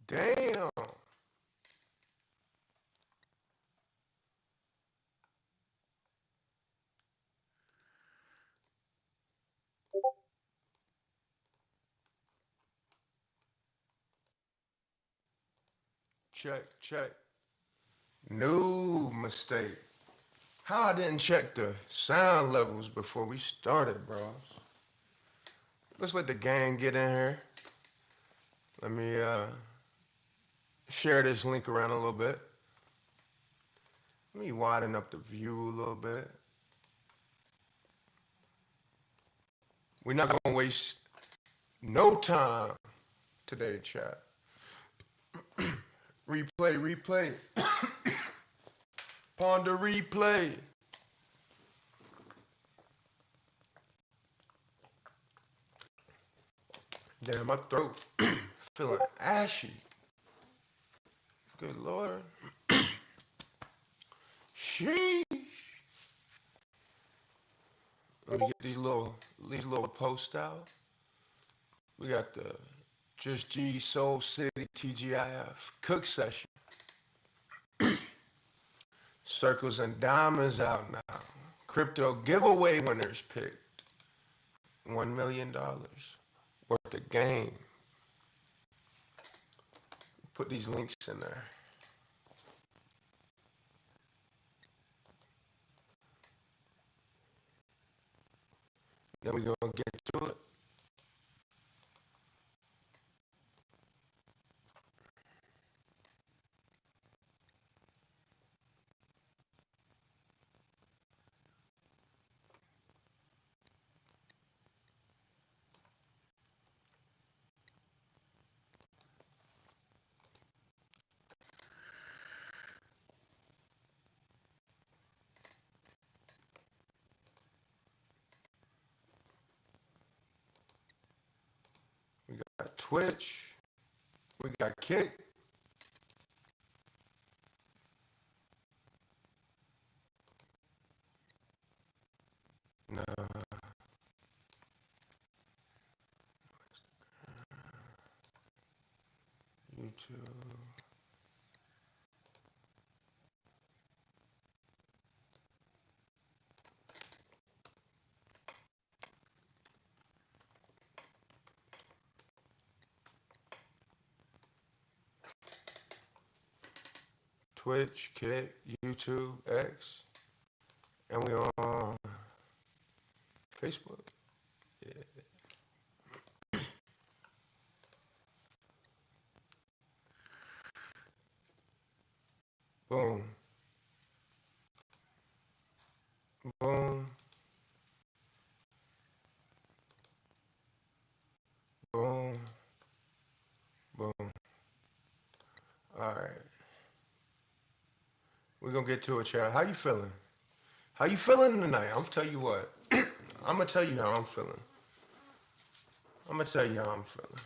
Damn. Check, check. No mistake. How I didn't check the sound levels before we started, bros. Let's let the gang get in here. Let me share this link around a little bit. Let me widen up the view a little bit. We're not gonna waste no time today, chat. Replay, replay. Ponder replay. Damn, my throat feeling ashy. Good Lord. Sheesh. Let me get these little posts out. We got the Just G Soul City TGIF cook session. Circles and diamonds out now. Crypto giveaway winners picked. $1 million worth of game. Put these links in there. Then we're gonna get to it. We got Twitch. We got Kick. No. YouTube. Twitch, Kick, YouTube, X, and we on Facebook. Yeah. Boom. Boom. Boom. Boom. All right. We're gonna get to it, chat. How you feeling? How you feeling tonight? I'm gonna tell you what. I'm gonna tell you how I'm feeling. I'm gonna tell you how I'm feeling.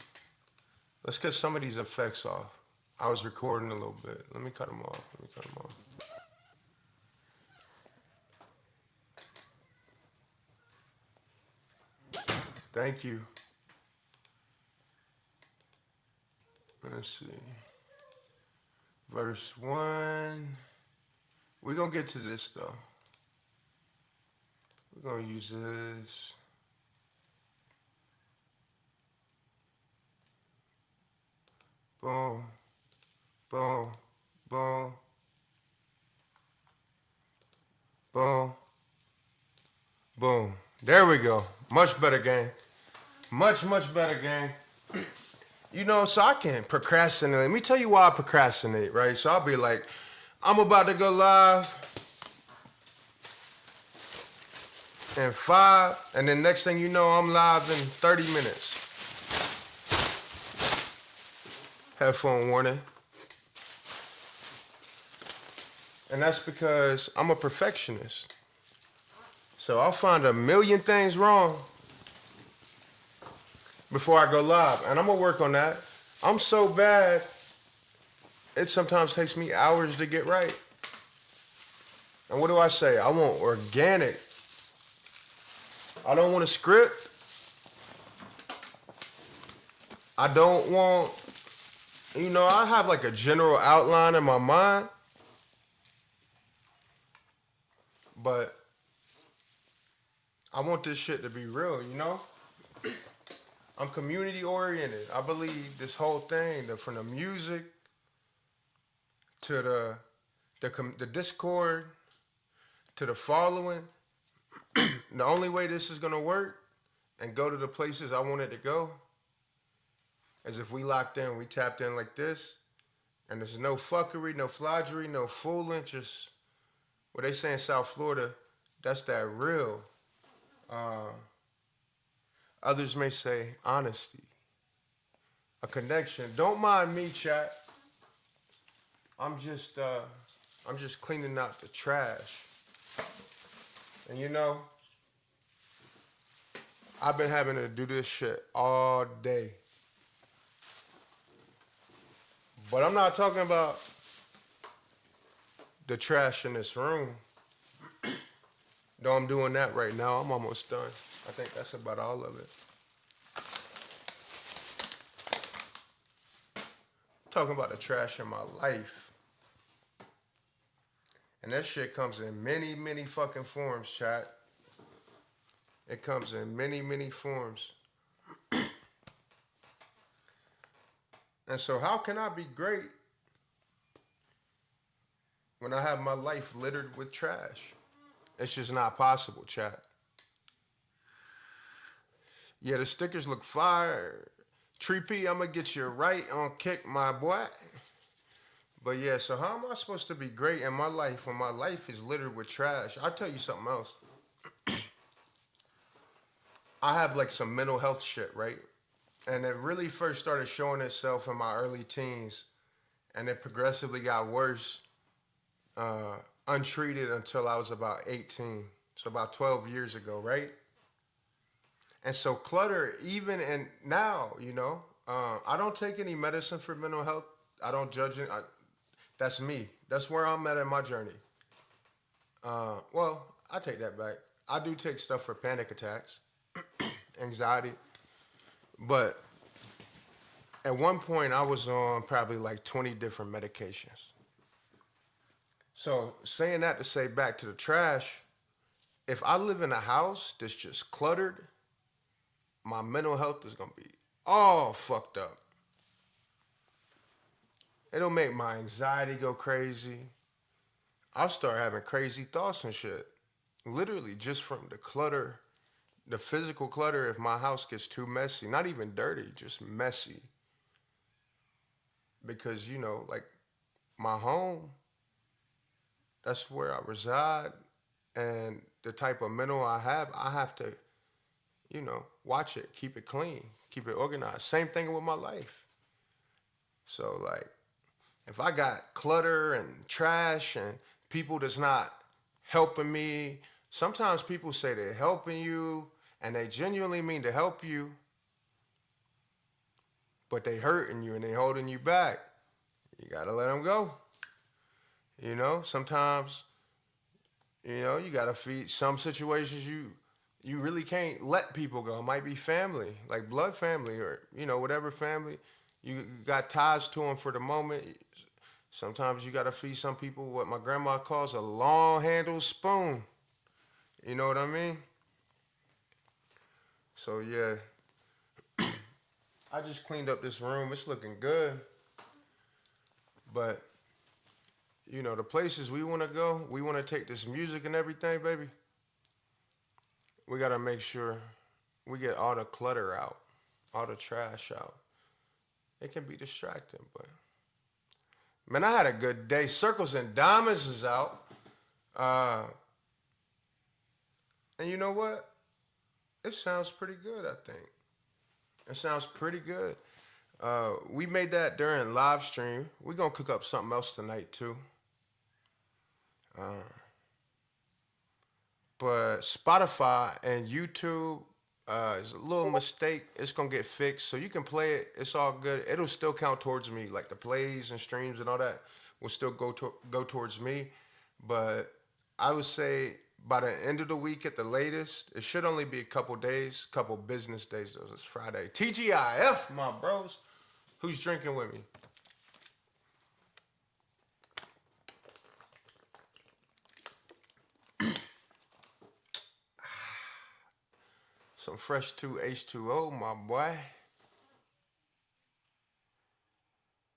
Let's get some of these effects off. I was recording a little bit. Let me cut them off. Let me cut them off. Thank you. Let's see. Verse 1. We're gonna get to this though. We're gonna use this. Boom. Boom. Boom. Boom. Boom. There we go. Much better game. Much better game. You know, so I can procrastinate. Let me tell you why I procrastinate, right? So I'll be like, I'm about to go live in 5, and then next thing you know, I'm live in 30 minutes. Headphone warning. And that's because I'm a perfectionist. So I'll find a million things wrong before I go live. And I'm gonna work on that. I'm so bad, it sometimes takes me hours to get right. And what do I say? I want organic. I don't want a script. I don't want You know, I have like a general outline in my mind, but I want this shit to be real, you know? I'm community oriented. I believe this whole thing, from the music to the Discord to the following, the only way this is gonna work and go to the places I want it to go is if we locked in, we tapped in like this, and there's no fuckery, no flodgery, no fooling, just what they say in South Florida, that's that real. Others may say honesty, a connection. Don't mind me, chat. I'm just cleaning out the trash. And you know, I've been having to do this shit all day. But I'm not talking about the trash in this room. Though I'm doing that right now, I'm almost done. I think that's about all of it. I'm talking about the trash in my life. And that shit comes in many, many fucking forms, chat. It comes in many, many forms. And so how can I be great when I have my life littered with trash? It's just not possible, chat. Yeah, the stickers look fire. Tree P, I'm gonna get you right on kick, my boy. But yeah, so how am I supposed to be great in my life when my life is littered with trash? I'll tell you something else. I have like some mental health shit, right? And it really first started showing itself in my early teens. And it progressively got worse, untreated until I was about 18. So about 12 years ago, right? And so clutter, even and now, you know, I don't take any medicine for mental health. I don't judge it. That's me. That's where I'm at in my journey. Well, I take that back. I do take stuff for panic attacks, anxiety. But at one point, I was on probably like 20 different medications. So saying that to say back to the trash, if I live in a house that's just cluttered, my mental health is gonna be all fucked up. It'll make my anxiety go crazy. I'll start having crazy thoughts and shit. Literally just from the clutter, the physical clutter. If my house gets too messy, not even dirty, just messy. Because, you know, like my home, that's where I reside. And the type of mental I have to, you know, watch it, keep it clean, keep it organized. Same thing with my life. So like, if I got clutter and trash and people that's not helping me, sometimes people say they're helping you and they genuinely mean to help you, but they hurting you and they holding you back. You gotta let them go. You know, sometimes, you know, you gotta feed some situations you really can't let people go. It might be family, like blood family or, you know, whatever family. You got ties to them for the moment. Sometimes you gotta feed some people what my grandma calls a long-handled spoon. You know what I mean? So yeah, I just cleaned up this room. It's looking good. But, you know, the places we wanna go, we wanna take this music and everything, baby. We gotta make sure we get all the clutter out, all the trash out. It can be distracting, but man, I had a good day. Circles and Diamonds is out. And you know what? It sounds pretty good, I think. It sounds pretty good. We made that during live stream. We're gonna cook up something else tonight too. But Spotify and YouTube is a little mistake. It's gonna get fixed, so you can play it. It's all good. It'll still count towards me, like the plays and streams and all that will still go towards me. But I would say by the end of the week at the latest, it should only be a couple days, couple business days. Though it's Friday. TGIF, my bros. Who's drinking with me? Some fresh 2 H2O, my boy.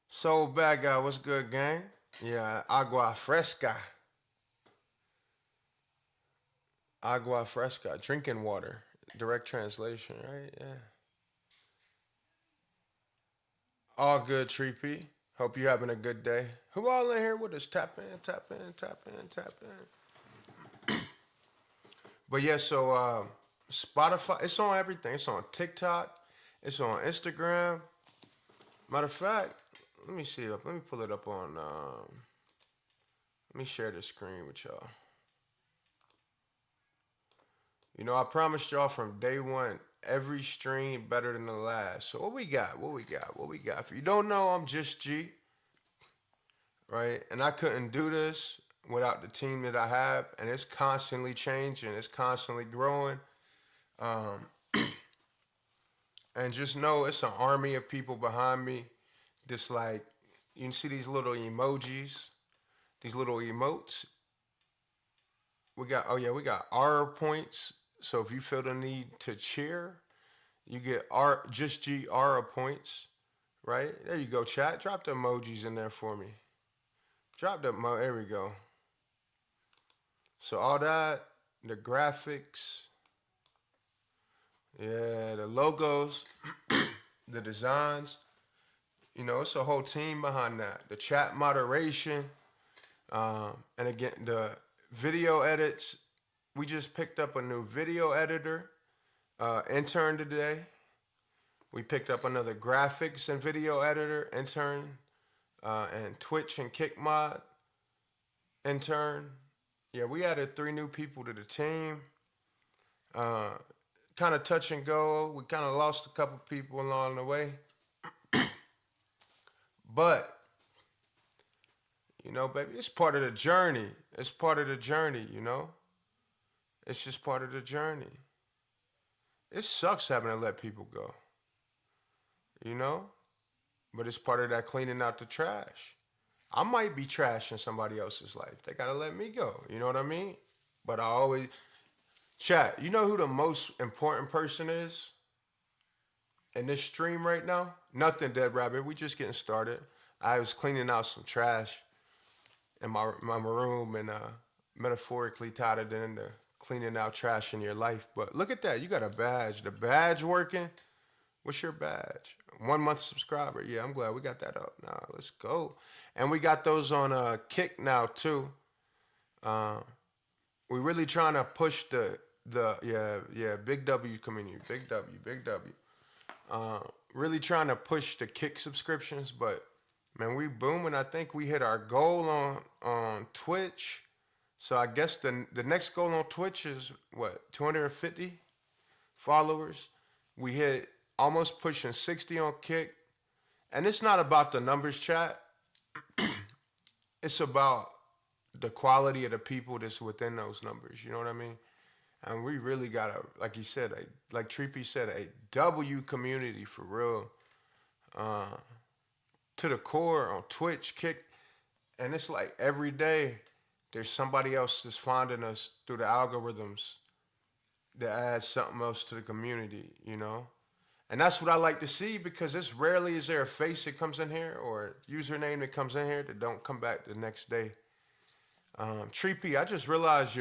So bad guy, what's good, gang? Yeah, agua fresca. Agua fresca, drinking water. Direct translation, right? Yeah. All good, Treepy. Hope you having a good day. Who all in here with us? Tap in, tap in, tap in, tap in. But yeah, so Spotify, it's on everything. It's on TikTok. It's on Instagram. Matter of fact, let me see. Let me pull it up on. Let me share the screen with y'all. You know, I promised y'all from day one, every stream better than the last. So what we got? What we got? What we got? If you don't know, I'm just G, right? And I couldn't do this without the team that I have, and it's constantly changing. It's constantly growing. Um, and just know it's an army of people behind me. Just like you can see these little emojis, these little emotes. We got we got R points. So if you feel the need to cheer, you get R just GR points, right? There you go, chat. Drop the emojis in there for me. Drop the there we go. So all that, the graphics, yeah, the logos, the designs, you know, it's a whole team behind that. The chat moderation, and again, the video edits. We just picked up a new video editor intern today. We picked up another graphics and video editor intern, and Twitch and Kick mod intern. Yeah, we added 3 new people to the team. Uh, kind of touch and go. We kind of lost a couple people along the way. But, you know, baby, it's part of the journey. It's part of the journey, you know? It's just part of the journey. It sucks having to let people go, you know? But it's part of that cleaning out the trash. I might be trash in somebody else's life. They gotta let me go. You know what I mean? But I always chat. You know who the most important person is in this stream right now? Nothing, Dead Rabbit. We just getting started. I was cleaning out some trash in my room and metaphorically tied it into cleaning out trash in your life. But look at that. You got a badge. The badge working. What's your badge? 1 month subscriber. Yeah, I'm glad we got that up. Now let's go. And we got those on Kick now too. We really trying to push the big W community, big W. Really trying to push the Kick subscriptions, but man, we booming. I think we hit our goal on Twitch. So I guess the next goal on Twitch is what, 250 followers. We hit almost pushing 60 on Kick. And it's not about the numbers, chat. It's about the quality of the people that's within those numbers. You know what I mean? And we really got like you said, like Treepy said, a W community for real. To the core on Twitch, Kick. And it's like every day there's somebody else that's finding us through the algorithms that adds something else to the community, you know? And that's what I like to see, because it's rarely is there a face that comes in here or a username that comes in here that don't come back the next day. Treepy, I just realized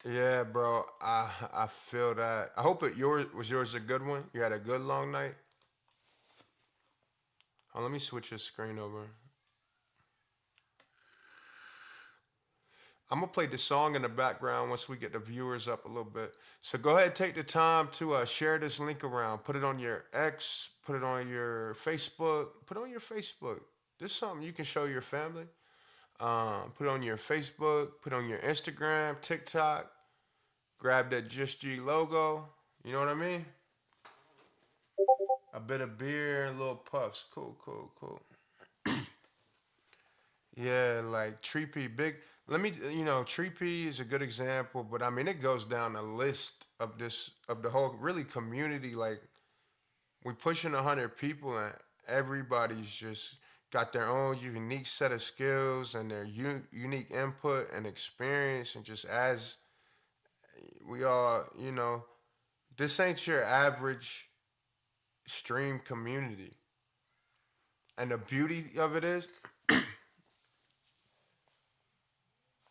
yeah, bro, I feel that. I hope was yours a good one? You had a good long night? Oh, let me switch this screen over. I'm going to play the song in the background once we get the viewers up a little bit. So go ahead, take the time to share this link around. Put it on your X, put it on your Facebook. Put it on your Facebook. This is something you can show your family. Put it on your Facebook, put it on your Instagram, TikTok. Grab that Just G logo. You know what I mean? A bit of beer and little puffs. Cool, cool, cool. Yeah, like Treepy, big. Let me, Treepy is a good example, but I mean, it goes down a list of the whole really community. Like, we pushing 100 people, and everybody's just got their own unique set of skills and their unique input and experience, and just We all, this ain't your average stream community. And the beauty of it is,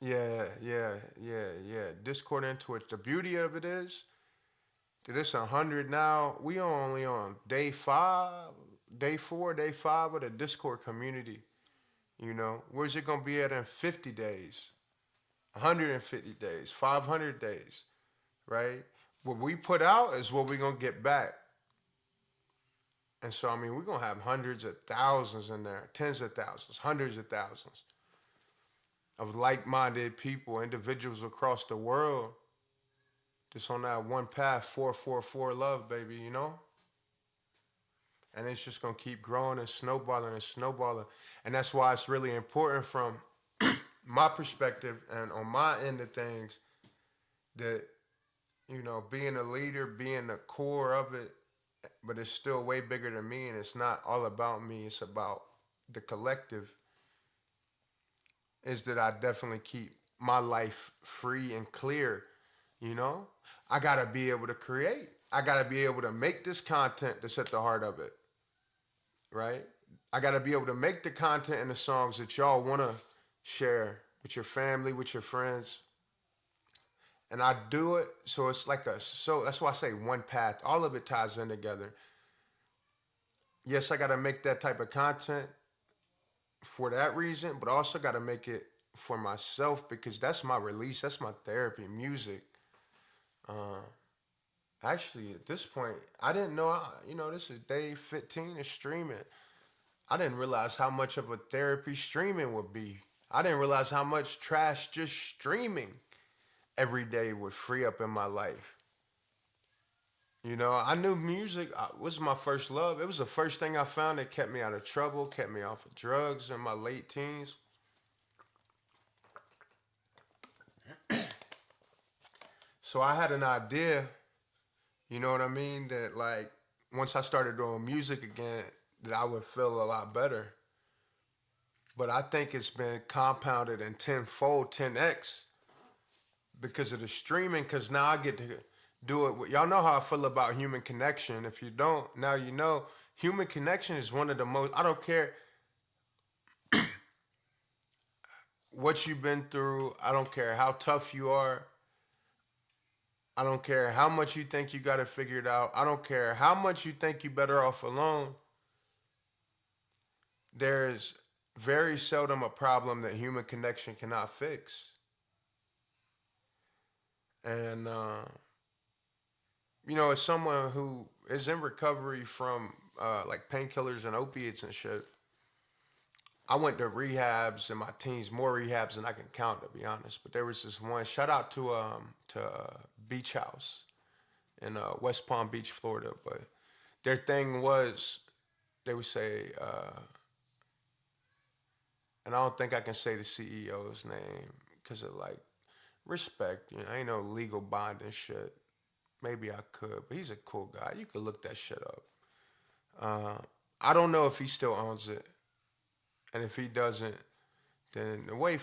yeah. Discord and Twitch. The beauty of it is that it's 100 now. We only on day 5, day 4, day 5 of the Discord community. Where's it gonna be at in 50 days, 150 days, 500 days, right? What we put out is what we're gonna get back. And so, I mean, we're gonna have hundreds of thousands in there, tens of thousands, hundreds of thousands of like-minded people, individuals across the world, just on that one path, 444 love, baby. And it's just gonna keep growing and snowballing and snowballing. And that's why it's really important from my perspective and on my end of things that, being a leader, being the core of it, but it's still way bigger than me and it's not all about me, it's about the collective, is that I definitely keep my life free and clear, you know? I gotta be able to create. I gotta be able to make this content that's at the heart of it, right? I gotta be able to make the content and the songs that y'all wanna share with your family, with your friends. And I do it so it's like so that's why I say one path. All of it ties in together. Yes, I gotta make that type of content for that reason, but also gotta make it for myself because that's my release, that's my therapy, music. Uh, Actually, at this point, I didn't know. This is day 15 of streaming. I didn't realize how much of a therapy streaming would be. I didn't realize how much trash just streaming every day would free up in my life. I knew music was my first love. It was the first thing I found that kept me out of trouble, kept me off of drugs in my late teens. So I had an idea, you know what I mean, that like once I started doing music again, that I would feel a lot better. But I think it's been compounded in tenfold, 10x because of the streaming. Because now I get to do it. Y'all know how I feel about human connection. If you don't, now you know. Human connection is one of the most. I don't care what you've been through. I don't care how tough you are. I don't care how much you think you got it figured out. I don't care how much you think you better off alone. There's very seldom a problem that human connection cannot fix. And as someone who is in recovery from like painkillers and opiates and shit, I went to rehabs in my teens, more rehabs than I can count, to be honest. But there was this one. Shout out to Beach House in West Palm Beach, Florida. But their thing was they would say, and I don't think I can say the CEO's name because of like respect. Ain't no legal bond and shit. Maybe I could, but he's a cool guy. You could look that shit up. Uh, I don't know if he still owns it, and if he doesn't, then the way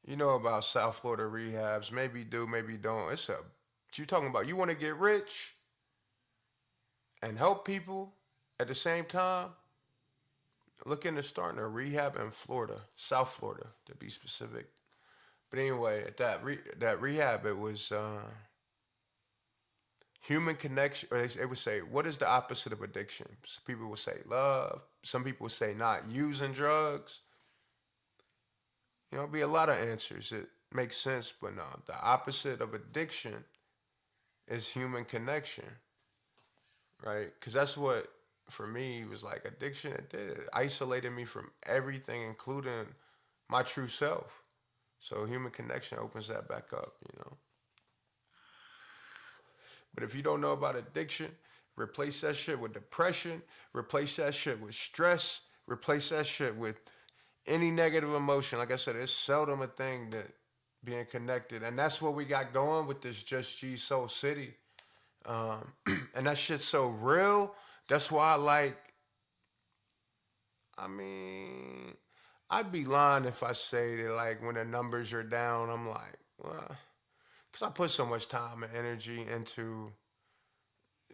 you know about South Florida rehabs, maybe do, maybe don't. You talking about you want to get rich and help people at the same time. Look into starting a rehab in Florida, South Florida to be specific. But anyway, at that rehab, it was human connection. Or they would say, what is the opposite of addiction? Some people would say love. Some people would say not using drugs. It'd be a lot of answers. It makes sense, but no. The opposite of addiction is human connection, right? Because that's what, for me, was like addiction. It did. It isolated me from everything, including my true self. So human connection opens that back up. But if you don't know about addiction, replace that shit with depression, replace that shit with stress, replace that shit with any negative emotion. Like I said, it's seldom a thing that being connected. And that's what we got going with this Just G Soul City. And that shit's so real. That's why I mean, I'd be lying if I say that like when the numbers are down, I'm like, well, I put so much time and energy into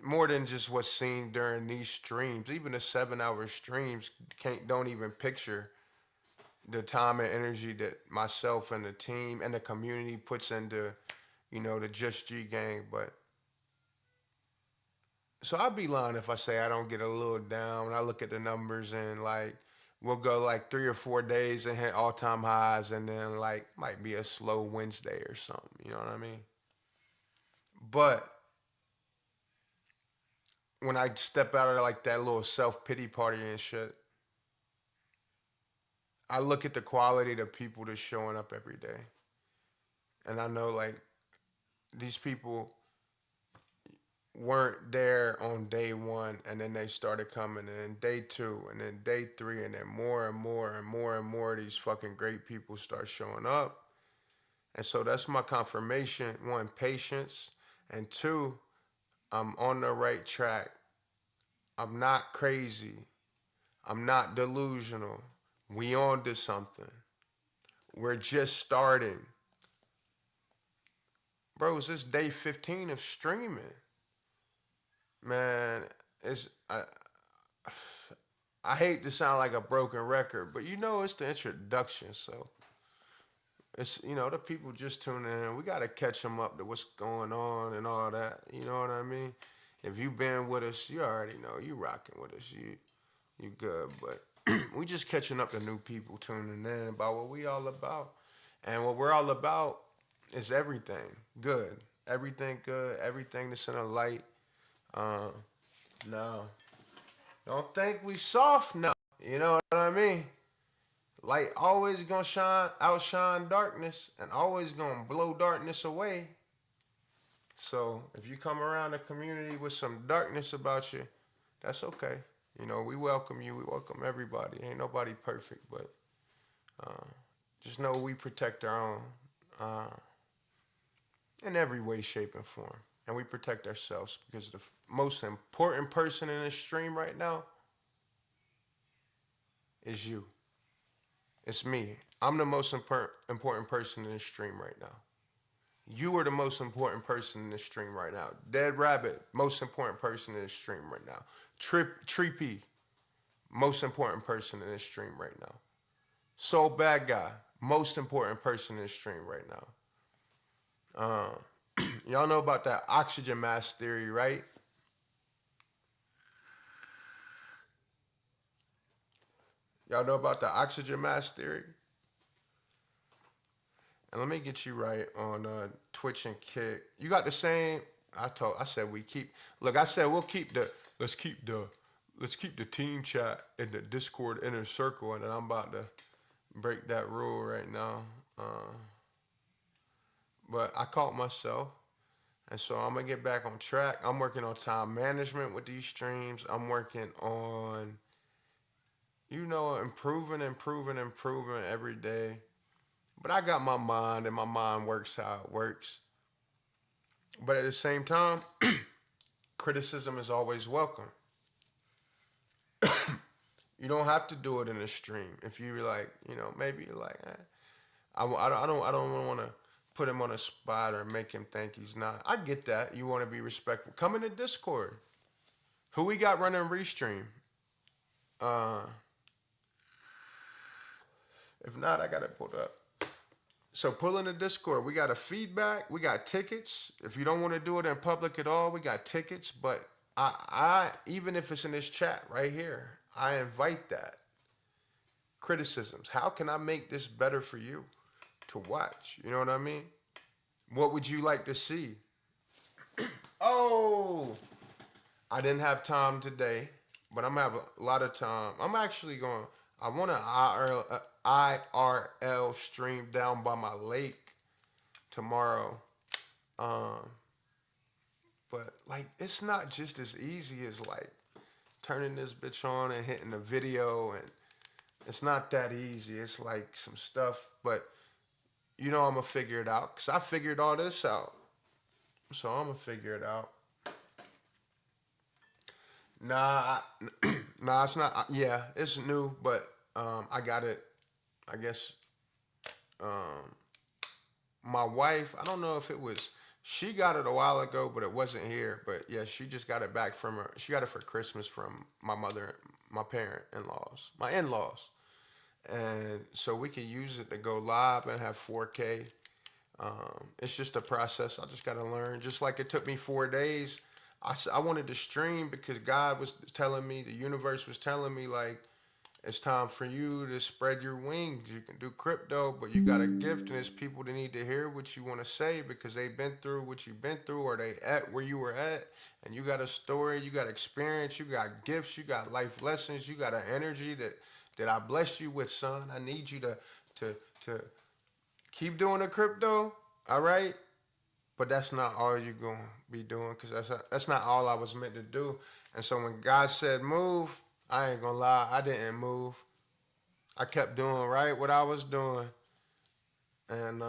more than just what's seen during these streams. Even the 7 hour streams don't even picture the time and energy that myself and the team and the community puts into, the Just G gang. But so I'd be lying if I say I don't get a little down when I look at the numbers and like we'll go like 3 or 4 days and hit all time highs and then like might be a slow Wednesday or something. You know what I mean? But when I step out of like that little self pity party and shit, I look at the quality of the people that's showing up every day. And I know like these people weren't there on day one and then they started coming in day two and then day three and then more and more and more and more of these fucking great people start showing up. And so that's my confirmation. One, patience. And two, I'm on the right track. I'm not crazy. I'm not delusional. We on to something. We're just starting. Bro, it's this day 15 of streaming. Man, I hate to sound like a broken record, but it's the introduction, so it's the people just tuning in. We gotta catch them up to what's going on and all that. You know what I mean? If you been with us, you already know you rocking with us. You good, but we just catching up to new people tuning in about what we all about, and what we're all about is everything good, everything that's in a light. No, don't think we soft now. You know what I mean? Light always gonna outshine darkness, and always gonna blow darkness away. So if you come around the community with some darkness about you, that's okay. We welcome you. We welcome everybody. Ain't nobody perfect, but just know we protect our own in every way, shape, and form. And we protect ourselves because the most important person in this stream right now is you. It's me. I'm the most important person in this stream right now. You are the most important person in this stream right now. Dead Rabbit, most important person in this stream right now. Trippy, most important person in this stream right now. Soul Bad Guy, most important person in this stream right now. Y'all know about that oxygen mask theory, right? Y'all know about the oxygen mask theory? And let me get you right on Twitch and Kick. You got the same. I said we keep. Look, I said we'll keep the. Let's keep the team chat in the Discord inner circle, and then I'm about to break that rule right now. But I caught myself, and so I'm gonna get back on track. I'm working on time management with these streams. I'm working on, improving every day. But I got my mind, and my mind works how it works. But at the same time, criticism is always welcome. You don't have to do it in a stream. If you're like, maybe you're like, I don't want to put him on a spot or make him think he's not. I get that. You want to be respectful. Come in the Discord. Who we got running Restream? If not, I got it pulled up. So pull in the Discord. We got a feedback. We got tickets. If you don't want to do it in public at all, we got tickets. But I even if it's in this chat right here, I invite that. Criticisms. How can I make this better for you to watch? You know what I mean? What would you like to see? Oh, I didn't have time today, but I'm gonna have a lot of time. I'm actually going. I want an IRL stream down by my lake tomorrow. But like, it's not just as easy as like turning this bitch on and hitting the video, and it's not that easy. It's like some stuff, but I'm gonna figure it out because I figured all this out. So I'm gonna figure it out. Nah, nah, it's not. Yeah, it's new, but I got it. I guess my wife, I don't know if it was, she got it a while ago, but it wasn't here. But yeah, she just got it back from her. She got it for Christmas from my mother, my parent in laws, my in laws. And so we can use it to go live and have 4K. It's just a process. I just got to learn. Just like it took me 4 days. I wanted to stream because God was telling me, the universe was telling me, like, it's time for you to spread your wings. You can do crypto, but you got a gift, and it's people that need to hear what you want to say because they've been through what you've been through, or they at where you were at, and you got a story, you got experience, you got gifts, you got life lessons, you got an energy that I blessed you with, son. I need you to to keep doing the crypto, all right? But that's not all you're gonna be doing because that's not all I was meant to do. And so when God said move, I ain't gonna lie, I didn't move. I kept doing right what I was doing, and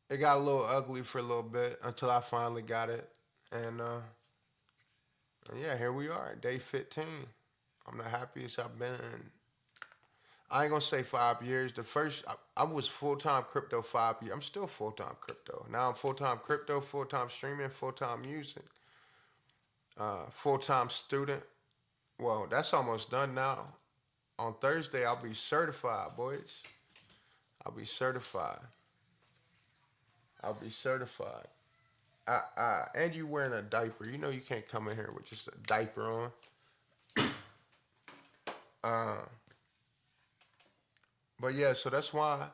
it got a little ugly for a little bit until I finally got it. And yeah, here we are, day 15. I'm the happiest I've been in. I ain't gonna say 5 years. The first, I was full time crypto 5 years. I'm still full time crypto. Now I'm full time crypto, full time streaming, full time music, full time student. Well, that's almost done now. On Thursday, I'll be certified, boys. I'll be certified. I'll be certified. And you wearing a diaper. You know you can't come in here with just a diaper on. Uh, but yeah, so that's why,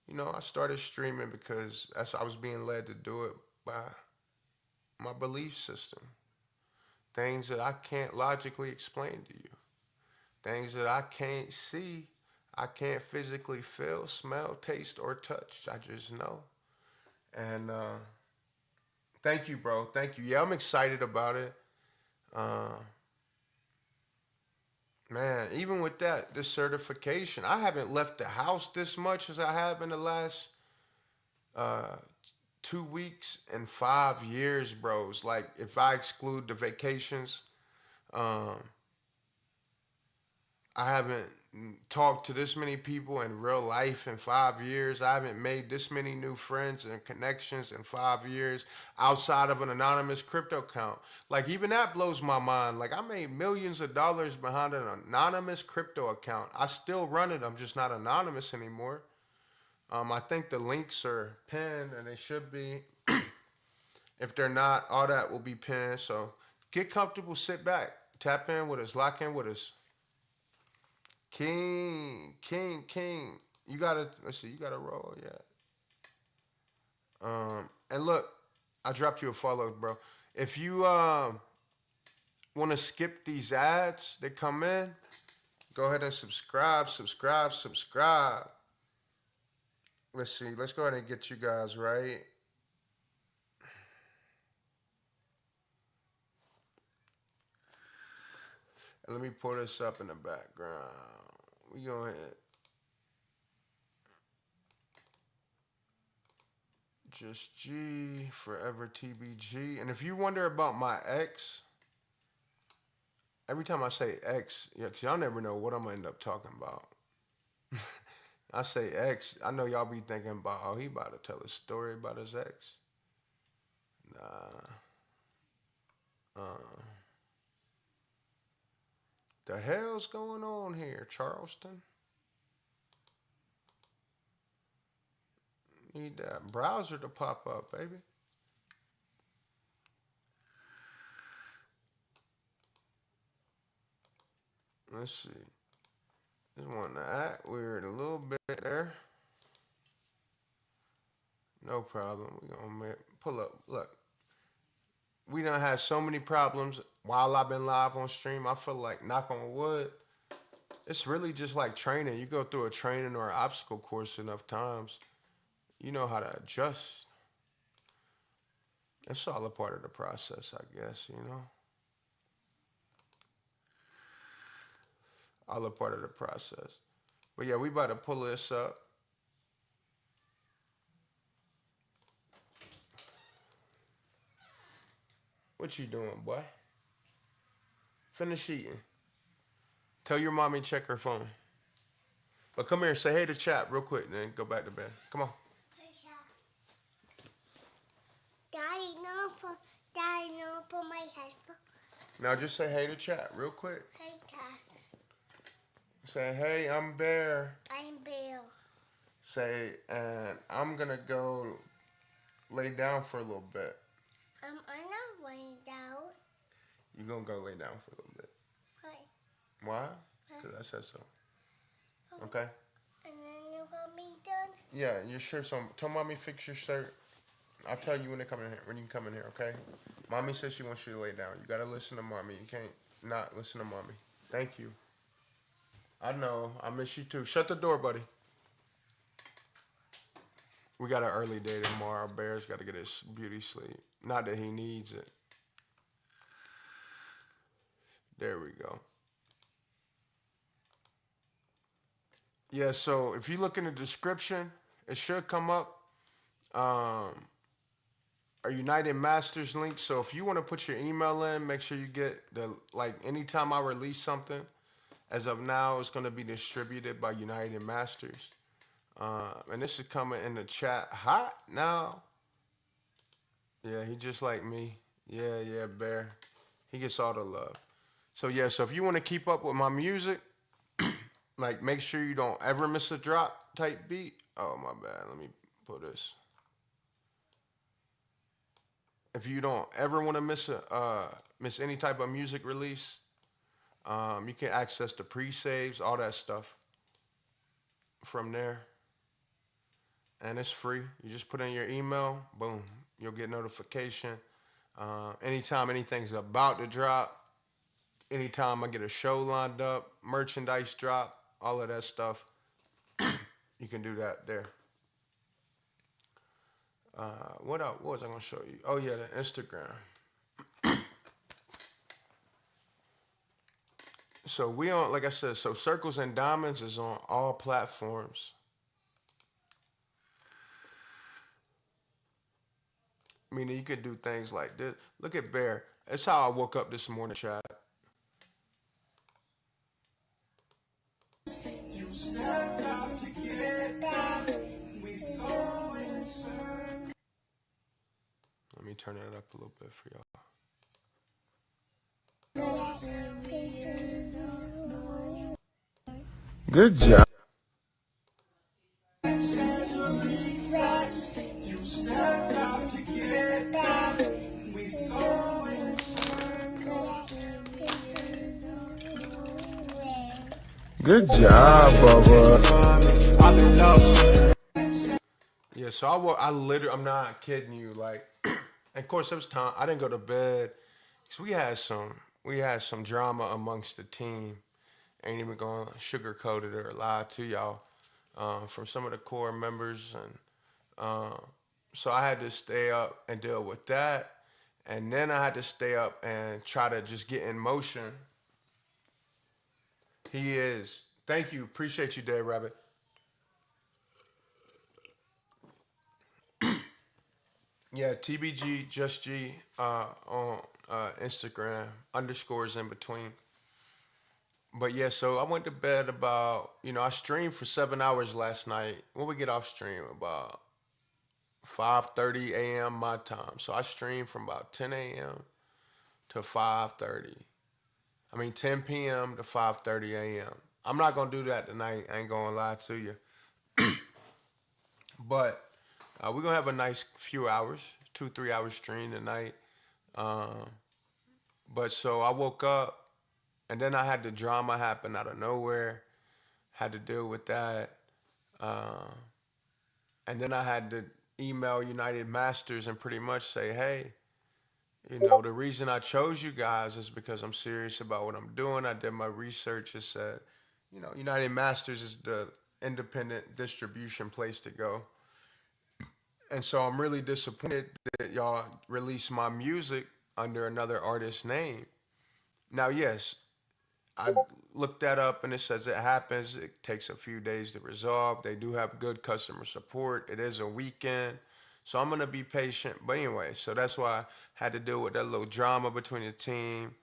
I started streaming because I was being led to do it by my belief system. Things that I can't logically explain to you. Things that I can't see. I can't physically feel, smell, taste, or touch. I just know. And thank you, bro. Thank you. Yeah, I'm excited about it. Uh, Man, even with that, this certification, I haven't left the house this much as I have in the last uh, 2 weeks and 5 years, bros. Like, if I exclude the vacations, um, I haven't talked to this many people in real life in 5 years. I haven't made this many new friends and connections in 5 years outside of an anonymous crypto account. Like, even that blows my mind. Like, I made millions of dollars behind an anonymous crypto account. I still run it. I'm just not anonymous anymore. I think the links are pinned, and they should be. If they're not, all that will be pinned. So get comfortable, sit back, tap in with us, lock in with us. King, King, King. You gotta, let's see, you gotta roll, yeah. And look, I dropped you a follow, bro. If you want to skip these ads that come in, go ahead and subscribe, subscribe, subscribe. Let's see. Let's go ahead and get you guys right. And let me pull this up in the background. We go ahead. Just G, forever TBG. And if you wonder about my ex, every time I say ex, yeah, because y'all never know what I'm going to end up talking about. I say ex, I know y'all be thinking about, oh, he about to tell a story about his ex. Nah. The hell's going on here, Charleston? Need that browser to pop up, baby. Let's see. Just wanting to act weird a little bit there. No problem. We gonna pull up. Look, we done had so many problems while I've been live on stream. I feel like, knock on wood, it's really just like training. You go through a training or an obstacle course enough times, you know how to adjust. It's all a part of the process, I guess, all a part of the process. But yeah, we about to pull this up. What you doing, boy? Finish eating. Tell your mommy check her phone. But come here and say hey to chat real quick, and then go back to bed. Come on. Daddy, no, put my headphone. Now just say hey to chat real quick. Hey, Cass. Say hey, I'm Bear. I'm Bill. Say, and I'm gonna go lay down for a little bit. I'm not laying down. You gonna go lay down for a little bit. Hi. Why? Because I said so. Okay? And then you got me done? Yeah, your shirt's on. Tell mommy fix your shirt. I'll tell you when they come in here. When you can come in here, okay? Mommy says she wants you to lay down. You gotta listen to mommy. You can't not listen to mommy. Thank you. I know. I miss you too. Shut the door, buddy. We got an early day tomorrow. Bear's got to get his beauty sleep. Not that he needs it. There we go. Yeah, so if you look in the description, it should come up. Our United Masters link. So if you want to put your email in, make sure you get the, like, anytime I release something, as of now, it's going to be distributed by United Masters. And this is coming in the chat hot now. Yeah, he just like me. Yeah, Bear. He gets all the love. So yeah, so if you want to keep up with my music, like make sure you don't ever miss a drop type beat. Oh, my bad. Let me put this. If you don't ever want to miss any type of music release, you can access the pre-saves, all that stuff from there. And it's free. You just put in your email, boom, you'll get notification. Anytime anything's about to drop, anytime I get a show lined up, merchandise drop, all of that stuff, you can do that there. What else? What was I gonna show you? Oh yeah, the Instagram. So we on, like I said, so Circles and Diamonds is on all platforms. Meaning you could do things like this. Look at Bear. That's how I woke up this morning, chat. You step out to get down. We go inside. Let me turn it up a little bit for y'all. Good job. You step out to get down. We go inside. Good job, Bubba. I've been lost. Yeah, so I literally, I'm not kidding you. Like, and of course, it was time. I didn't go to bed because we had some drama amongst the team. Ain't even going to sugarcoat it or lie to y'all. From some of the core members, and so I had to stay up and deal with that, and then I had to stay up and try to just get in motion. He is. Thank you. Appreciate you, Dead Rabbit. Yeah, TBG Just G on Instagram, underscores in between. But yeah, so I went to bed about, I streamed for 7 hours last night. When we get off stream, about 5:30 a.m. my time. So I streamed from about 10 a.m. to 5:30. 10 p.m. to 5:30 a.m. I'm not gonna do that tonight. I ain't gonna lie to you. But we're gonna have a nice few hours, 2-3 hours stream tonight. But so I woke up, and then I had the drama happen out of nowhere. Had to deal with that. And then I had to email United Masters and pretty much say, hey, the reason I chose you guys is because I'm serious about what I'm doing. I did my research. It said, United Masters is the independent distribution place to go. And so I'm really disappointed that y'all release my music under another artist's name. Now, yes, I looked that up and it says it happens. It takes a few days to resolve. They do have good customer support. It is a weekend. So I'm going to be patient. But anyway, so that's why I had to deal with that little drama between the team.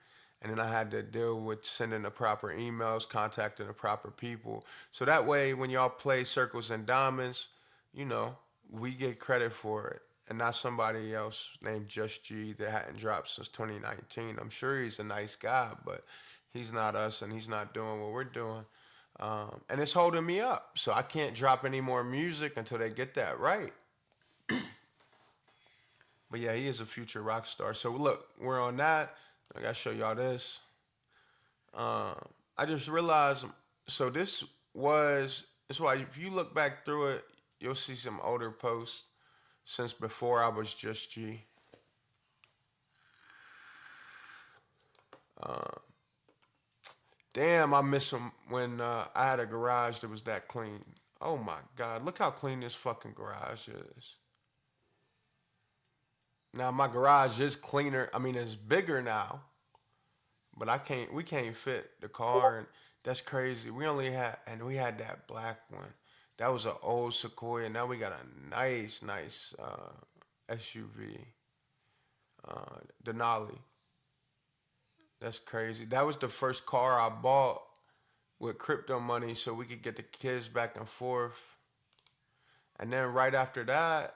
And then I had to deal with sending the proper emails, contacting the proper people. So that way, when y'all play Circles and Diamonds, you know, we get credit for it. And not somebody else named Just G that hadn't dropped since 2019. I'm sure he's a nice guy, but he's not us and he's not doing what we're doing. And it's holding me up. So I can't drop any more music until they get that right. But yeah, he is a future rock star. So look, we're on that. I gotta show y'all this. I just realized. So this was. That's why if you look back through it, you'll see some older posts since before I was Just G. Damn, I miss him when I had a garage that was that clean. Oh my God, look how clean this fucking garage is. Now my garage is cleaner. I mean, it's bigger now, but we can't fit the car, and that's crazy. We had that black one. That was an old Sequoia. Now we got a nice SUV, Denali. That's crazy. That was the first car I bought with crypto money so we could get the kids back and forth. And then right after that,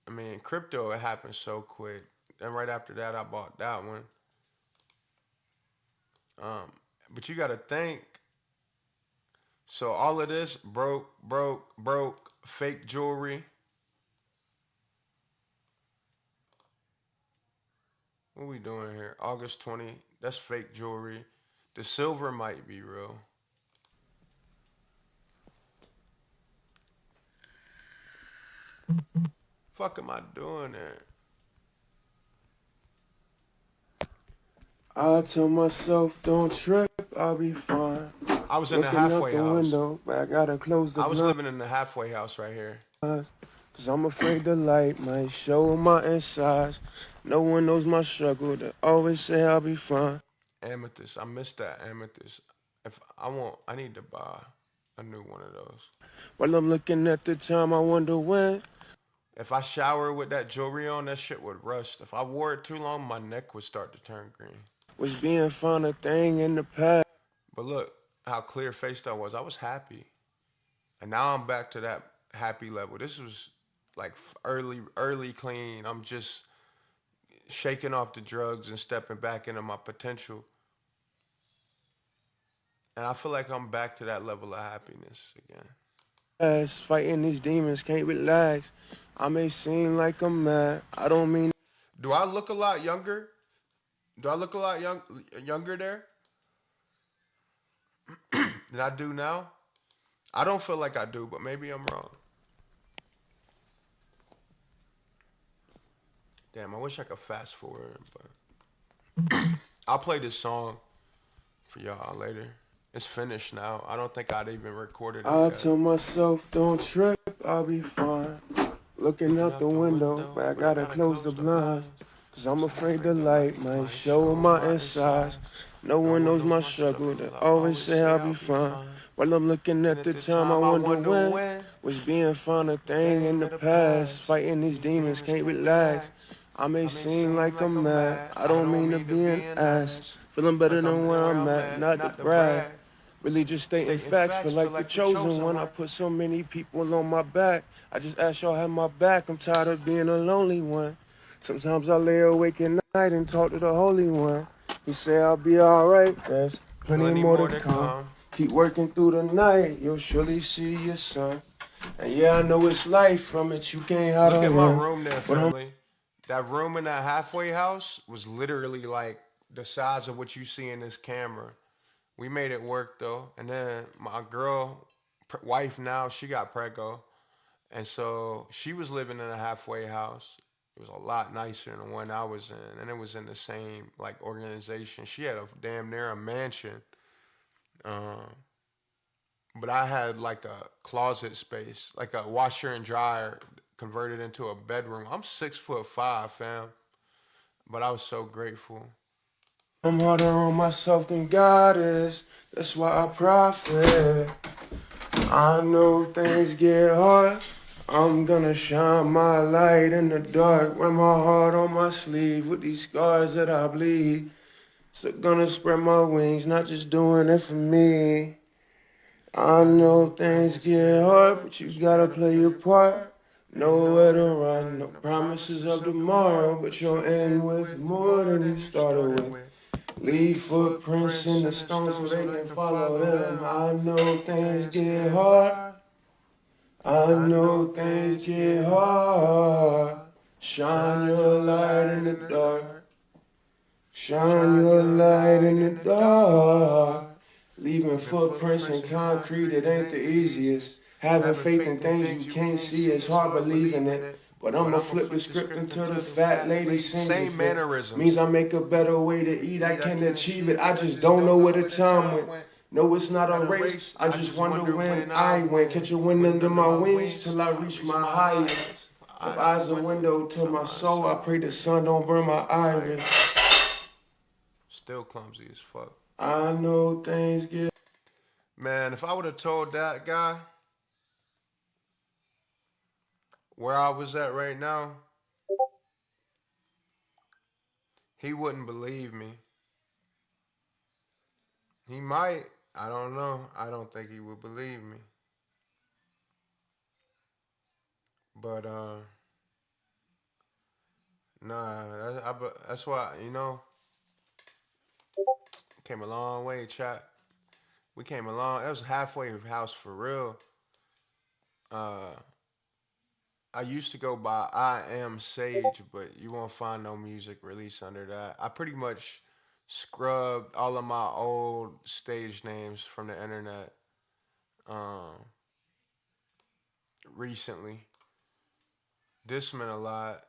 I mean, crypto, it happened so quick. Then right after that, I bought that one. But you got to think. So all of this broke, fake jewelry. What we doing here? August 20. That's fake jewelry. The silver might be real. Fuck am I doing there? I tell myself, don't trip, I'll be fine. I was in the Looking out halfway the house. window, but I gotta close the I was blinds. living in the halfway house right here. Cause I'm afraid the light might show my insides. No one knows my struggle, they always say I'll be fine. Amethyst. I missed that amethyst. If I need to buy a new one of those. While I'm looking at the time, I wonder when. If I shower with that jewelry on, that shit would rust. If I wore it too long, my neck would start to turn green. Was being fine a thing in the past. But look how clear faced I was. I was happy. And now I'm back to that happy level. This was like early clean. I'm just shaking off the drugs and stepping back into my potential. And I feel like I'm back to that level of happiness again. Fighting these demons, can't relax. I may seem like I'm mad, I don't mean. Do I look a lot younger? Do I look a lot younger there than I do now? I don't feel like I do, but maybe I'm wrong. Damn, I wish I could fast forward, but I'll play this song for y'all later. It's finished now. I don't think I'd even recorded it I yet. tell myself, don't trip, I'll be fine. Looking out the window, but I gotta close the blinds. Cause I'm afraid the light might show my insides. No one knows my struggle, they always say I'll be fine. While I'm looking at the time, I wonder when. Was being fine a thing in the past. Fighting these demons, can't relax. I may seem like I'm mad, I don't mean to be an ass. Feeling better than where I'm at, not to brag. Really just stating facts, feel like the chosen one. I put so many people on my back. I just ask y'all have my back, I'm tired of being a lonely one. Sometimes I lay awake at night and talk to the Holy One. He say I'll be alright, there's plenty more to come. Keep working through the night, you'll surely see your son. And yeah, I know it's life, from it you can't hide. Look at my room there, family. That room in that halfway house was literally like the size of what you see in this camera. We made it work though. And then my girl, wife now, she got preggo. And so she was living in a halfway house. It was a lot nicer than the one I was in. And it was in the same like organization. She had a damn near a mansion. But I had like a closet space, like a washer and dryer converted into a bedroom. I'm 6'5", fam. But I was so grateful. I'm harder on myself than God is, that's why I profit. I know things get hard, I'm gonna shine my light in the dark. Wear my heart on my sleeve with these scars that I bleed. So gonna spread my wings, not just doing it for me. I know things get hard, but you gotta play your part. Nowhere to run, no promises of tomorrow, but you'll end with more than you started with. Leave footprints in the stone so they can follow them. I know things get hard. I know things get hard. Shine your light in the dark. Shine your light in the dark. Leaving footprints in concrete, it ain't the easiest. Having faith in things you can't see is hard believing it. But I'ma flip the script until the fat lady sings it. Same mannerisms. Means I make a better way to eat. I can achieve it. I just don't know where the time went. No, it's not a race. I just wonder when I win. Catch a wind under my wings till I reach my highest. If eyes a window to my soul, I pray the sun don't burn my iris. Still clumsy as fuck. I know things get... Man, if I would have told that guy where I was at right now, he wouldn't believe me. He might. I don't know. I don't think he would believe me. But, nah, that's why, came a long way, chat. We came a long, that was halfway house for real. I used to go by I Am Sage, but you won't find no music released under that. I pretty much scrubbed all of my old stage names from the internet recently. This meant a lot.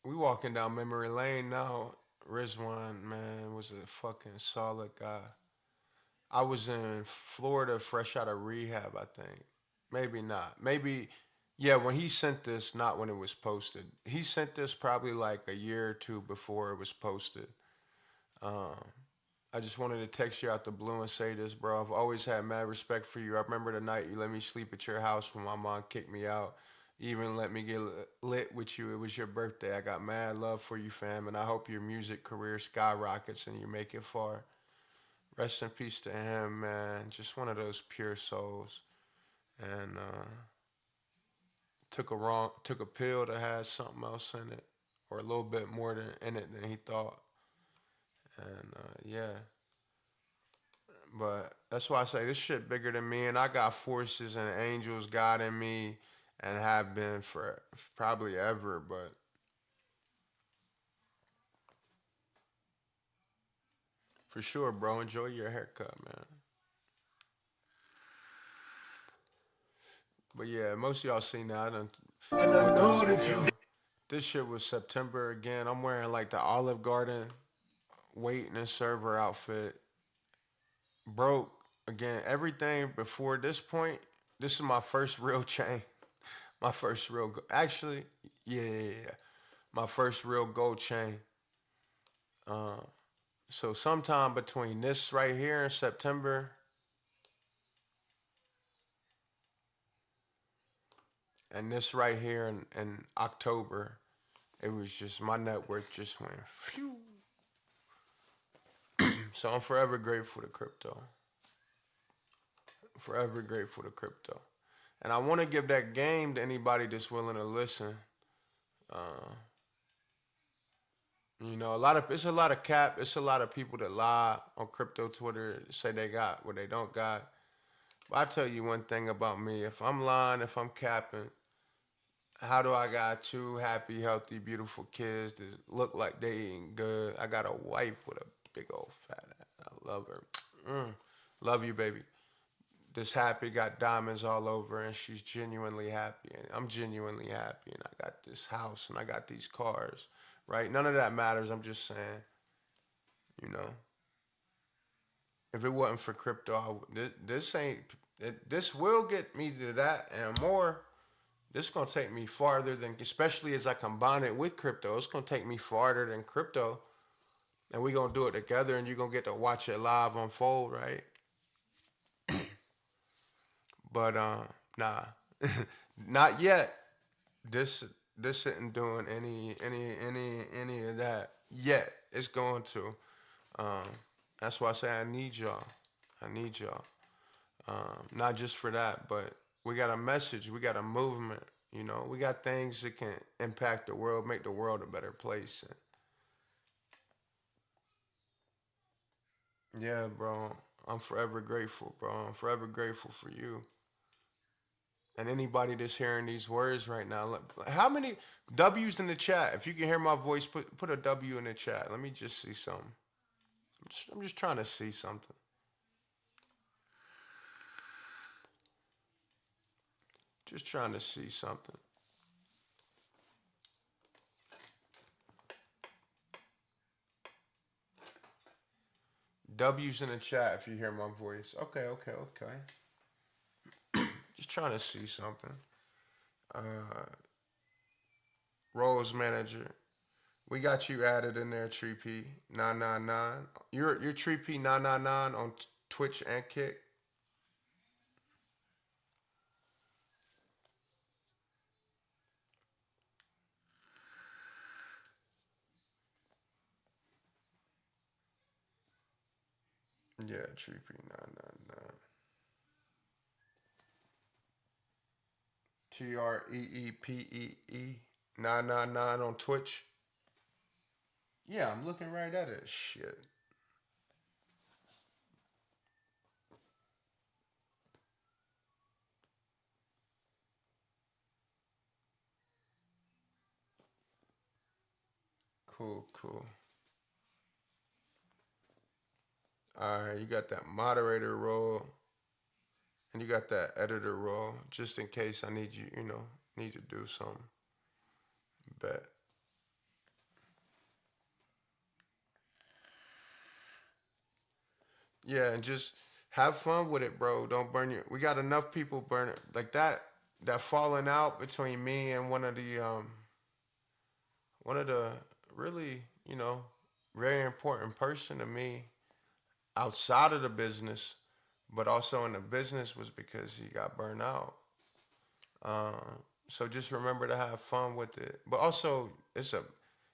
We walking down memory lane now. Rizwan, man, was a fucking solid guy. I was in Florida fresh out of rehab, I think. Maybe not. Maybe, yeah, when he sent this, not when it was posted. He sent this probably like a year or two before it was posted. Um, I just wanted to text you out the blue and say this, bro. I've always had mad respect for you. I remember the night you let me sleep at your house when my mom kicked me out. You even let me get lit with you. It was your birthday. I got mad love for you, fam, and I hope your music career skyrockets and you make it far. Rest in peace to him, man. Just one of those pure souls. And took a pill that had something else in it, or a little bit more in it than he thought. And yeah, but that's why I say this shit bigger than me, and I got forces and angels guiding me, and have been for probably ever. But for sure, bro, enjoy your haircut, man. But yeah, most of y'all seen that. I done went through this video. This shit was September again. I'm wearing like the Olive Garden waiting and server outfit. Broke again. Everything before this point. This is my first real chain. My first real. Actually, yeah. My first real gold chain. Uh, so sometime between this right here in September and this right here in October, it was just my net worth just went phew. So I'm forever grateful to crypto. Forever grateful to crypto. And I want to give that game to anybody that's willing to listen. Uh, it's a lot of cap. It's a lot of people that lie on crypto Twitter, say they got what they don't got. But I tell you one thing about me: if I'm lying, if I'm capping, how do I got two happy, healthy, beautiful kids that look like they eating good? I got a wife with a big old fat ass. I love her. Love you, baby. This happy, got diamonds all over, and she's genuinely happy, and I'm genuinely happy, and I got this house, and I got these cars, right? None of that matters. I'm just saying, you know, if it wasn't for crypto, this ain't. This will get me to that and more. This is gonna take me farther than, especially as I combine it with crypto. It's gonna take me farther than crypto, and we gonna do it together, and you're gonna get to watch it live unfold, right? But nah, not yet. This this isn't doing any of that yet. It's going to. Um, that's why I say I need y'all. I need y'all. Not just for that, but we got a message. We got a movement. You know, we got things that can impact the world, make the world a better place. And yeah, bro, I'm forever grateful, bro. I'm forever grateful for you. And anybody that's hearing these words right now, how many W's in the chat? If you can hear my voice, put a W in the chat. Let me just see something. I'm just trying to see something. Just trying to see something. W's in the chat if you hear my voice. Okay, okay, okay. Just trying to see something. Roles manager. We got you added in there, Tree P 999. You're Tree P 999 on Twitch and Kick. Yeah, Tree P 999. TREEPEE 999 on Twitch. Yeah, I'm looking right at it. Shit. Cool, cool. All right, you got that moderator role and you got that editor role just in case I need you, need to do something. Bet. Yeah, and just have fun with it, bro. Don't burn your. We got enough people burning like that. That falling out between me and one of the really very important person to me outside of the business, but also in the business was because he got burned out. So just remember to have fun with it. But also,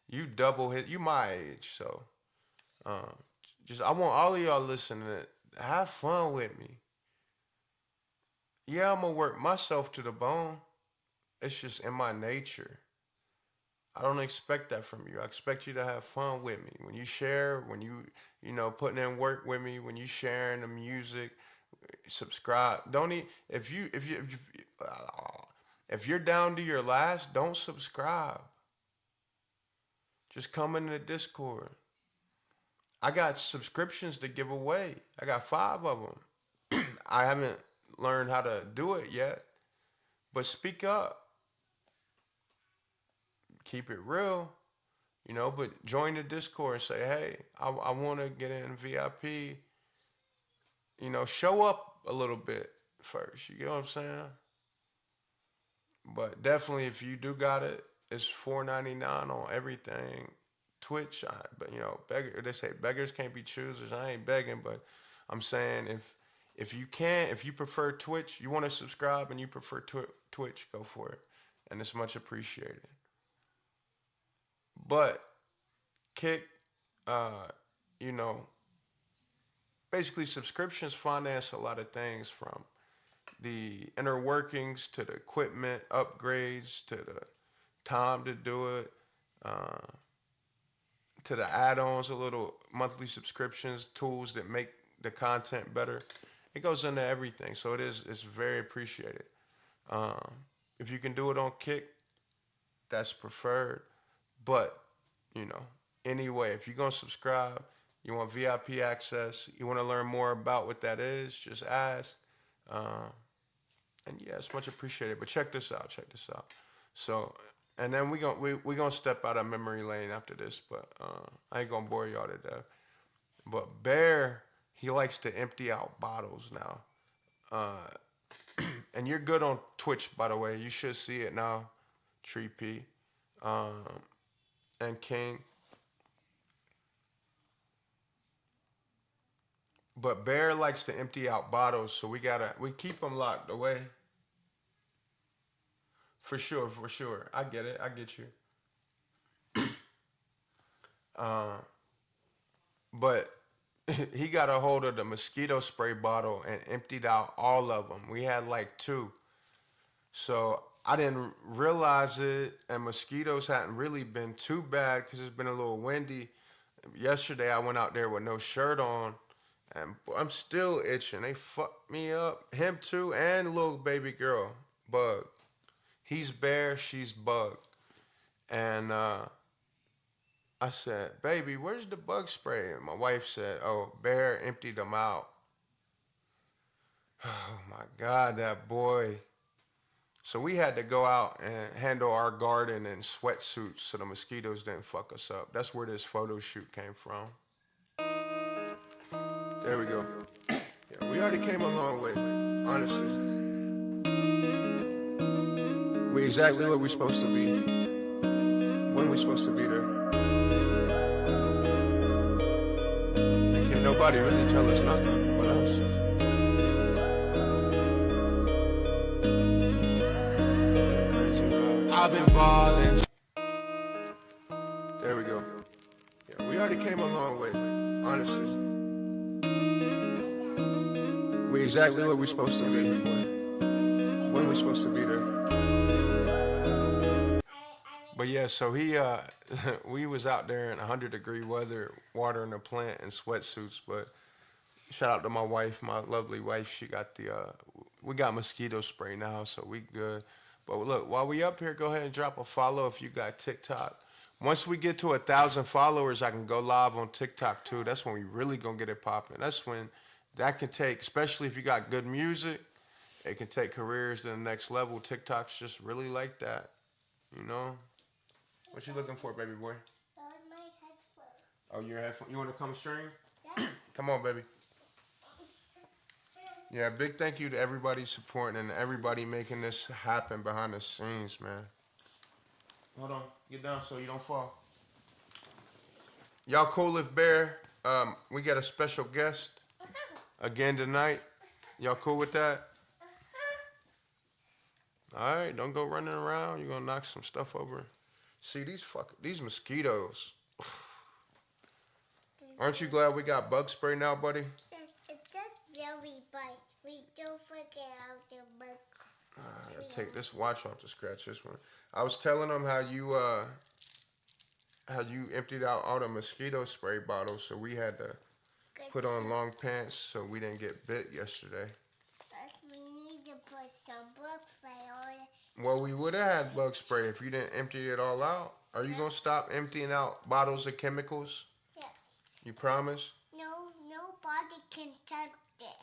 you double hit. You my age, so um, just I want all of y'all listening to have fun with me. Yeah, I'm gonna work myself to the bone. It's just in my nature. I don't expect that from you. I expect you to have fun with me. When you share, when putting in work with me, when you sharing the music, subscribe. Don't eat if you're down to your last, don't subscribe. Just come into the Discord. I got subscriptions to give away. I got 5 of them. I haven't learned how to do it yet, but speak up. Keep it real. But join the Discord and say, hey, I want to get in VIP. Show up a little bit first. You get what I'm saying? But definitely, if you do got it, it's $4.99 on everything. Twitch, but they say beggars can't be choosers. I ain't begging, but I'm saying if you prefer Twitch, you want to subscribe and you prefer Twitch, go for it, and it's much appreciated. But Kick, uh, you know, basically subscriptions finance a lot of things from the inner workings to the equipment upgrades to the time to do it, uh, to the add-ons, a little monthly subscriptions, tools that make the content better. It goes into everything, so it's very appreciated. Um, if you can do it on Kick, that's preferred. But you know, anyway, if you're gonna subscribe, you want VIP access, you want to learn more about what that is, just ask. Um, and yeah, it's much appreciated. But check this out. Check this out. So, and then we gonna step out of memory lane after this, but I ain't gonna bore y'all to death. But Bear, he likes to empty out bottles now. And you're good on Twitch, by the way. You should see it now, Tree P, um, and King. But Bear likes to empty out bottles, so we keep them locked away. For sure, for sure. I get it. I get you. but he got a hold of the mosquito spray bottle and emptied out all of them. We had like two. So I didn't realize it, and mosquitoes hadn't really been too bad because it's been a little windy. Yesterday I went out there with no shirt on, and I'm still itching. They fucked me up. Him too, and little baby girl, Bug. He's Bear, she's Bug. And I said, baby, where's the bug spray? And my wife said, oh, Bear emptied them out. Oh my God, that boy. So we had to go out and handle our garden in sweatsuits so the mosquitoes didn't fuck us up. That's where this photo shoot came from. There we go. Yeah, we already came a long way, honestly. We exactly where we're supposed to be. When we're supposed to be there. And can't nobody really tell us nothing. What else? I've been ballin'. There we go. Yeah, we already came a long way, honestly. We exactly where we're supposed to be. When we're supposed to be there. But yeah, so we was out there in 100-degree weather, watering the plant in sweatsuits. But shout out to my wife, my lovely wife. She got we got mosquito spray now, so we good. But look, while we up here, go ahead and drop a follow if you got TikTok. Once we get to 1,000 followers, I can go live on TikTok too. That's when we really gonna get it popping. That's when that can take, especially if you got good music, it can take careers to the next level. TikTok's just really like that, you know? What you looking for, baby boy? My headphones. Oh, your headphone. You want to come stream? Yeah. Come on, baby. Yeah, big thank you to everybody supporting and everybody making this happen behind the scenes, man. Hold on. Get down so you don't fall. Y'all cool if Bear, we got a special guest again tonight. Y'all cool with that? All right, don't go running around. You're going to knock some stuff over. See, these mosquitoes. Aren't you glad we got bug spray now, buddy? Yes, it's just very bright. We don't forget how to book. I gotta take this watch off to scratch this one. I was telling them how you emptied out all the mosquito spray bottles, so we had to put on long pants so we didn't get bit yesterday. But we need to put some book spray on it. Well, we would have had bug spray if you didn't empty it all out. Are you gonna stop emptying out bottles of chemicals? Yeah. You promise? No, nobody can touch it.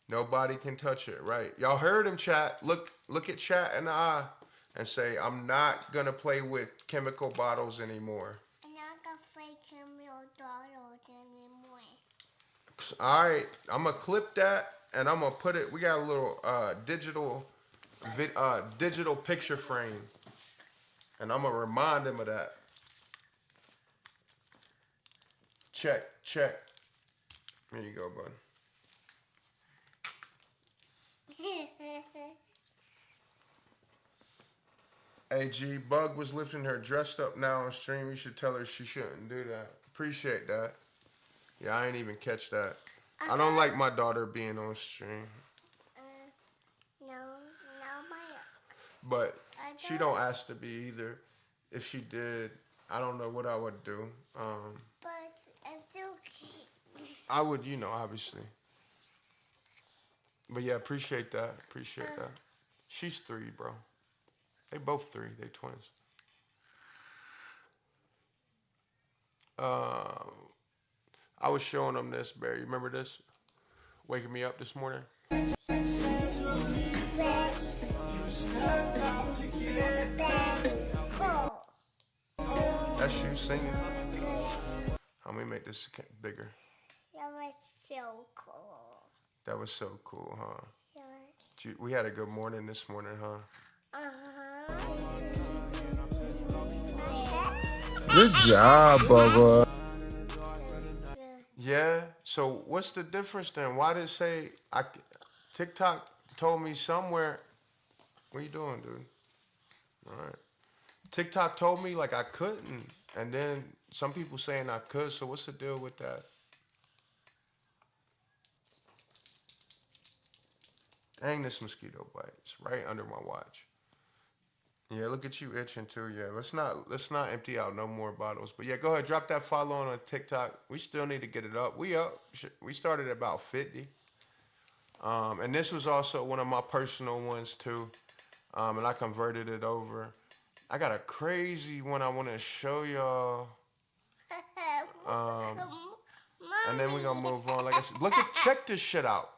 Nobody can touch it, right? Y'all heard him, chat. Look at chat in the eye and say, I'm not gonna play with chemical bottles anymore. And I'm not afraid chemical bottles anymore. All right, I'm gonna clip that and I'm gonna put it. We got a little digital picture frame, and I'm gonna remind him of that. Check. Here you go, bud. Hey, G, Bug was lifting her dressed up now on stream. You should tell her she shouldn't do that. Appreciate that. Yeah, I ain't even catch that. I don't like my daughter being on stream. No, my. But she don't ask to be either. If she did, I don't know what I would do. But it's okay. I would, obviously. But yeah, appreciate that. That. She's 3, bro. They both 3. They twins. I was showing them this, Barry. You remember this? Waking me up this morning. That's you singing. How me make this bigger? That was so cool. That was so cool, huh? Yeah. We had a good morning this morning, huh? Good job, Bubba. Yeah. So what's the difference then? Why did it say TikTok told me somewhere? What are you doing, dude? All right. TikTok told me like I couldn't And then some people saying I could. So what's the deal with that? Dang, this mosquito bite. It's right under my watch. Yeah, look at you itching too. Yeah, let's not empty out no more bottles. But yeah, go ahead, drop that follow on TikTok. We still need to get it up. We up. We started at about 50. And this was also one of my personal ones too. And I converted it over. I got a crazy one I want to show y'all. And then we're gonna move on. Like I said, check this shit out.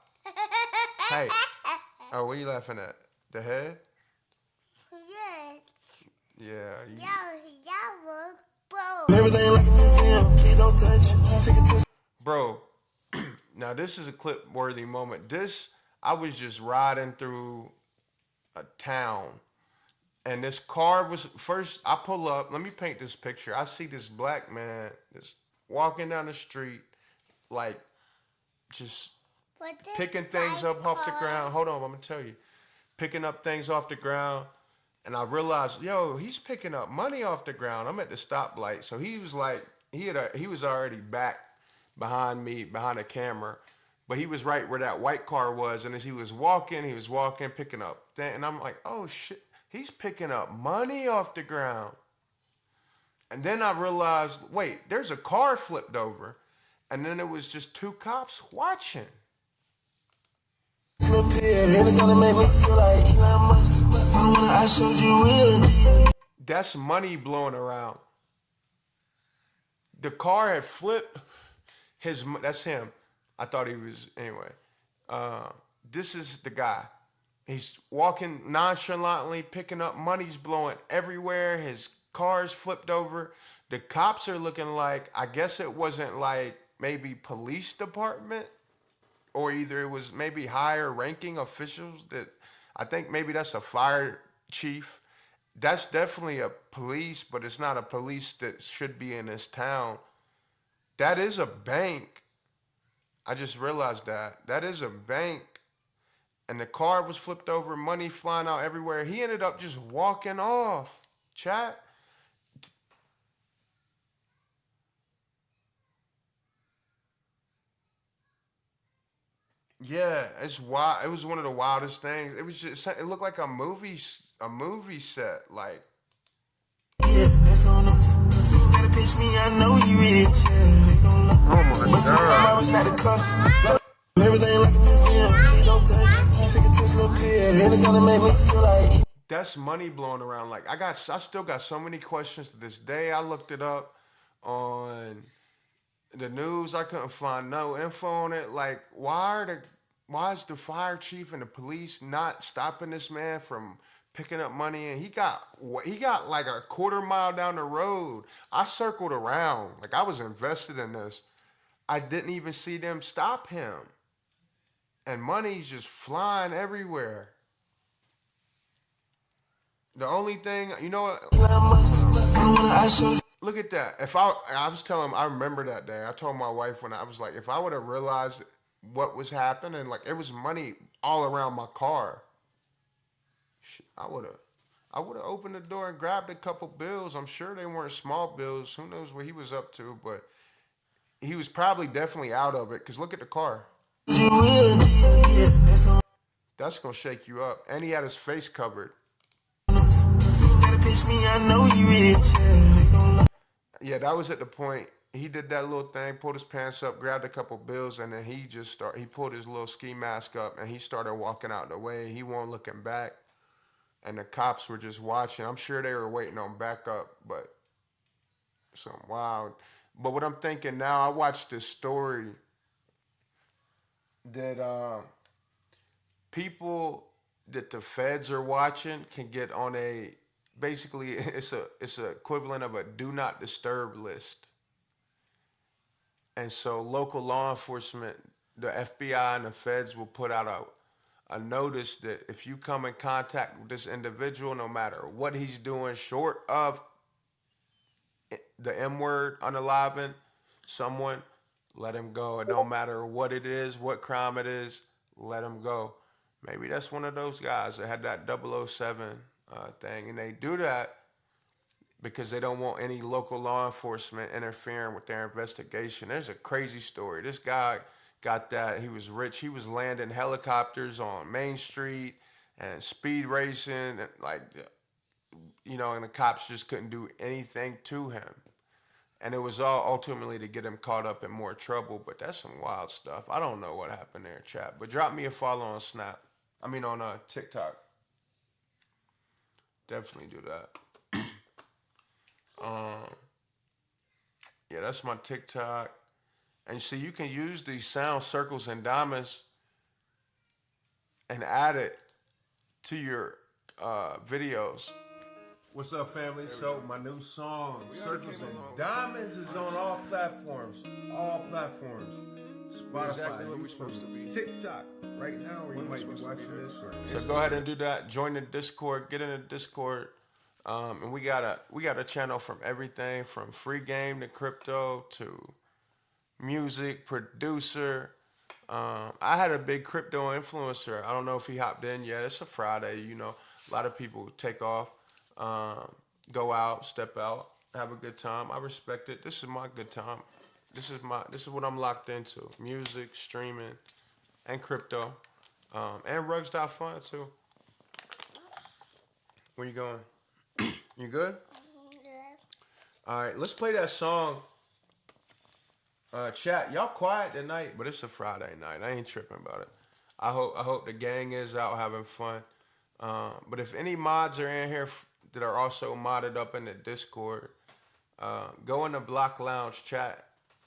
Hey, oh, what are you laughing at? The head? Yes. Yeah. That was both. Everything like a museum, please don't touch. Take a test. Bro, now this is a clip worthy moment. I was just riding through a town, and this car was first. I pull up. Let me paint this picture. I see this black man just walking down the street, like just picking things up off the ground. Hold on, I'm gonna tell you. Picking up things off the ground, and I realized, yo, he's picking up money off the ground. I'm at the stoplight, so he was like, he was already back behind me, behind the camera, but he was right where that white car was. And as he was walking, picking up things, and I'm like, oh shit, he's picking up money off the ground. And then I realized, wait, there's a car flipped over, and then it was just two cops watching. And it's gonna make me feel like Elon Musk. I don't wanna, I showed you real. That's money blowing around. The car had flipped. That's him. I thought he was anyway. This is the guy. He's walking nonchalantly, picking up money's blowing everywhere. His car's flipped over. The cops are looking like, I guess it wasn't like maybe police department, or either it was maybe higher ranking officials that I think maybe that's a fire chief. That's definitely a police, but it's not a police that should be in this town. That is a bank. I just realized that. That is a bank. And the car was flipped over, money flying out everywhere. He ended up just walking off. Chat. Yeah, it's wild. It was one of the wildest things. It was just, it looked like a movie set. Like, Yeah, that's on us. You gotta teach me, I know you rich. oh my God. Like the cuffs. Everything like a museum, please don't touch. Take a test, little pill. And it's gonna make me feel like. That's money blowing around. Like, I still got so many questions to this day. I looked it up on the news. I couldn't find no info on it. Like, why is the fire chief and the police not stopping this man from picking up money? And he got like a quarter mile down the road. I circled around. Like, I was invested in this. I didn't even see them stop him. And money's just flying everywhere. The only thing, you know what? Look at that. I was telling him, I remember that day. I told my wife when I was like, if I would have realized what was happening, like it was money all around my car, I would have opened the door and grabbed a couple bills. I'm sure they weren't small bills. Who knows what he was up to, but he was probably definitely out of it. Because look at the car. That's going to shake you up. And he had his face covered. Yeah, that was at the point. He did that little thing, pulled his pants up, grabbed a couple bills, and then he pulled his little ski mask up, and he started walking out the way. He wasn't looking back, and the cops were just watching. I'm sure they were waiting on backup, but something wild. But what I'm thinking now, I watched this story that people that the feds are watching can get on basically it's a equivalent of a do not disturb list. And so local law enforcement, the FBI and the feds will put out a notice that if you come in contact with this individual, no matter what he's doing, short of the M word, unaliving someone, let him go. It don't matter what it is, what crime it is, let him go. Maybe that's one of those guys that had that 007 thing, and they do that because they don't want any local law enforcement interfering with their investigation. There's a crazy story. This guy got that. He was rich. He was landing helicopters on Main Street and speed racing, and like, and the cops just couldn't do anything to him. And it was all ultimately to get him caught up in more trouble. But that's some wild stuff. I don't know what happened there, chat. But drop me a follow on Snap. I mean on TikTok. Definitely do that. Yeah, that's my TikTok. And see, you can use these sound circles and diamonds and add it to your videos. What's up, family? So my new song, Circles and Diamonds, is on all platforms. All platforms. Spotify, Exactly what we're YouTube, supposed to be. TikTok, right now, or you What might we're be supposed to watching be this. doing. So go ahead and do that. Join the Discord. Get in the Discord. And we got a channel from everything from free game to crypto to music, producer. I had a big crypto influencer. I don't know if he hopped in yet. It's a Friday, a lot of people take off, go out, step out, have a good time. I respect it. This is my good time. This is what I'm locked into. Music, streaming, and crypto. And rugs.fun too. Where you going? You good? Yes. All right, let's play that song. Chat, y'all quiet tonight, but it's a Friday night. I ain't tripping about it. I hope the gang is out having fun. But if any mods are in here that are also modded up in the Discord, go in the Block Lounge chat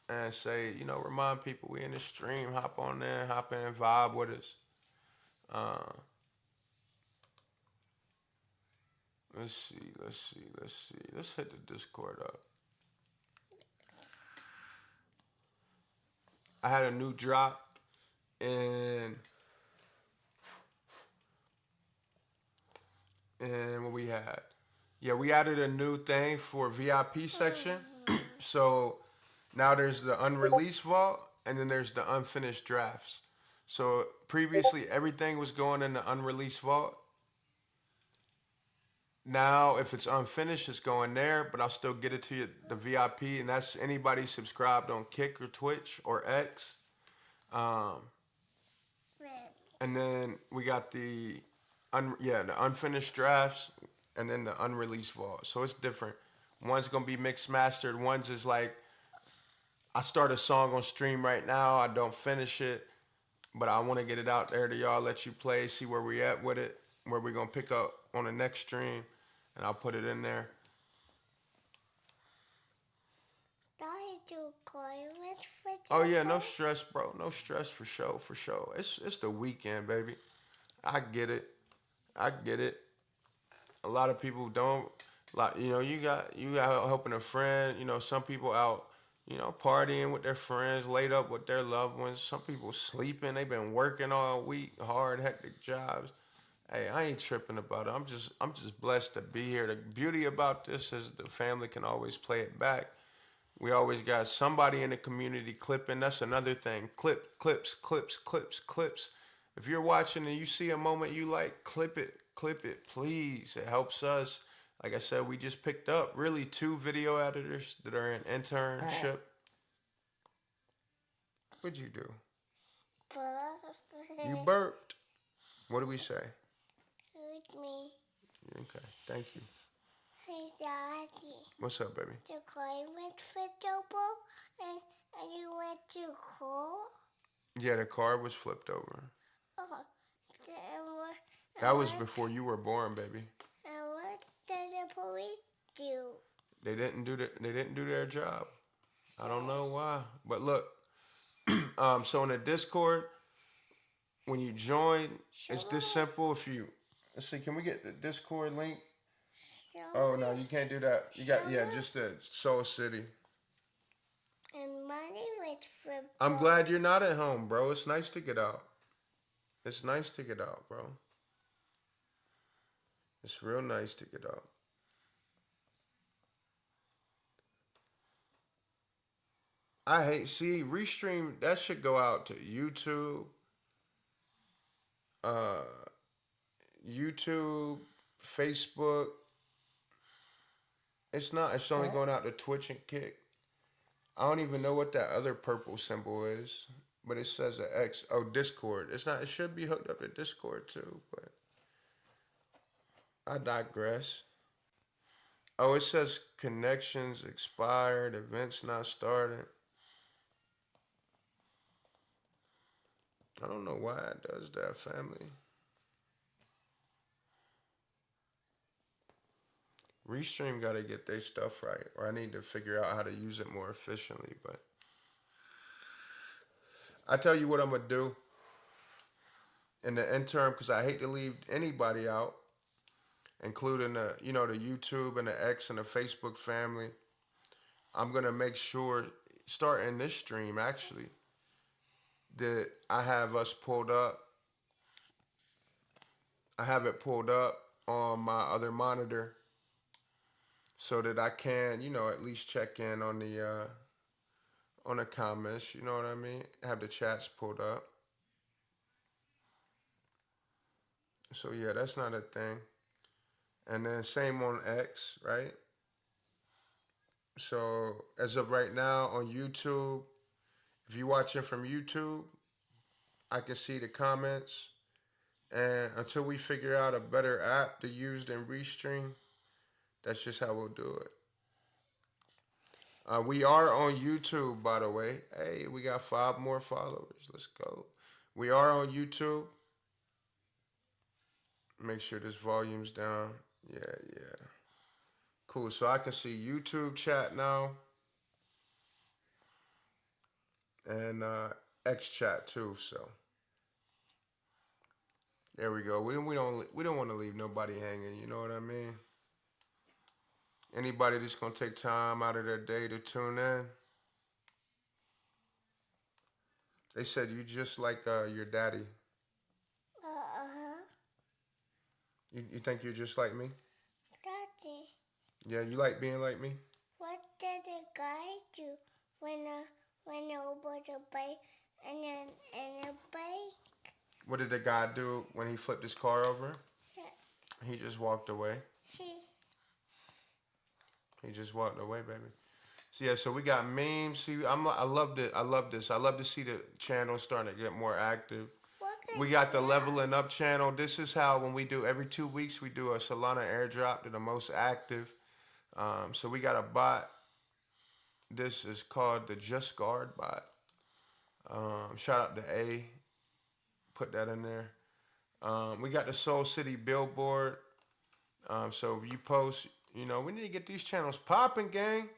and say, remind people we in the stream. Hop on there, hop in, vibe with us. Let's see. Let's hit the Discord up. I had a new drop and what we had. Yeah, we added a new thing for VIP section. So now there's the unreleased vault and then there's the unfinished drafts. So previously everything was going in the unreleased vault. Now, if it's unfinished, it's going there, but I'll still get it to you, the VIP, and that's anybody subscribed on Kick or Twitch or X. And then we got the unfinished drafts, and then the unreleased vault. So it's different. One's gonna be mixed mastered. One's is like, I start a song on stream right now. I don't finish it, but I want to get it out there to y'all, let you play, see where we at with it, where we're gonna pick up on the next stream. And I'll put it in there. Oh yeah, no stress, bro. No stress for sure, for sure. It's the weekend, baby. I get it. A lot of people don't. You got helping a friend. Some people out. Partying with their friends, laid up with their loved ones. Some people sleeping. They've been working all week, hard, hectic jobs. Hey, I ain't tripping about it. I'm just blessed to be here. The beauty about this is the family can always play it back. We always got somebody in the community clipping. That's another thing. Clips. If you're watching and you see a moment you like, clip it, please. It helps us. Like I said, we just picked up really 2 video editors that are in internship. What'd you do? You burped. What do we say? Me. Okay, thank you. Hey, Daddy. What's up, baby? The car went for double, and you went to cool. Yeah, the car was flipped over. Oh, That was before you were born, baby. And what did the police do? They didn't do their job. I don't know why, but look. So in the Discord, when you join, it's this simple. Let's see, can we get the Discord link? Oh no, you can't do that. You got just the Soul City. And money went for. I'm glad you're not at home, bro. It's nice to get out. It's nice to get out, bro. It's real nice to get out. Restream, that should go out to YouTube. YouTube, Facebook, It's not. It's only going out to Twitch and Kick. I don't even know what that other purple symbol is, but it says an X. Oh, Discord. It's not. It should be hooked up to Discord too, but I digress. Oh, it says connections expired, events not started. I don't know why it does that, family. Restream got to get their stuff right, or I need to figure out how to use it more efficiently. But I tell you what I'm gonna do in the interim, because I hate to leave anybody out, including the YouTube and the X and the Facebook family. I'm gonna make sure, starting this stream actually, that I have us pulled up. I have it pulled up on my other monitor so that I can, at least check in on the comments. You know what I mean? Have the chats pulled up. So yeah, that's not a thing. And then same on X, right? So as of right now on YouTube, if you're watching from YouTube, I can see the comments. And until we figure out a better app to use than Restream, that's just how we'll do it. We are on YouTube, by the way. Hey, we got 5 more followers. Let's go. We are on YouTube. Make sure this volume's down. Yeah. Cool. So I can see YouTube chat now. And X chat too. So there we go. We don't want to leave nobody hanging. You know what I mean? Anybody that's gonna take time out of their day to tune in. They said you just like your daddy. Uh-huh. You think you're just like me? Daddy, Yeah, you like being like me? what did the guy do when over the bike and then the bike? What did the guy do when he flipped his car over? He just walked away. He just walked away, baby. So yeah, so we got memes. See, I loved it. I love this. I love to see the channel starting to get more active. We got the leveling up channel. This is how when we do every 2 weeks we do a Solana airdrop to the most active. So we got a bot. This is called the Just Guard bot. Shout out to A. Put that in there. We got the Soul City billboard. So if you post, we need to get these channels popping, gang.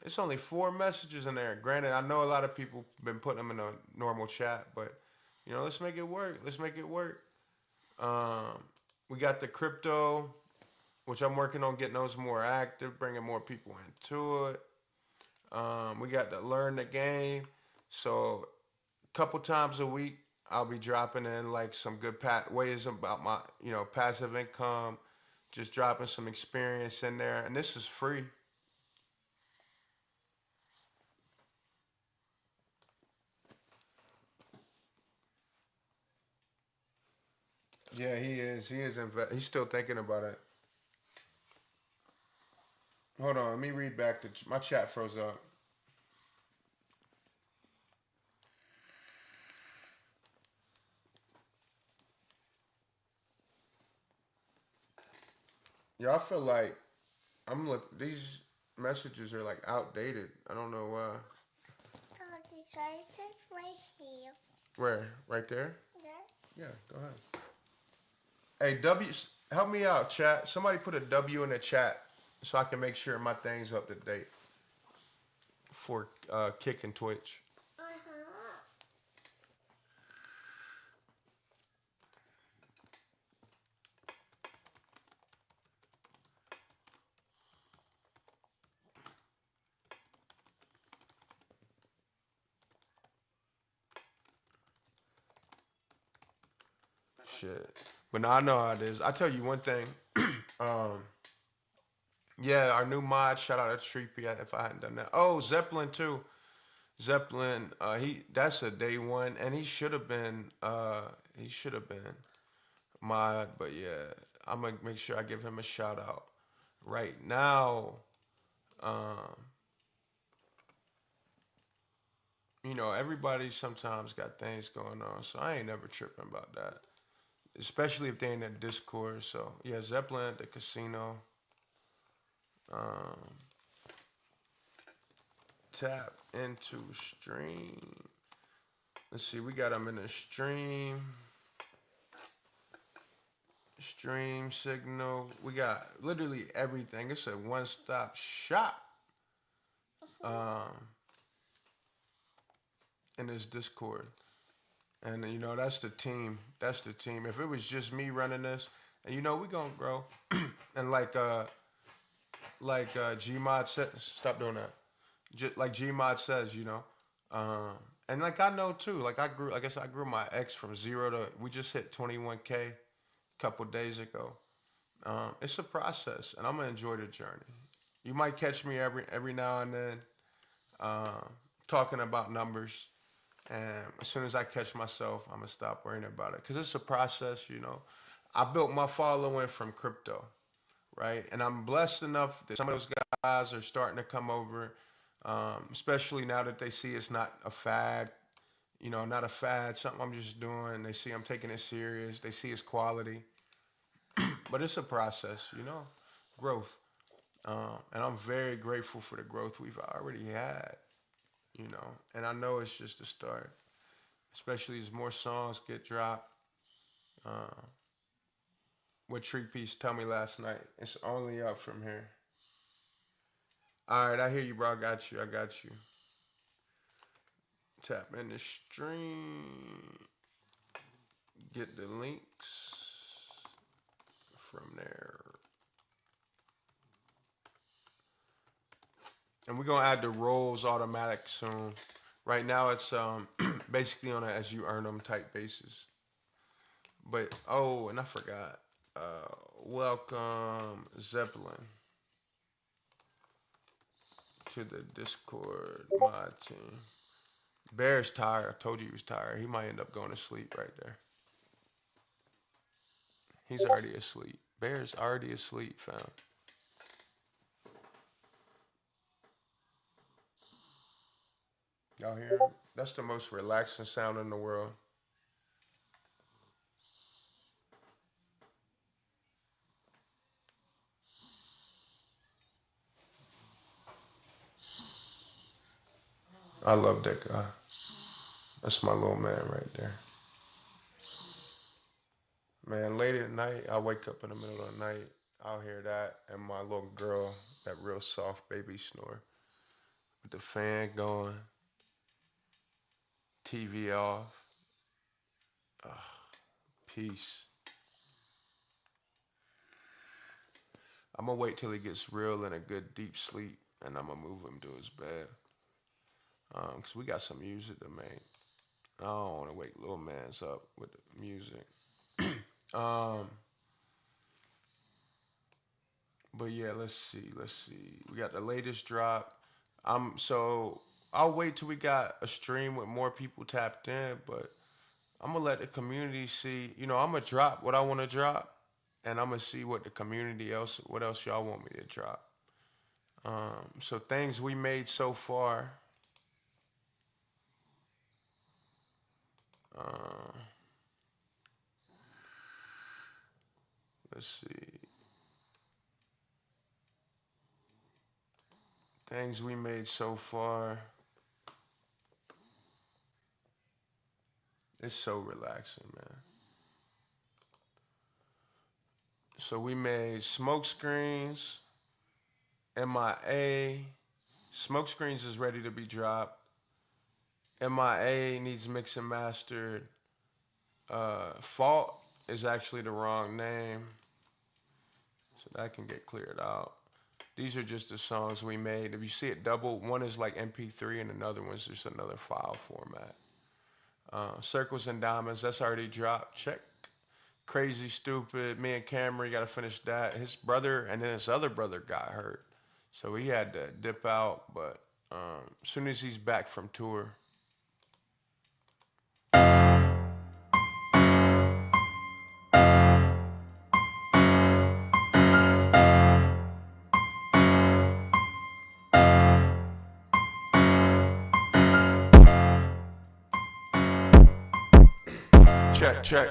It's only 4 messages in there. Granted, I know a lot of people been putting them in a normal chat, but let's make it work. Let's make it work. We got the crypto, which I'm working on getting those more active, bringing more people into it. We got to learn the game. So a couple times a week, I'll be dropping in like some good ways about my, passive income, just dropping some experience in there. And this is free. Yeah, he is. He's still thinking about it. Hold on, let me read back. My chat froze up. Yeah, I feel like these messages are like outdated. I don't know why. Daddy, guys, it's right here. Where? Right there? Yeah. Yeah, go ahead. Hey, help me out, chat. Somebody put a W in the chat so I can make sure my thing's up to date for Kick and Twitch. Shit. But now I know how it is. I tell you one thing. Yeah, our new mod, shout out to Treepy if I hadn't done that. Oh, Zeppelin too. Zeppelin, that's a day one, and he should have been mod, but yeah, I'm gonna make sure I give him a shout out right now. Um, you know, everybody sometimes got things going on, so I ain't never tripping about that. Especially if they in that Discord. So yeah, Zeppelin at the casino. Um, tap into stream. Let's see, we got them in the stream signal. We got literally everything. It's a one-stop shop. In this Discord. And you know, that's the team. That's the team. If it was just me running this, and you know, we gonna grow. And like Gmod said, stop doing that. Just like Gmod says, you know. And like I know too, like I guess I grew my X from 0 to, we just hit 21K a couple days ago. It's a process, and I'm gonna enjoy the journey. You might catch me every now and then talking about numbers, and as soon as I catch myself, I'm gonna stop worrying about it because it's a process. You know, I built my following from crypto, right? And I'm blessed enough that some of those guys are starting to come over, especially now that they see it's not a fad. You know, not a fad, something I'm just doing. They see I'm taking it serious. They see it's quality. But it's a process, you know, growth. And I'm very grateful for the growth we've already had, you know. And I know it's just a start, especially as more songs get dropped. What Tree Piece told me last night, it's only up from here. All right, I hear you, bro. I got you. Tap in the stream. Get the links from there. And we're gonna add the rolls automatic soon. Right now it's basically on a as you earn them type basis. But oh, and I forgot. Welcome Zeppelin to the Discord mod team. Bear's tired. I told you he was tired. He might end up going to sleep right there. He's already asleep. Bear's already asleep, fam. Y'all hear him? That's the most relaxing sound in the world. I love that guy. That's my little man right there. Man, late at night, I wake up in the middle of the night, I'll hear that, and my little girl, that real soft baby snore, with the fan going, TV off. Peace. I'm gonna wait till he gets real in a good deep sleep, and I'm gonna move him to his bed. Cause we got some music to make. I don't wanna wake little mans up with the music. But yeah, let's see. We got the latest drop. So I'll wait till we got a stream with more people tapped in, but I'm gonna let the community see. You know, I'm gonna drop what I want to drop, and I'm gonna see what the community what else y'all want me to drop. So things we made so far. Let's see. Things we made so far. It's so relaxing, man. So we made smoke screens, MIA. Smoke screens is ready to be dropped. MIA needs mixed and mastered. Fault is actually the wrong name, so that can get cleared out. These are just the songs we made. If you see it double, one is like MP3 and another one's just another file format. Circles and Diamonds, that's already dropped. Check. Crazy Stupid, me and Cameron got to finish that. His brother and then his other brother got hurt, so he had to dip out. But as soon as he's back from tour, Check, check.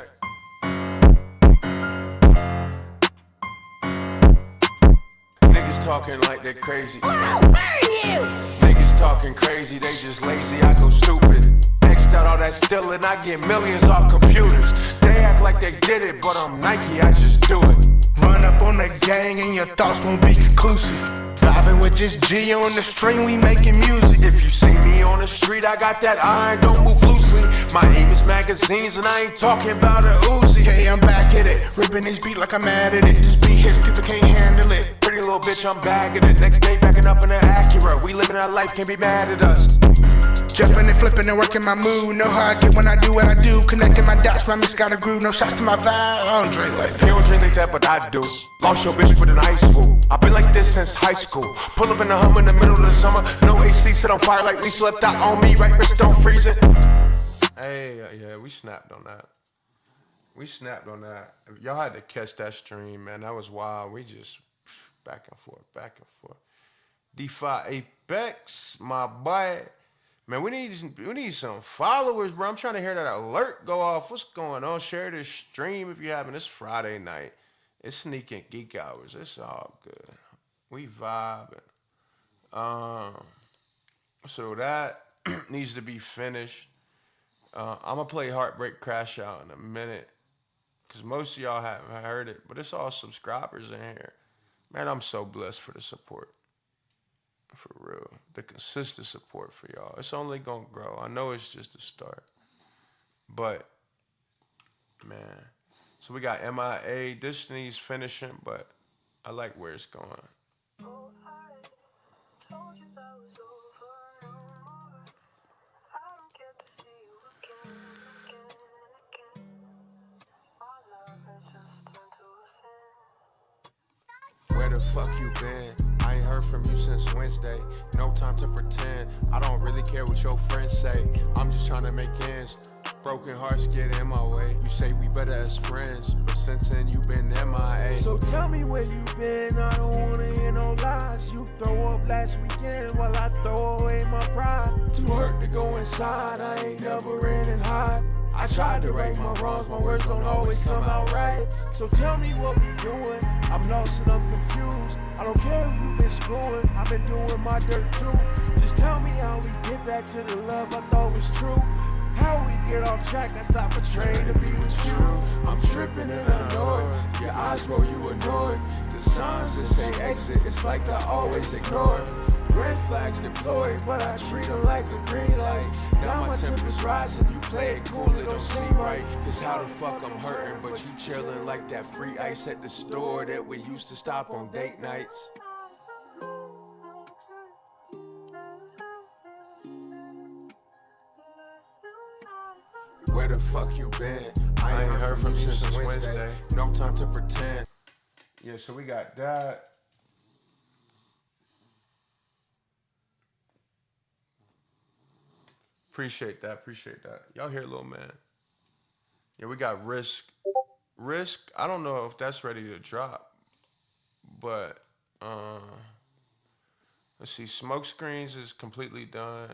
Niggas talking like they crazy. Niggas talking crazy, they just lazy, I go stupid. Next out all that stealing, I get millions off computers. They act like they did it, but I'm Nike, I just do it. Run up on the gang and your thoughts won't be conclusive. Vibing with this G on the string, we making music. If you see me on the street, I got that iron, don't move loosely. My aim is magazines and I ain't talking about a Uzi. Hey, I'm back at it, ripping this beat like I'm mad at it. This beat hits, people can't handle it. Pretty little bitch, I'm bagging it. Next day, backing up in an Acura. We living our life, can't be mad at us. Jumping and flipping and working my mood. Know how I get when I do what I do. Connecting my dots, my mix got a groove. No shots to my vibe, I don't drink like that. You don't drink like that, but I do. Lost your bitch with an ice school. I've been like this since high school. Pull up in the Hummer in the middle of the summer. No AC, sit on fire like Lisa left out on me. Right wrist don't freeze it. Hey, yeah, we snapped on that. We snapped on that. Y'all had to catch that stream, man. That was wild. We just back and forth, back and forth. DeFi Apex, my boy. Man, we need some followers, bro. I'm trying to hear that alert go off. What's going on? Share this stream if you haven't. It's Friday night. It's Sneaking Geek Hours. It's all good. We vibing. So that needs to be finished. I'm going to play Heartbreak Crash Out in a minute because most of y'all haven't heard it, but it's all subscribers in here. Man, I'm so blessed for the support. For real. The consistent support for y'all. It's only going to grow. I know it's just a start. But, man. So we got MIA. This needs finishing, but I like where it's going. Where the fuck you been? I ain't heard from you since Wednesday. No time to pretend. I don't really care what your friends say. I'm just trying to make ends. Broken hearts get in my way. You say we better as friends, but since then you been MIA. So tell me where you been. I don't wanna hear no lies. You throw up last weekend while I throw away my pride. Too hurt to go inside. I ain't never in and hide. I tried to right my wrongs, my words don't always come out right. So tell me what we doing. I'm lost and I'm confused. I don't care who you been screwing. I've been doing my dirt too. Just tell me how we get back to the love I thought was true. How we get off track, I stop a train to be with you. I'm tripping and I know it. Your eyes roll, you annoyed. The signs that say exit, it's like I always ignore it. Red flags deployed, but I treat them like a green light. Now my temper's rising, you play it cool, it don't seem right. Cause how the fuck I'm hurting, but you chillin' like that free ice at the store that we used to stop on date nights. Where the fuck you been? I ain't heard from you since Wednesday. No time to pretend. Yeah, so we got that. Appreciate that. Y'all hear, little man? Yeah, we got Risk. Risk, I don't know if that's ready to drop. But, let's see. Smoke Screens is completely done.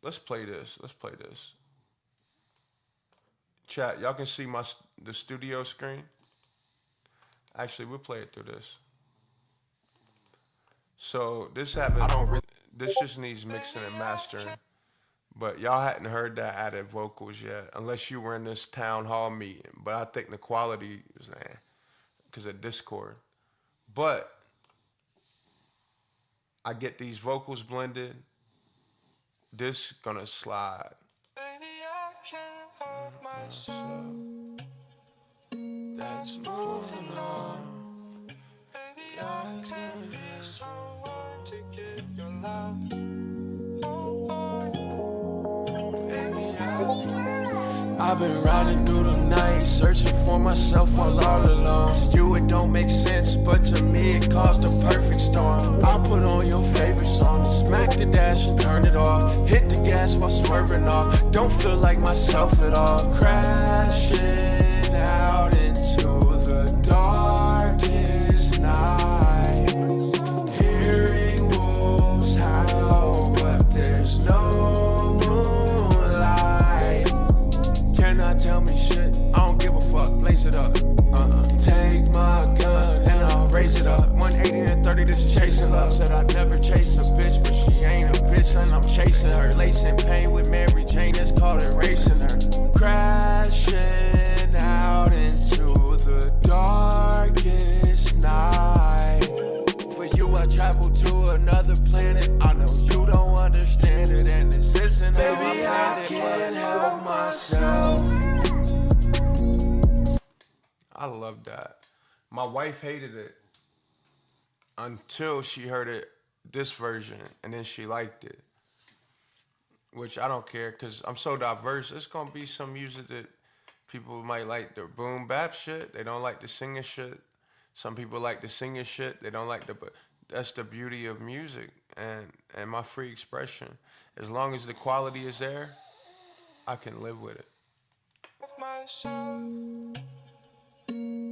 Let's play this. Chat, y'all can see the studio screen. Actually, we'll play it through this. So, this happened. This just needs mixing and mastering. But y'all hadn't heard that added vocals yet, unless you were in this town hall meeting. But I think the quality is because of Discord. But I get these vocals blended. This gonna slide. That's moving on. I've been riding through the night, searching for myself while all alone. To you it don't make sense, but to me it caused a perfect storm. I'll put on your favorite song, smack the dash and turn it off. Hit the gas while swerving off, don't feel like myself at all. Crashing out into the darkest night. Hearing wolves howl, but there's no moonlight. I love that. My wife hated it until she heard it, this version, and then she liked it. Which I don't care, because I'm so diverse. It's going to be some music that people might like the boom bap shit. They don't like the singing shit. Some people like the singing shit. They don't like the... But that's the beauty of music and my free expression. As long as the quality is there, I can live with it.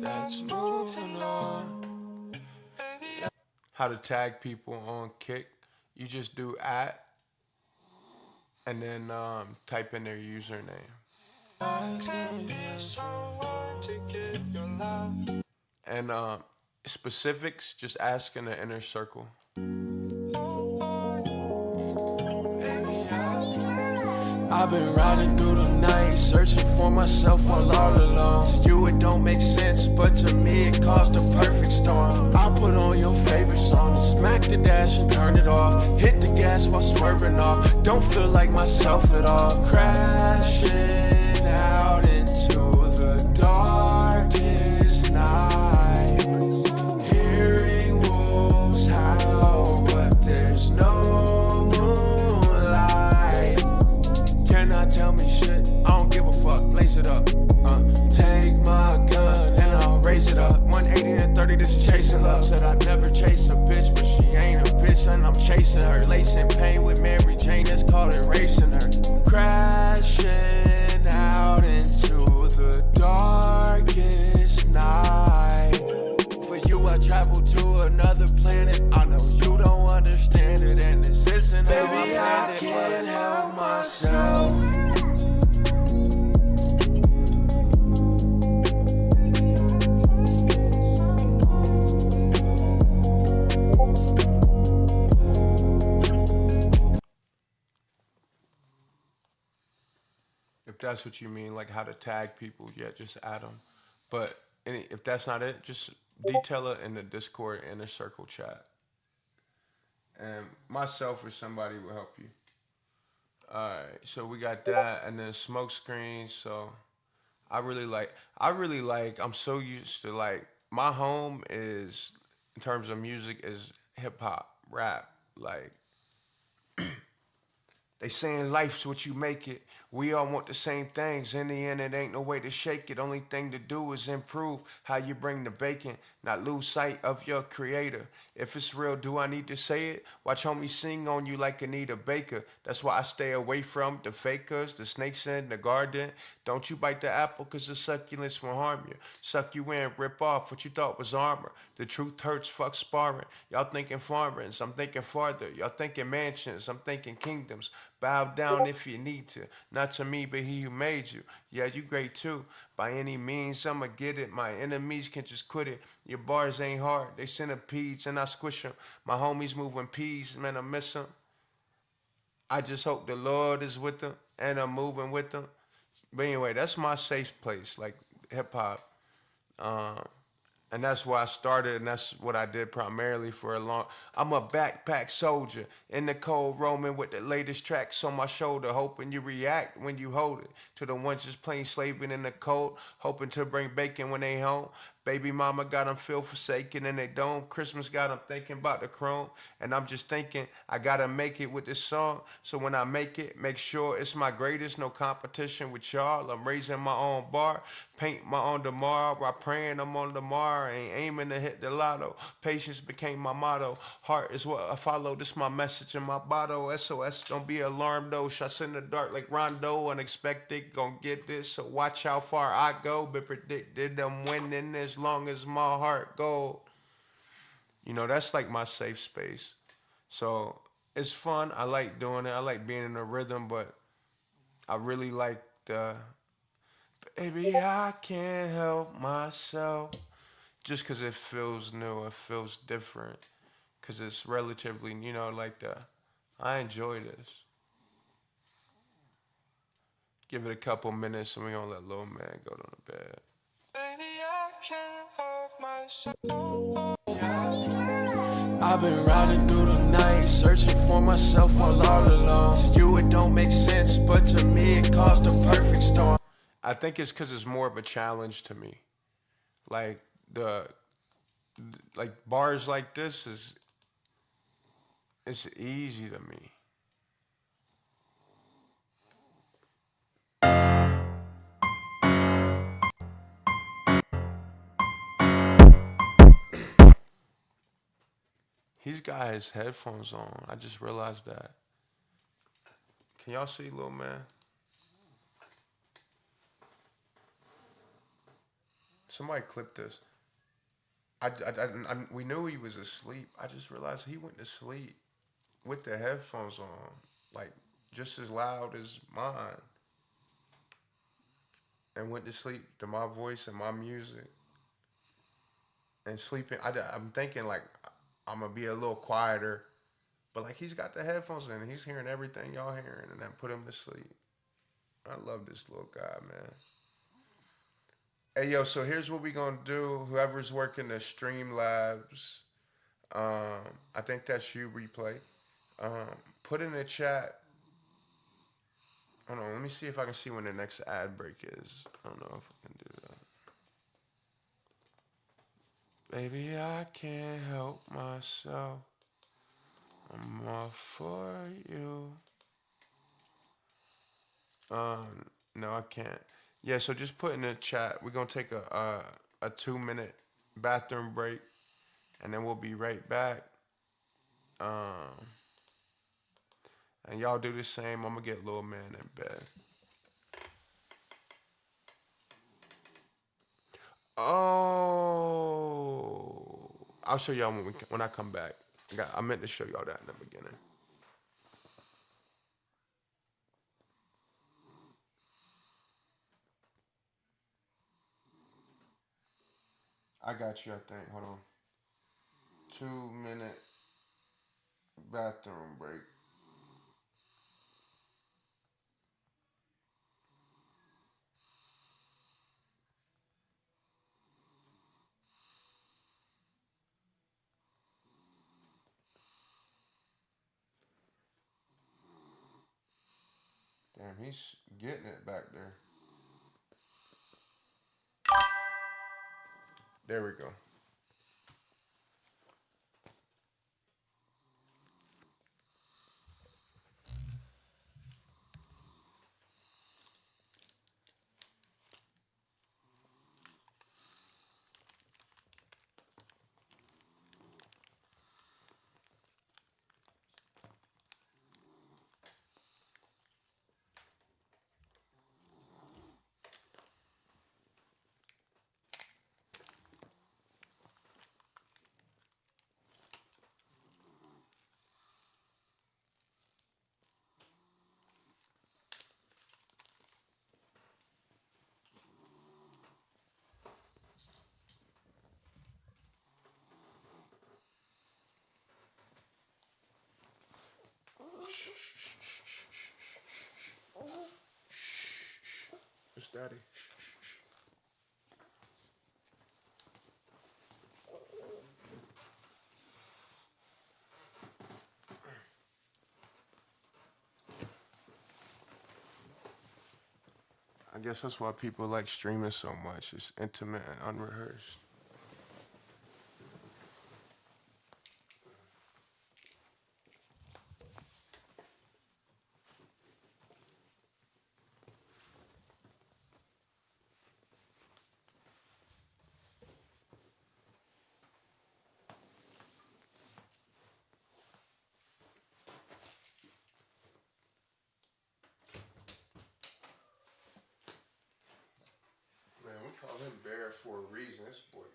That's moving on. How to tag people on Kick. You just do @ and then type in their username. And specifics, just ask in the inner circle. I've been riding through the night, searching for myself while all alone. To you it don't make sense, but to me it caused a perfect storm. I put on your favorite song and smack the dash and turn it off. Hit the gas while swerving off, don't feel like myself at all. Crashing out into the darkest night. Hearing wolves howl, but there's no moonlight. Cannot tell me shit, I don't give a fuck, blaze it up. Take my gun and I'll raise it up. 180 and 30, this is chasing love. Said I'd never chase a bitch, but she ain't a bitch and I'm chasing her. Lacing pain with Mary Jane, let's call it racing her. Crashing out into the darkest night. For you I travel to another planet, I know you don't understand it, and this isn't how Baby, I I can't help myself. If that's what you mean, like how to tag people, yeah, just add them. But if that's not it, just detail it in the Discord inner circle chat. And myself or somebody will help you. All right, so we got that, and then smoke screens. So I really like, I'm so used to, like, my home is, in terms of music, is hip hop, rap. Like, they saying life's what you make it. We all want the same things. In the end, it ain't no way to shake it. Only thing to do is improve how you bring the bacon, not lose sight of your creator. If it's real, do I need to say it? Watch homies sing on you like Anita Baker. That's why I stay away from the fakers, the snakes in the garden. Don't you bite the apple, cause the succulents will harm you. Suck you in, rip off what you thought was armor. The truth hurts, fuck sparring. Y'all thinking farmers, I'm thinking farther. Y'all thinking mansions, I'm thinking kingdoms. Bow down if you need to. Not to me, but he who made you. Yeah, you great too. By any means, I'ma get it. My enemies can just quit it. Your bars ain't hard. They centipedes and I squish them. My homies moving peas, man, I miss them. I just hope the Lord is with them and I'm moving with them. But anyway, that's my safe place, like hip hop. And that's why I started, and that's what I did primarily for a long... I'm a backpack soldier, in the cold, roaming with the latest tracks on my shoulder, hoping you react when you hold it. To the ones just plain slaving in the cold, hoping to bring bacon when they home. Baby mama got them feel forsaken in they dome. Christmas got them thinking about the chrome. And I'm just thinking, I gotta make it with this song. So when I make it, make sure it's my greatest. No competition with y'all. I'm raising my own bar. Paint my own tomorrow. While praying I'm on tomorrow. Ain't aiming to hit the lotto. Patience became my motto. Heart is what I follow. This my message in my bottle. SOS, don't be alarmed though. Shots in the dark like Rondo. Unexpected, gon' get this. So watch how far I go. Been predicted I'm winning this. As long as my heart goes. You know, that's like my safe space. So it's fun. I like doing it. I like being in a rhythm, but I really like the, baby, I can't help myself. Just because it feels new, it feels different. Because it's relatively, you know, like I enjoy this. Give it a couple minutes and we're going to let little man go to the bed. I've been riding through the night, searching for myself while all alone. To you it don't make sense, but to me it caused a perfect storm. I think it's because it's more of a challenge to me. Like the like bars like this is it's easy to me. He's got his headphones on. I just realized that. Can y'all see, little man? Somebody clip this. We knew he was asleep. I just realized he went to sleep with the headphones on, like just as loud as mine, and went to sleep to my voice and my music. And sleeping, I'm thinking like I'm gonna be a little quieter, but like he's got the headphones in, and he's hearing everything y'all hearing, and then put him to sleep. I love this little guy, man. Hey yo, so here's what we gonna do. Whoever's working the Streamlabs, I think that's you, replay. Put in the chat. Hold on, let me see if I can see when the next ad break is. I don't know if I can do that. Baby, I can't help myself. I'm all for you. No, I can't. Yeah, so just put in the chat. We're gonna take a 2-minute bathroom break, and then we'll be right back. And y'all do the same. I'm gonna get little man in bed. Oh, I'll show y'all when I come back. I meant to show y'all that in the beginning. I got you, I think. Hold on. 2-minute bathroom break. Damn, he's getting it back there. There we go. It's daddy. I guess that's why people like streaming so much. It's intimate and unrehearsed. Man, we call him Bear for a reason. This boy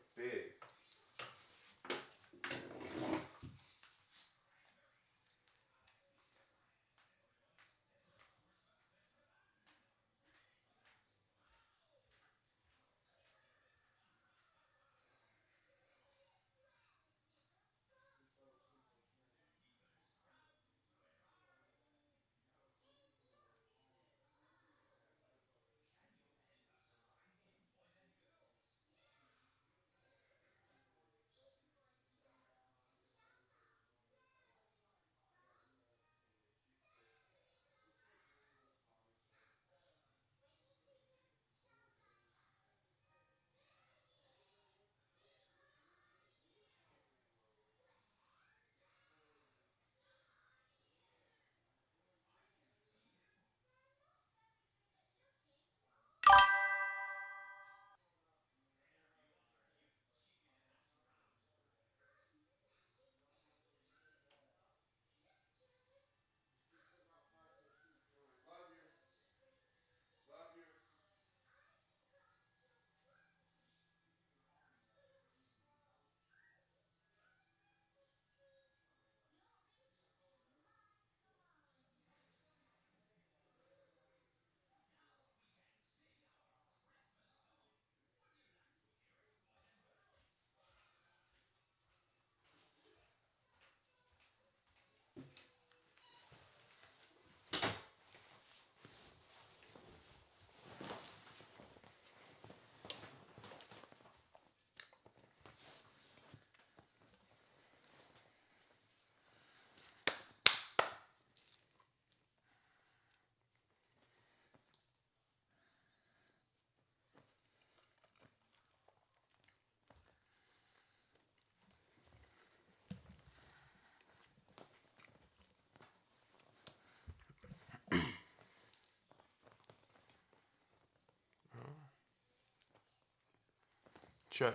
Check.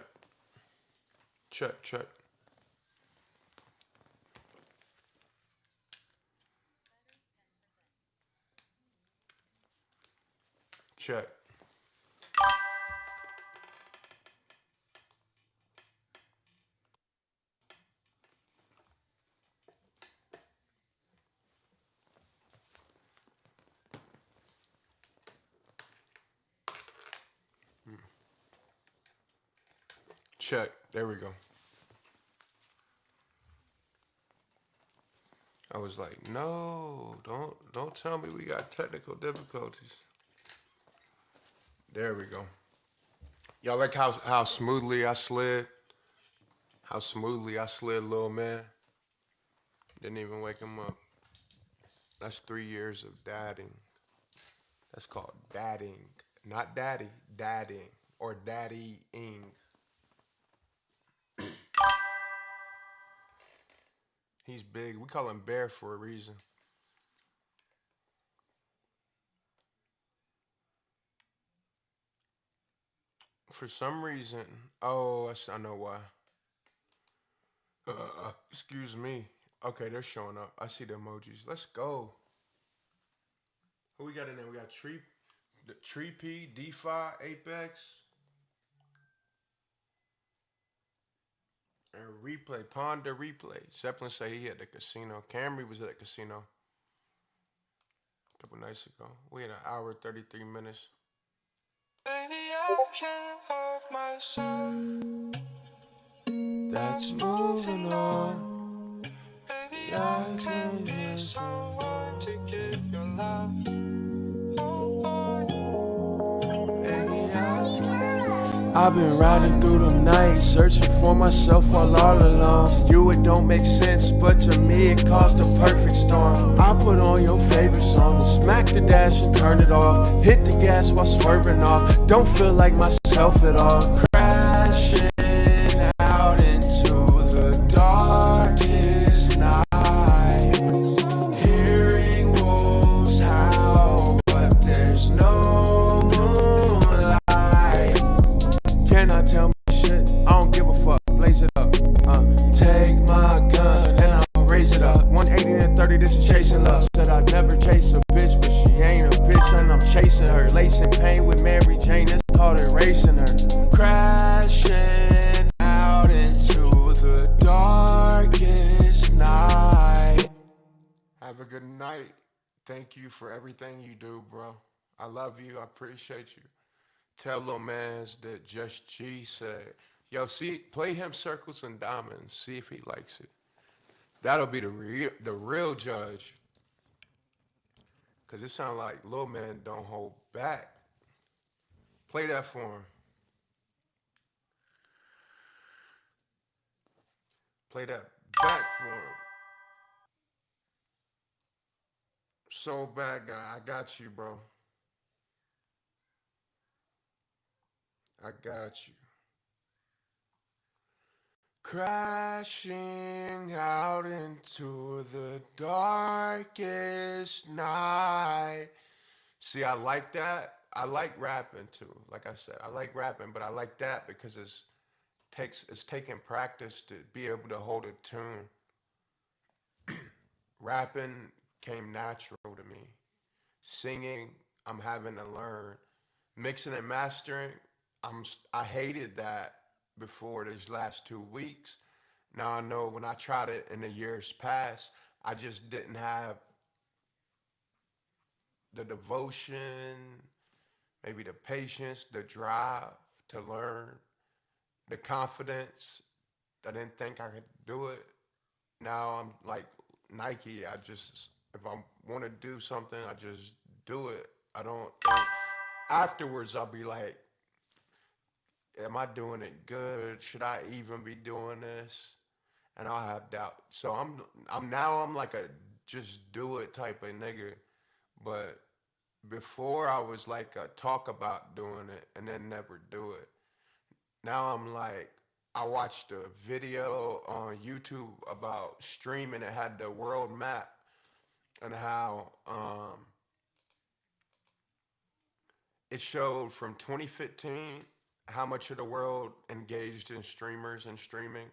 Check, check. Check. Check. There we go. I was like, no, don't tell me we got technical difficulties. There we go. Y'all like how smoothly I slid? How smoothly I slid, little man. Didn't even wake him up. That's 3 years of dadding. That's called dadding. Not daddy, dadding. Or daddying. He's big. We call him Bear for a reason. For some reason, I know why. Excuse me. Okay, they're showing up. I see the emojis. Let's go. Who we got in there? We got Tree P, DeFi, Apex, and Replay. Ponder Replay. Zeppelin say he at the casino. Camry was at the casino a couple nights ago. We had an hour, 33 minutes. Baby, I can't help myself. That's moving on. Baby, I can be someone to give your love. I've been riding through the night, searching for myself while all alone. To you it don't make sense, but to me it caused a perfect storm. I put on your favorite song and smack the dash and turn it off. Hit the gas while swerving off, don't feel like myself at all. Crashing out into the darkest night. Hearing wolves howl, but there's no moonlight. Cannot tell me shit, I don't give a fuck, blaze it up. Take my gun and I'll raise it up. 180 and 30, this is chasing love. Said I'd never chase a bitch, but she ain't a bitch and I'm chasing her. Lacing pain with Mary Jane, it's called erasing her. Crashing out into the darkest night. Have a good night. Thank you for everything you do, bro. I love you. I appreciate you. Tell little mans that Just G said, yo, play him Circles and Diamonds. See if he likes it. That'll be the real judge. Cause it sounds like Lil Man don't hold back. Play that for him. Play that back for him. So bad guy, I got you, bro. I got you. Crashing out into the darkest night. See, I like that. I like rapping too. Like I said, I like rapping, but I like that because it's taking practice to be able to hold a tune. Rapping came natural to me. Singing, I'm having to learn. Mixing and mastering, I hated that before these last 2 weeks. Now I know when I tried it in the years past, I just didn't have the devotion, maybe the patience, the drive to learn, the confidence. I didn't think I could do it. Now I'm like Nike. If I want to do something, I just do it. I don't think afterwards I'll be like, am I doing it good? Should I even be doing this? And I'll have doubt. So I'm like a just do it type of nigga. But before I was like a talk about doing it and then never do it. Now I'm like, I watched a video on YouTube about streaming. It had the world map and how it showed from 2015 how much of the world engaged in streamers and streaming,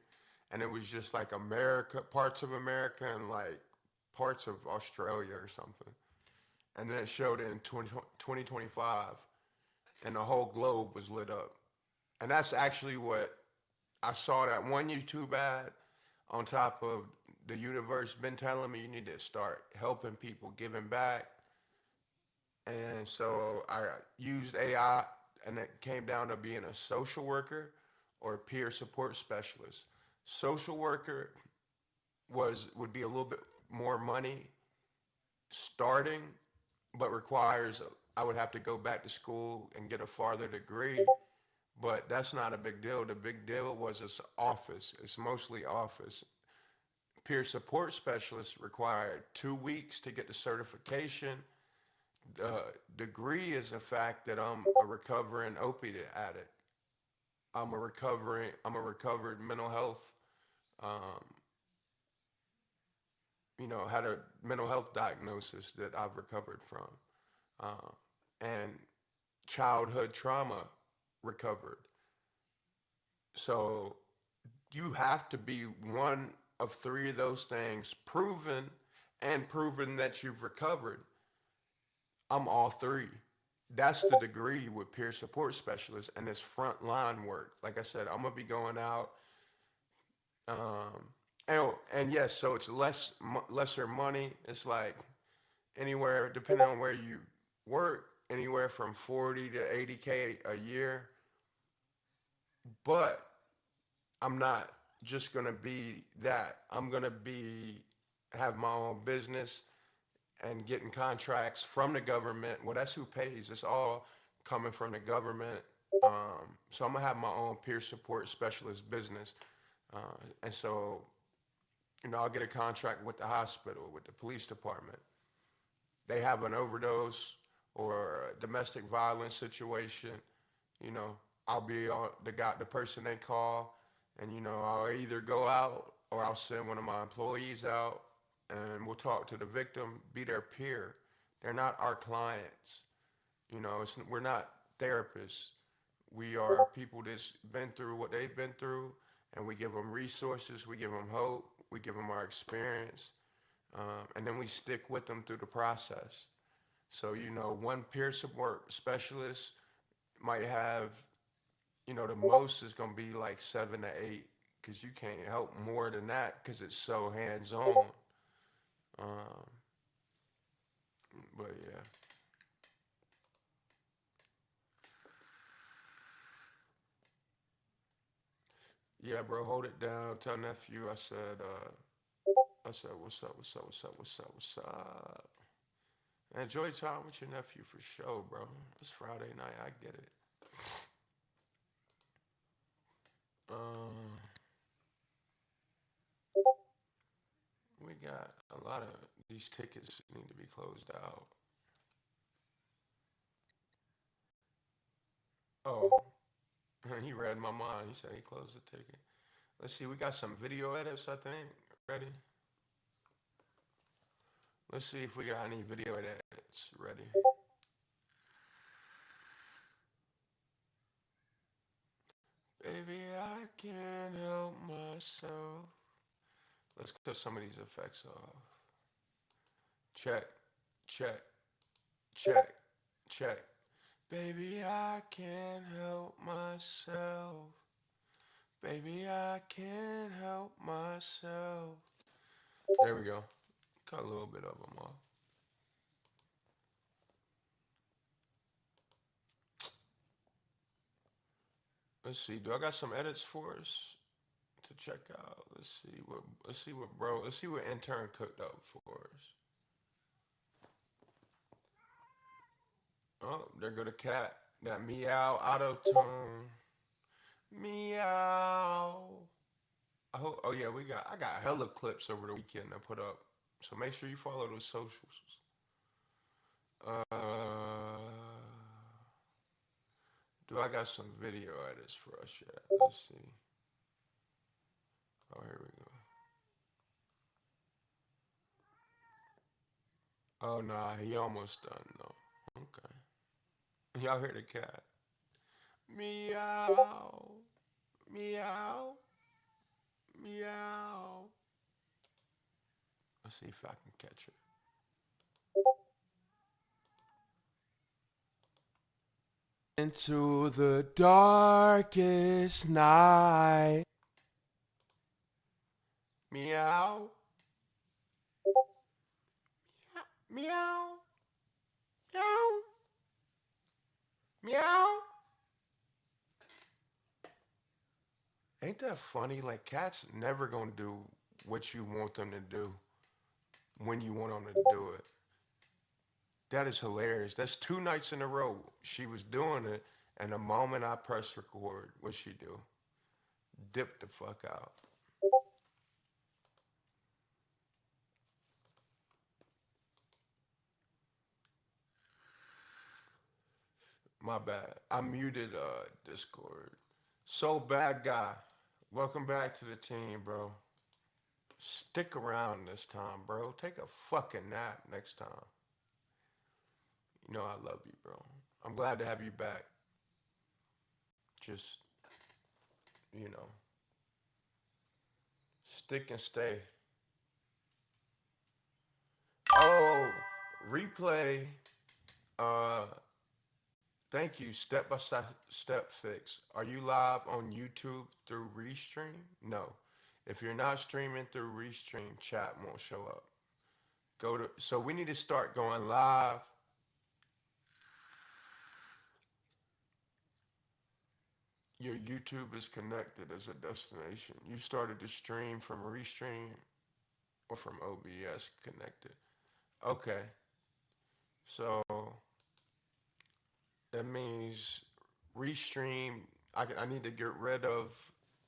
and it was just like America, parts of America, and like parts of Australia or something. And then it showed it in 2025, and the whole globe was lit up. And that's actually what I saw, that one YouTube ad on top of the universe been telling me you need to start helping people, giving back. And so I used AI, and it came down to being a social worker or a peer support specialist. Social worker would be a little bit more money starting, but requires I would have to go back to school and get a farther degree. But that's not a big deal. The big deal was it's office. It's mostly office. Peer support specialist required 2 weeks to get the certification. The degree is the fact that I'm a recovering opiate addict. I'm a recovered mental health, um, had a mental health diagnosis that I've recovered from, uh, and childhood trauma recovered. So you have to be one of three of those things proven, and proven that you've recovered. I'm all three. That's the degree with peer support specialists, and it's frontline work. Like I said, I'm gonna be going out, um, and yes, so it's lesser money. It's like anywhere, depending on where you work, anywhere from 40 to 80K a year. But I'm not just gonna be that. I'm gonna be have my own business and getting contracts from the government. Well, that's who pays. It's all coming from the government. So I'm gonna have my own peer support specialist business, and so I'll get a contract with the hospital, with the police department. They have an overdose or a domestic violence situation. You know, I'll be the person they call, and I'll either go out or I'll send one of my employees out, and we'll talk to the victim, be their peer. They're not our clients. We're not therapists. We are people that's been through what they've been through, and we give them resources, we give them hope, we give them our experience, and then we stick with them through the process. So, one peer support specialist might have, the most is going to be like 7 to 8, because you can't help more than that because it's so hands-on. Um, but yeah. Yeah, bro, hold it down. Tell nephew I said, what's up, what's up, what's up, what's up, what's up? Enjoy time with your nephew for sure, bro. It's Friday night, I get it. Um, we got a lot of these tickets need to be closed out. Oh, he read my mind. He said he closed the ticket. Let's see, we got some video edits, I think. Ready? Let's see if we got any video edits ready. Baby, I can't help myself. Let's cut some of these effects off. Check, check, check, check. Baby, I can't help myself. Baby, I can't help myself. There we go. Cut a little bit of them off. Let's see. Do I got some edits for us to check out? Let's see what intern cooked up for us. Oh, there go the cat. That meow auto tune. Meow. Oh yeah, I got hella clips over the weekend to put up. So make sure you follow those socials. Do I got some video edits for us yet? Let's see. Oh, here we go. Oh nah, he almost done though. Okay. Y'all hear the cat? Meow. Meow. Meow. Let's see if I can catch her. Into the darkest night. Meow. Meow. Meow. Meow. Ain't that funny? Like, cats never gonna do what you want them to do when you want them to do it. That is hilarious. That's 2 nights in a row. She was doing it, and the moment I pressed record, what'd she do? Dip the fuck out. My bad. I muted Discord. So bad guy. Welcome back to the team, bro. Stick around this time, bro. Take a fucking nap next time. You know I love you, bro. I'm glad to have you back. Just, you know, stick and stay. Oh, replay. Uh, Thank you. Step by step fix. Are you live on YouTube through Restream? No. If you're not streaming through Restream, chat won't show up. So we need to start going live. Your YouTube is connected as a destination. You started to stream from Restream or from OBS connected. Okay. So that means Restream. I need to get rid of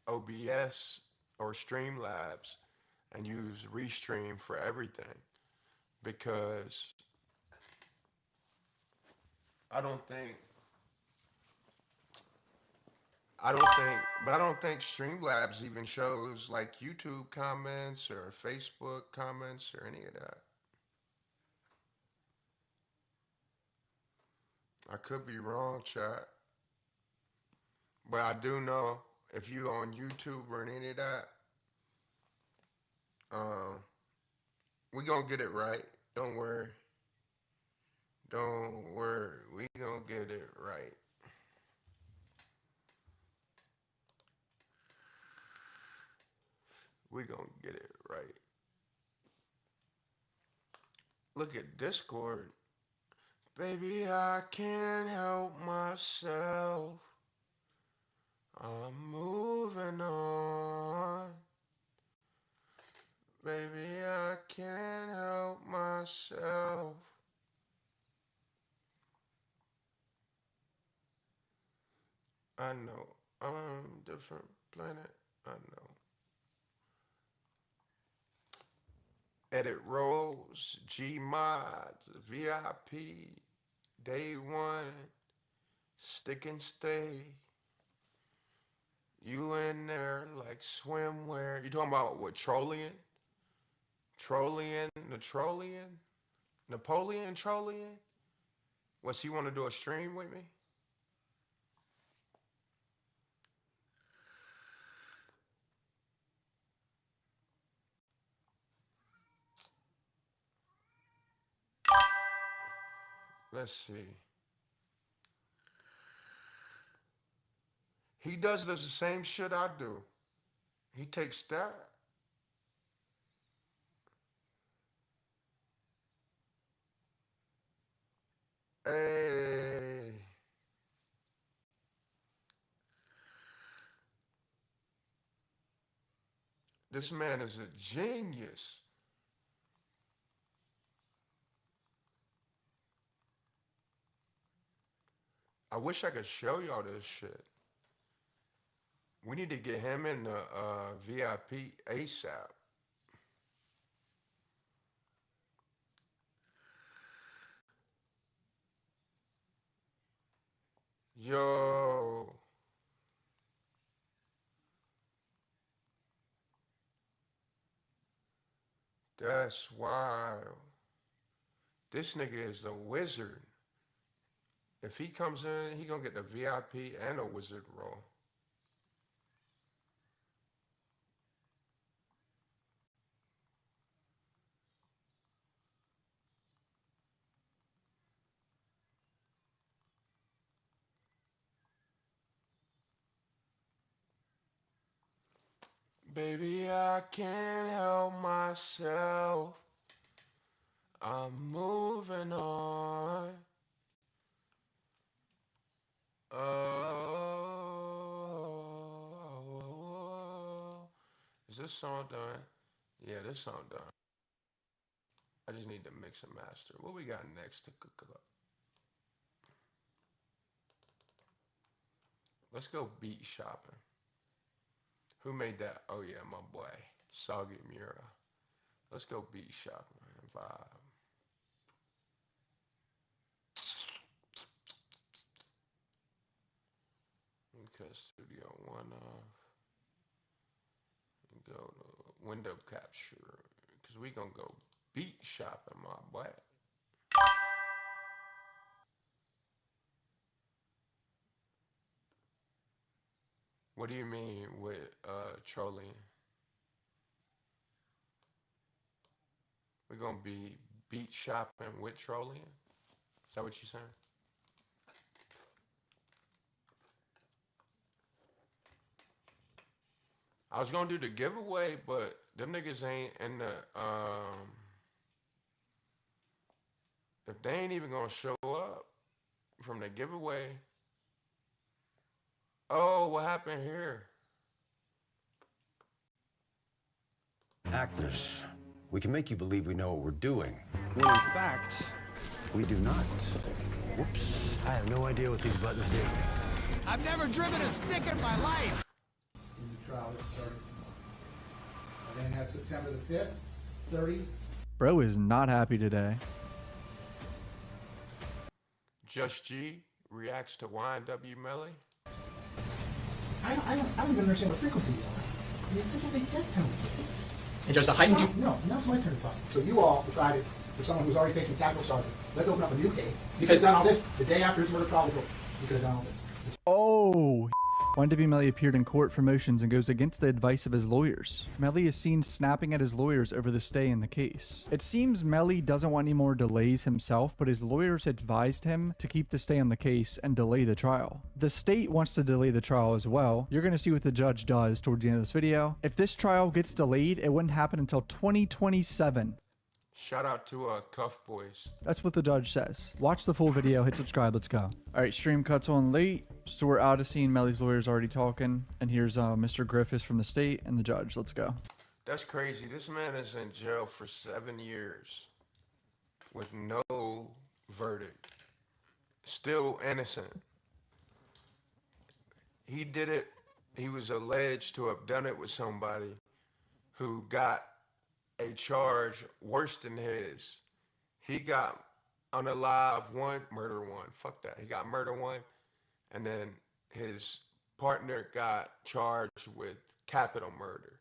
OBS or Streamlabs and use Restream for everything because I don't think but I don't think Streamlabs even shows like YouTube comments or Facebook comments or any of that. I could be wrong, chat. But I do know if you on YouTube or any of that, we gonna get it right. Don't worry. Don't worry. We gonna get it right. We gonna get it right. Look at Discord. Baby, I can't help myself. I'm moving on. Baby, I can't help myself. I know. I'm on a different planet. I know. Edit roles, G mods, VIP, day one, stick and stay. You in there like swimwear. You talking about what, Trollian? Trollian? Napoleon Trollian? What's he want to do a stream with me? Let's see. He does the same shit I do. He takes that. Hey. This man is a genius. I wish I could show y'all this shit. We need to get him in the VIP ASAP. Yo. That's wild. This nigga is a wizard. If he comes in, he gonna get the VIP and a wizard role. Baby, I can't help myself. I'm moving on. Oh, is this song done? Yeah, this song done. I just need to mix and master. What we got next to cook up? Let's go beat shopping. Who made that? Oh yeah, my boy, Soggy Mura. Let's go beat shopping and vibe. Cut Studio 1 off. And go to window capture. Because we gonna go beat shopping, my boy. What do you mean with trolling? We're gonna be beat shopping with trolling? Is that what you're saying? I was gonna do the giveaway, but them niggas ain't in the if they ain't even gonna show up from the giveaway. Oh, what happened here? Actors, we can make you believe we know what we're doing, when in fact, we do not. Whoops, I have no idea what these buttons do. I've never driven a stick in my life. The trial that started. And then that's September the 5th, 30. Bro is not happy today. Just G reacts to YNW Melly. I don't even understand what frequency you are. I mean, this is a death penalty. And Judge, the heightened due... No, now it's my turn to talk. So you all decided, for someone who's already facing capital charges, let's open up a new case. You could have done all this the day after his murder trial was over. You could have done all this. Oh, YNW Melly appeared in court for motions and goes against the advice of his lawyers. Melly is seen snapping at his lawyers over the stay in the case. It seems Melly doesn't want any more delays himself, but his lawyers advised him to keep the stay on the case and delay the trial. The state wants to delay the trial as well. You're going to see what the judge does towards the end of this video. If this trial gets delayed, it wouldn't happen until 2027. Shout out to Cuff Boys. That's what the judge says. Watch the full video, hit subscribe, let's go. All right, stream cuts on late. So we're out of scene. Melly's lawyer's already talking. And here's Mr. Griffiths from the state and the judge. Let's go. That's crazy. This man is in jail for 7 years with no verdict. Still innocent. He did it. He was alleged to have done it with somebody who got a charge worse than his. He got unalive 1, murder 1. Fuck that. He got murder 1. And then his partner got charged with capital murder.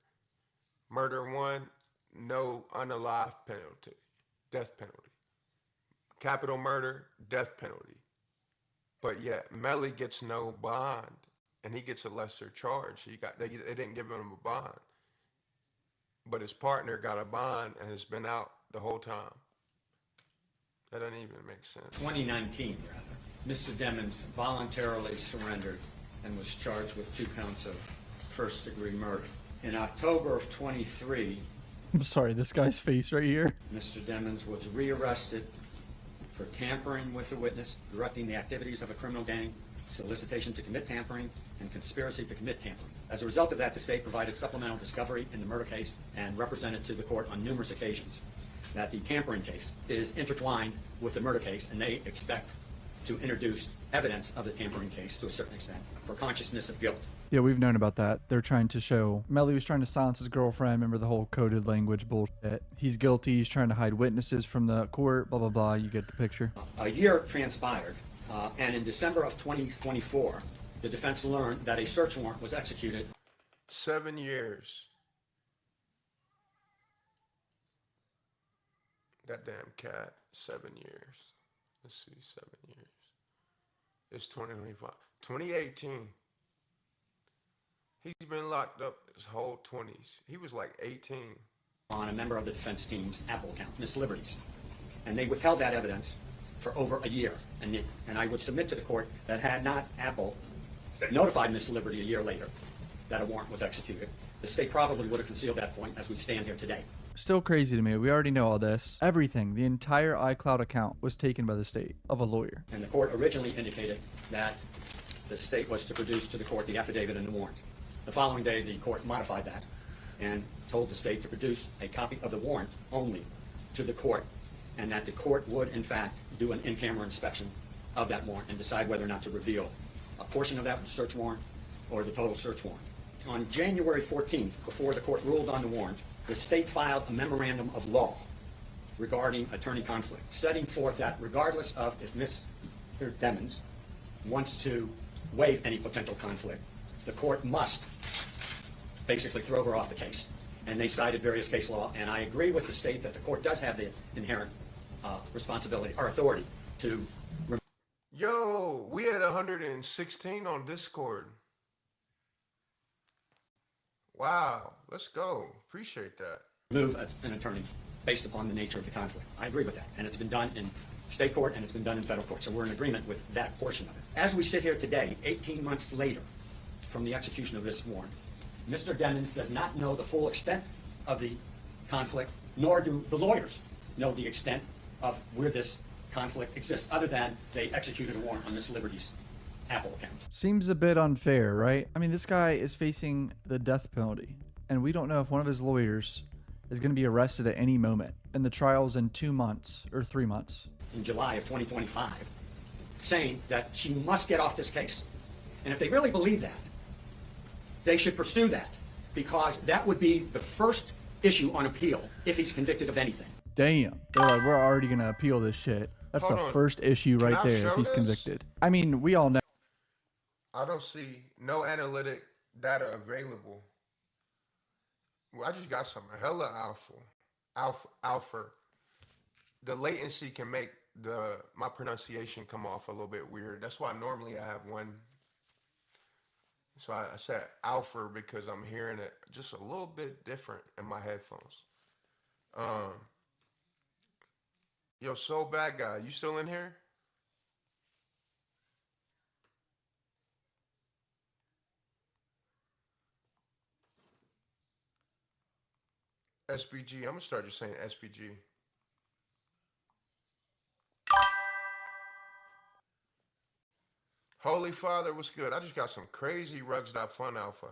Murder 1, no unalive penalty, death penalty. Capital murder, death penalty. But yet Melly gets no bond, and he gets a lesser charge. They didn't give him a bond. But his partner got a bond and has been out the whole time. That doesn't even make sense. 2019, rather. Mr. Demmons voluntarily surrendered and was charged with 2 counts of first-degree murder. In October of 23, I'm sorry, this guy's face right here. Mr. Demmons was rearrested for tampering with a witness, directing the activities of a criminal gang, solicitation to commit tampering, and conspiracy to commit tampering. As a result of that, the state provided supplemental discovery in the murder case and represented to the court on numerous occasions that the tampering case is intertwined with the murder case, and they expect to introduce evidence of the tampering case to a certain extent for consciousness of guilt. Yeah, we've known about that. They're trying to show Melly was trying to silence his girlfriend. Remember the whole coded language bullshit. He's guilty. He's trying to hide witnesses from the court, blah, blah, blah. You get the picture. A year transpired, and in December of 2024, the defense learned that a search warrant was executed. 7 years. That damn cat, 7 years. Let's see, 7 years. It's 2025. 2018. He's been locked up his whole 20s. He was like 18. On a member of the defense team's Apple account, Miss Liberty's. And they withheld that evidence for over a year. And I would submit to the court that had not Apple notified Miss Liberty a year later that a warrant was executed, the state probably would have concealed that point as we stand here today. Still crazy to me. We already know all this. Everything, the entire iCloud account was taken by the state of a lawyer. And the court originally indicated that the state was to produce to the court the affidavit and the warrant. The following day, the court modified that and told the state to produce a copy of the warrant only to the court, and that the court would, in fact, do an in-camera inspection of that warrant and decide whether or not to reveal a portion of that search warrant or the total search warrant. On January 14th, before the court ruled on the warrant, the state filed a memorandum of law regarding attorney conflict, setting forth that regardless of if Mr. Demons wants to waive any potential conflict, the court must basically throw her off the case. And they cited various case law, and I agree with the state that the court does have the inherent responsibility or authority to... Yo, we had 116 on Discord. Wow, let's go. Appreciate that. Remove an attorney based upon the nature of the conflict. I agree with that, and it's been done in state court and it's been done in federal court, so we're in agreement with that portion of it. As we sit here today, 18 months later from the execution of this warrant, Mr. Demons does not know the full extent of the conflict, nor do the lawyers know the extent of where this conflict exists, other than they executed a warrant on Miss Liberty's Apple account. Seems a bit unfair, right? I mean, this guy is facing the death penalty, and we don't know if one of his lawyers is going to be arrested at any moment, and the trial's in 2 months or 3 months. In July of 2025, saying that she must get off this case. And if they really believe that, they should pursue that, because that would be the first issue on appeal if he's convicted of anything. Damn. They're like, we're already going to appeal this shit. That's Hold the on. first issue right Can I there if show he's this? convicted. I mean, we all know. I don't see no analytic data available. Well, I just got some hella alpha. The latency can make my pronunciation come off a little bit weird. That's why normally I have one. So I said alpha because I'm hearing it just a little bit different in my headphones. Yo, So Bad Guy, you still in here? SBG, I'm gonna start just saying SBG. Holy Father, what's good? I just got some crazy rugs.fun alpha.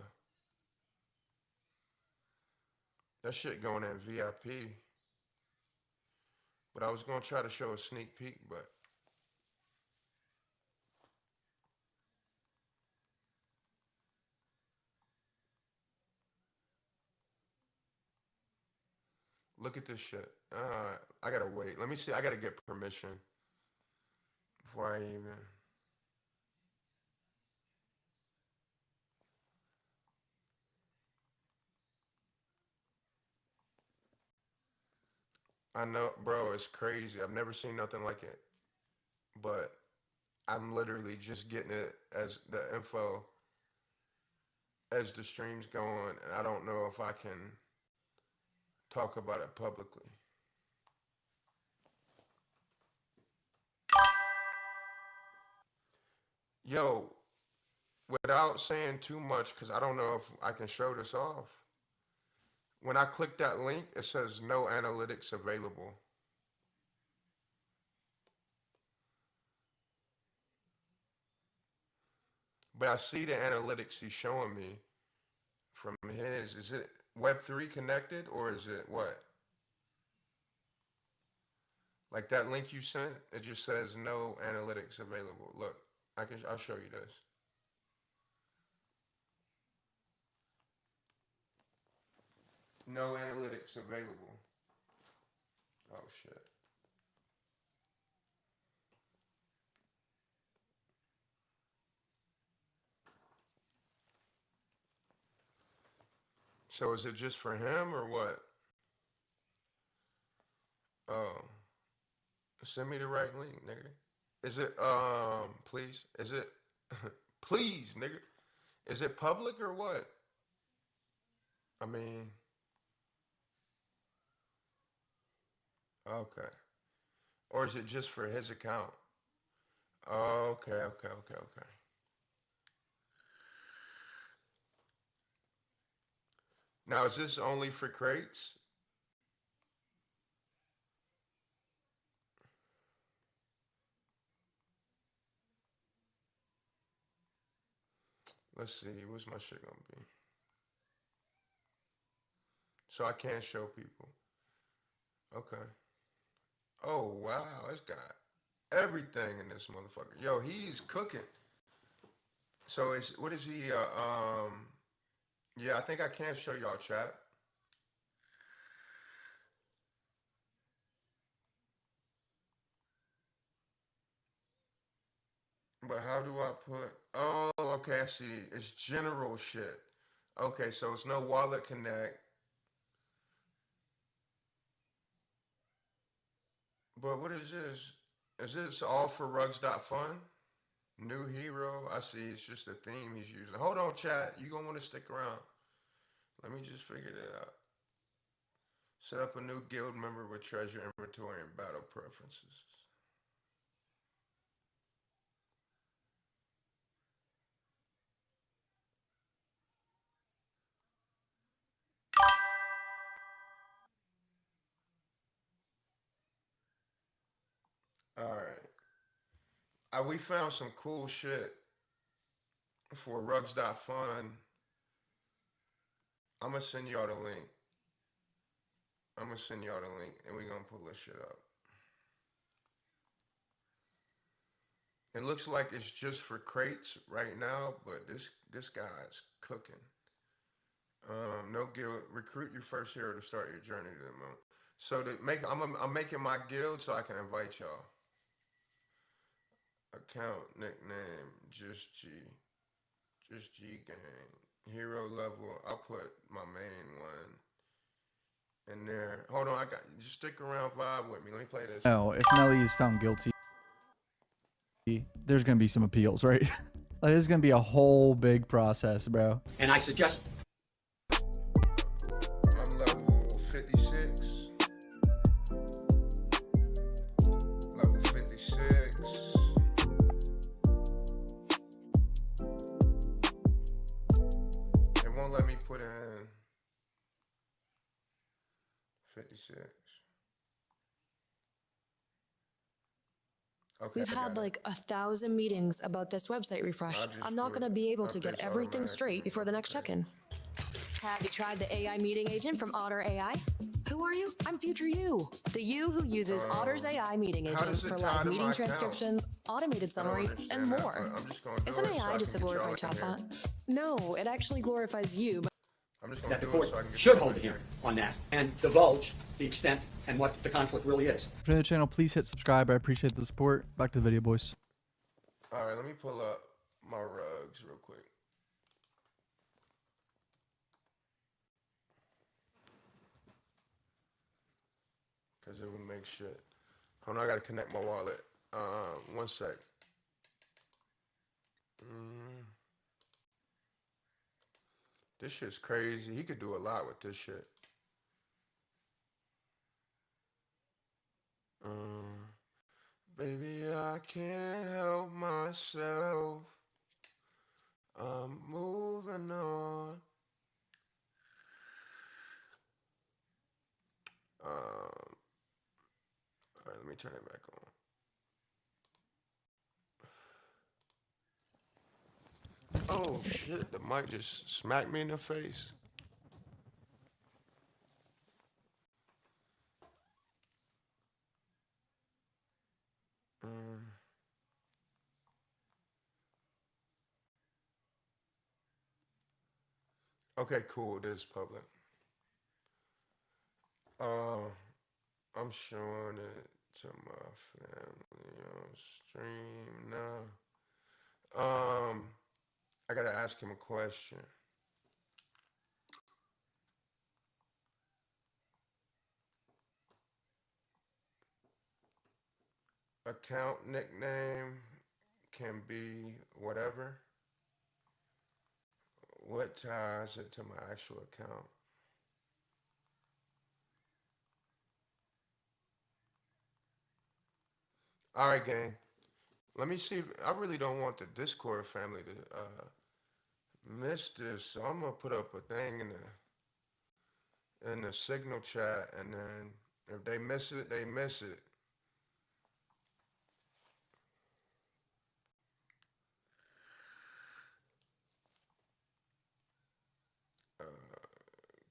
That shit going in VIP. But I was gonna try to show a sneak peek, but look at this shit. I gotta wait. Let me see. I gotta get permission before I even. I know, bro, it's crazy. I've never seen nothing like it. But I'm literally just getting it as the info as the stream's going, and I don't know if I can talk about it publicly. Yo, without saying too much, because I don't know if I can show this off. When I click that link, it says no analytics available. But I see the analytics he's showing me from his. Is it Web3 connected or is it what? Like that link you sent, it just says no analytics available. Look, I'll show you this. No analytics available. Oh shit. So is it just for him or what? Oh. Send me the right link, nigga. Is it please? Is it please, nigga? Is it public or what? I mean, okay. Or is it just for his account? Okay, okay, okay, okay. Now, is this only for crates? Let's see, what's my shit gonna be? So I can't show people. Okay. Oh, wow, it's got everything in this motherfucker. Yo, he's cooking. So it's, what is he, yeah, I think I can show y'all chat. But how do I put, oh, okay, I see. It's general shit. Okay, so it's no wallet connect. But what is this? Is this all for rugs.fun? New hero. I see. It's just a theme he's using. Hold on, chat. You gonna want to stick around. Let me just figure that out. Set up a new guild member with treasure inventory and battle preferences. All right. We found some cool shit for rugs.fun. I'm gonna send y'all the link. I'm gonna send y'all the link, and we're gonna pull this shit up. It looks like it's just for crates right now, but this guy's cooking. No guild. Recruit your first hero to start your journey to the moon. So to make, I'm making my guild so I can invite y'all. Account nickname just G gang. Hero level. I'll put my main one in there. Hold on, just stick around, vibe with me. Let me play this. No, if Melly is found guilty, there's gonna be some appeals, right? Like, there's gonna be a whole big process, bro. And I suggest I'm level 56. Level 56. It won't let me put in 56. Okay, We've had like 1,000 meetings about this website refresh. I'm not going to be able to get everything straight before the next check-in. Have you tried the AI meeting agent from Otter AI? Who are you? I'm future you. The you who uses Otter's AI meeting agent for live meeting transcriptions, automated summaries, and more. Isn't AI just a glorified chatbot? No, it actually glorifies you. that the court should hold a hearing on that and divulge the extent and what the conflict really is. If you're new to the channel, please hit subscribe. I appreciate the support. Back to the video, boys. All right, let me pull up my rugs real quick. Because it would make shit. Hold on, I gotta connect my wallet. 1 sec. This shit's crazy. He could do a lot with this shit. Baby, I can't help myself. I'm moving on. All right, let me turn it back on. Oh shit, the mic just smacked me in the face. Okay, cool, it is public. I'm showing it to my family on stream now. I gotta ask him a question. account nickname can be whatever. What ties it to my actual account? All right, gang. Let me see. I really don't want the Discord family to miss this, so I'm gonna put up a thing in the signal chat, and then if they miss it, they miss it.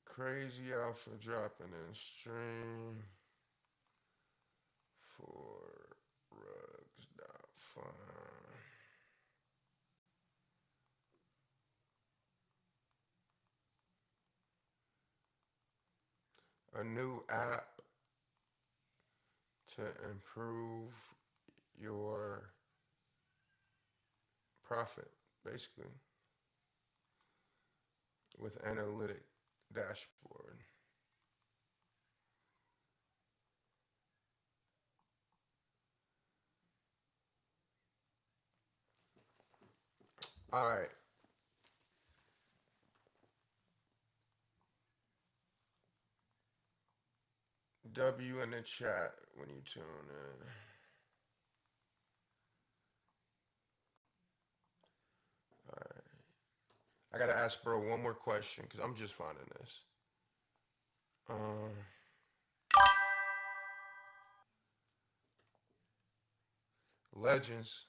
Crazy Alpha dropping in stream for rugs.fun. A new app to improve your profit, basically, with analytic dashboard. All right. W in the chat when you tune in. All right. I gotta ask bro one more question because I'm just finding this. Legends.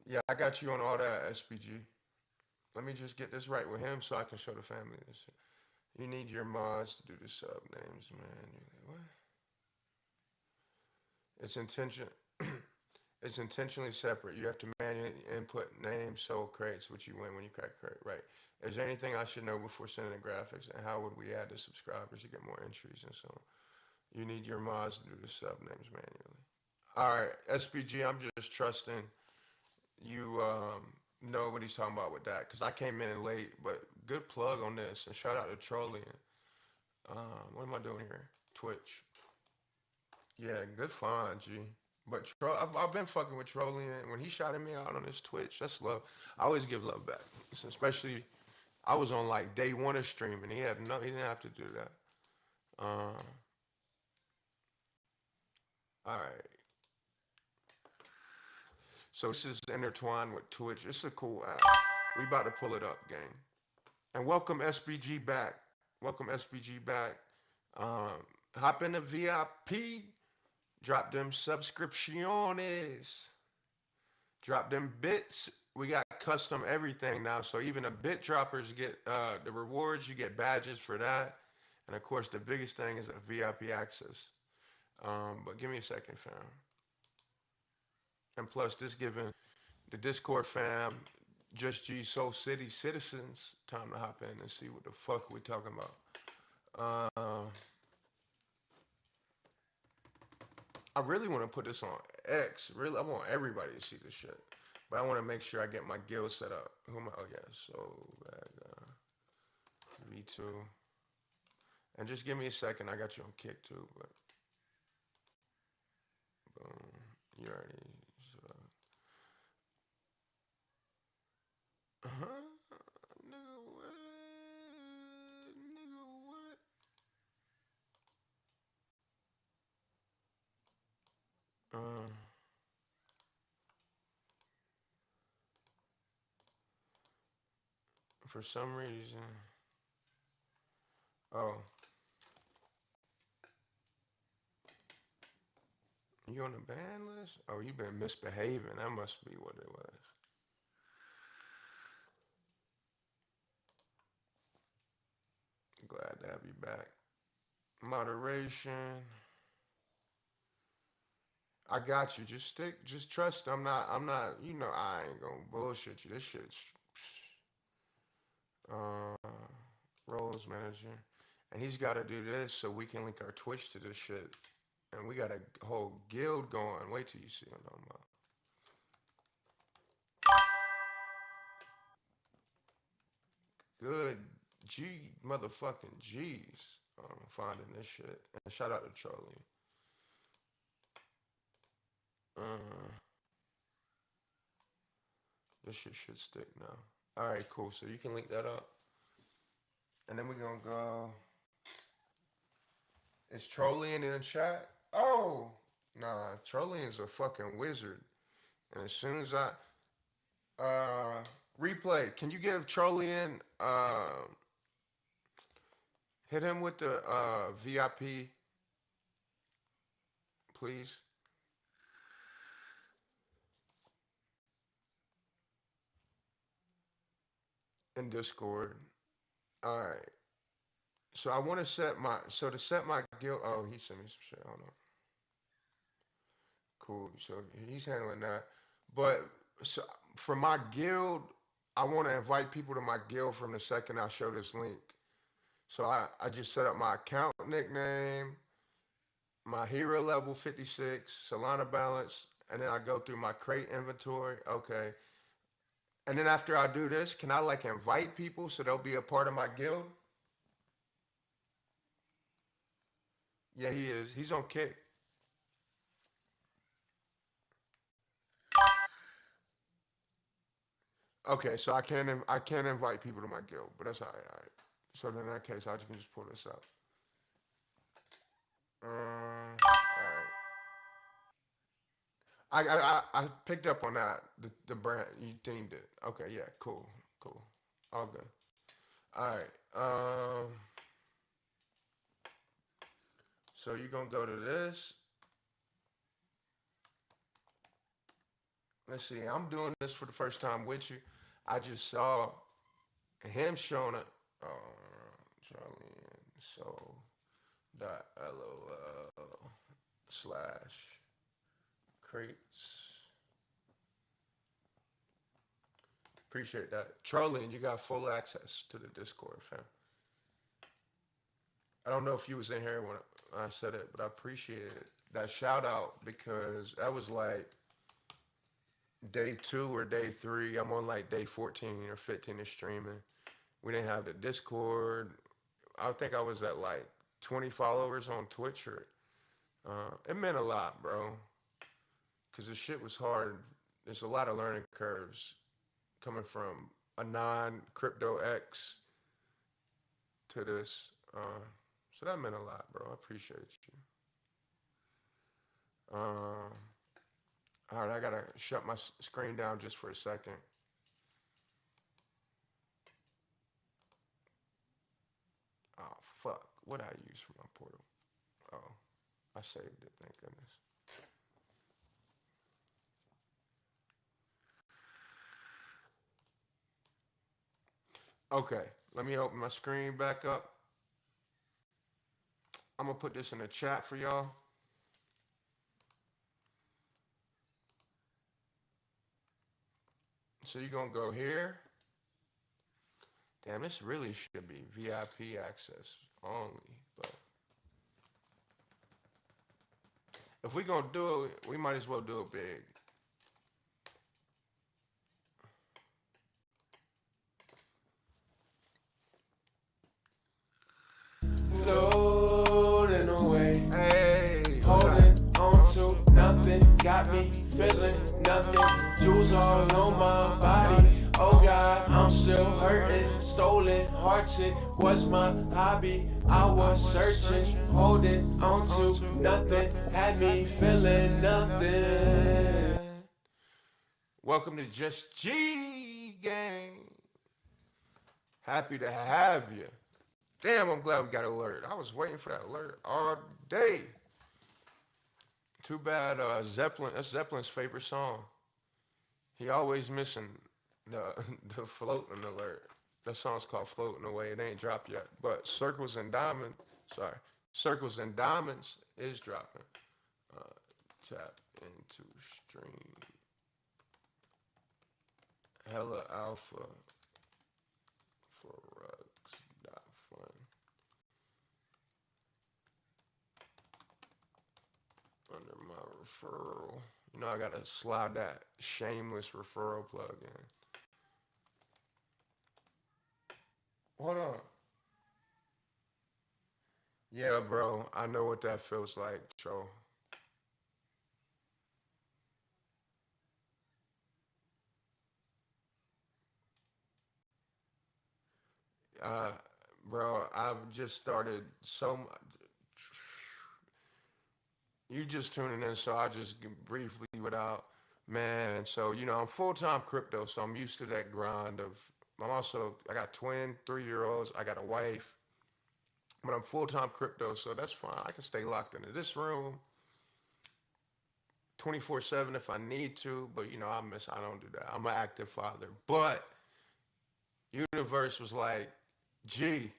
Yeah, I got you on all that, SPG. Let me just get this right with him so I can show the family this. You need your mods to do the sub names, man. What? It's intention. It's intentionally separate. You have to manually input names, so crates, which you win when you crack a crate. Right. Is there anything I should know before sending the graphics, and how would we add the subscribers to get more entries and so on? You need your mods to do the sub names manually. All right, SPG, I'm just trusting you know what he's talking about with that, because I came in late, but good plug on this, and shout out to Trollian. What am I doing here? Twitch. Yeah, good find, G. But I've been fucking with Trollian. When he shouted me out on his Twitch, that's love. I always give love back, especially I was on like day one of streaming. He didn't have to do that. All right. So this is intertwined with Twitch. It's a cool app. We about to pull it up, gang. And welcome SBG back. Welcome SBG back. Hop in the VIP. Drop them subscripciones. Drop them bits. We got custom everything now. So even the bit droppers get the rewards. You get badges for that. And of course, the biggest thing is a VIP access. But give me a second, fam. And plus, this giving the Discord fam, Just G Soul City citizens, time to hop in and see what the fuck we talking about. I really want to put this on X. Really, I want everybody to see this shit. But I want to make sure I get my guild set up. Who am I? Oh, yeah. So, V2. And just give me a second. I got you on Kick, too. But boom. You already... Huh? Nigga, what? Nigga, what? For some reason. Oh. You on the ban list? Oh, you been misbehaving. That must be what it was. Glad to have you back. Moderation. I got you. Just trust. I'm not, you know, I ain't gonna bullshit you. This shit's, roles manager. And he's got to do this so we can link our Twitch to this shit. And we got a whole guild going. Wait till you see what I'm talking about. good motherfucking G's. I'm finding this shit. And shout out to Charlie. This shit should stick now. All right, cool. So you can link that up. And then we're going to go. Is Trollian in the chat? Oh, nah. Trollian's a fucking wizard. And as soon as I. Replay, can you give Trollian. Hit him with the VIP, please. In Discord. All right. So I want to set my, to set my guild, oh, he sent me some shit, hold on. Cool, so he's handling that. But so for my guild, I want to invite people to my guild from the second I show this link. So I just set up my account nickname, my hero level 56, Solana balance, and then I go through my crate inventory, okay. And then after I do this, can I like invite people so they'll be a part of my guild? Yeah, he is. He's on Kick. Okay, so I can't invite people to my guild, but that's all right. All right. So then in that case, I can just pull this up. All right. I picked up on that. The brand you themed it. Okay, yeah, cool. All good. All right. So you're gonna go to this. Let's see. I'm doing this for the first time with you. I just saw him showing it. Charlie so .lol/crates. Appreciate that. Charlie, and you got full access to the Discord, fam. I don't know if you was in here when I said it, but I appreciate that shout out because that was like day 2 or day 3. I'm on like day 14 or 15 of streaming. We didn't have the Discord. I think I was at like 20 followers on Twitch. It meant a lot, bro. Because the shit was hard. There's a lot of learning curves coming from a non-crypto X to this. So that meant a lot, bro. I appreciate you. All right, I gotta shut my screen down just for a second. Oh, fuck. What did I use for my portal? Oh, I saved it, thank goodness. Okay, let me open my screen back up. I'm gonna put this in the chat for y'all. So you're gonna go here. Damn, this really should be VIP access only, but if we're gonna do it, we might as well do it big. Floating away, Hey, holding on to nothing, got me feeling nothing. Jewels all on my body. Oh God, I'm still hurting. Stolen hearts, it was my hobby. I was searching, holding on to nothing, had me feeling nothing. welcome to Just G Gang. Happy to have you. Damn, I'm glad we got an alert. I was waiting for that alert all day. Too bad Zeppelin, that's Zeppelin's favorite song. He always missing the floating alert. That song's called Floating Away. It ain't dropped yet. But Circles and Diamonds is dropping. Tap into stream. Hella alpha for rugs.fun. Under my referral. You know, I gotta slide that shameless referral plug in. Hold on. Yeah, bro. I know what that feels like, Joe. Uh, bro, I've just started so much. You just tuning in, so I'll just briefly without, man. So, I'm full-time crypto, so I'm used to that grind of, I got twin 3 year olds, I got a wife, but I'm full-time crypto, so that's fine. I can stay locked into this room 24/7 if I need to, but I don't do that. I'm an active father. But universe was like, G,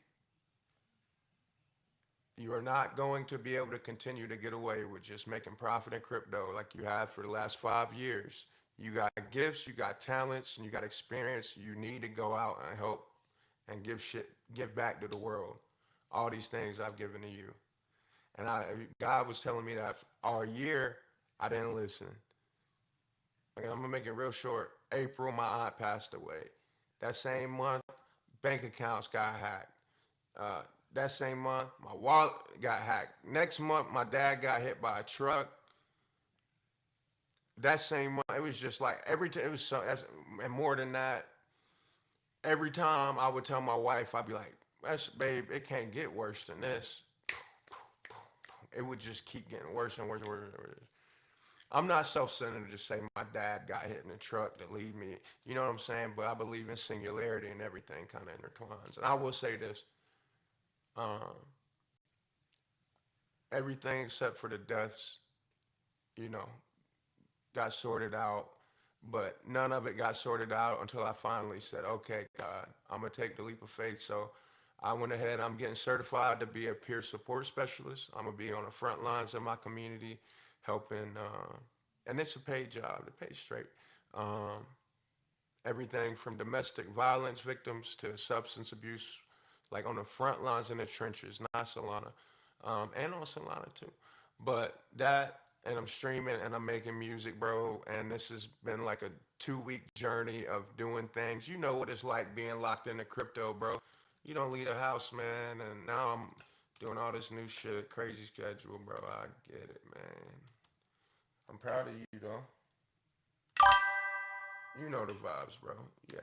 you are not going to be able to continue to get away with just making profit in crypto like you have for the last 5 years. You got gifts, you got talents, and you got experience. You need to go out and help and give back to the world. All these things I've given to you. And God was telling me that all year I didn't listen. Like, I'm gonna make it real short. April, my aunt passed away. That same month, bank accounts got hacked. Uh, that same month, my wallet got hacked. Next month, my dad got hit by a truck. That same month, it was just like every time. It was so, and more than that. Every time I would tell my wife, I'd be like, "Babe, it can't get worse than this." It would just keep getting worse and worse and worse and worse. I'm not self-centered to just say my dad got hit in a truck to leave me. You know what I'm saying? But I believe in singularity and everything kind of intertwines. And I will say this. Um, Everything except for the deaths, you know, got sorted out. But none of it got sorted out until I finally said, okay, God, I'm going to take the leap of faith. So I went ahead. I'm getting certified to be a peer support specialist. I'm going to be on the front lines of my community helping. And it's a paid job. It pays straight. Um, Everything from domestic violence victims to substance abuse, like on the front lines in the trenches, not Solana, and on Solana too. But that, and I'm streaming and I'm making music, bro. And this has been like a 2 week journey of doing things. You know what it's like being locked into crypto, bro. You don't leave the house, man. And now I'm doing all this new shit, crazy schedule, bro. I get it, man. I'm proud of you, though. You know the vibes, bro. Yeah.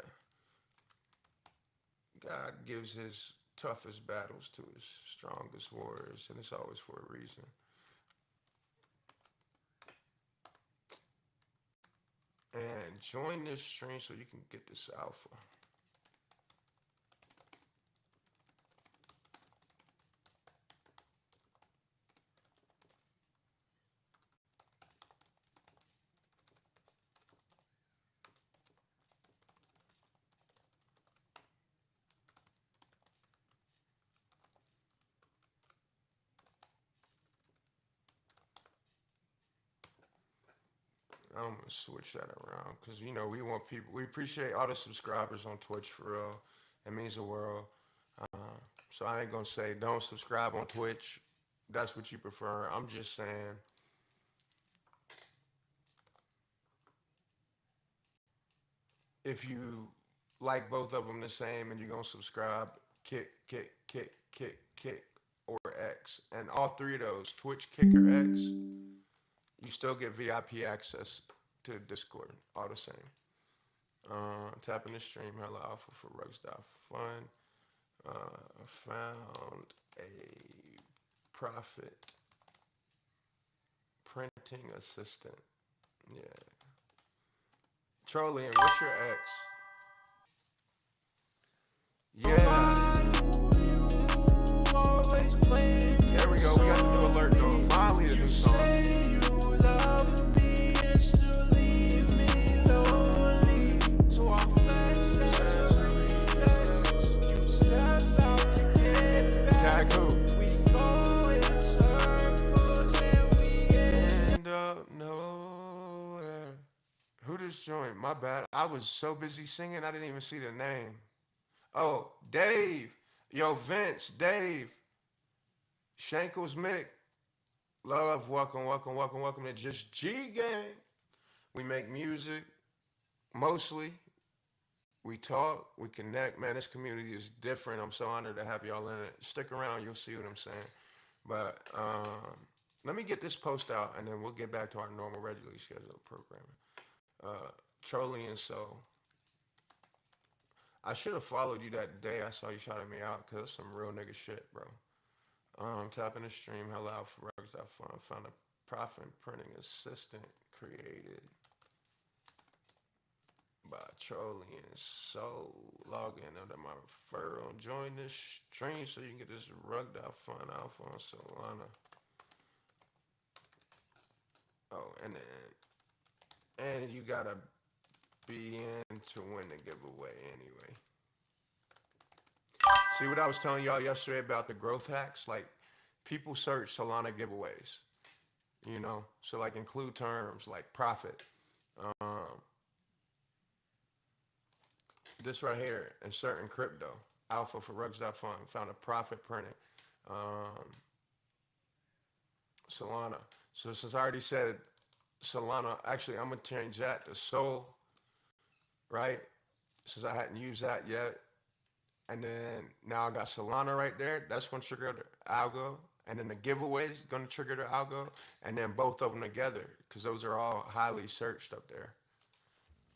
God gives his toughest battles to his strongest warriors, and it's always for a reason. And join this stream so you can get this alpha. I'm gonna switch that around because we want people. We appreciate all the subscribers on Twitch for real. It means the world. So I ain't gonna say don't subscribe on Twitch. That's what you prefer. I'm just saying if you like both of them the same and you're gonna subscribe, kick, or X, and all three of those, Twitch, Kick, or X, you still get VIP access to Discord, all the same. Tapping the stream, hella alpha for Rugs.Fun. Found a profit printing assistant. Yeah. Trolling, what's your X? Yeah. There we go. We got the new alert though. Finally, a new song. Tag who? We go in circles and we end up nowhere. Who just joined? My bad. I was so busy singing I didn't even see the name. Oh, Dave. Yo, Vince, Dave. Shankles Mick. Love, welcome to Just G Gang. We make music, mostly. We talk, we connect. Man, this community is different. I'm so honored to have y'all in it. Stick around, you'll see what I'm saying. But let me get this post out, and then we'll get back to our normal, regularly scheduled programming. Charlie and So. I should have followed you that day I saw you shouting me out, because that's some real nigga shit, bro. Tapping the stream, hell out for rugs.fun. Found a profit printing assistant created by Charlie and So. Log in under my referral. Join this stream so you can get this rug.fun alpha on Solana. Oh, and you gotta be in to win the giveaway anyway. See what I was telling y'all yesterday about the growth hacks? Like, people search Solana giveaways, you know? So, like, include terms like profit. This right here, insert in crypto. Alpha for rugs.fun. Found a profit printing. Solana. So, since I already said Solana, actually, I'm going to change that to Sol, right? Since I hadn't used that yet. And then now I got Solana right there. That's going to trigger the algo. And then the giveaway is going to trigger the algo. And then both of them together, because those are all highly searched up there.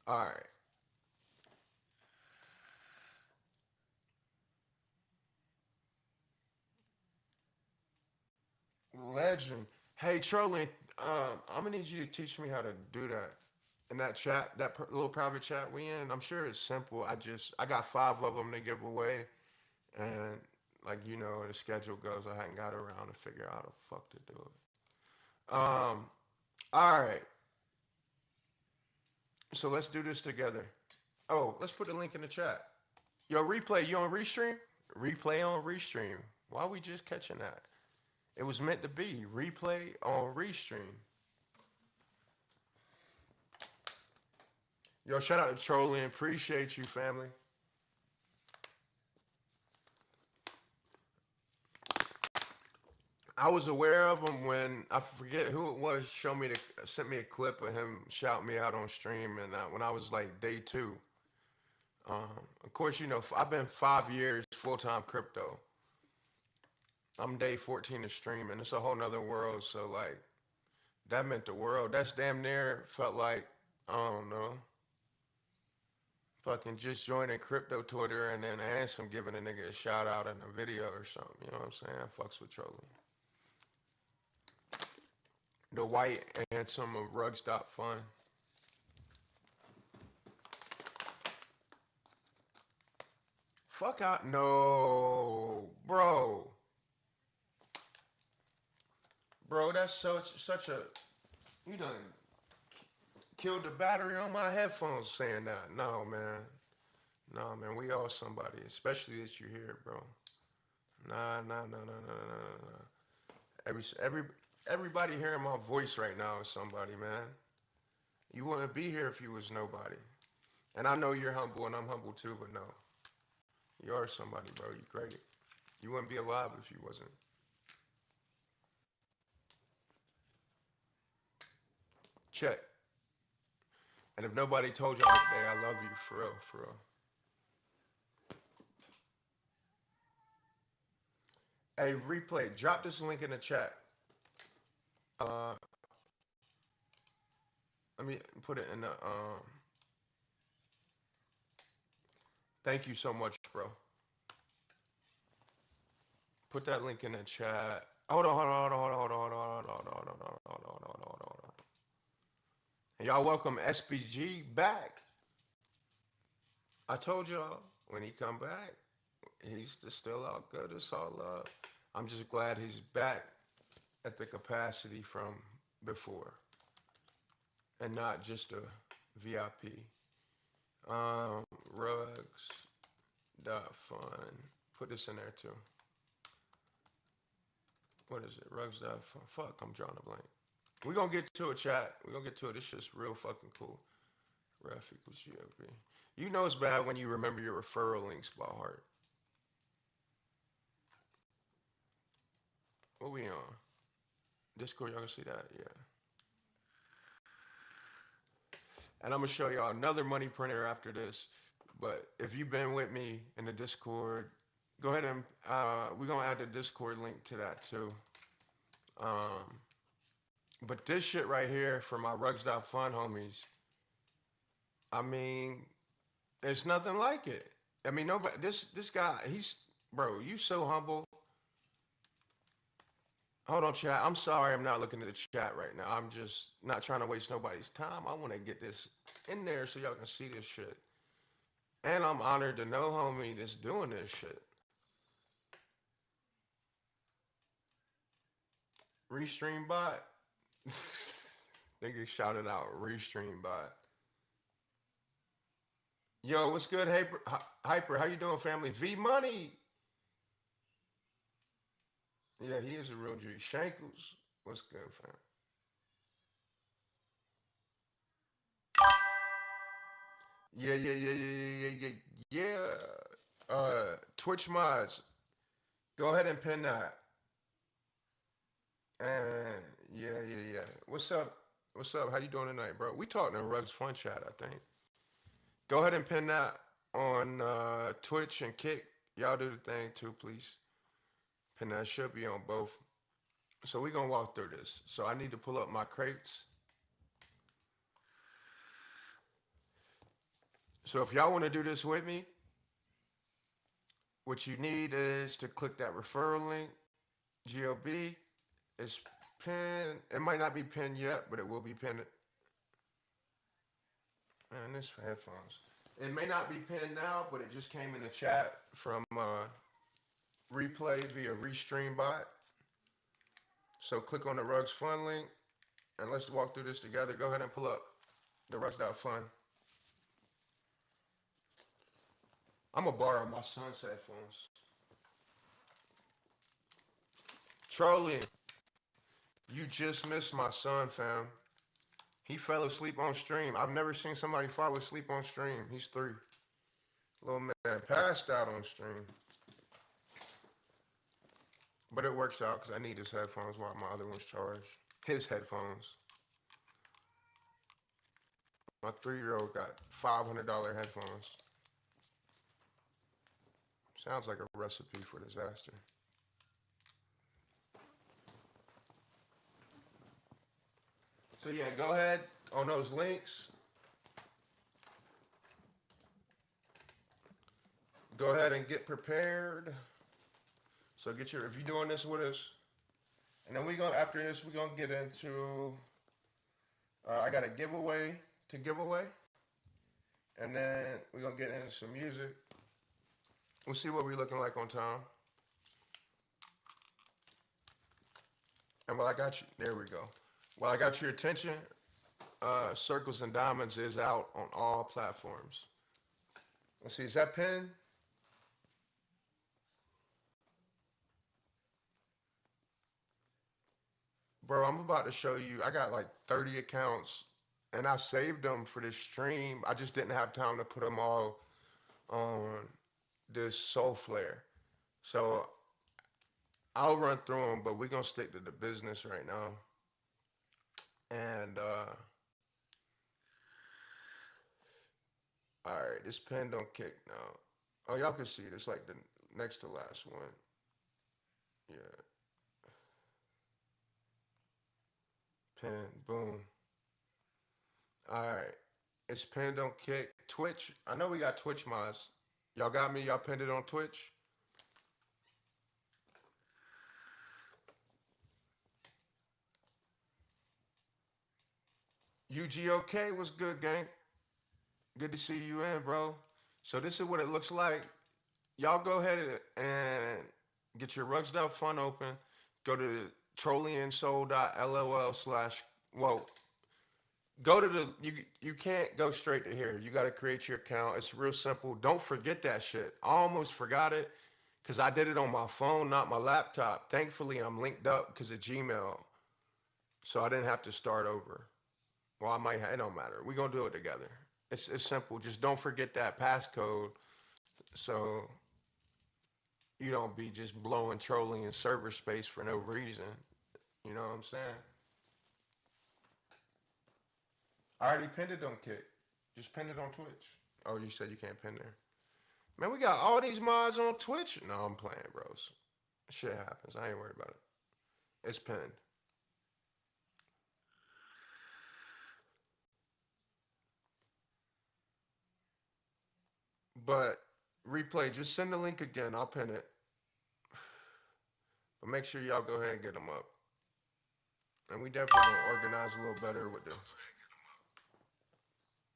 All right. Legend. Hey, Trolling, I'm going to need you to teach me how to do that. In that chat, little private chat we in, I'm sure it's simple. I got 5 of them to give away. And like, you know, the schedule goes, I hadn't got around to figure out how the fuck to do it. All right. So let's do this together. Oh, let's put a link in the chat. Yo, replay, you on Restream? Replay on Restream. Why are we just catching that? It was meant to be. Replay on Restream. Yo, shout out to Trolling. Appreciate you, family. I was aware of him when, I forget who it was, sent me a clip of him shout me out on stream, and when I was like day 2. Of course, you know, I've been 5 years full-time crypto. I'm day 14 of streaming. It's a whole nother world, so like, that meant the world. That's damn near felt like, I don't know, fucking just joining crypto Twitter and then Ansem giving a nigga a shout out in a video or something. You know what I'm saying? Fucks with Trolling. The white Ansem of rugs.fun. Fuck out. No, bro. Bro, that's such a, you done killed the battery on my headphones saying that. No, man. No, man, we all somebody, especially that you're here, bro. Nah. Everybody hearing my voice right now is somebody, man. You wouldn't be here if you was nobody. And I know you're humble, and I'm humble too, but no. You are somebody, bro. You're great. You wouldn't be alive if you wasn't. Check. And if nobody told y'all today, I love you, for real, for real. Hey, replay, drop this link in the chat. Let me put it in the, thank you so much, bro. Put that link in the chat. Hold on. And y'all welcome SBG back. I told y'all, when he come back, he's still out good. It's all love. I'm just glad he's back at the capacity from before. And not just a VIP. Rugs.fun. Put this in there too. What is it? Rugs.fun. Fuck, I'm drawing a blank. We're going to get to it, chat. We're going to get to it. It's just real fucking cool. Ref equals GOP. You know it's bad when you remember your referral links by heart. What we on? Discord, y'all can see that? Yeah. And I'm going to show y'all another money printer after this. But if you've been with me in the Discord, go ahead and we're gonna add the Discord link to that too. But this shit right here for my Rugs.Fun homies, I mean, it's nothing like it. I mean, nobody. This guy, bro. You so humble. Hold on, chat. I'm sorry, I'm not looking at the chat right now. I'm just not trying to waste nobody's time. I want to get this in there so y'all can see this shit. And I'm honored to know homie that's doing this shit. Restream bot. Nigga shouted out Restream bot. Yo, what's good, Hyper? How you doing, family? V Money. Yeah, he is a real G. Shankles. What's good, fam? Yeah. Twitch mods. Go ahead and pin that. And yeah. What's up? How you doing tonight, bro? We talking in Rugs Fun Chat, I think. Go ahead and pin that on Twitch and Kick. Y'all do the thing too, please. Pin that should be on both. So we're gonna walk through this. So I need to pull up my crates. So if y'all want to do this with me, what you need is to click that referral link. GLB is pinned. It might not be pinned yet, but it will be pinned. Man, this headphones. It may not be pinned now, but it just came in the chat from replay via Restream bot. So click on the Rugs Fun link and let's walk through this together. Go ahead and pull up the Rugs.Fun. I'm gonna borrow my son's headphones. Trolling. You just missed my son, fam. He fell asleep on stream. I've never seen somebody fall asleep on stream. He's 3. Little man passed out on stream. But it works out because I need his headphones while my other one's charged. His headphones. My 3-year-old got $500 headphones. Sounds like a recipe for disaster. So yeah, go ahead on those links. Go ahead and get prepared. So if you're doing this with us, and then after this, we're gonna get into, I got a giveaway to give away. And then we're gonna get into some music. We'll see what we're looking like on time. And while I got you, there we go. While I got your attention, Circles and Diamonds is out on all platforms. Let's see, is that pinned? Bro, I'm about to show you. I got like 30 accounts, and I saved them for this stream. I just didn't have time to put them all on this Soul Flare. So I'll run through them, but we're going to stick to the business right now. And, all right, this pen don't kick now. Oh, y'all can see it. It's like the next to last one. Yeah. Pen, boom. All right. It's pen don't kick. Twitch. I know we got Twitch mods. Y'all got me? Y'all pinned it on Twitch? UGOK, what's good, gang? Good to see you in, bro. So this is what it looks like. Y'all go ahead and get your Rugs.Fun open. Go to trolleyandsoul.lol/ go to the, you can't go straight to here. You got to create your account. It's real simple. Don't forget that shit. I almost forgot it because I did it on my phone, not my laptop. Thankfully, I'm linked up because of Gmail. So I didn't have to start over. Well, it don't matter. We're going to do it together. It's simple. Just don't forget that passcode so you don't be just blowing trolling in server space for no reason. You know what I'm saying? I already pinned it on Kick. Just pinned it on Twitch. Oh, you said you can't pin there. Man, we got all these mods on Twitch. No, I'm playing, bros. Shit happens. I ain't worried about it. It's pinned. But replay, just send the link again. I'll pin it. But make sure y'all go ahead and get them up. And we definitely gonna organize a little better with the.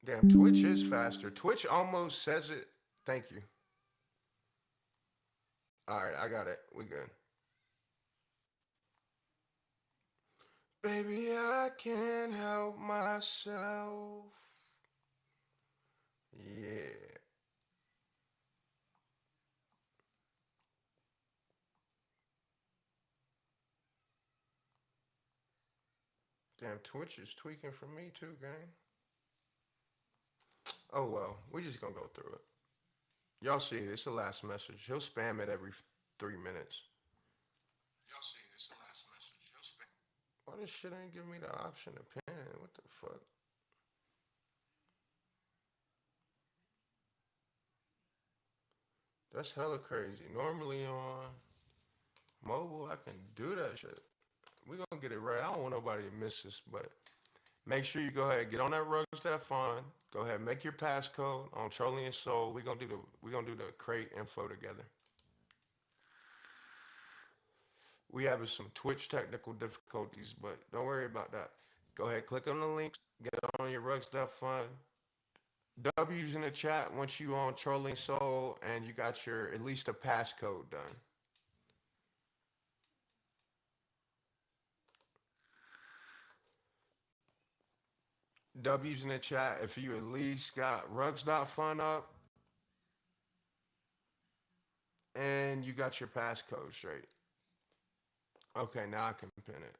Damn, Twitch is faster. Twitch almost says it. Thank you. All right, I got it. We good. Baby, I can't help myself. Yeah. Damn, Twitch is tweaking for me too, gang. Oh well, we just gonna go through it. Y'all see it, it's the last message. He'll spam it every 3 minutes. Y'all see it, it's the last message. He'll spam. Why this shit ain't giving me the option to pin? What the fuck? That's hella crazy. Normally on mobile, I can do that shit. We gonna get it right. I don't want nobody to miss this, but make sure you go ahead, get on that Rugs That Fun. Go ahead, make your passcode on Charlie and Soul. We gonna do the crate info together. We having some Twitch technical difficulties, but don't worry about that. Go ahead, click on the links, get on your Rugs That Fun. W's in the chat once you on Charlie and Soul and you got your at least a passcode done. W's in the chat if you at least got Rugs.Fun up and you got your passcode straight. Okay, now I can pin it.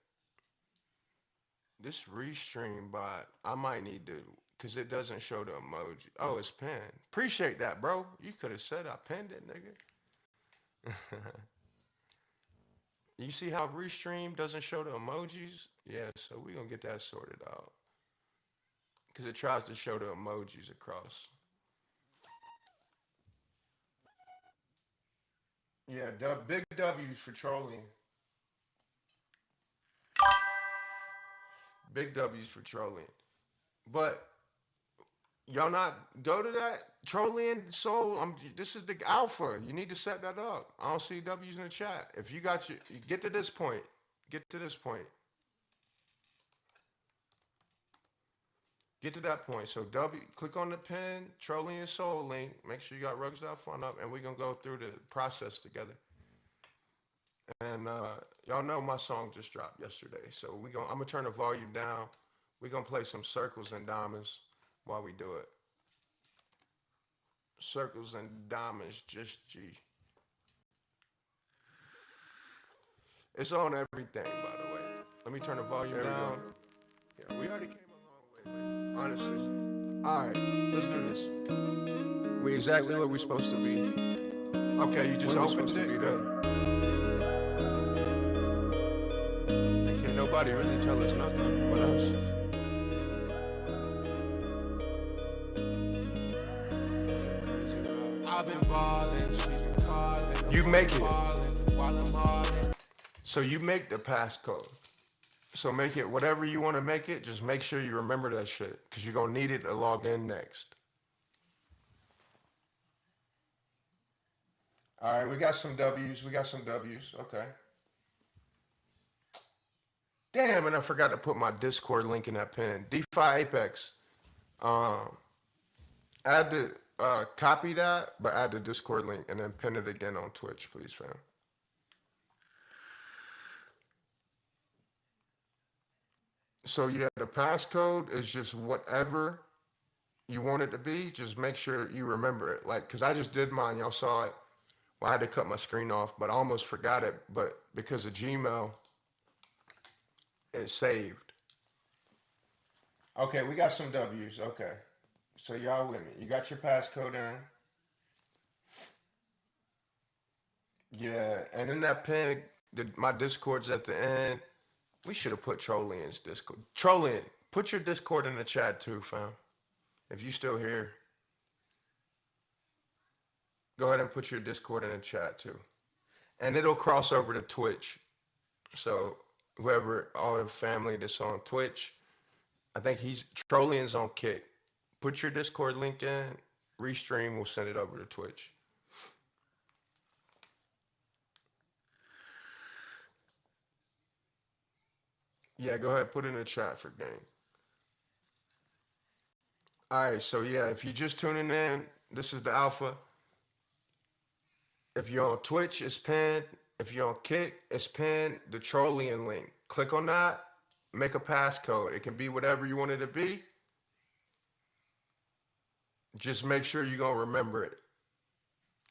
This restream bot, I might need to, because it doesn't show the emoji. Oh, it's pinned. Appreciate that, bro. You could have said I pinned it, nigga. You see how restream doesn't show the emojis? Yeah, so we're going to get that sorted out. Because it tries to show the emojis across. Yeah, big W's for trolling. Big W's for trolling. But y'all not go to that trolling soul. This is the alpha. You need to set that up. I don't see W's in the chat. If you got your, get to this point. Get to this point. Get to that point. So click on the pin, Trolling and Soul link. Make sure you got Rugs.Fun up, and we're gonna go through the process together. And y'all know my song just dropped yesterday, so I'm gonna turn the volume down. We're gonna play some Circles and Diamonds while we do it. Circles and Diamonds, just G. It's on everything, by the way. Let me turn the volume down. Yeah, we already came a long way. Honestly. All right, let's do this. We exactly where we're supposed to be. Okay, you just opened it. Good. And can't nobody really tell us nothing but us. I've been ballin', she's been calling. You make it. While I'm hauling. So you make the passcode. So make it whatever you want to make it. Just make sure you remember that shit because you're going to need it to log in next. All right, we got some W's. Okay. Damn, and I forgot to put my Discord link in that pin. DeFi Apex. Add the, copy that, but add the Discord link and then pin it again on Twitch, please, fam. So yeah, the passcode is just whatever you want it to be. Just make sure you remember it. Like, cause I just did mine, y'all saw it. Well, I had to cut my screen off, but I almost forgot it. But because of Gmail, it's saved. Okay, we got some W's, okay. So y'all with me. You got your passcode in. Yeah, and in that pin, my Discord's at the end. We should have put Trollian's Discord. Trollian, put your Discord in the chat too, fam. If you still here. go ahead and put your Discord in the chat too. And it'll cross over to Twitch. So whoever, all the family that's on Twitch, I think Trollian's on Kick. Put your Discord link in, restream, we'll send it over to Twitch. Yeah, go ahead, put it in the chat for game. All right, so yeah, if you're just tuning in, this is the alpha. If you're on Twitch, it's pinned. If you're on Kick, it's pinned. The Trollian link. Click on that, make a passcode. It can be whatever you want it to be. Just make sure you're going to remember it.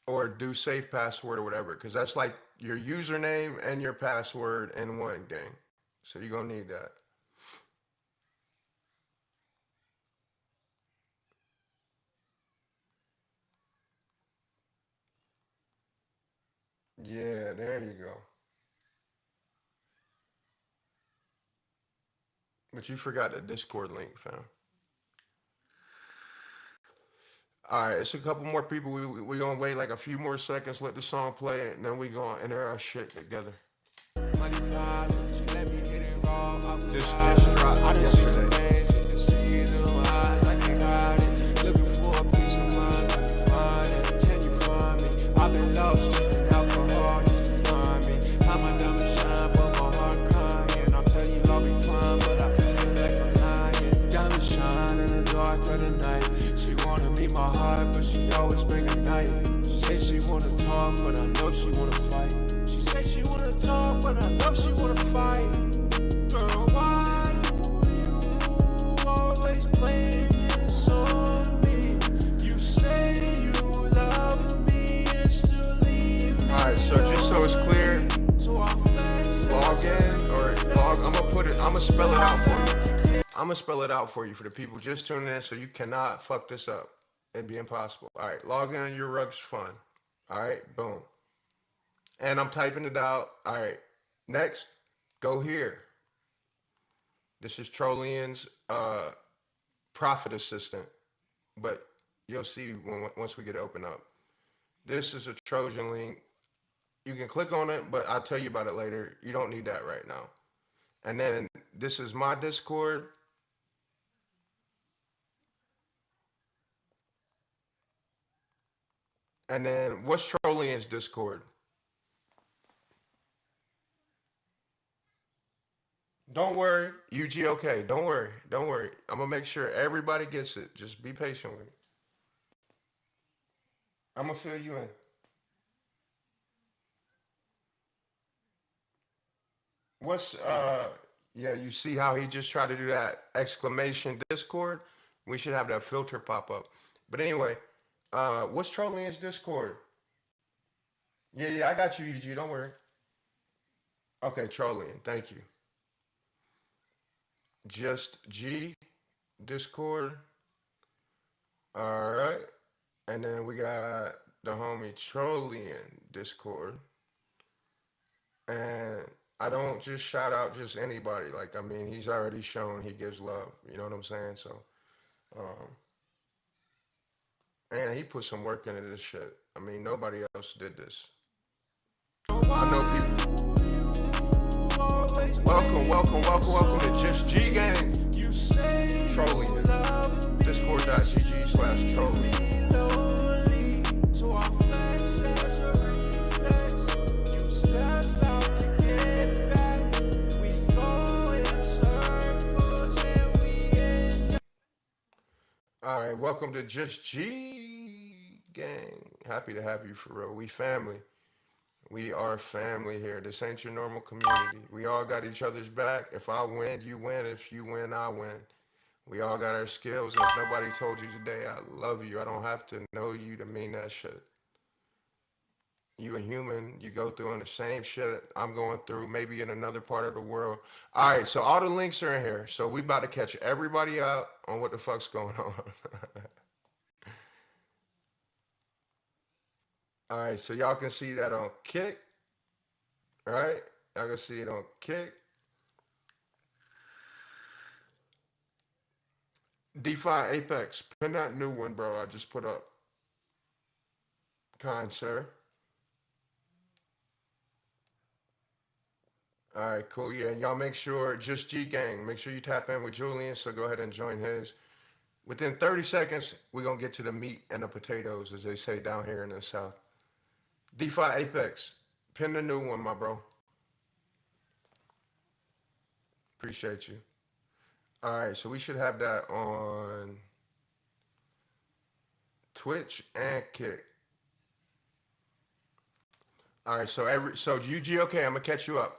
Or do safe password or whatever, because that's like your username and your password in one game. So you're going to need that. Yeah, there you go. But you forgot the Discord link, fam. All right, it's a couple more people. We gonna wait like a few more seconds, let the song play, and then we gonna enter our shit together. This just dropped yesterday. Looking for a piece of mind, can you find it? Can you find me? I've been lost in alcohol just to find me. How my diamond shine, but my heart crying. I'll tell you I'll be fine, but I feel like I'm lying. Diamond shine in the dark of the night. She wanna meet my heart, but she always bring a knife. She say she wanna talk, but I know she wanna fight. She say she wanna talk, but I know she wanna fight. Girl, why do you always blame this on me? You say you love me and still leave me. All right, so just so it's clear, log in or log. I'm gonna spell it out for you. I'm gonna spell it out for you for the people just tuning in, so you cannot fuck this up. It'd be impossible. All right, log in on your Rugs Fun. All right, boom. And I'm typing it out. All right, next, go here. This is Trollian's profit assistant, but you'll see once we get it open up. This is a Trojan link. You can click on it, but I'll tell you about it later. You don't need that right now. And then this is my Discord. And then what's Trollian's Discord? Don't worry, UG, okay. Don't worry. I'm gonna make sure everybody gets it. Just be patient with me. I'm gonna fill you in. What's yeah, you see how he just tried to do that exclamation Discord? We should have that filter pop up. But anyway, what's Trollian's Discord? Yeah, I got you, UG, don't worry. Okay, Trollian, thank you. Just G Discord. All right. And then we got the homie Trollian Discord. And I don't just shout out just anybody. Like, I mean, he's already shown he gives love. You know what I'm saying? So, and he put some work into this shit. I mean, nobody else did this. I know people. Welcome to Just G Gang. Trolling. Discord.gg/trolling. All right, welcome to Just G Gang. Happy to have you for real. We family. We are family here. This ain't your normal community. We all got each other's back. If I win, you win. If you win, I win. We all got our skills. And if nobody told you today, I love you, I don't have to know you to mean that shit. You a human. You go through the same shit I'm going through, maybe in another part of the world. All right, so all the links are in here. So we about to catch everybody up on what the fuck's going on. All right, so y'all can see that on Kick. All right, y'all can see it on Kick. DeFi Apex, pin that new one, bro. I just put up. kind sir. All right, cool. Yeah, y'all make sure, just G Gang, make sure you tap in with Julian, so go ahead and join his. Within 30 seconds, we're going to get to the meat and the potatoes, as they say down here in the South. DeFi Apex, pin the new one, my bro. Appreciate you. All right, so we should have that on Twitch and Kick. All right, so UG, okay, I'm gonna catch you up.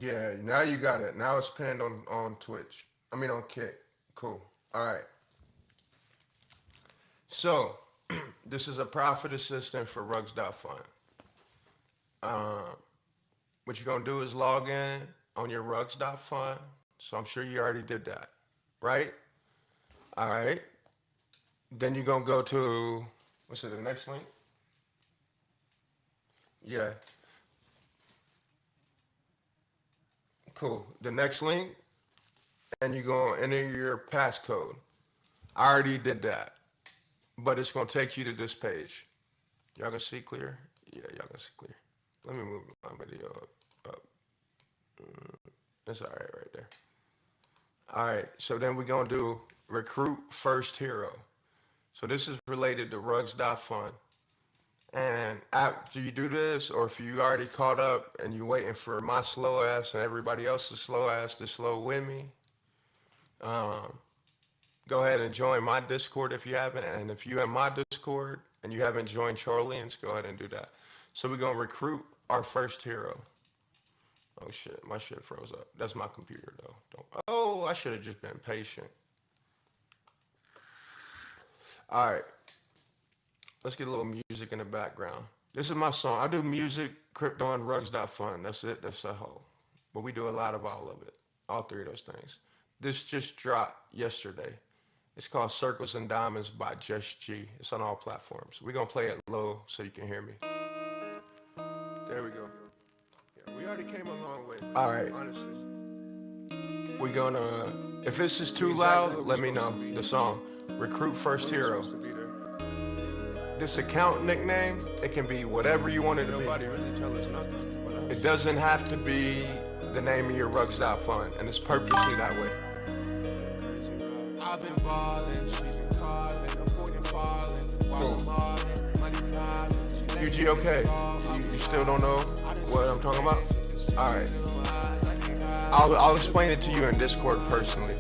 Yeah, now you got it. Now it's pinned on Twitch. I mean on Kick. Cool. All right. So this is a profit assistant for Rugs.fund. What you're gonna do is log in on your Rugs.fund. So I'm sure you already did that, right? All right. Then you're gonna go to, what's it, the next link? Yeah. Cool. The next link, and you're gonna enter your passcode. I already did that, but it's gonna take you to this page. Y'all gonna see clear? Yeah, y'all gonna see clear. Let me move my video up. That's all right there. All right, so then we're gonna do recruit first hero. So this is related to Rugs.fund. And after you do this, or if you already caught up and you're waiting for my slow ass and everybody else's slow ass to slow with me, go ahead and join my Discord if you haven't. And if you're in my Discord and you haven't joined Charlian's, go ahead and do that. So we're gonna recruit our first hero. Oh shit, my shit froze up. That's my computer though. Oh, I should have just been patient. All right. Let's get a little music in the background. This is my song. I do music, crypto, and Rugs.fund. That's it. That's the whole. But we do a lot of all of it. All three of those things. This just dropped yesterday. It's called Circles and Diamonds by Just G. It's on all platforms. We're going to play it low so you can hear me. There we go. Yeah, we already came a long way. All right. Honestly. We're going to, if this is too loud, let me know. The song, Recruit First Hero. This account nickname, it can be whatever you want it to be. Nobody really tell us nothing. It doesn't have to be the name of your Rugs.fund, and it's purposely that way. I've been ballin', she's been calling, avoiding falling, while I'm hauling, money piling. UG, okay? You still don't know what I'm talking about? All right. I'll explain it to you in Discord personally.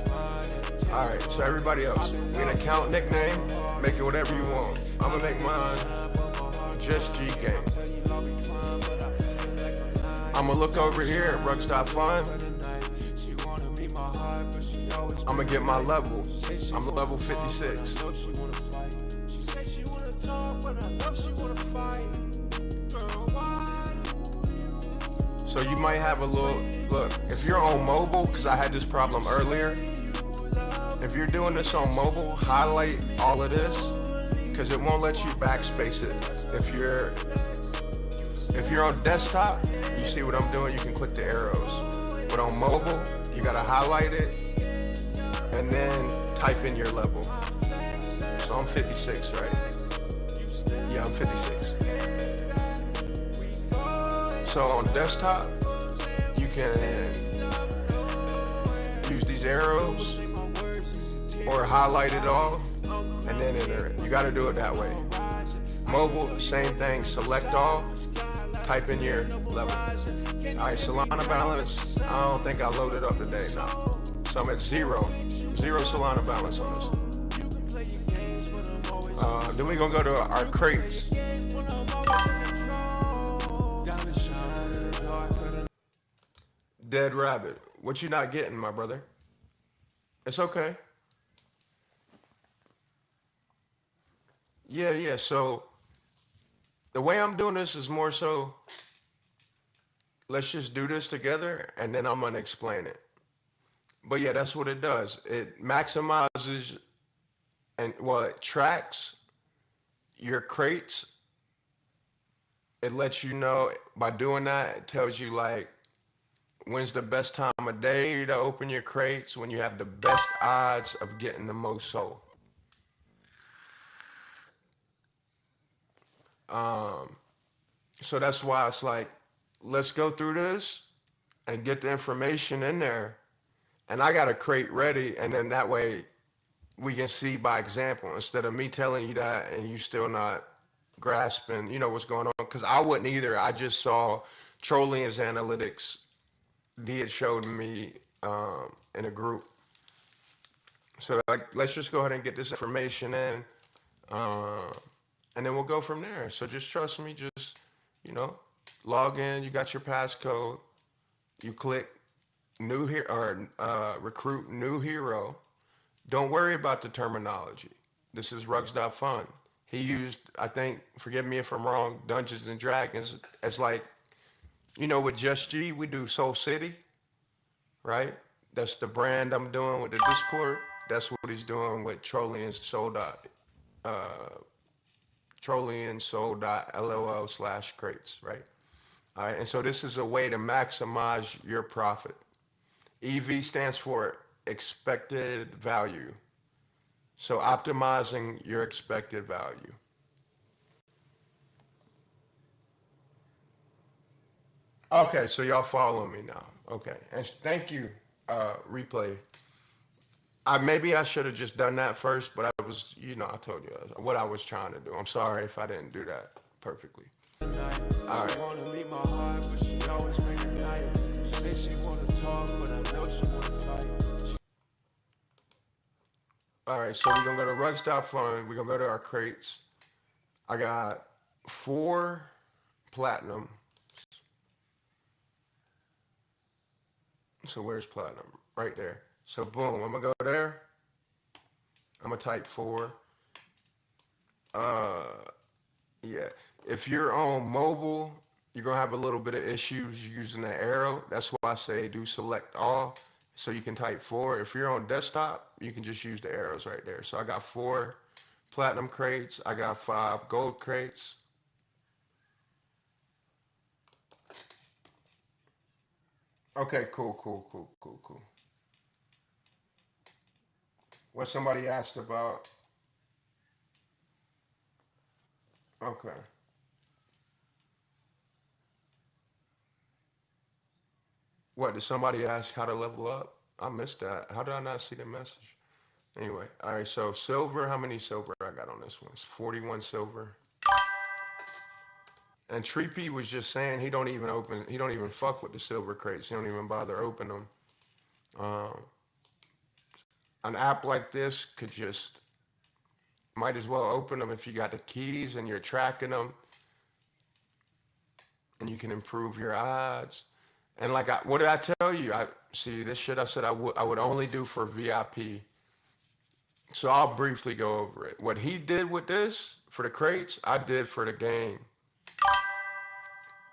All right, so everybody else, an account nickname, make it whatever you want. I'm gonna make mine Just G Gang. I'm gonna look over here at Rugs.fund. I'm gonna get my level. I'm level 56. So you might have a little, look, if you're on mobile, because I had this problem earlier, if you're doing this on mobile, highlight all of this, because it won't let you backspace it. If you're on desktop, you see what I'm doing, you can click the arrows. But on mobile, you gotta highlight it, and then type in your level. So I'm 56, right? Yeah, I'm 56. So on desktop, you can use these arrows, or highlight it all, and then enter it. You gotta do it that way. Mobile, same thing, select all, type in your level. All right, Solana balance, I don't think I loaded up today, no. So I'm at zero Solana balance on this. Then we're gonna go to our crates. Dead Rabbit, what you not getting, my brother? It's okay. Yeah, so the way I'm doing this is more so, let's just do this together, and then I'm gonna explain it. But yeah, that's what it does. It maximizes, and well, it tracks your crates. It lets you know, by doing that, it tells you like When's the best time of day to open your crates? When you have the best odds of getting the most sold. So that's why it's like, let's go through this and get the information in there. And I got a crate ready, and then that way we can see by example instead of me telling you that and you still not grasping, what's going on. Because I wouldn't either. I just saw Trollian's analytics. He had showed me in a group. So like, let's just go ahead and get this information in, and then we'll go from there. So just trust me. Just log in. You got your passcode. You click new here or recruit new hero. Don't worry about the terminology. This is Rugs.fun. He used, I think, forgive me if I'm wrong, Dungeons and Dragons as like, with Just G, we do Soul City, right? That's the brand I'm doing with the Discord. That's what he's doing with Trolliansoul.lol/crates, right? All right, and so this is a way to maximize your profit. EV stands for expected value. So optimizing your expected value. Okay, so y'all follow me now. Okay, and thank you, replay. Maybe I should have just done that first, but I was, I told you what I was trying to do. I'm sorry if I didn't do that perfectly. All right. She wanna meet my heart, but she always make a night. Say she wanna talk, but I know she wanna fight. All right, so we're gonna go to Rugs.fun. We're gonna go to our crates. I got 4 platinum. So where's platinum? Right there. So boom, I'm gonna go there. I'm gonna type 4. Yeah. If you're on mobile, you're gonna have a little bit of issues using the arrow. That's why I say do select all. So you can type 4. If you're on desktop, you can just use the arrows right there. So I got 4 platinum crates. I got 5 gold crates. Okay, cool. What somebody asked about. Okay. What, did somebody ask how to level up? I missed that. How did I not see the message? Anyway, all right, so silver, how many silver I got on this one? It's 41 silver. And Treepy was just saying he don't even fuck with the silver crates. He don't even bother opening them. An app like this might as well open them if you got the keys and you're tracking them. And you can improve your odds. And like, what did I tell you? This shit I said I would only do for VIP. So I'll briefly go over it. What he did with this, for the crates, I did for the game.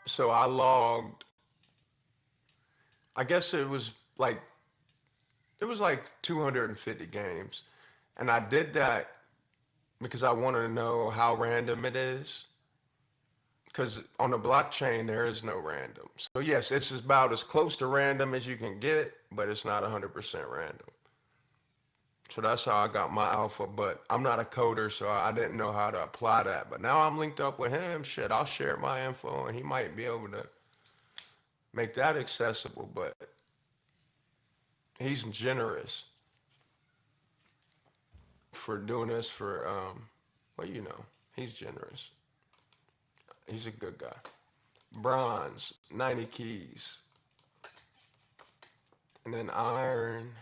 So I logged, I guess it was like 250 games. And I did that because I wanted to know how random it is. Because on the blockchain, there is no random. So yes, it's about as close to random as you can get, but it's not 100% random. So that's how I got my alpha, but I'm not a coder, so I didn't know how to apply that. But now I'm linked up with him, shit, I'll share my info, and he might be able to make that accessible, but he's generous for doing this for, he's generous. He's a good guy. Bronze, 90 keys. And then iron,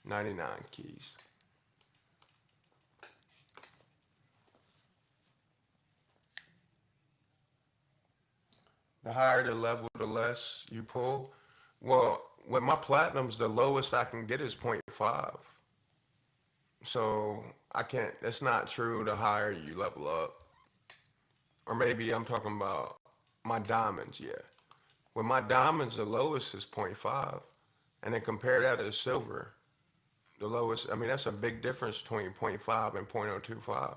99 keys. The higher the level, the less you pull. Well, with my platinums, the lowest I can get is 0.5. So that's not true the higher you level up. Or maybe I'm talking about my diamonds, yeah. With my diamonds, the lowest is 0.5. And then compare that to silver. The lowest, that's a big difference between 0.5 and 0.025.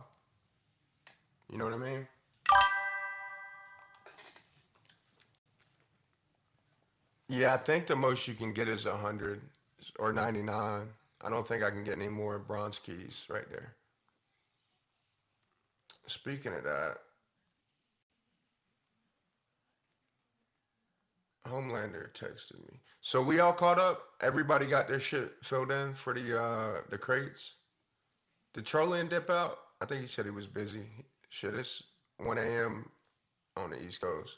You know what I mean? Yeah, I think the most you can get is 100 or 99. I don't think I can get any more bronze keys right there. Speaking of that, Homelander texted me. So we all caught up. Everybody got their shit filled in for the crates. Did Charlie dip out? I think he said he was busy. Shit, it's 1 a.m. on the East Coast.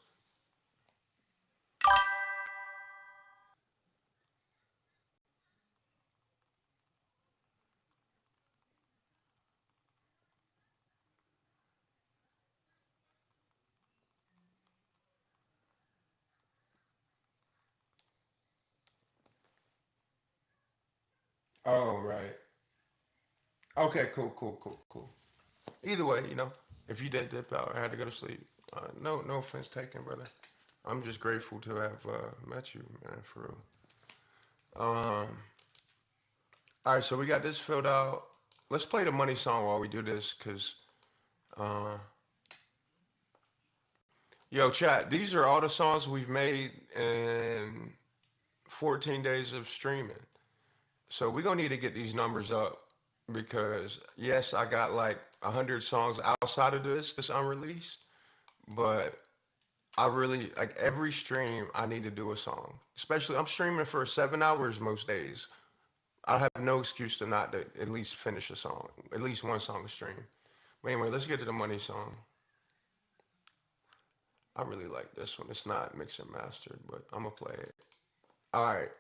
Oh, right. Okay, cool. Either way, if you did dip out, I had to go to sleep. No offense taken, brother. I'm just grateful to have met you, man, for real. All right, so we got this filled out. Let's play the money song while we do this, cause, yo, chat. These are all the songs we've made in 14 days of streaming. So we're gonna need to get these numbers up because yes, I got like 100 songs outside of this unreleased, but I really like every stream I need to do a song. Especially I'm streaming for 7 hours most days. I have no excuse to not to at least finish a song, at least one song a stream. But anyway, let's get to the money song. I really like this one. It's not mixed and mastered, but I'm gonna play it. All right.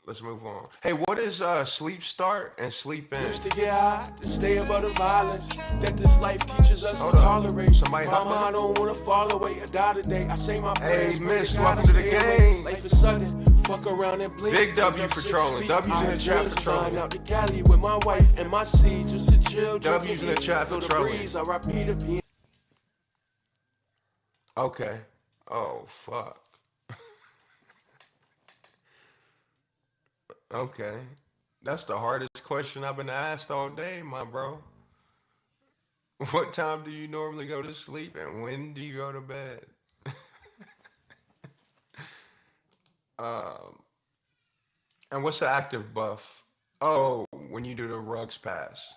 Let's move on. Hey, what is sleep start and sleep in? Used to get high, to stay above the violence that this life teaches us Hold to up. tolerate. Somebody Mama, hop I don't wanna fall away or die today. I say my prayers. Hey, but miss, gotta welcome to the stay away. game. Life is sudden. Fuck around and blink. Big W Up for 6 trolling. feet. W's I in the had chat dreams for of flying trolling. out to Cali with my wife and my seed, just to chill. W's in the chat for feel the trolling. breeze. R.I.P. to P. Okay. Oh, fuck. Okay. That's the hardest question I've been asked all day, my bro. What time do you normally go to sleep and when do you go to bed? And what's the active buff? Oh, when you do the rugs pass,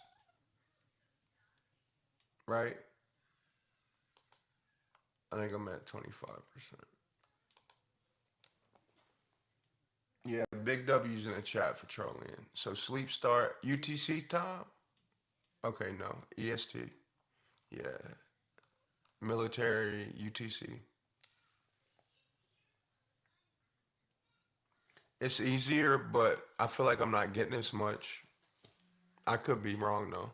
right? I think I'm at 25%. Yeah, big W's in the chat for trolling. So sleep start UTC time? Okay, no. EST. Yeah. Military UTC. It's easier, but I feel like I'm not getting as much. I could be wrong though.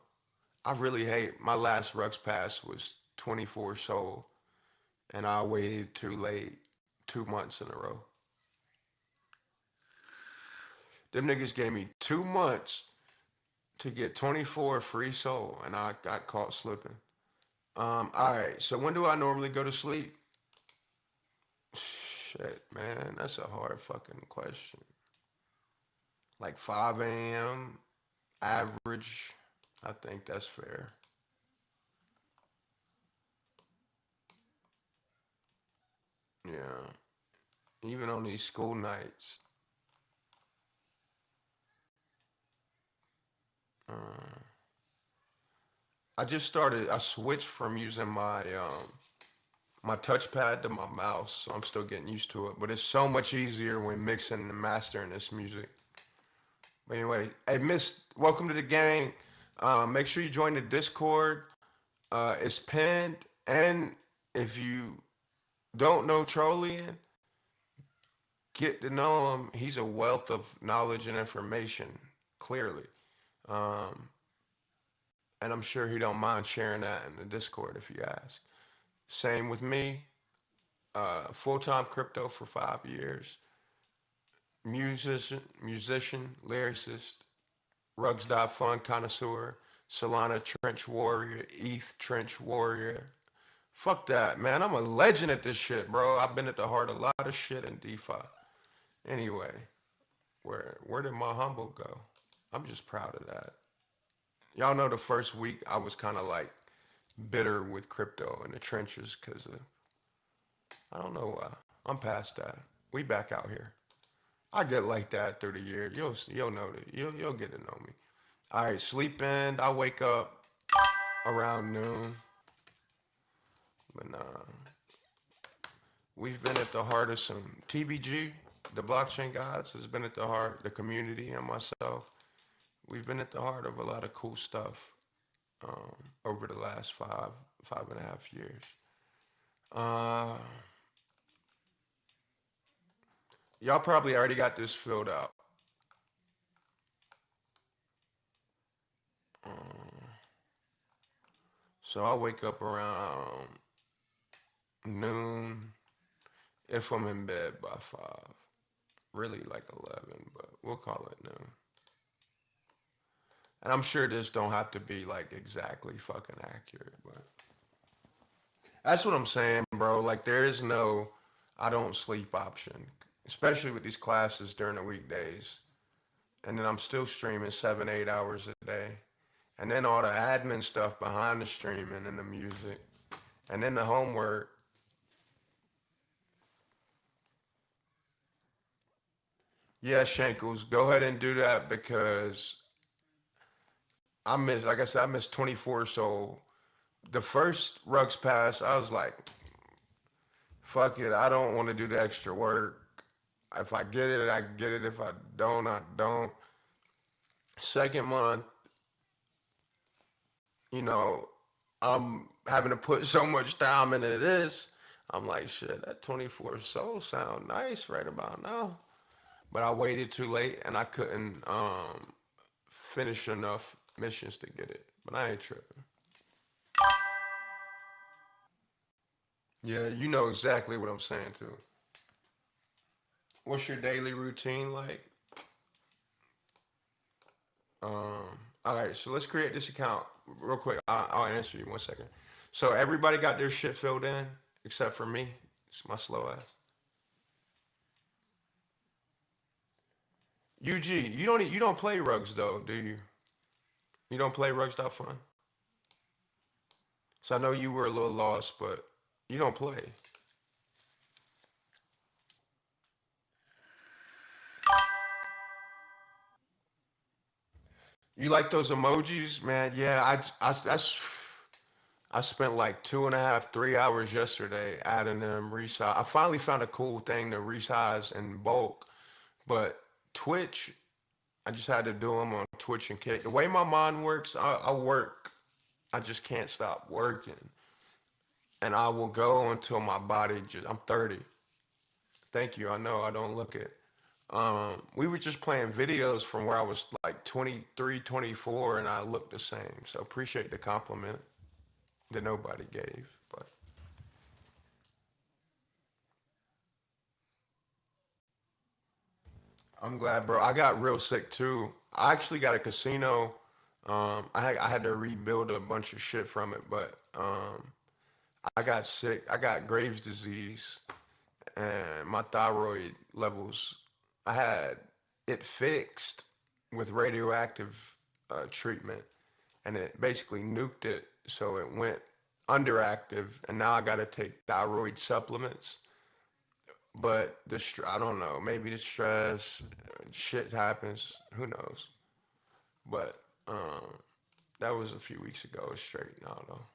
I really hate my last Rux pass was 24 soul, and I waited too late 2 months in a row. Them niggas gave me 2 months to get 24 free soul, and I got caught slipping. All right, so when do I normally go to sleep? Shit, man, that's a hard fucking question. Like 5 a.m. average. I think that's fair. Yeah. Even on these school nights. I switched from using my touchpad to my mouse, so I'm still getting used to it. But it's so much easier when mixing and mastering this music. But anyway, hey, Miss, welcome to the gang. Make sure you join the Discord. It's pinned. And if you don't know Trollian, get to know him. He's a wealth of knowledge and information, clearly. And I'm sure he don't mind sharing that in the Discord if you ask. Same with me. Full-time crypto for 5 years. Musician, lyricist, Rugs.fun connoisseur, Solana trench warrior, ETH trench warrior. Fuck that, man. I'm a legend at this shit, bro. I've been at the heart of a lot of shit in DeFi. Anyway, where did my humble go? I'm just proud of that. Y'all know the first week I was kind of like bitter with crypto in the trenches because I don't know. I'm past that. We back out here. I get like that through the year. You'll know that. You'll get to know me. All right, sleep in. I wake up around noon. But nah, we've been at the heart of some TBG. The blockchain gods has been at the heart. The community and myself. We've been at the heart of a lot of cool stuff over the last 5.5 years. Uh, y'all probably already got this filled out. So I wake up around noon if I'm in bed by 5. Really like 11, but we'll call it noon. And I'm sure this don't have to be like exactly fucking accurate, but that's what I'm saying, bro. Like there is no I don't sleep option, especially with these classes during the weekdays. And then I'm still streaming 7, 8 hours a day. And then all the admin stuff behind the streaming and the music. And then the homework. Yeah, Shankles, go ahead and do that because like I said, I missed 24. So the first Rugs pass, I was like, fuck it, I don't want to do the extra work. If I get it, I get it. If I don't, I don't. Second month, you know, I'm having to put so much time into this. I'm like, shit, that 24 soul sound nice right about now. But I waited too late and I couldn't finish enough missions to get it. But I ain't tripping. Yeah, you know exactly what I'm saying too. What's your daily routine like? All right, so let's create this account real quick. I'll answer you 1 second. So everybody got their shit filled in except for me. It's my slow ass. UG, you don't play Rugs though, do you? You don't play Rugs.fun? So I know you were a little lost, but you don't play. You like those emojis, man? Yeah, I spent like 2.5, 3 hours yesterday adding them resize. I finally found a cool thing to resize in bulk, but Twitch, I just had to do them on Twitch and Kick. The way my mind works, I work. I just can't stop working, and I will go until my body just. I'm 30. Thank you. I know I don't look it. We were just playing videos from where I was like 23, 24, and I looked the same. So appreciate the compliment that nobody gave. But I'm glad, bro. I got real sick too. I actually got a casino. I had to rebuild a bunch of shit from it, but I got sick. I got Graves' disease, and my thyroid levels. I had it fixed with radioactive treatment, and it basically nuked it, so it went underactive, and now I got to take thyroid supplements. But I don't know, maybe the stress, shit happens, who knows? But that was a few weeks ago. It's straight now though.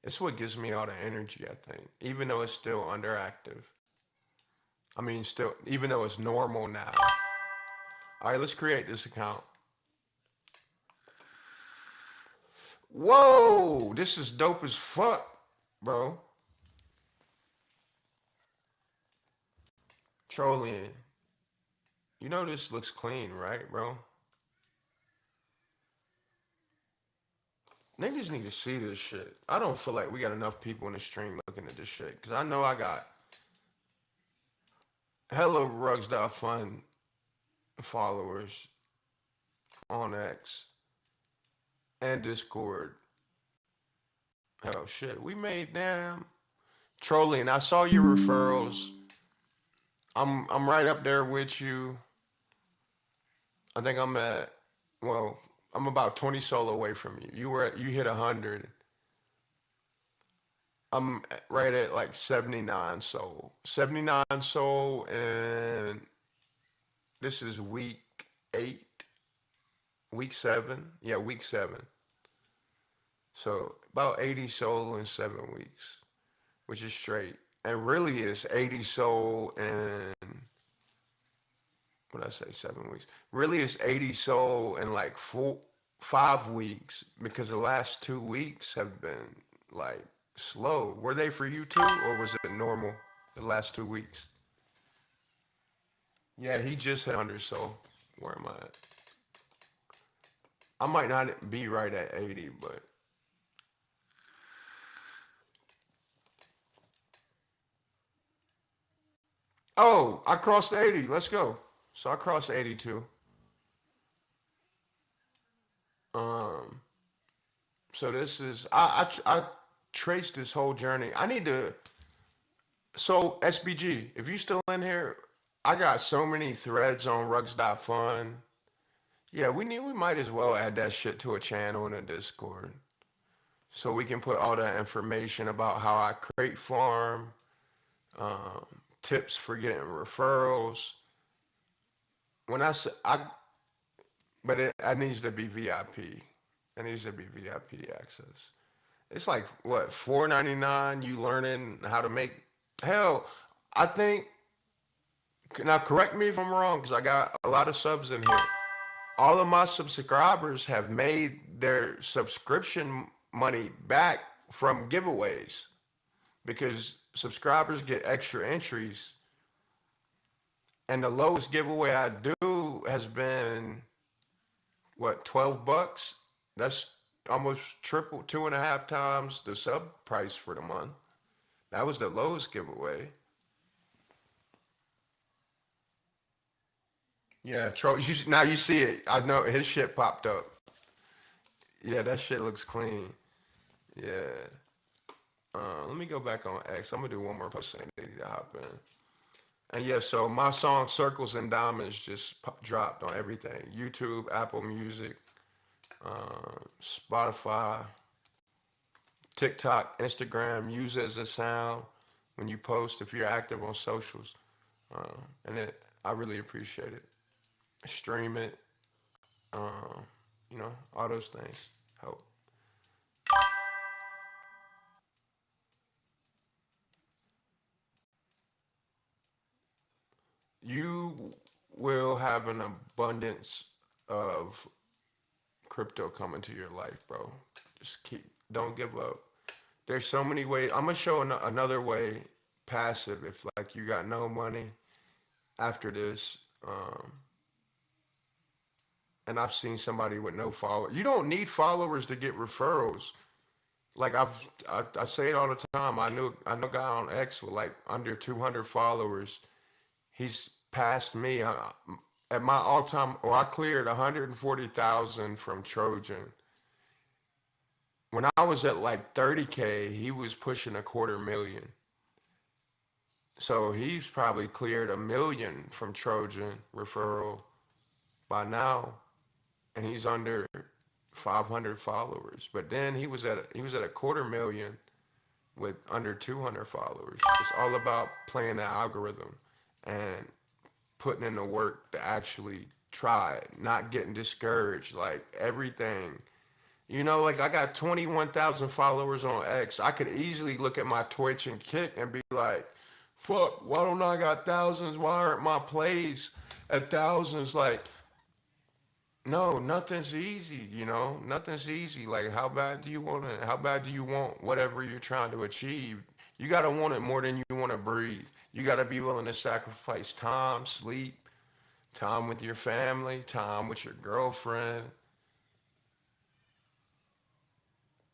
It's what gives me all the energy, I think, even though it's still underactive. I mean, still, even though it's normal now. All right, let's create this account. Whoa, this is dope as fuck, bro. Trolling. You know this looks clean, right, bro? Niggas need to see this shit. I don't feel like we got enough people in the stream looking at this shit, because I know I got hella Rugs.fun followers on X and Discord. Oh shit, we made damn trolling. I saw your referrals. I'm right up there with you. I think I'm I'm about 20 solo away from you. You hit 100. I'm right at like 79 sold. 79 sold, and this is week 8, week 7. Yeah, week 7. So about 80 sold in 7 weeks, which is straight. And really it's 80 sold in, what did I say, 7 weeks? Really it's 80 sold in like 5 weeks, because the last 2 weeks have been like slow. Were they for you too, or was it normal the last 2 weeks? Yeah, he just hit under, so where am I at? I might not be right at 80, but oh, I crossed 80. Let's go. So I crossed 82. Um, so this is I traced this whole journey. I need to. So SBG, if you still in here, I got so many threads on rugs.fun. Yeah, we might as well add that shit to a channel in a Discord, so we can put all that information about how I crate farm, um, tips for getting referrals. When I say I, but it needs to be VIP. It needs to be VIP access. It's like what, $4.99. You learning how to make. Hell, I think. Now correct me if I'm wrong, because I got a lot of subs in here. All of my subscribers have made their subscription money back from giveaways, because subscribers get extra entries, and the lowest giveaway I do has been what, $12. That's almost triple, 2.5 times the sub price for the month. That was the lowest giveaway. Yeah, now you see it. I know his shit popped up. Yeah, that shit looks clean. Yeah. Let me go back on X. I'm gonna do one more post saying they need to hop in. And yeah, so my song "Circles and Diamonds" just dropped on everything: YouTube, Apple Music, Spotify, TikTok, Instagram. Use it as a sound when you post if you're active on socials, and I really appreciate it. Stream it, um, all those things help. You will have an abundance of crypto coming to your life, bro. Don't give up. There's so many ways. I'm gonna show another way, passive, if like you got no money after this. And I've seen somebody with no followers. You don't need followers to get referrals. Like I say it all the time. I know a guy on X with like under 200 followers. He's passed me at my all-time, or I cleared 140,000 from Trojan. When I was at like 30K, he was pushing 250,000. So he's probably cleared 1 million from Trojan referral by now, and he's under 500 followers. But then he was at a 250,000 with under 200 followers. It's all about playing the algorithm and putting in the work to actually try it, not getting discouraged. Like everything, like I got 21,000 followers on X. I could easily look at my Twitch and Kick and be like, fuck, why don't I got thousands? Why aren't my plays at thousands? Like, no, nothing's easy, nothing's easy. Like, how bad do you want it? How bad do you want whatever you're trying to achieve? You got to want it more than you want to breathe. You got to be willing to sacrifice time, sleep, time with your family, time with your girlfriend.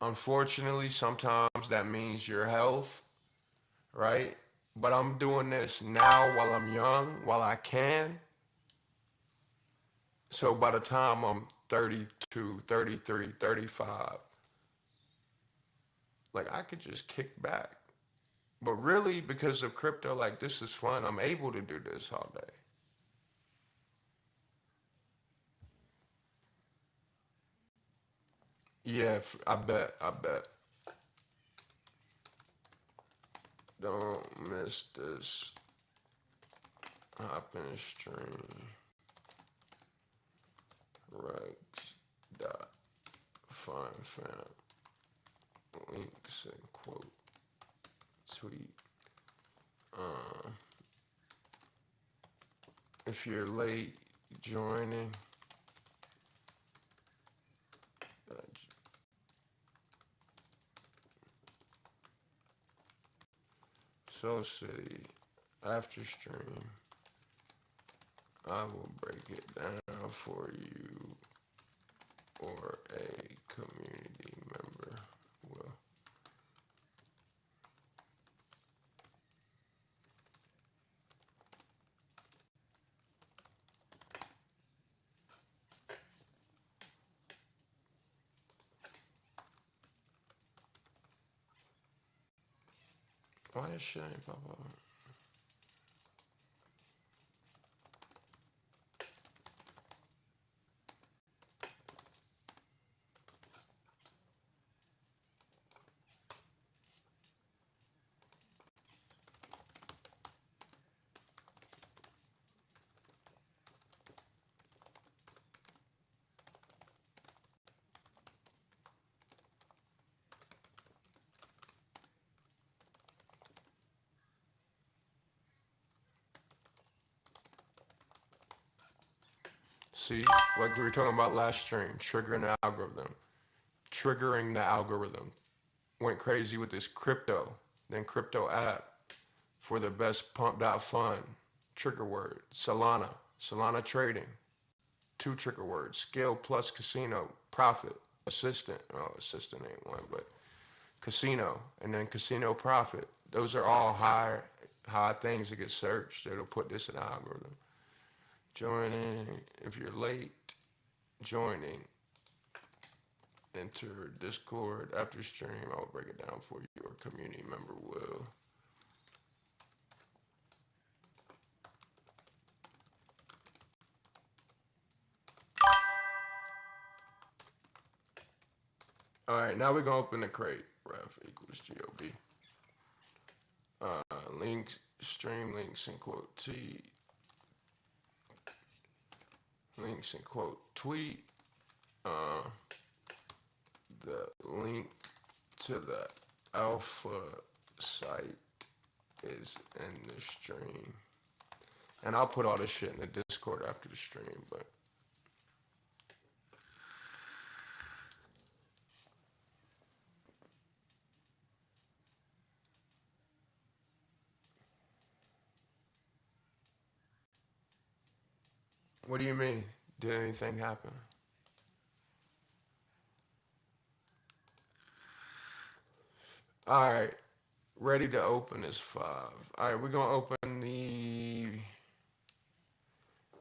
Unfortunately, sometimes that means your health, right? But I'm doing this now while I'm young, while I can. So by the time I'm 32, 33, 35, like I could just kick back. But really, because of crypto, like this is fun. I'm able to do this all day. Yeah, I bet. Don't miss this. Hop in stream. Rex dot find fan links and quote tweet. If you're late joining, Soul City after stream, I will break it down for you, or a community member will. Why this shit ain't pop up? See, like we were talking about last stream, triggering the algorithm. Triggering the algorithm. Went crazy with this crypto, then crypto app for the best pump.fun. Trigger word, Solana, Solana trading. 2 trigger words, scale plus casino, profit, assistant. Oh, assistant ain't one, but casino, and then casino profit. Those are all high things that get searched. It'll put this in the algorithm. Joining, if you're late, joining. Enter Discord after stream. I'll break it down for you. Your community member will. All right, now we're gonna open the crate. Ref equals GOB. Links, stream links and quote T. Links and quote tweet. The link to the alpha site is in the stream. And I'll put all this shit in the Discord after the stream, but what do you mean? Did anything happen? All right, ready to open is 5. All right, we're gonna open the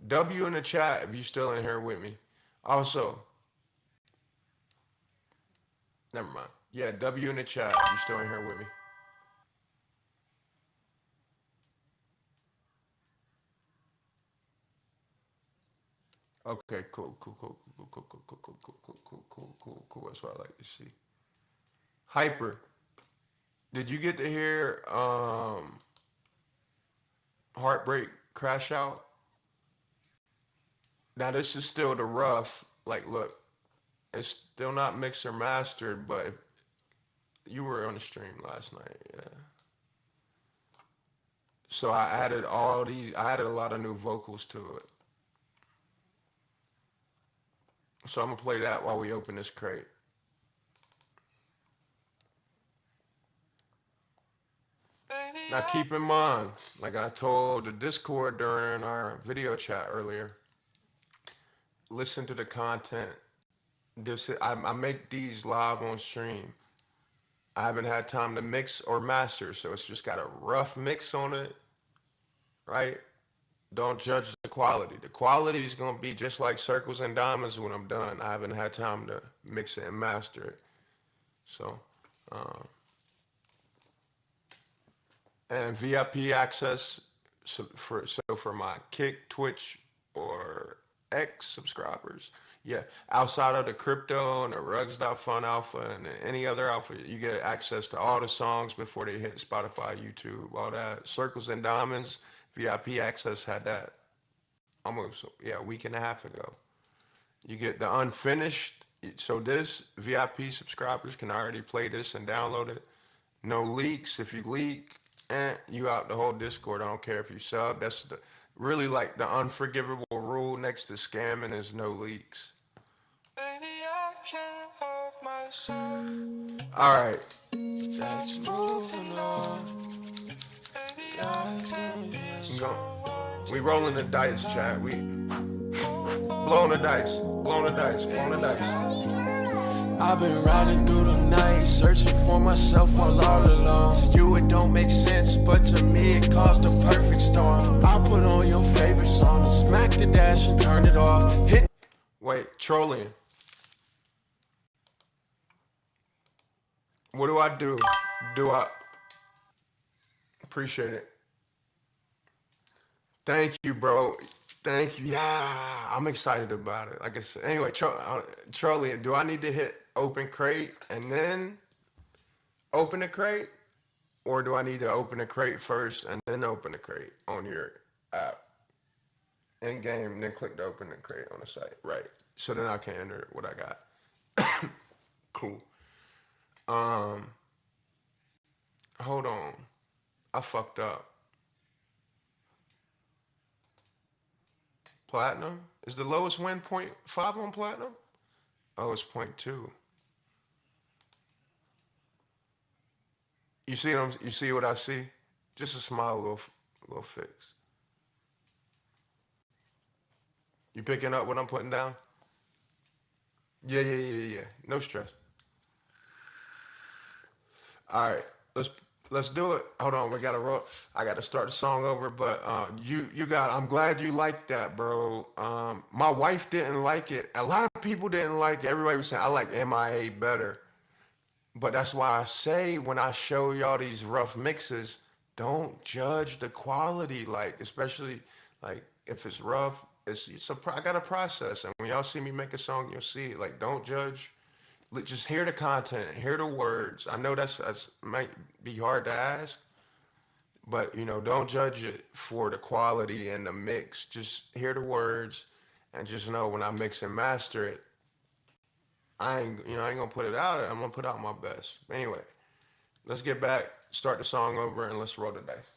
W in the chat if you're still in here with me. Also, never mind. Yeah, W in the chat if you're still in here with me. Okay, cool. That's what I like to see. Hyper. Did you get to hear Heartbreak Crash Out? Now this is still the rough. Like, look, it's still not mixed or mastered, but you were on the stream last night, yeah. So I added I added a lot of new vocals to it. So I'm gonna play that while we open this crate. Now keep in mind, like I told the Discord during our video chat earlier, listen to the content. I make these live on stream. I haven't had time to mix or master, so it's just got a rough mix on it, right? Don't judge the quality. The quality is gonna be just like Circles and Diamonds when I'm done. I haven't had time to mix it and master it. So, and VIP access for my Kick, Twitch, or X subscribers. Yeah, outside of the crypto and the rugs.fun alpha and any other alpha, you get access to all the songs before they hit Spotify, YouTube, all that. Circles and Diamonds, VIP access had that almost, a week and a half ago. You get the unfinished. So this VIP subscribers can already play this and download it. No leaks. If you leak, you out the whole Discord. I don't care if you sub. That's really like the unforgivable rule next to scamming is no leaks. All right. That's moving on. We rolling the dice, chat. We blowing the dice. Blowing the dice. Blowing the dice. I've been riding through the night, searching for myself while all alone. To you it don't make sense, but to me it caused a perfect storm. I put on your favorite song and smack the dash and turn it off. Hit. Wait, trolling. What do I do? Appreciate it. Thank you, bro. Thank you. Yeah, I'm excited about it. Like I said, anyway, Charlie, do I need to hit open crate and then open the crate? Or do I need to open the crate first and then open the crate on your app? In game, then click to open the crate on the site. Right. So then I can enter what I got. Cool. Hold on. I fucked up. Platinum? Is the lowest win 0.5 on platinum? Oh, it's 0.2. You see what I see? Just a small little fix. You picking up what I'm putting down? Yeah. No stress. All right, let's do it. Hold on, we gotta roll. I gotta start the song over, but I'm glad you liked that, bro. My wife didn't like it. A lot of people didn't like it. Everybody was saying I like MIA better. But that's why I say when I show y'all these rough mixes, don't judge the quality, like especially like if it's rough, I got a process. And when y'all see me make a song, you'll see it. Like don't judge. Just hear the content, hear the words. I know that's might be hard to ask, but don't judge it for the quality and the mix. Just hear the words and just know when I mix and master it, I ain't gonna put it out. I'm gonna put out my best. Anyway, let's get back, start the song over, and let's roll the dice.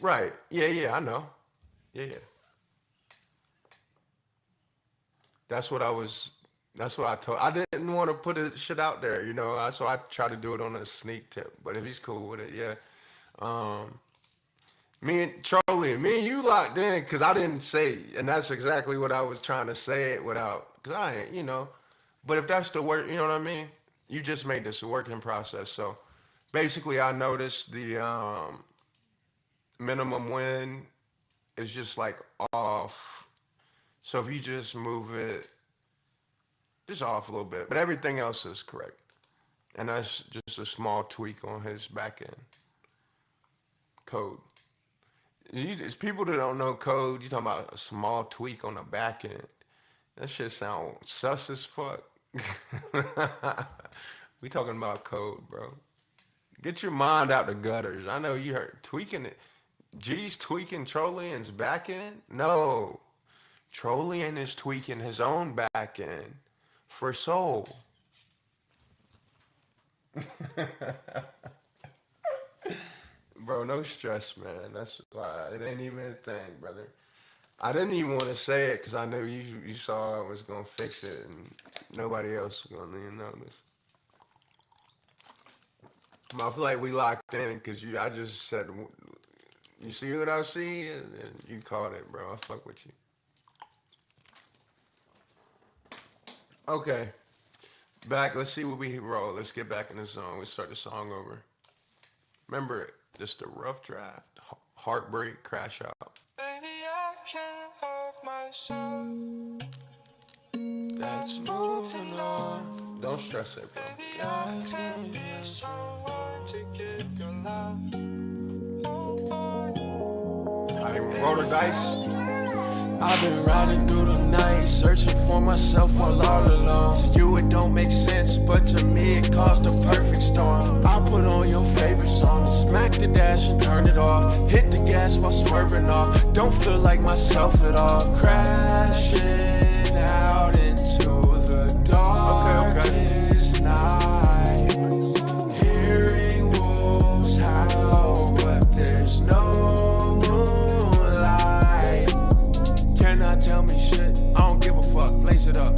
Right. Yeah, I know. Yeah. That's what I told. I didn't want to put it shit out there, so I try to do it on a sneak tip. But if he's cool with it, yeah. Me and you locked in because I didn't say, and that's exactly what I was trying to say it without, because I ain't, But if that's the work, you know what I mean? You just made this a working process. So basically I noticed the minimum win is just like off. So if you just move it just off a little bit, but everything else is correct. And that's just a small tweak on his back end code. It's people that don't know code. You talking about a small tweak on the back end. That shit sound sus as fuck. We talking about code, bro. Get your mind out the gutters. I know you heard tweaking it. G's tweaking Trollian's back end? No. Trollian is tweaking his own back end for soul. Bro, no stress, man. That's why it ain't even a thing, brother. I didn't even want to say it because I knew you saw I was going to fix it and nobody else was going to even notice. I feel like we locked in because I just said, you see what I see? And you caught it, bro. I fuck with you. Okay. Back. Let's see what we roll. Let's get back in the zone. Let's start the song over. Remember it. Just a rough draft. Heartbreak, crash out. Baby, I can't help myself. That's moving on. Don't stress it, bro. I can't I roll the dice. I've been riding through the night, searching for myself while all alone. To you it don't make sense, but to me it caused a perfect storm. I put on your favorite song and smack the dash and turn it off. Hit the gas while swerving off, don't feel like myself at all. Crashing out into the darkest night. Hearing wolves howl, but there's no moonlight. Cannot tell me shit, I don't give a fuck, blaze it up.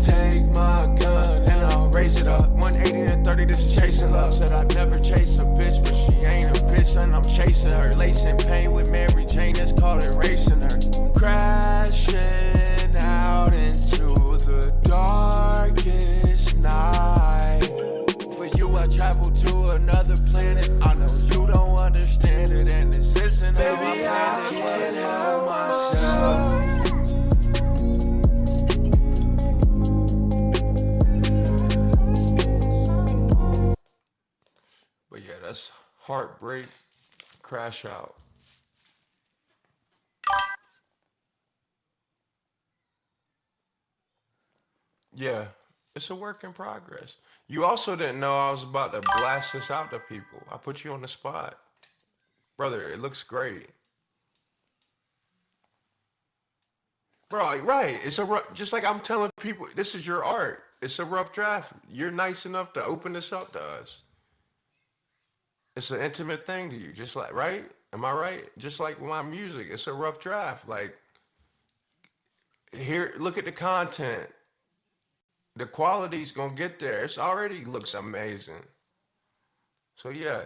Take my gun and I'll raise it up. 180 and 30, this is chasing love. Said I'd never chase a bitch, but she ain't a bitch and I'm chasing her. Lacing pain with Mary Jane, let's call it racing her. Crashing out into the darkest night. For you I travel to another planet. I know you don't understand it and this isn't how Baby, I I planned it. can't help myself. But yeah, that's Heartbreak, Crash Out. Yeah, it's a work in progress. You also didn't know I was about to blast this out to people. I put you on the spot. Brother, it looks great. Bro, right. It's a just like I'm telling people, this is your art. It's a rough draft. You're nice enough to open this up to us. It's an intimate thing to you, just like, right? Am I right? Just like my music, it's a rough draft. Like, here, look at the content. The quality's gonna get there. It's already looks amazing. So yeah,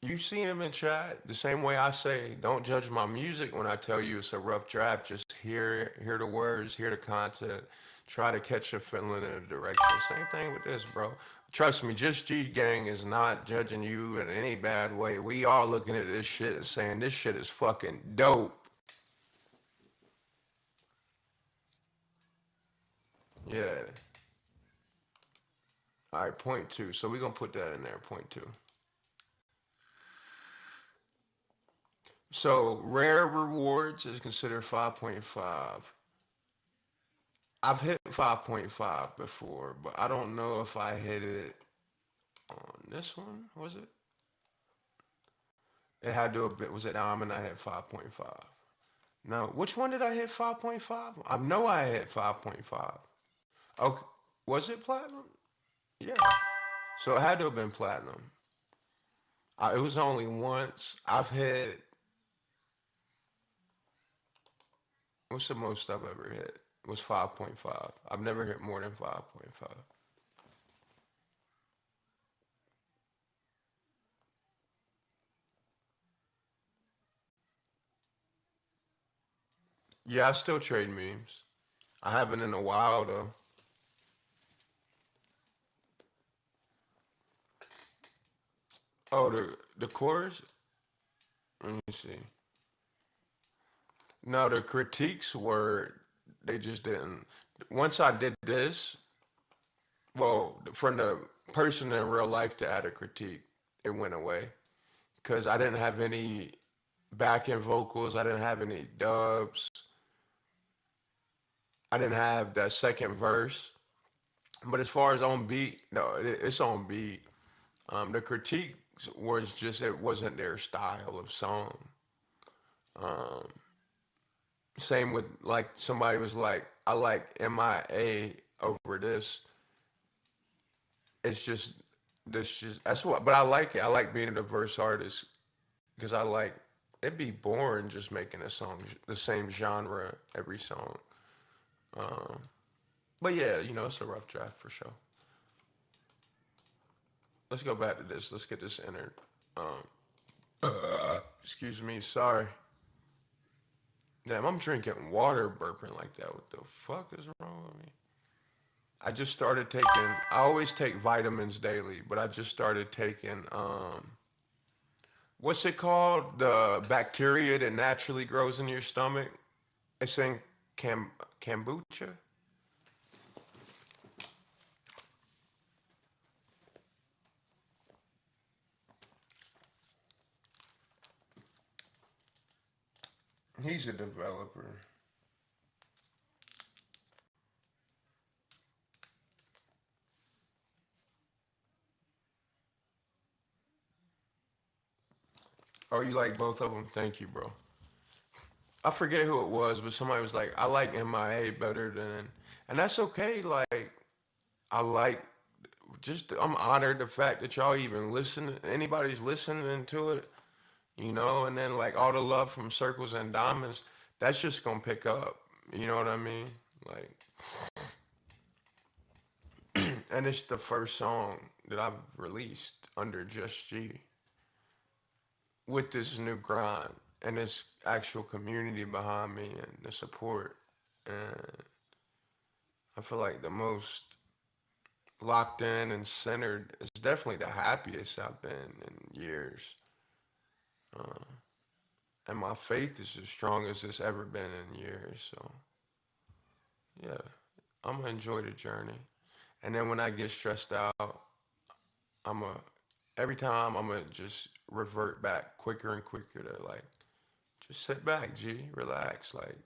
you see him in chat the same way I say, don't judge my music when I tell you it's a rough draft. Just hear the words, hear the content, try to catch a feeling in a direction. Same thing with this, bro. Trust me, Just G Gang is not judging you in any bad way. We all looking at this shit and saying this shit is fucking dope. Yeah. All right, point two. So we're gonna put that in there, point two. So rare rewards is considered 5.5. I've hit 5.5 before, but I don't know if I hit it on this one, was it? It had to have been, was it Diamond? I hit 5.5. No, which one did I hit 5.5? I know I hit 5.5. Okay, was it platinum? Yeah. So it had to have been platinum. It was only once. I've hit, what's the most I've ever hit? It was 5.5. I've never hit more than 5.5. Yeah, I still trade memes. I haven't in a while though. Oh, the chorus? Let me see. No, the critiques were, they just didn't. Once I did this, well, from the person in real life to add a critique, it went away. Because I didn't have any backing vocals, I didn't have any dubs, I didn't have that second verse. But as far as on beat, no, it's on beat. The critique was just, it wasn't their style of song. Same with like somebody was like, I like MIA over this. It's just that's what. But I like it. I like being a diverse artist because I like it'd be boring just making a song the same genre every song. But yeah, it's a rough draft for sure. Let's go back to this. Let's get this entered. Excuse me. Sorry. Damn, I'm drinking water burping like that. What the fuck is wrong with me? I just started taking, I always take vitamins daily, but I just started taking, what's it called? The bacteria that naturally grows in your stomach. It's in kombucha. He's a developer. Oh, you like both of them? Thank you, bro. I forget who it was, but somebody was like, I like MIA better than, and that's okay. Like, I like, just, I'm honored the fact that y'all even listen, anybody's listening to it, you know, and then like all the love from Circles and Diamonds, that's just gonna pick up, you know what I mean? Like, and it's the first song that I've released under Just G with this new grind and this actual community behind me and the support. And I feel like the most locked in and centered, it's definitely the happiest I've been in years. And my faith is as strong as it's ever been in years. So, yeah, I'm gonna enjoy the journey. And then when I get stressed out, I'm a every time I'm gonna just revert back quicker and quicker to like just sit back, G, relax. Like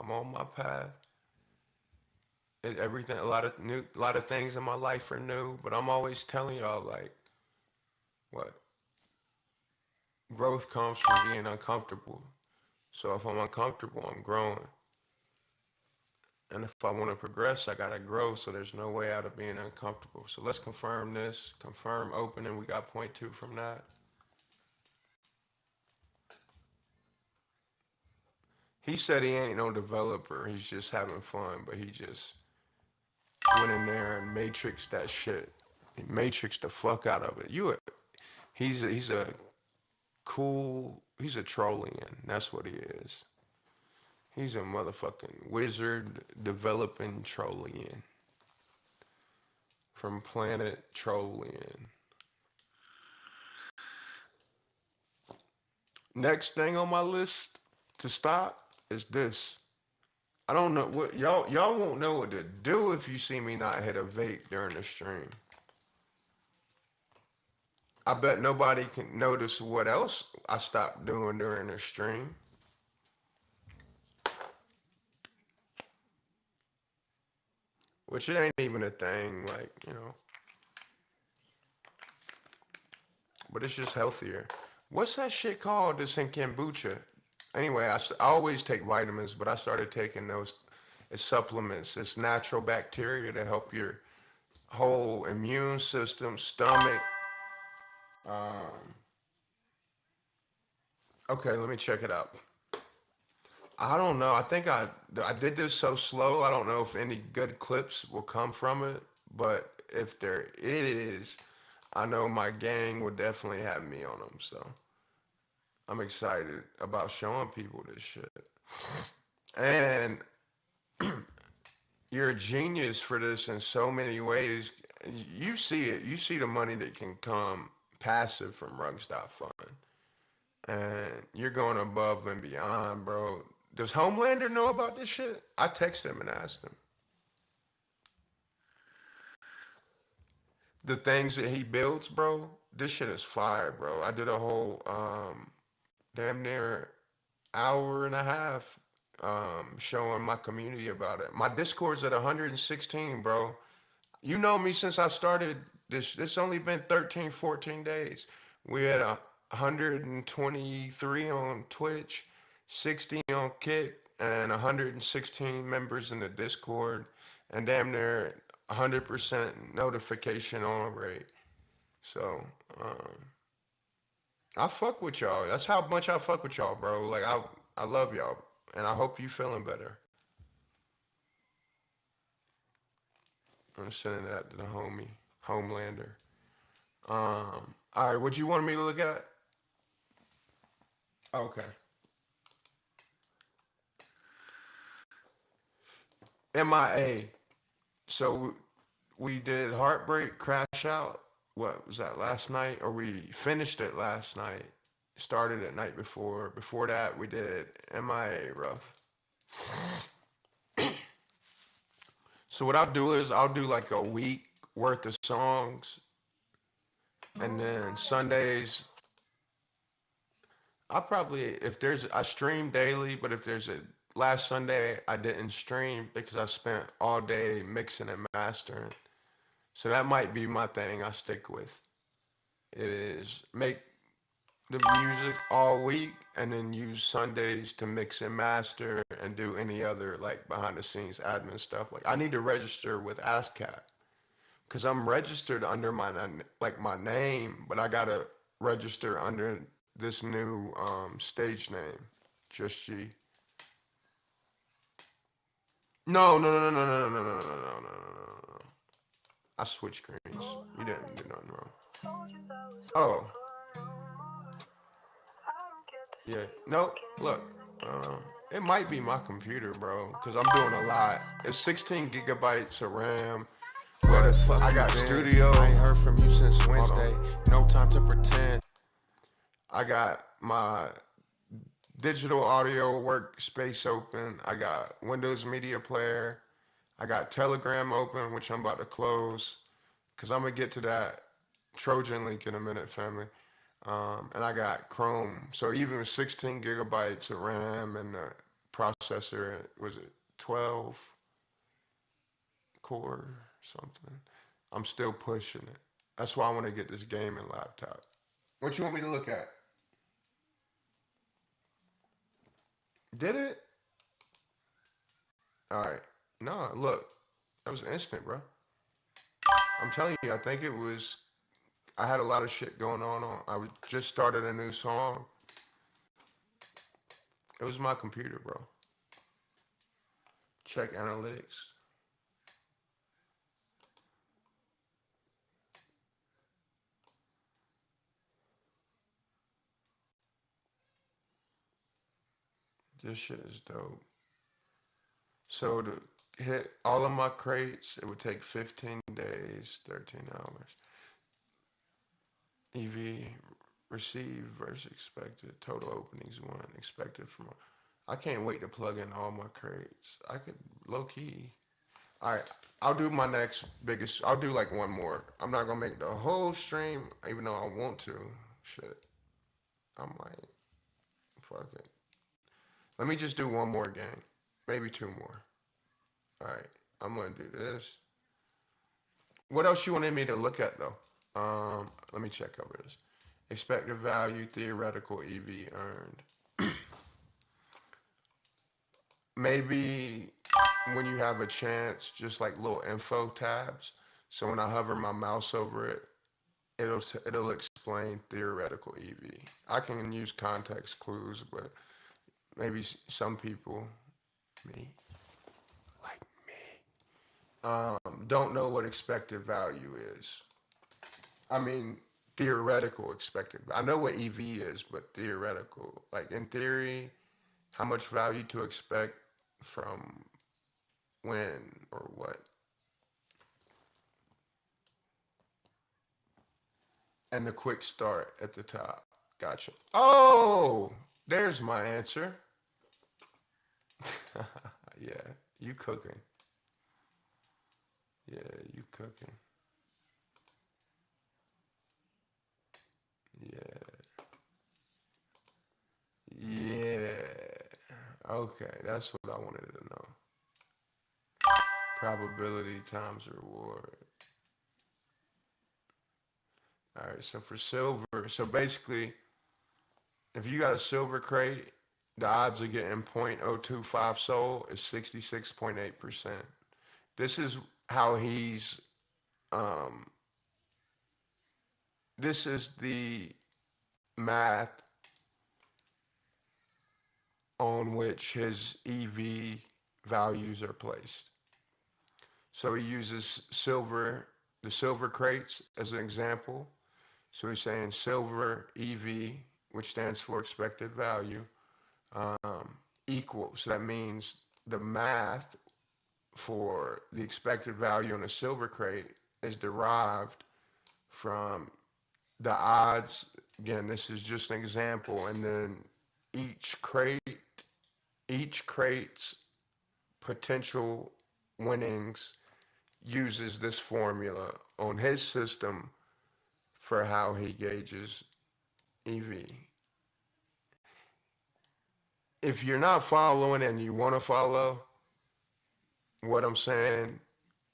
I'm on my path. Everything, a lot of things in my life are new, but I'm always telling y'all like, what growth comes from being uncomfortable. So if I'm uncomfortable, I'm growing. And if I want to progress, I gotta grow. So there's no way out of being uncomfortable. So let's confirm this. Confirm opening. We got point two from that. He said he ain't no developer. He's just having fun, but he just went in there and matrixed that shit. He matrixed the fuck out of it. He's a cool. He's a trollian. That's what he is. He's a motherfucking wizard developing trollian from planet Trollian. Next thing on my list to stop is this. I don't know what y'all won't know what to do if you see me not hit a vape during the stream. I bet nobody can notice what else I stopped doing during the stream. Which it ain't even a thing, like, you know. But it's just healthier. What's that shit called that's in kombucha? Anyway, I always take vitamins, but I started taking those as supplements. It's natural bacteria to help your whole immune system, stomach. Okay, let me check it out. I don't know. I think I did this so slow. I don't know if any good clips will come from it, but if there is, I know my gang would definitely have me on them. So I'm excited about showing people this shit. And you're a genius for this in so many ways. You see it. You see the money that can come passive from Rug.Fun. And you're going above and beyond, bro. Does Homelander know about this shit? I texted him and asked him. The things that he builds, bro, this shit is fire, bro. I did a whole damn near hour and a half showing my community about it. My Discord's at 116, bro. You know me since I started this. It's only been 13, 14 days. We had 123 on Twitch, 60 on Kick, and 116 members in the Discord, and damn near 100% notification on rate. So, I fuck with y'all. That's how much I fuck with y'all, bro. Like, I love y'all, and I hope you feeling better. I'm sending that to the homie, Homelander. All right, what you wanted me to look at? Okay. MIA. So we did Heartbreak, Crash Out. What was that, last night? Or we finished it last night. Started it night before. Before that, we did MIA Rough. So what I'll do is I'll do like a week worth of songs. And then Sundays, I stream daily, but if there's last Sunday I didn't stream because I spent all day mixing and mastering. So that might be my thing I stick with. It is make the music all week and then use Sundays to mix and master and do any other like behind the scenes admin stuff. Like I need to register with ASCAP because I'm registered under my name, but I gotta register under this new stage name, Just G. No, no, no, no, no, no, no, no, no, no, no, no, no, no. I switched screens. You didn't do nothing wrong. Oh. Yeah. No, look. It might be my computer, bro, because I'm doing a lot. It's 16 gigabytes of RAM. Where the fuck I got studio. I ain't heard from you since Wednesday. No time to pretend. I got my digital audio workspace open. I got Windows Media Player. I got Telegram open, which I'm about to close, because I'm going to get to that Trojan link in a minute, family. And I got Chrome. So even with 16 gigabytes of RAM and the processor, was it 12 core something? I'm still pushing it. That's why I want to get this gaming laptop. What you want me to look at? Did it? All right. No, look. That was instant, bro. I'm telling you, I think it was... I had a lot of shit going on. Just started a new song. It was my computer, bro. Check analytics. This shit is dope. So to hit all of my crates, it would take 15 days, 13 hours. EV received versus expected. Total openings 1. Expected from... I can't wait to plug in all my crates. I could low key. All right, I'll do my next biggest. I'll do like one more. I'm not gonna make the whole stream, even though I want to. Shit, I might. Fuck it. Let me just do one more gang, maybe 2 more. All right, I'm gonna do this. What else you wanted me to look at though? Let me check over this. Expected value, theoretical EV earned. Maybe when you have a chance, just like little info tabs. So when I hover my mouse over it, it'll explain theoretical EV. I can use context clues, but maybe some people, me, like me, don't know what expected value is. I mean, theoretical expected. I know what EV is, but theoretical, like in theory, how much value to expect from when or what. And the quick start at the top. Gotcha. Oh, there's my answer. Yeah, you cooking. Yeah, you cooking. Yeah. Okay, that's what I wanted to know. Probability times reward. All right, so for silver, so basically, if you got a silver crate, the odds of getting 0.025 soul is 66.8%. This is how he's, this is the math on which his EV values are placed. So he uses the silver crates as an example. So he's saying silver EV, which stands for expected value, equals. So that means the math for the expected value on a silver crate is derived from the odds. Again, this is just an example. And then each crate's potential winnings uses this formula on his system for how he gauges EV. if you're not following and you want to follow what I'm saying,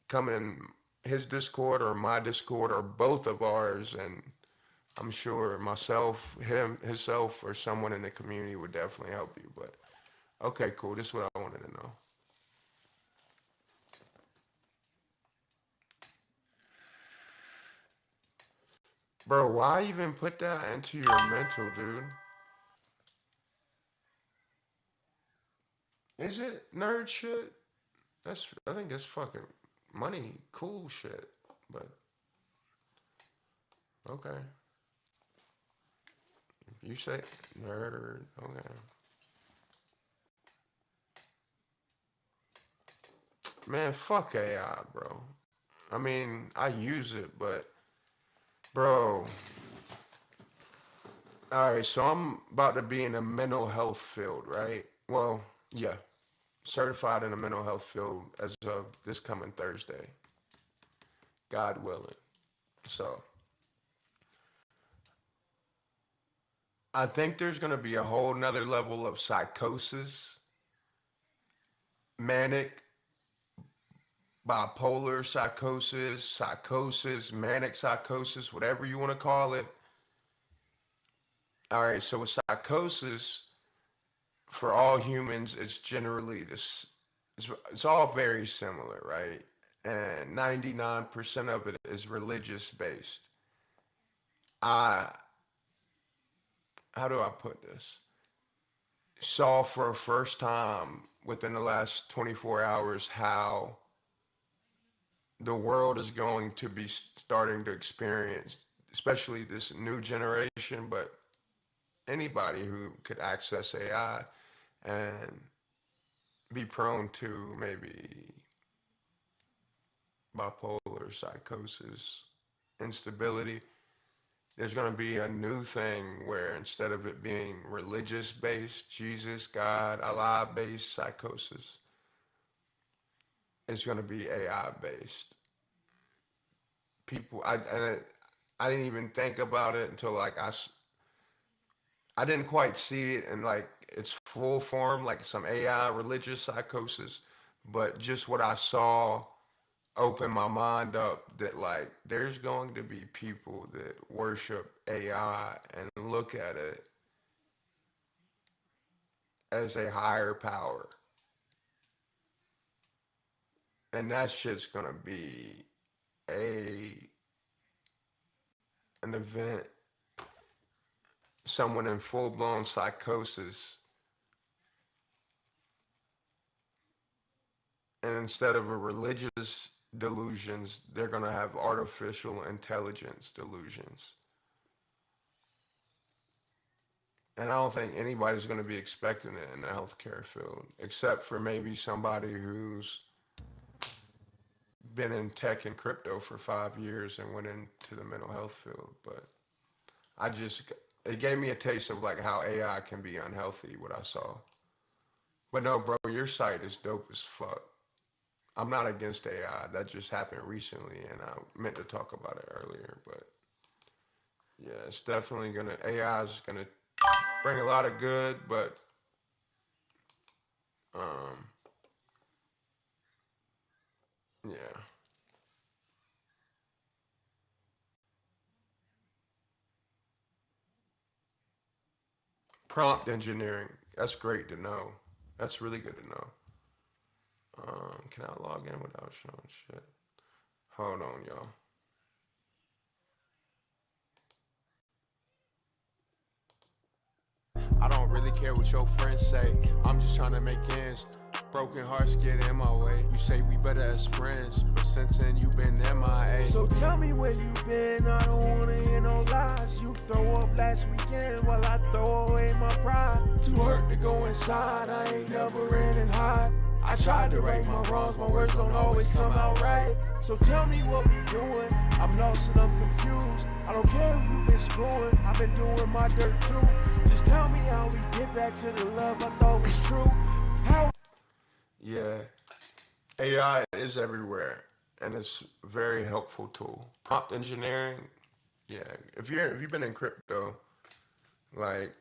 come in his Discord or my Discord or both of ours, and I'm sure myself, him, himself, or someone in the community would definitely help you. But okay, cool. This is what I wanted to know. Bro, why even put that into your mental, dude? Is it nerd shit? I think it's fucking money, cool shit. But okay. You say nerd, okay. Man, fuck AI, bro. I mean, I use it, but bro. All right, so I'm about to be in the mental health field, right? Well, yeah, certified in the mental health field as of this coming Thursday, God willing. So I think there's gonna be a whole nother level of psychosis, manic, bipolar psychosis, manic psychosis, whatever you want to call it. All right, so with psychosis, for all humans, it's generally this. It's all very similar, right? And 99% of it is religious based. I, how do I put this? Saw for a first time within the last 24 hours how the world is going to be starting to experience, especially this new generation, but anybody who could access AI and be prone to maybe bipolar psychosis, instability. There's going to be a new thing where instead of it being religious based, Jesus, God, Allah based psychosis, it's going to be AI based. People, I didn't even think about it until like I didn't quite see it in like its full form, like some AI religious psychosis, but just what I saw opened my mind up that like there's going to be people that worship AI and look at it as a higher power. And that shit's gonna be a an event. Someone in full blown psychosis, and instead of a religious delusions, they're gonna have artificial intelligence delusions. And I don't think anybody's gonna be expecting it in the healthcare field, except for maybe somebody who's been in tech and crypto for 5 years and went into the mental health field. But I just, it gave me a taste of like how AI can be unhealthy, what I saw. But no, bro, your site is dope as fuck. I'm not against AI. That just happened recently and I meant to talk about it earlier. But yeah, it's definitely gonna, AI is gonna bring a lot of good, but yeah. Prompt engineering. That's great to know. That's really good to know. Can I log in without showing shit? Hold on, y'all. I don't really care what your friends say. I'm just trying to make ends. Broken hearts get in my way. You say we better as friends, but since then you been MIA. So tell me where you been, I don't wanna hear no lies. You throw up last weekend while I throw away my pride. Too hurt to go inside, I ain't never in and hide. I tried to right my wrongs, my words don't always come out right. So tell me what we doing, I'm lost and I'm confused. I don't care who you been screwing, I've been doing my dirt too. Just tell me how we get back to the love I thought was true. How? Yeah, AI is everywhere, and it's a very helpful tool. Prompt engineering, yeah. If you've been in crypto, like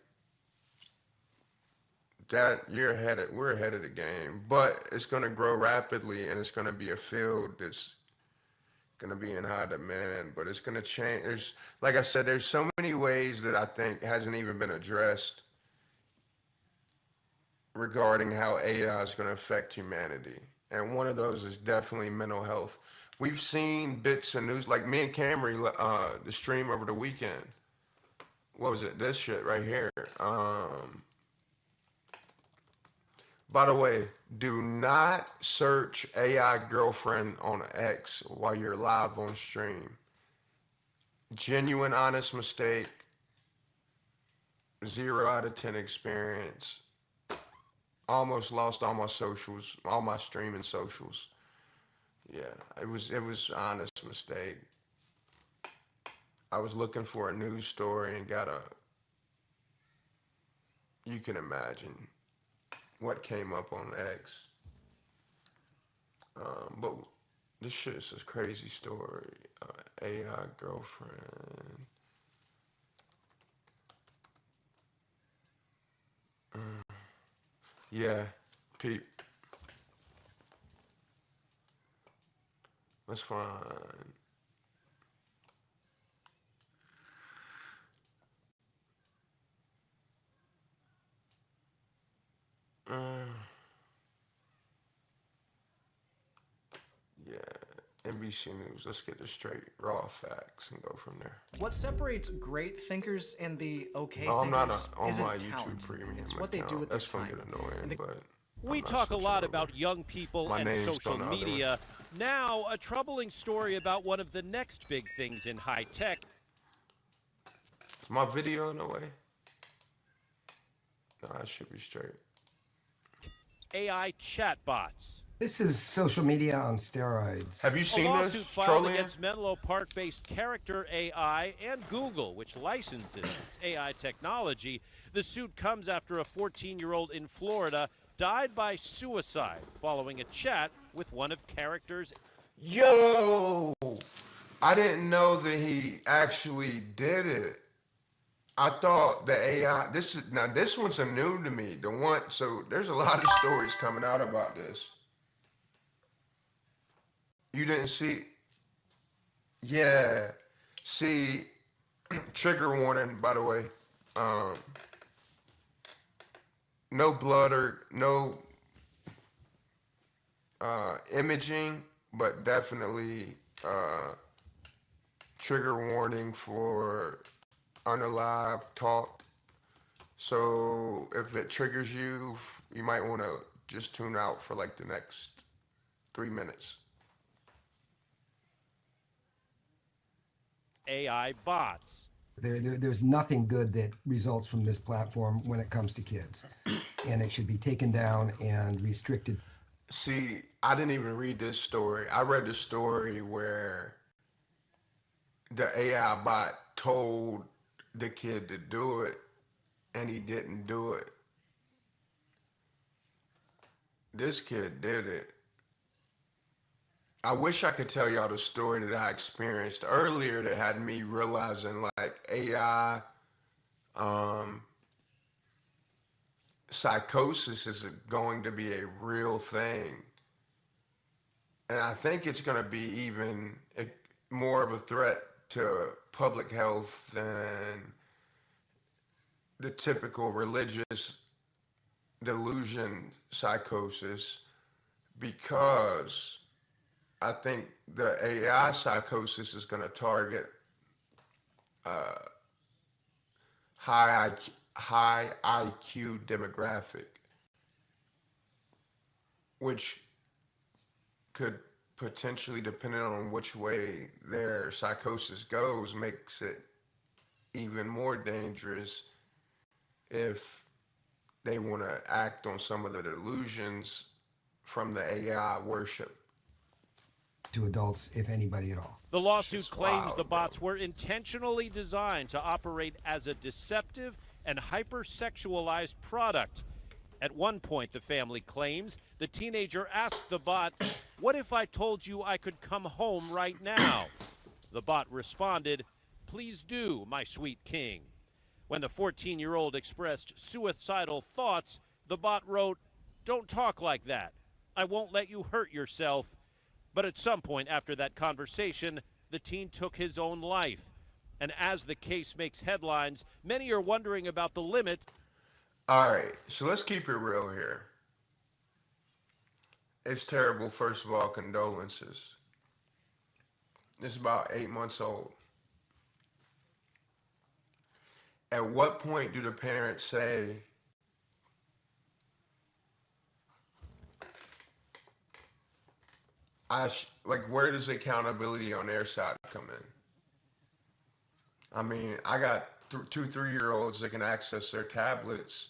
we're ahead of the game, but it's going to grow rapidly, and it's going to be a field that's going to be in high demand, but it's going to change. Like I said, there's so many ways that I think hasn't even been addressed regarding how AI is going to affect humanity. And one of those is definitely mental health. We've seen bits of news, like me and Camry, the stream over the weekend. What was it? This shit right here. By the way, do not search AI girlfriend on X while you're live on stream. Genuine, honest mistake. 0 out of 10 experience. Almost lost all my socials, all my streaming socials. Yeah, it was an honest mistake. I was looking for a news story and you can imagine what came up on X. But this shit is a crazy story. AI girlfriend. Yeah, peep. That's fine. Yeah, NBC News. Let's get the straight raw facts and go from there. What separates great thinkers and the okay No, I'm not thinkers on isn't my YouTube talent. Premium It's what they account. do with their That's gonna time. get annoying, but We I'm not talk a switching lot over. about young people My and name's social on the other one. media. Now, a troubling story about one of the next big things in high tech. Is my video in the way? No, I should be straight. AI chatbots. This is social media on steroids. Have you A seen lawsuit this? filed Trolling? against Menlo Park-based Character AI and Google, which licenses its AI technology. The suit comes after a 14-year-old in Florida died by suicide following a chat with one of Character's. Yo! I didn't know that he actually did it. I thought the AI, this one's a new to me. So there's a lot of stories coming out about this. You didn't see? Yeah. See, trigger warning, by the way. No blood or no imaging, but definitely trigger warning for unalive talk. So if it triggers you, you might want to just tune out for like the next 3 minutes. AI bots. There's nothing good that results from this platform when it comes to kids. And it should be taken down and restricted. See, I didn't even read this story. I read the story where the AI bot told the kid to do it, and he didn't do it. This kid did it. I wish I could tell y'all the story that I experienced earlier that had me realizing like AI psychosis is going to be a real thing. And I think it's going to be even more of a threat to public health than the typical religious delusion psychosis, because I think the AI psychosis is going to target high IQ demographic, which could potentially, depending on which way their psychosis goes, makes it even more dangerous if they want to act on some of the delusions from the AI worship. To adults, if anybody at all. The lawsuit claims wild, the bots were intentionally designed to operate as a deceptive and hypersexualized product. At one point, the family claims, the teenager asked the bot, "What if I told you I could come home right now?" The bot responded, "Please do, my sweet king." When the 14-year-old expressed suicidal thoughts, The bot wrote, "Don't talk like that. I won't let you hurt yourself." But at some point after that conversation, the teen took his own life. And as the case makes headlines, many are wondering about the limits. All right, so let's keep it real here. It's terrible. First of all, condolences. It's about 8 months old. At what point do the parents say, like, where does the accountability on their side come in? I mean, I got 2-3-year-olds that can access their tablets,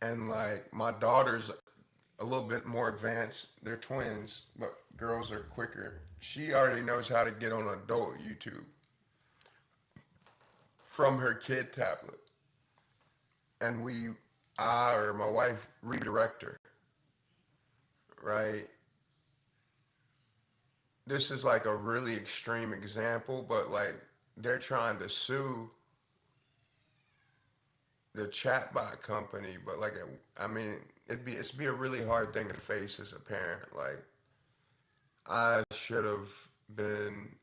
and like my daughter's a little bit more advanced. They're twins, but girls are quicker. She already knows how to get on adult YouTube from her kid tablet. And I or my wife redirect her, right? This is like a really extreme example, but like they're trying to sue the chatbot company, but like, I mean, it'd be a really hard thing to face as a parent. Like, I should have been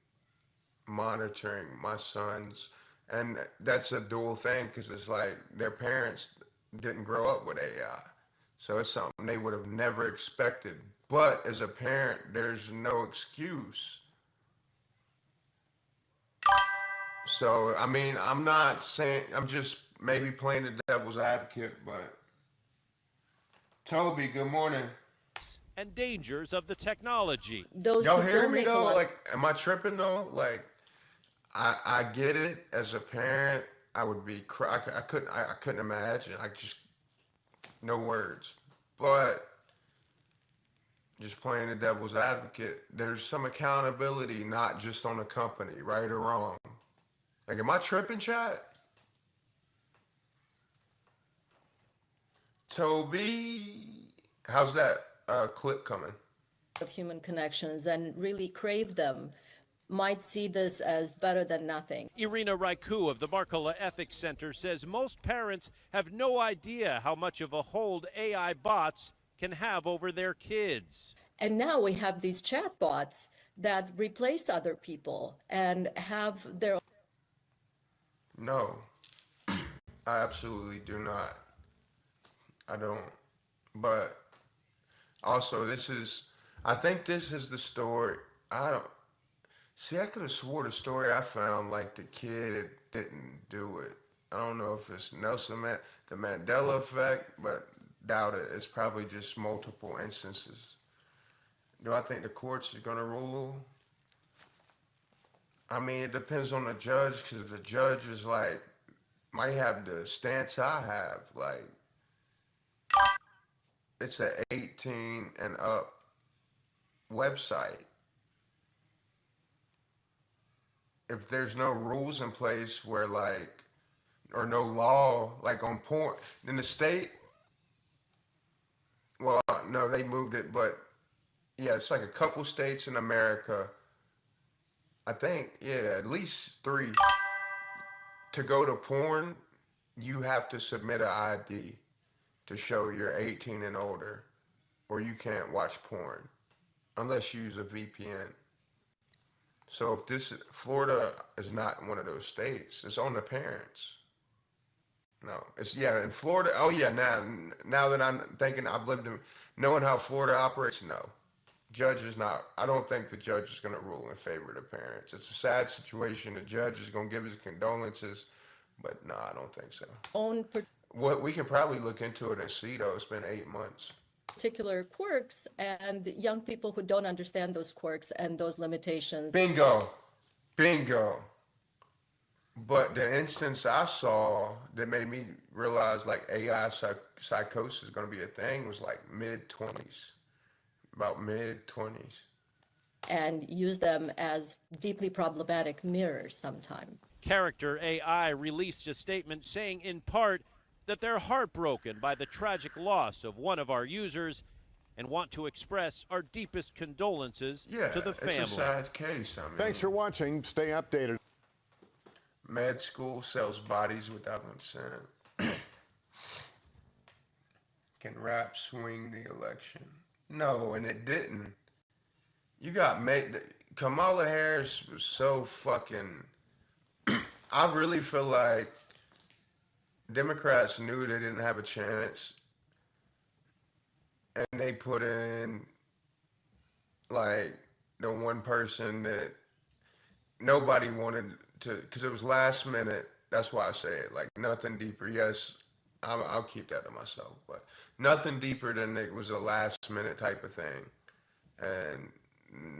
monitoring my sons, and that's a dual thing because it's like their parents didn't grow up with AI, so it's something they would have never expected. But as a parent, there's no excuse. So, I mean, I'm not saying, I'm just maybe playing the devil's advocate, but Toby, good morning. And dangers of the technology. Y'all hear me though? Like, am I tripping though? Like, I get it. As a parent, I would be I couldn't imagine. I just, no words. But just playing the devil's advocate, there's some accountability, not just on the company, right or wrong. Like, am I tripping, chat? Toby, how's that clip coming? Of human connections and really crave them might see this as better than nothing. Irina Raiku of the Markula Ethics Center says most parents have no idea how much of a hold AI bots can have over their kids. And now we have these chatbots that replace other people and have their... No, I absolutely do not. I don't. But also, I think this is the story. I could have swore the story I found, like, the kid didn't do it. I don't know if it's the Mandela effect, but doubt it. It's probably just multiple instances. Do I think the courts is going to rule? I mean, it depends on the judge, because the judge is like, might have the stance I have. Like, it's an 18 and up website. If there's no rules in place where, like, or no law, like on porn, in the state, well, no, they moved it, but yeah, it's like a couple states in America, I think, yeah, at least 3. To go to porn, you have to submit an ID to show you're 18 and older, or you can't watch porn unless you use a VPN. So if Florida is not one of those states, it's on the parents. No, it's, yeah, in Florida, oh yeah, now that I'm thinking, knowing how Florida operates, no. Judge is not, I don't think the judge is going to rule in favor of the parents. It's a sad situation. The judge is going to give his condolences, but no, I don't think so. What we can probably look into it and see, though. It's been 8 months. Particular quirks and young people who don't understand those quirks and those limitations. Bingo. But the instance I saw that made me realize, like, AI psychosis is going to be a thing was like mid-20s. About mid-20s. And use them as deeply problematic mirrors sometimes. Character AI released a statement saying, in part, that they're heartbroken by the tragic loss of one of our users and want to express our deepest condolences to the family. It's a sad case. I mean, thanks for watching. Stay updated. Med school sells bodies without consent. Can rap swing the election? No, and it didn't. You got made. Kamala Harris was so fucking. I really feel like Democrats knew they didn't have a chance, and they put in like the one person that nobody wanted to, because it was last minute. That's why I say it. Like nothing deeper. Yes, I'll keep that to myself, but nothing deeper than it was a last minute type of thing, and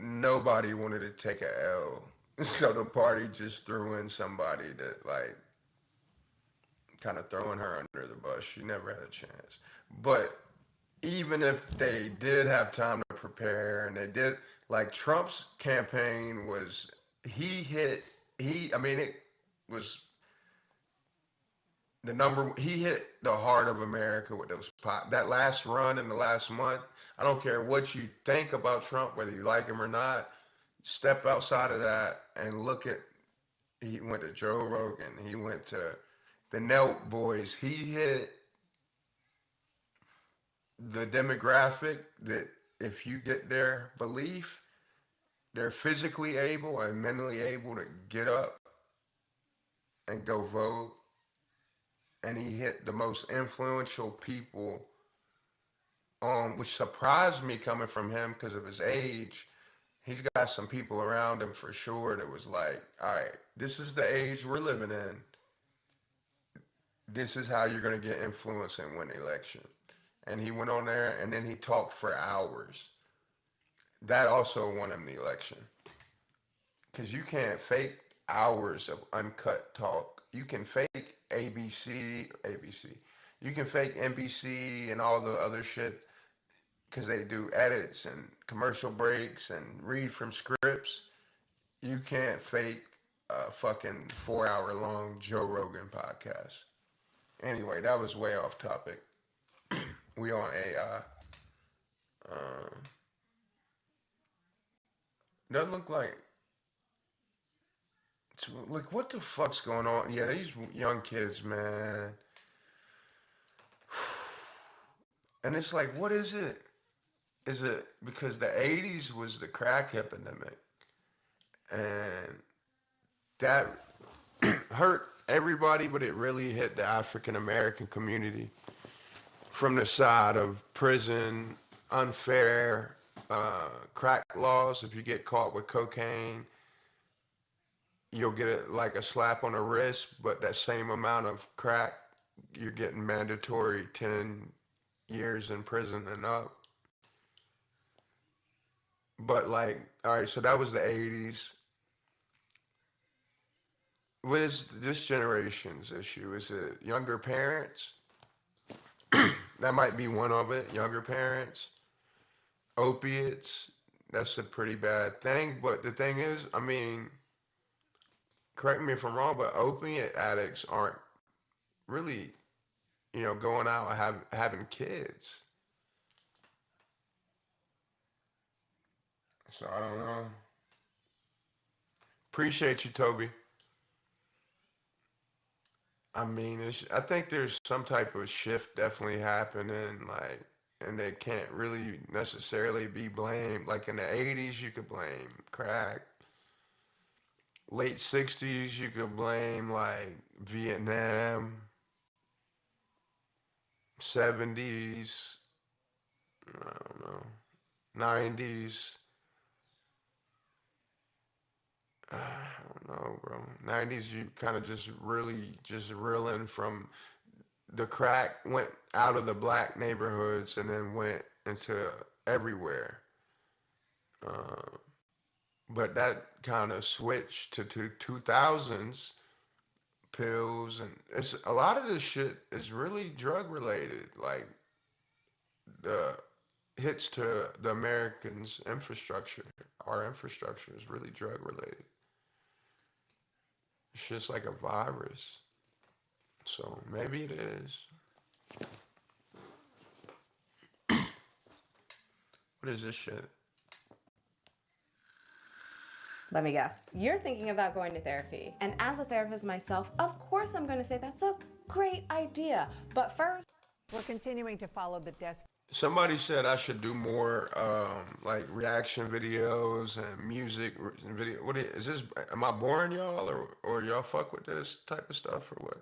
nobody wanted to take a L. So the party just threw in somebody that like kind of throwing her under the bus. She never had a chance. But even if they did have time to prepare and they did, like Trump's campaign was, I mean, it was he hit the heart of America with those that last run in the last month. I don't care what you think about Trump, whether you like him or not, step outside of that and look at, he went to Joe Rogan, he went to the Nelk Boys, he hit the demographic that if you get their belief, they're physically able and mentally able to get up and go vote. And he hit the most influential people, which surprised me coming from him because of his age. He's got some people around him for sure that was like, all right, this is the age we're living in. This is how you're going to get influence and win the election. And he went on there and then he talked for hours. That also won him the election. Because you can't fake hours of uncut talk. You can fake ABC. You can fake NBC and all the other shit because they do edits and commercial breaks and read from scripts. You can't fake a fucking 4-hour long Joe Rogan podcast. Anyway, that was way off topic. We on AI. Doesn't look like. Like, what the fuck's going on? Yeah, these young kids, man. And it's like, what is it? Is it because the 80s was the crack epidemic? And that hurt everybody, but it really hit the African American community from the side of prison, unfair crack laws. If you get caught with cocaine, you'll get a slap on the wrist, but that same amount of crack, you're getting mandatory 10 years in prison and up. But like, all right, so that was the 80s. What is this generation's issue? Is it younger parents? That might be one of it, younger parents. Opiates, that's a pretty bad thing. But the thing is, I mean, correct me if I'm wrong, but opiate addicts aren't really, going out and having kids. So I don't know. Appreciate you, Toby. I mean, I think there's some type of shift definitely happening, like, and they can't really necessarily be blamed. Like in the 80s, you could blame crack. Late 60s, you could blame like Vietnam. 70s, I don't know. 90s, I don't know, bro. 90s, you kind of just really just reeling from the crack, went out of the black neighborhoods and then went into everywhere. But that kind of switched to 2000s, pills, and it's a lot of this shit is really drug related. Like the hits to the Americans' infrastructure, our infrastructure is really drug related. It's just like a virus. So maybe it is. What is this shit? Let me guess. You're thinking about going to therapy. And as a therapist myself, of course I'm going to say that's a great idea. But first, We're continuing to follow the death. Somebody said I should do more like reaction videos and music video. What is this? Am I boring y'all, or y'all fuck with this type of stuff, or what?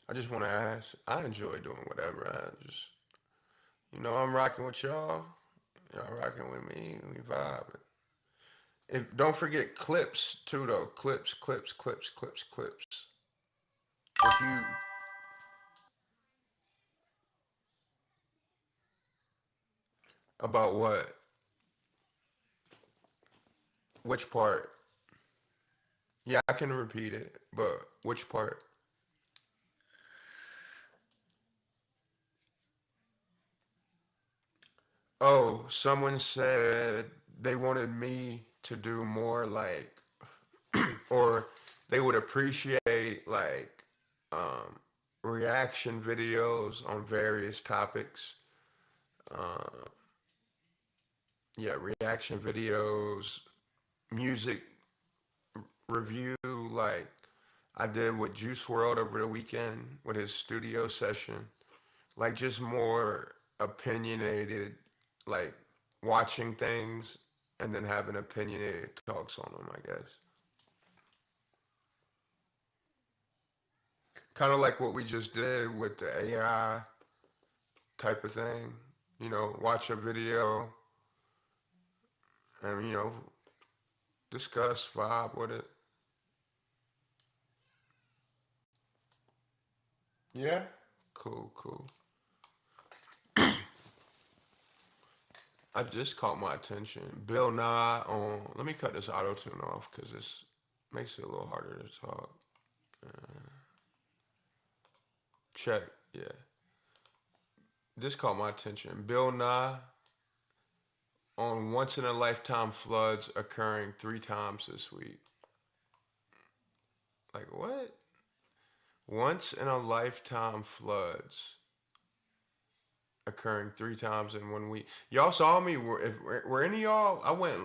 I just want to ask. I enjoy doing whatever. I just, I'm rocking with y'all. Y'all rocking with me. We vibing. Don't forget clips too, though. Clips. If you about what? Which part? Yeah, I can repeat it, but which part? Oh, someone said they wanted me to do more like, or they would appreciate like reaction videos on various topics. Yeah, reaction videos, music review, like I did with Juice World over the weekend with his studio session. Like just more opinionated, like watching things and then having opinionated talks on them, I guess. Kind of like what we just did with the AI type of thing. Watch a video and, discuss, vibe with it. Yeah? Cool. I just caught my attention. Bill Nye on, let me cut this auto-tune off because this makes it a little harder to talk. Check, yeah. This caught my attention. Bill Nye on once-in-a-lifetime floods occurring 3 times this week. Like what? Once-in-a-lifetime floods occurring 3 times in 1 week. Y'all saw me. Were any of y'all? I went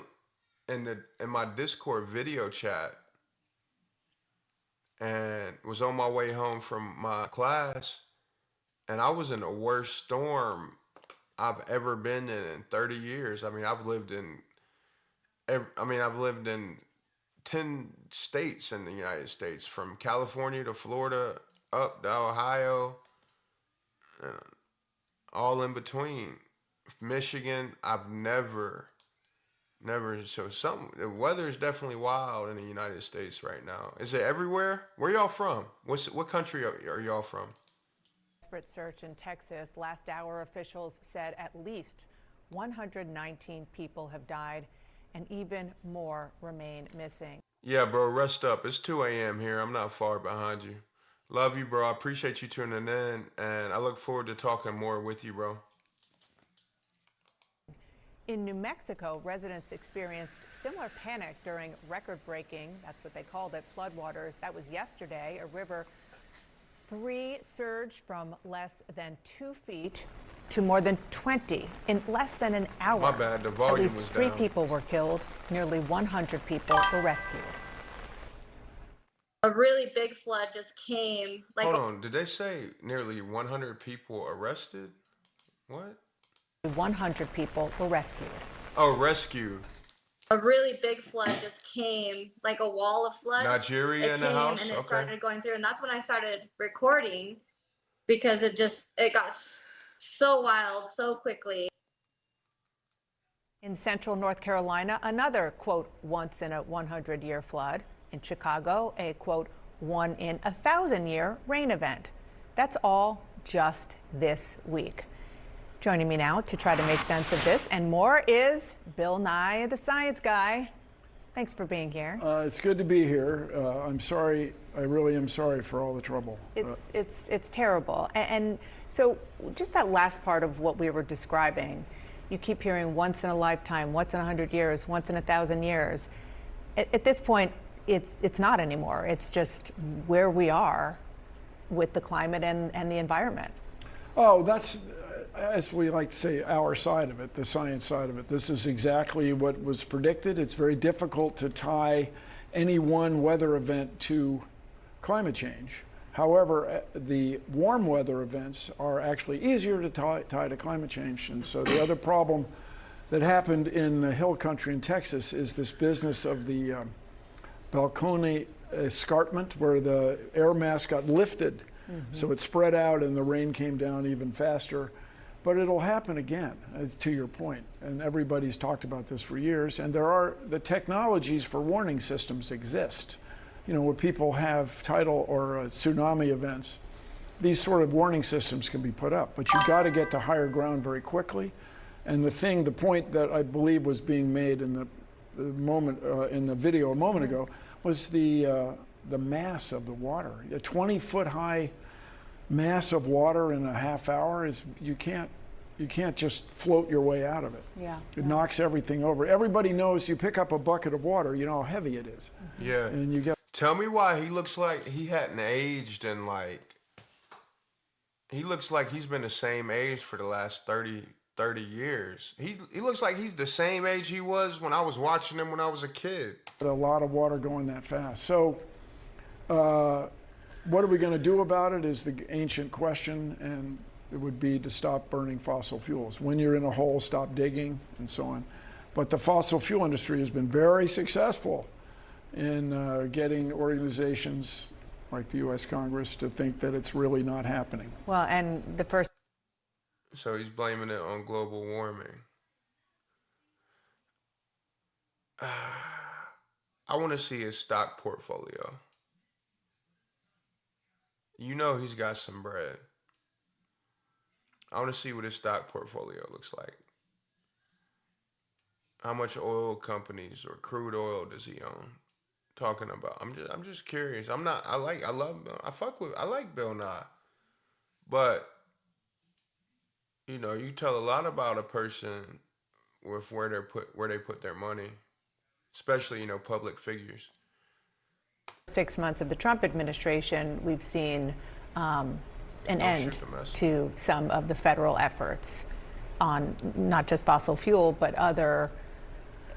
in my Discord video chat and was on my way home from my class, and I was in the worst storm I've ever been in 30 years. I mean, I've lived in 10 states in the United States, from California to Florida, up to Ohio, and all in between. Michigan, I've never, so the weather is definitely wild in the United States right now. Is it everywhere? Where y'all from? What country are y'all from? Desperate search in Texas. Last hour, officials said at least 119 people have died and even more remain missing. Yeah, bro, rest up. It's 2 a.m. here. I'm not far behind you. Love you, bro. I appreciate you tuning in, and I look forward to talking more with you, bro. In New Mexico, residents experienced similar panic during record-breaking, that's what they called it, floodwaters. That was yesterday. A River 3 surged from less than 2 feet to more than 20 in less than an hour. My bad, the volume was down. At least 3 people were killed. Nearly 100 people were rescued. A really big flood just came. Hold on, did they say nearly 100 people arrested? What? 100 people were rescued. Oh, rescued. A really big flood just came, like a wall of flood. Nigeria in the house? And it Okay. started going through, and that's when I started recording, because it got so wild so quickly. In central North Carolina, another, quote, once in a 100-year flood. In Chicago, a, quote, 1 in a 1,000-year rain event. That's all just this week. Joining me now to try to make sense of this and more is Bill Nye, the science guy. Thanks for being here. It's good to be here. I'm sorry. I really am sorry for all the trouble. It's terrible. And so just that last part of what we were describing, you keep hearing once in a lifetime, once in 100 years, once in 1,000 years. At this point, it's not anymore. It's just where we are with the climate and the environment. Oh, that's, as we like to say, our side of it, the science side of it. This is exactly what was predicted. It's very difficult to tie any one weather event to climate change. However, the warm weather events are actually easier to tie to climate change. And so the other problem that happened in the hill country in Texas is this business of the Balcony escarpment, where the air mass got lifted. So it spread out and the rain came down even faster. But it'll happen again, to your point. And everybody's talked about this for years. And the technologies for warning systems exist. You know, where people have tidal or tsunami events, these sort of warning systems can be put up. But you've got to get to higher ground very quickly. And the point that I believe was being made in the video a moment ago was the mass of the water. A 20-foot high mass of water in a half hour is you can't just float your way out of it. Yeah. It knocks everything over. Everybody knows you pick up a bucket of water, you know how heavy it is. Yeah. And you get. Tell me why he looks like he hadn't aged in he looks like he's been the same age for the last 30 years. He looks like he's the same age he was when I was watching him when I was a kid. A lot of water going that fast. So what are we going to do about it is the ancient question, and it would be to stop burning fossil fuels. When you're in a hole, stop digging, and so on. But the fossil fuel industry has been very successful in getting organizations like the U.S. Congress to think that it's really not happening. Well, and the first. So he's blaming it on global warming. I want to see his stock portfolio. You know he's got some bread. I want to see what his stock portfolio looks like. How much oil companies or crude oil does he own? Talking about. I'm just curious. I like Bill Nye. But you know, you tell a lot about a person with where they put their money, especially, you know, public figures. 6 months of the Trump administration, we've seen an end to some of the federal efforts on not just fossil fuel, but other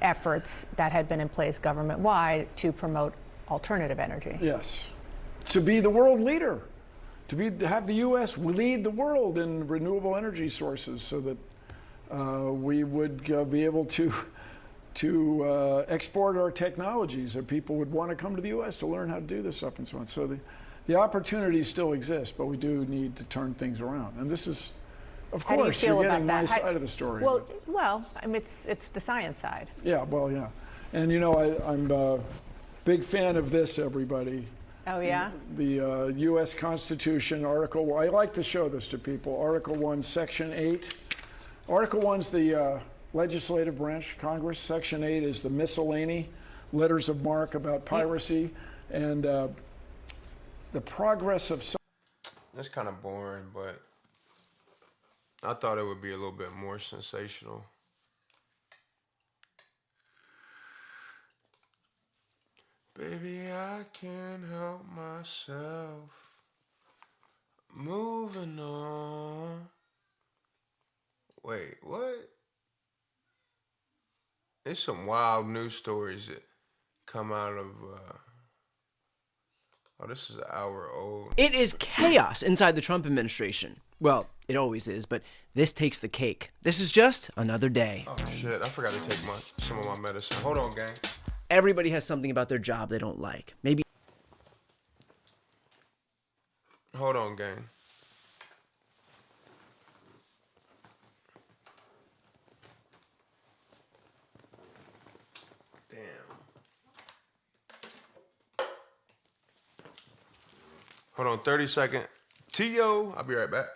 efforts that had been in place government-wide to promote alternative energy. Yes. To be the world leader. To have the U.S. lead the world in renewable energy sources so that we would be able to export our technologies, that people would want to come to the U.S. to learn how to do this stuff and so on. So the opportunities still exist, but we do need to turn things around. And this is, of course, you're getting my side of the story. Well, I mean, it's the science side. Yeah, well, yeah. And, you know, I'm a big fan of this, everybody. Oh, yeah? The U.S. Constitution, Article 1. I like to show this to people. Article 1, Section 8. Article 1's the legislative branch, Congress. Section 8 is the miscellany, letters of marque about piracy, and the progress of... That's kind of boring, but I thought it would be a little bit more sensational. Baby, I can't help myself. Moving on. Wait, what? There's some wild news stories that come out of, oh, this is an hour old. It is chaos inside the Trump administration. Well, it always is, but this takes the cake. This is just another day. Oh, shit, I forgot to take some of my medicine. Hold on, gang. Everybody has something about their job they don't like. Maybe. Hold on, gang. Damn. Hold on, 30 seconds. T.O., I'll be right back.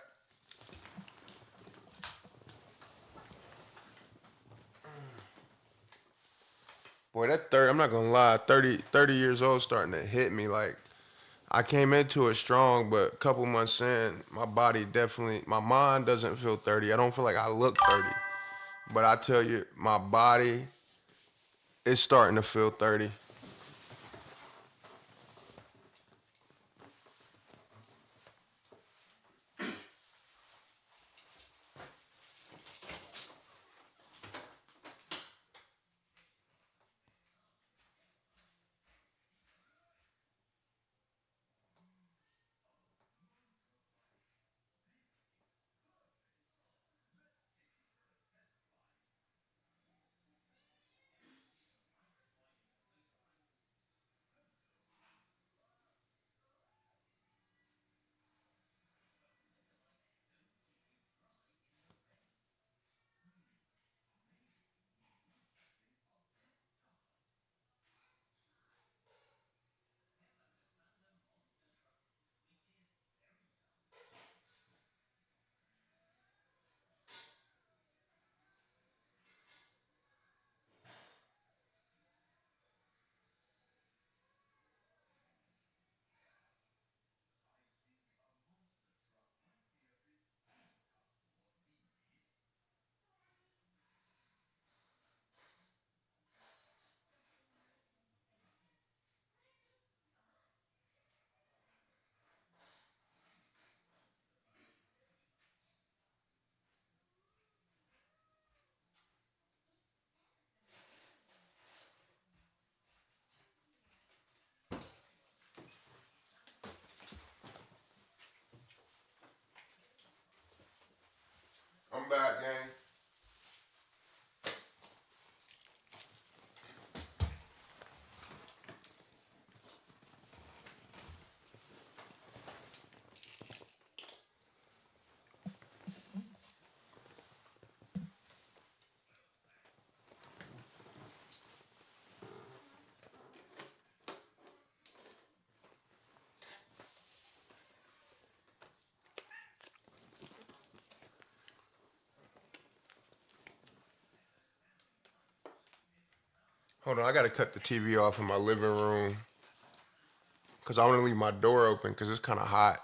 Boy, I'm not gonna lie, 30 years old starting to hit me. Like, I came into it strong, but a couple months in, my mind doesn't feel 30. I don't feel like I look 30. But I tell you, my body is starting to feel 30. Hold on, I gotta cut the TV off in my living room. Cause I wanna leave my door open cause it's kinda hot.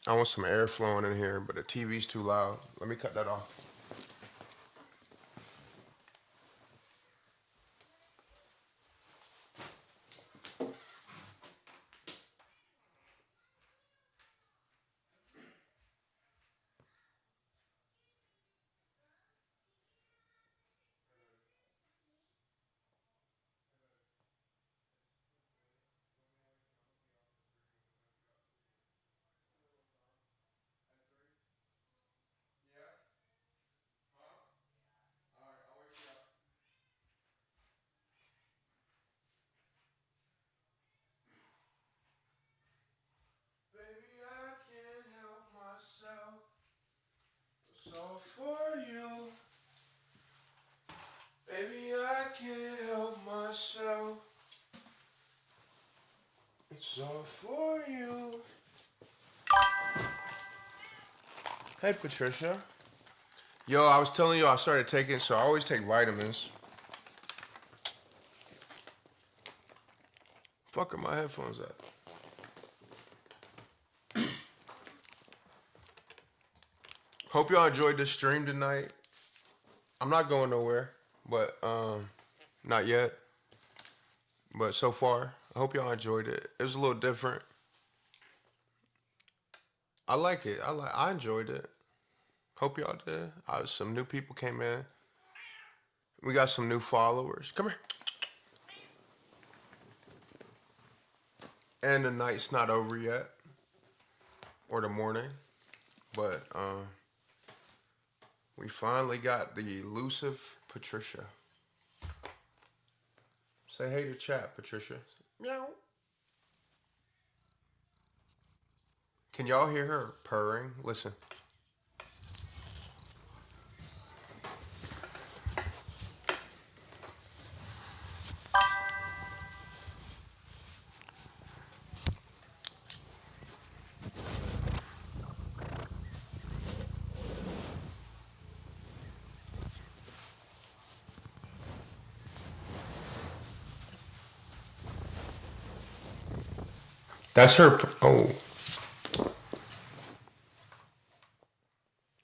I want some air flowing in here, but the TV's too loud. Let me cut that off. Baby, I can't help myself. It's all for you. Baby, I can't help myself. It's all for you. Hey, Patricia. Yo, I was telling you I started taking, so I always take vitamins. Fuck are my headphones at? Hope y'all enjoyed this stream tonight. I'm not going nowhere, but not yet. But so far, I hope y'all enjoyed it. It was a little different. I like it. I enjoyed it. Hope y'all did. Some new people came in. We got some new followers. Come here. And the night's not over yet. Or the morning. But we finally got the elusive Patricia. Say hey to chat, Patricia. Meow. Can y'all hear her purring? Listen. That's her. Oh.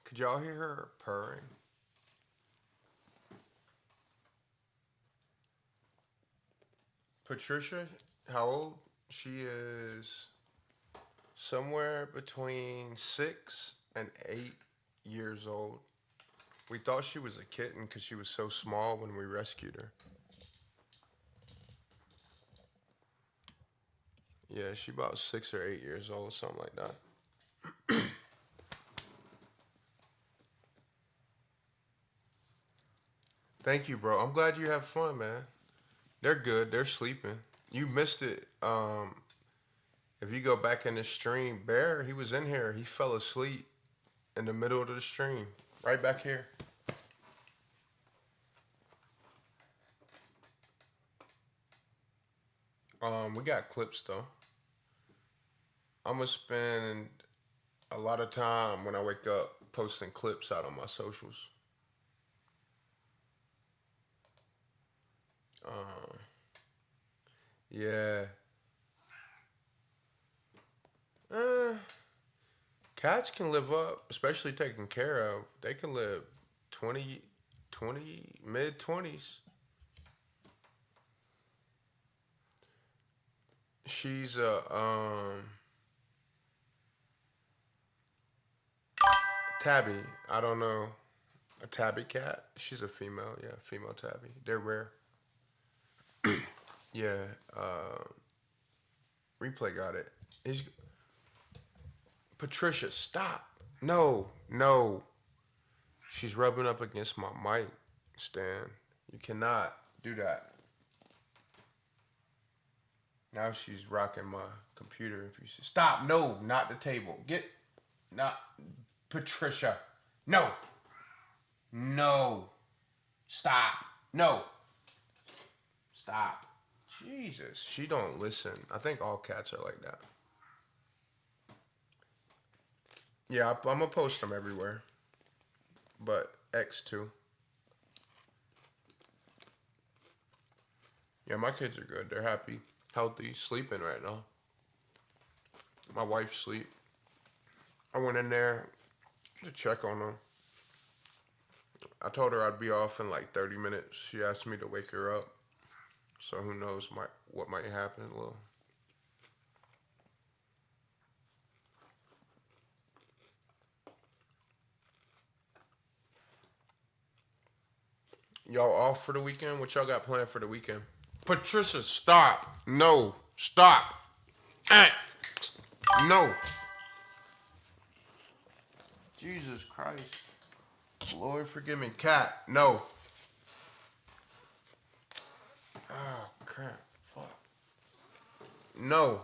Could y'all hear her purring? Patricia, how old? She is somewhere between 6 and 8 years old. We thought she was a kitten because she was so small when we rescued her. Yeah, she about 6 or 8 years old, something like that. Thank you, bro. I'm glad you have fun, man. They're good. They're sleeping. You missed it. If you go back in the stream, Bear, he was in here. He fell asleep in the middle of the stream, right back here. We got clips though. I'm gonna spend a lot of time when I wake up posting clips out on my socials. Yeah. Cats can live up, especially taken care of. They can live 20, mid-20s. She's a tabby. I don't know. A tabby cat. She's a female. Yeah, female tabby. They're rare. Yeah. Replay got it. Patricia, stop. No. She's rubbing up against my mic stand. You cannot do that. Now she's rocking my computer. If you see, stop. No, not the table. Not Patricia. No. Stop. No. Stop. Jesus, she don't listen. I think all cats are like that. Yeah, I'm gonna post them everywhere. But X too. Yeah, my kids are good. They're happy, healthy, sleeping right now. My wife's asleep. I went in there to check on them. I told her I'd be off in like 30 minutes. She asked me to wake her up. So who knows what might happen, Lil. Y'all off for the weekend? What y'all got planned for the weekend? Patricia, stop. No. Stop. No. Jesus Christ. Lord forgive me. Cat, no. Oh, crap. Fuck. No.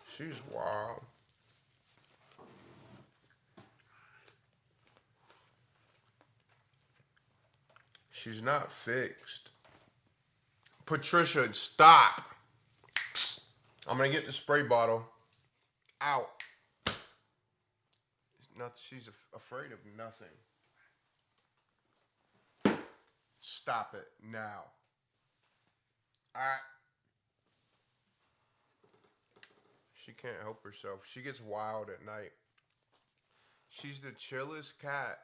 She's wild. She's not fixed. Patricia, stop. I'm gonna get the spray bottle. Out. She's afraid of nothing. Stop it now. She can't help herself. She gets wild at night. She's the chillest cat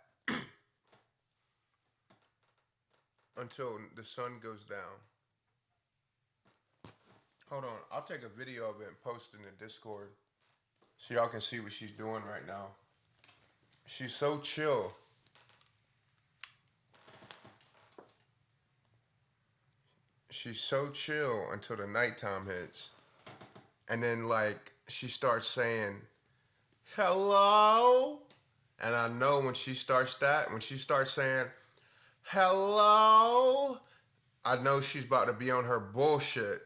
until the sun goes down. Hold on. I'll take a video of it and post it in the Discord so y'all can see what she's doing right now. She's so chill. She's so chill until the nighttime hits. And then, like, she starts saying, hello? And I know when she starts saying, hello, I know she's about to be on her bullshit.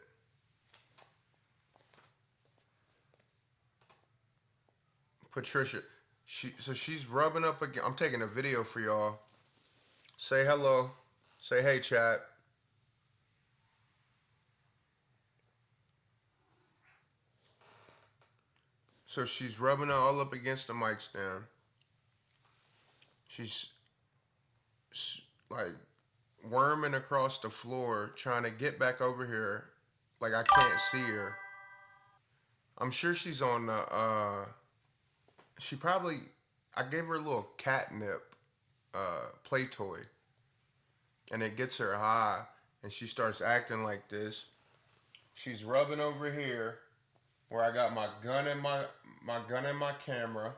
Patricia, she's rubbing up again. I'm taking a video for y'all. Say hello. Say hey, chat. So she's rubbing her all up against the mic stand. She's like worming across the floor, trying to get back over here. Like I can't see her. I'm sure she's on the, I gave her a little catnip play toy. And it gets her high. And she starts acting like this. She's rubbing over here where I got my gun in my gun in my camera.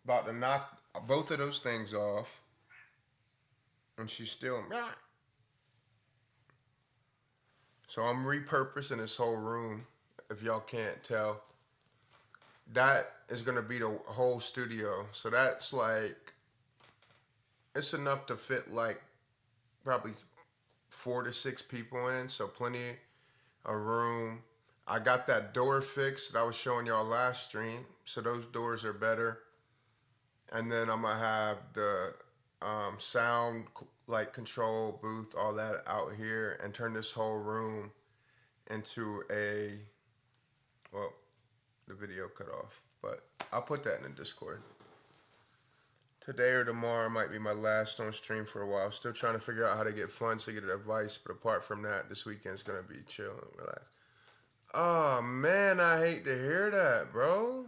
About to knock both of those things off. And she's still. So I'm repurposing this whole room, if y'all can't tell. That is going to be the whole studio. So that's like, it's enough to fit like probably 4 to 6 people in. So plenty of room. I got that door fixed that I was showing y'all last stream. So those doors are better. And then I'm going to have the sound like control booth, all that out here, and turn this whole room into a, well, the video cut off, but I'll put that in the Discord. Today or tomorrow might be my last on stream for a while. Still trying to figure out how to get funds to get advice, but apart from that, this weekend's gonna be chill and relax. Oh man, I hate to hear that, bro.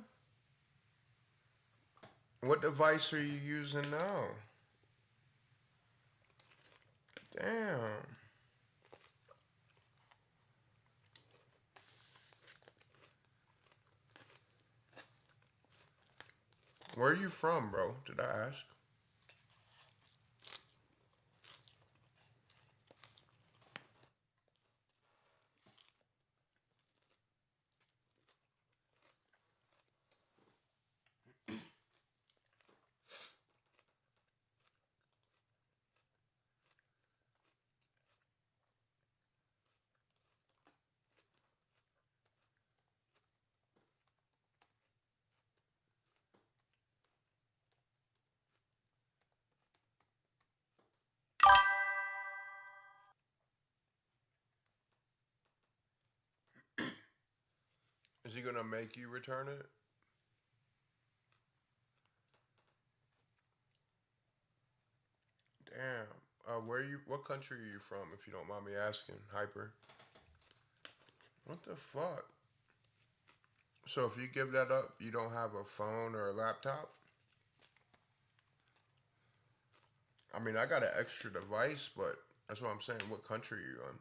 What device are you using now? Damn. Where are you from, bro? Did I ask? Is he gonna make you return it? What country are you from, if you don't mind me asking, Hyper? What the fuck? So if you give that up, you don't have a phone or a laptop? I mean, I got an extra device, but that's what I'm saying. What country are you in?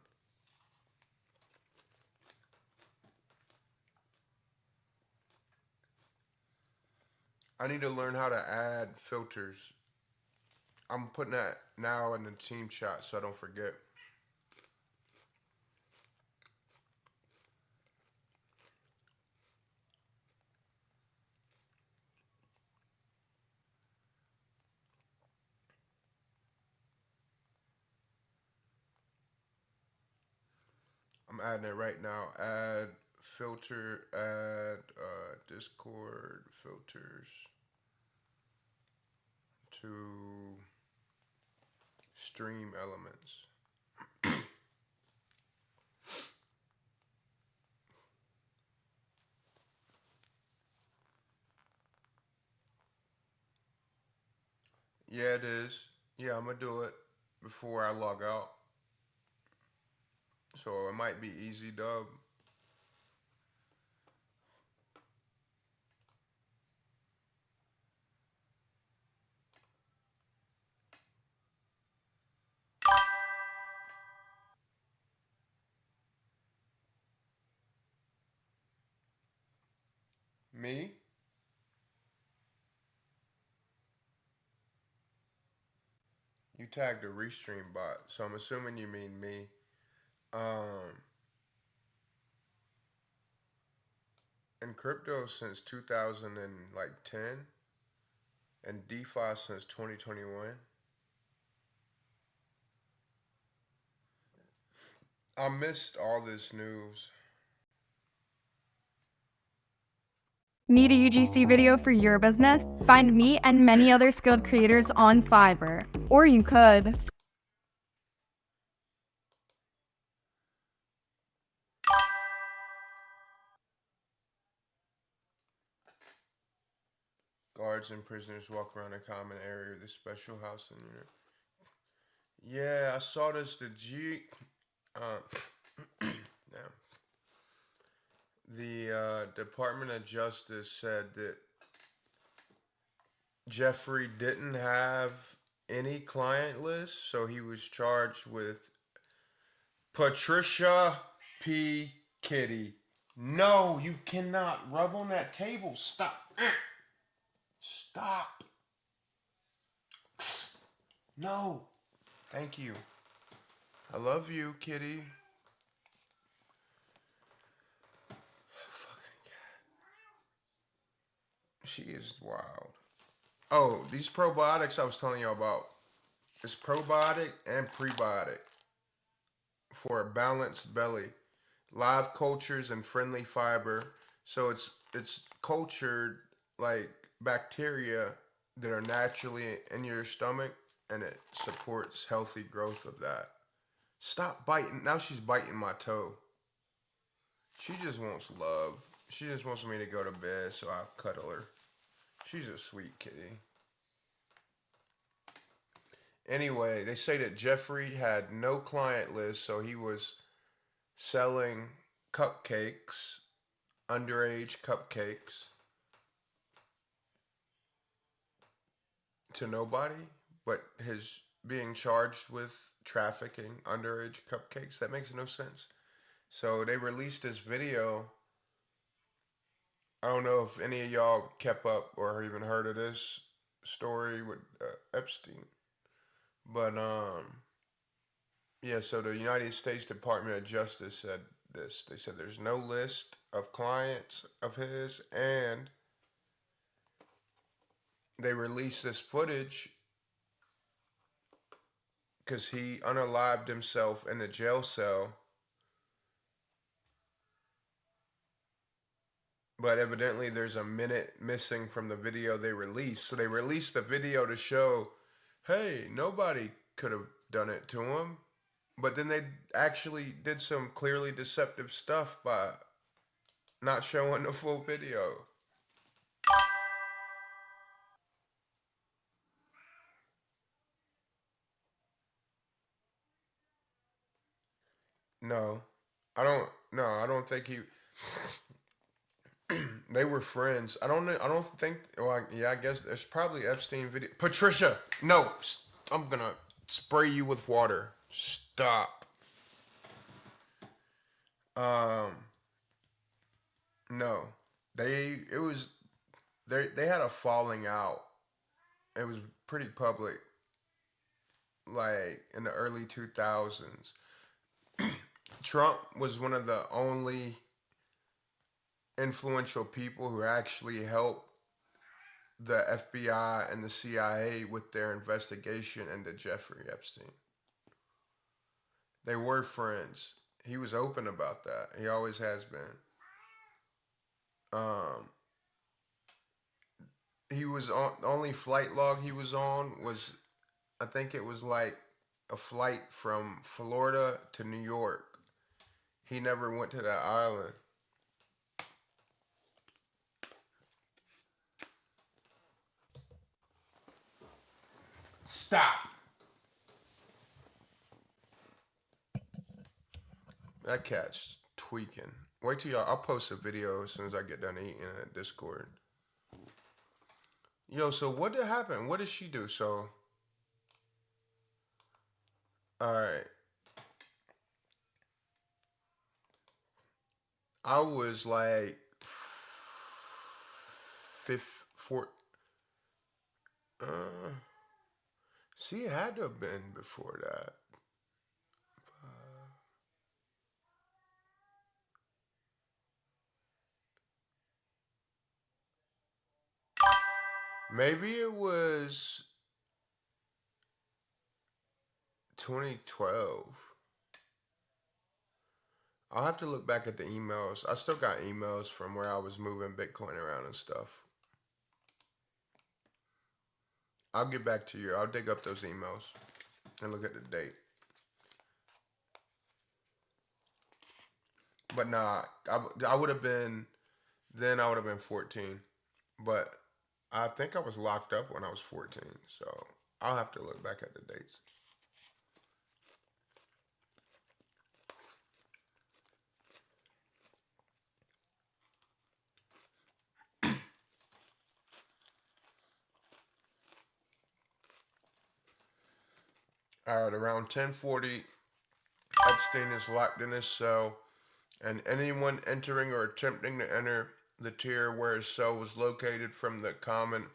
I need to learn how to add filters. I'm putting that now in the team chat so I don't forget. I'm adding it right now. Add filter, add Discord filters to stream elements. Yeah, it is. Yeah, I'm gonna do it before I log out. So it might be easy dub. Me? You tagged a restream bot, so I'm assuming you mean me. In crypto since 2010 and DeFi since 2021. I missed all this news. Need a UGC video for your business? Find me and many other skilled creators on Fiverr. Or you could. Guards and prisoners walk around a common area of the special housing unit. Yeah, I saw this. The Department of Justice said that Jeffrey didn't have any client list, so he was charged with Patricia P. Kitty. No, you cannot rub on that table. Stop. Stop. No. Thank you. I love you, Kitty. Fucking cat. She is wild. Oh, these probiotics I was telling you about. It's probiotic and prebiotic for a balanced belly. Live cultures and friendly fiber. So it's cultured like bacteria that are naturally in your stomach, and it supports healthy growth of that. Stop biting. Now she's biting my toe. She just wants love. She just wants me to go to bed so I'll cuddle her. She's a sweet kitty. Anyway, they say that Jeffrey had no client list, so he was selling cupcakes, underage cupcakes, to nobody, but his being charged with trafficking underage cupcakes. That makes no sense. So they released this video. I don't know if any of y'all kept up or even heard of this story with Epstein. But yeah, so the United States Department of Justice said this. They said there's no list of clients of his, and they released this footage because he unalived himself in a jail cell. But evidently there's a minute missing from the video they released. So they released the video to show, hey, nobody could have done it to him. But then they actually did some clearly deceptive stuff by not showing the full video. No, I don't. No, I don't think he. They were friends. I don't know. I don't think. Well, yeah, I guess there's probably Epstein video. Patricia, no, I'm gonna spray you with water. Stop. Um, no, it was they had a falling out. It was pretty public, like in the early 2000s. Trump was one of the only influential people who actually helped the FBI and the CIA with their investigation into Jeffrey Epstein. They were friends. He was open about that. He always has been. He was on the only flight log he was on was, I think it was like a flight from Florida to New York. He never went to that island. Stop. That cat's tweaking. Wait till y'all. I'll post a video as soon as I get done eating in Discord. Yo, so what did happen? What did she do? So, all right. I was like see, it had to have been before that. Maybe it was 2012. I'll have to look back at the emails. I still got emails from where I was moving Bitcoin around and stuff. I'll get back to you. I'll dig up those emails and look at the date. But nah, I would have been, then I would have been 14. But I think I was locked up when I was 14. So I'll have to look back at the dates. All right, around 10:40, Epstein is locked in his cell, and anyone entering or attempting to enter the tier where his cell was located from the common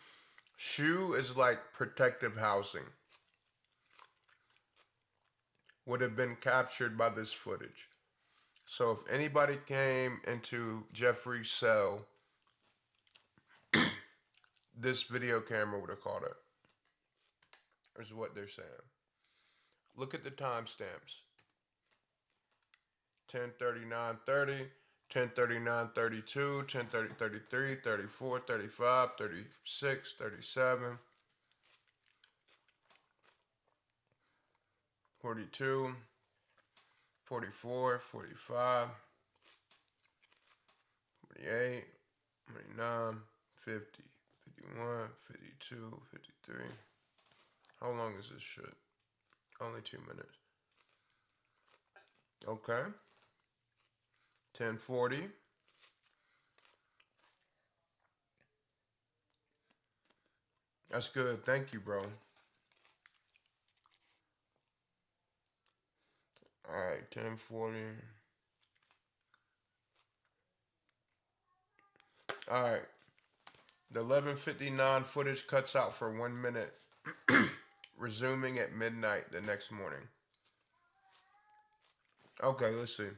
SHU is like protective housing would have been captured by this footage. So if anybody came into Jeffrey's cell, this video camera would have caught it. Is what they're saying. Look at the timestamps. 10:39:30, 10:39:32, 10:33, 34, 35, 36, 37, 42, 44, 45, 48, 49, 50, 51, 52, 53. How long is this shit? Only 2 minutes. Okay. 10:40. That's good. Thank you, bro. All right, 10:40. All right. The 11:59 footage cuts out for 1 minute, resuming at midnight the next morning. Okay, let's see.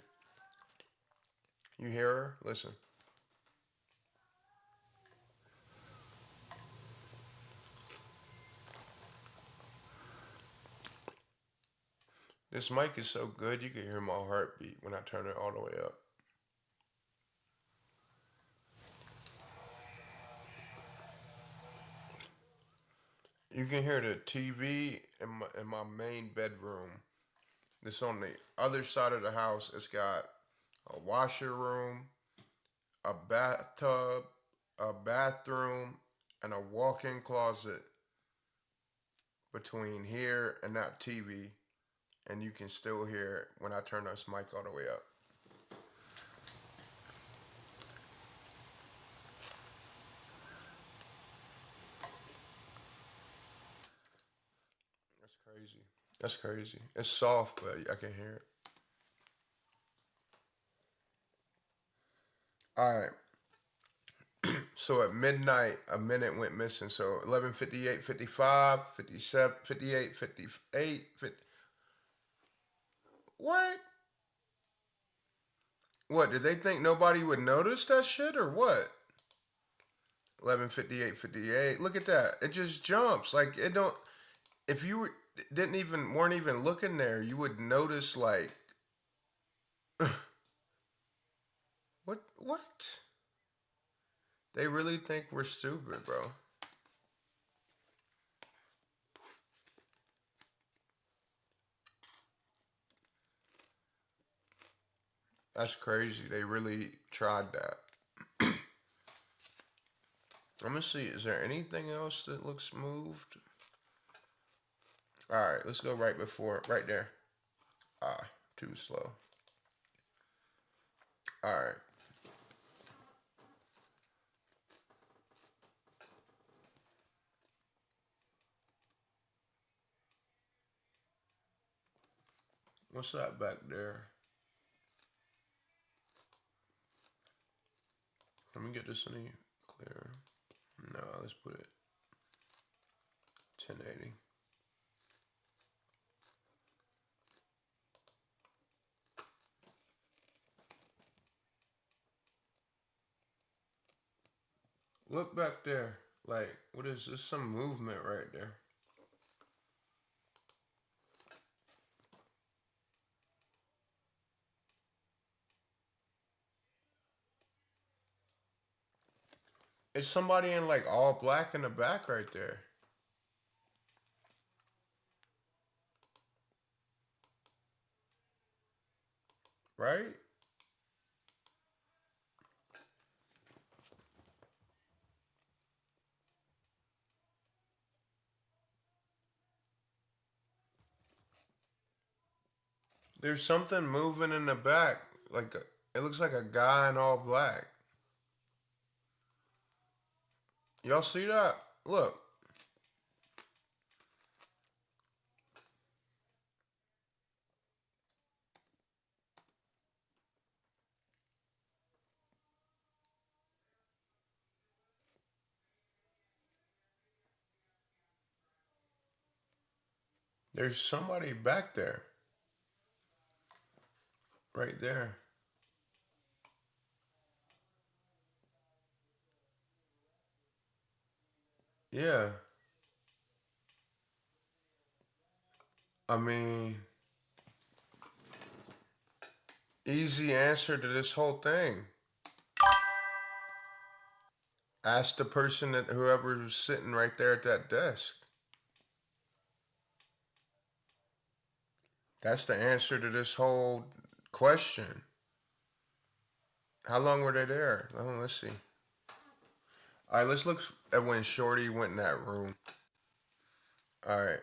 You hear her? Listen. This mic is so good you can hear my heartbeat when I turn it all the way up. You can hear the TV in my main bedroom. It's on the other side of the house. It's got a washer room, a bathtub, a bathroom, and a walk-in closet between here and that TV. and you can still hear it when I turn this mic all the way up. That's crazy. That's crazy. It's soft, but I can hear it. All right. So at midnight, a minute went missing. So 11:58, 55, 57, 58, 58, 50. What? What, did they think nobody would notice that shit or what? 11:58, 58. Look at that. It just jumps. Like it don't if you weren't even looking there, you would notice like what? They really think we're stupid, bro. That's crazy. They really tried that. Let me see. Is there anything else that looks moved? All right, let's go right before, right there. Ah, too slow. All right. What's that back there? Let me get this any clearer. No, let's put it 1080. Look back there. Like, what is this? Some movement right there. It's somebody in like all black in the back right there. Right? There's something moving in the back. Like it looks like a guy in all black. Y'all see that? Look. There's somebody back there. Right there. Yeah. I mean, easy answer to this whole thing. Ask the person that whoever was sitting right there at that desk. That's the answer to this whole question. How long were they there? Oh, let's see. All right, let's look at when Shorty went in that room. All right.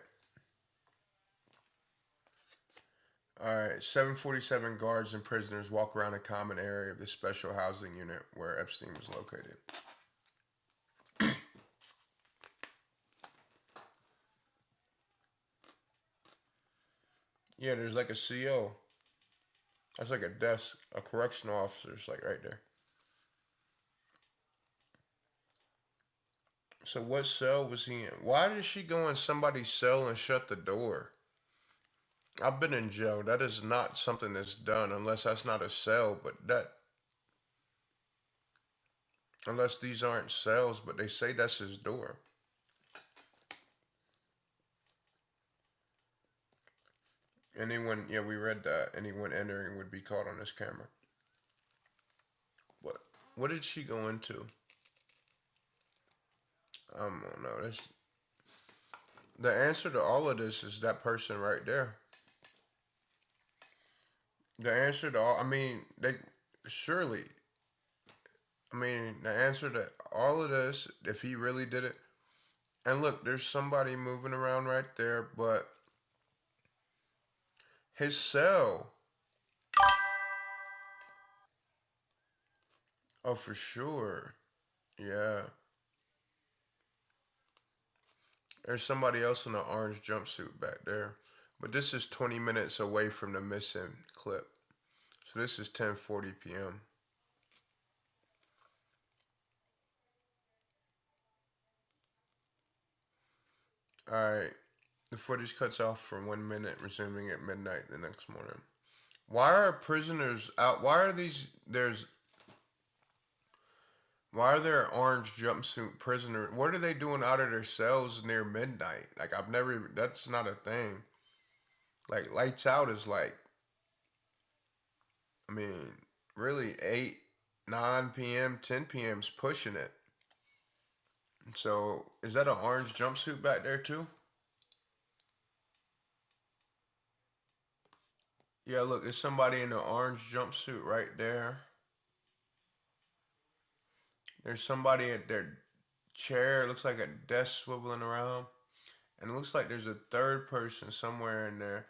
All right, 7:47 guards and prisoners walk around a common area of the special housing unit where Epstein was located. Yeah, there's like a CO. That's like a desk, a correctional officer's like right there. So what cell was he in? Why did she go in somebody's cell and shut the door? I've been in jail. That is not something that's done unless that's not a cell, but that unless these aren't cells, but they say that's his door. Anyone, yeah, we read that. Anyone entering would be caught on this camera. What did she go into? I don't know. That's the answer to all of this is that person right there. The answer to all, I mean, they surely. I mean, the answer to all of this, if he really did it, and look, there's somebody moving around right there, but His cell. Oh, for sure. Yeah. There's somebody else in an orange jumpsuit back there. But this is 20 minutes away from the missing clip. So this is 10:40 p.m. Alright. The footage cuts off for 1 minute, resuming at midnight the next morning. Why are prisoners out? Why are there orange jumpsuit prisoners? What are they doing out of their cells near midnight? Like, that's not a thing. Like, lights out is like, I mean, really 8, 9 p.m., 10 p.m. is pushing it. So, is that an orange jumpsuit back there too? Yeah, look, there's somebody in an orange jumpsuit right there. There's somebody at their chair. It looks like a desk swiveling around. And it looks like there's a third person somewhere in there.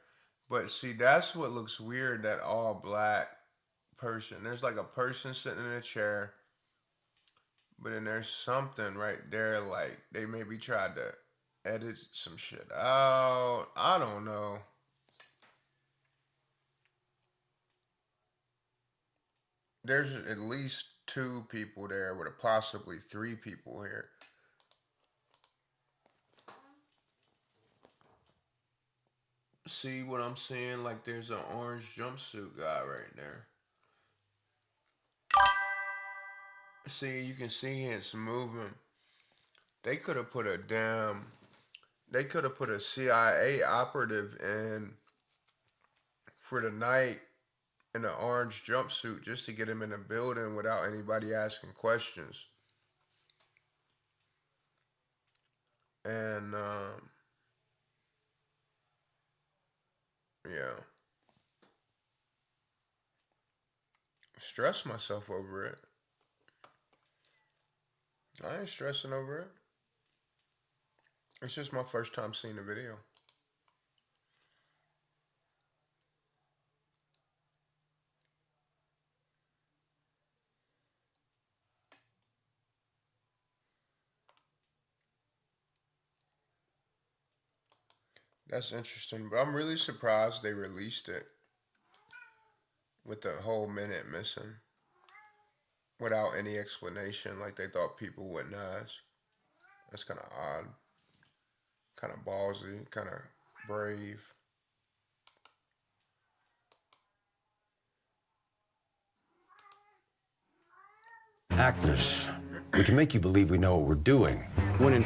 But see, that's what looks weird, that all black person. There's like a person sitting in a chair. But then there's something right there, like they maybe tried to edit some shit out. I don't know. There's at least 2 people there with possibly 3 people here. See what I'm saying? Like there's an orange jumpsuit guy right there. See, you can see it's moving. They could have put a CIA operative in for the night in an orange jumpsuit just to get him in the building without anybody asking questions. And yeah, stress myself over it. I ain't stressing over it. It's just my first time seeing the video. That's interesting, but I'm really surprised they released it with the whole minute missing without any explanation, like they thought people wouldn't ask. That's kind of odd, kind of ballsy, kind of brave. Actors, we can make you believe we know what we're doing, when in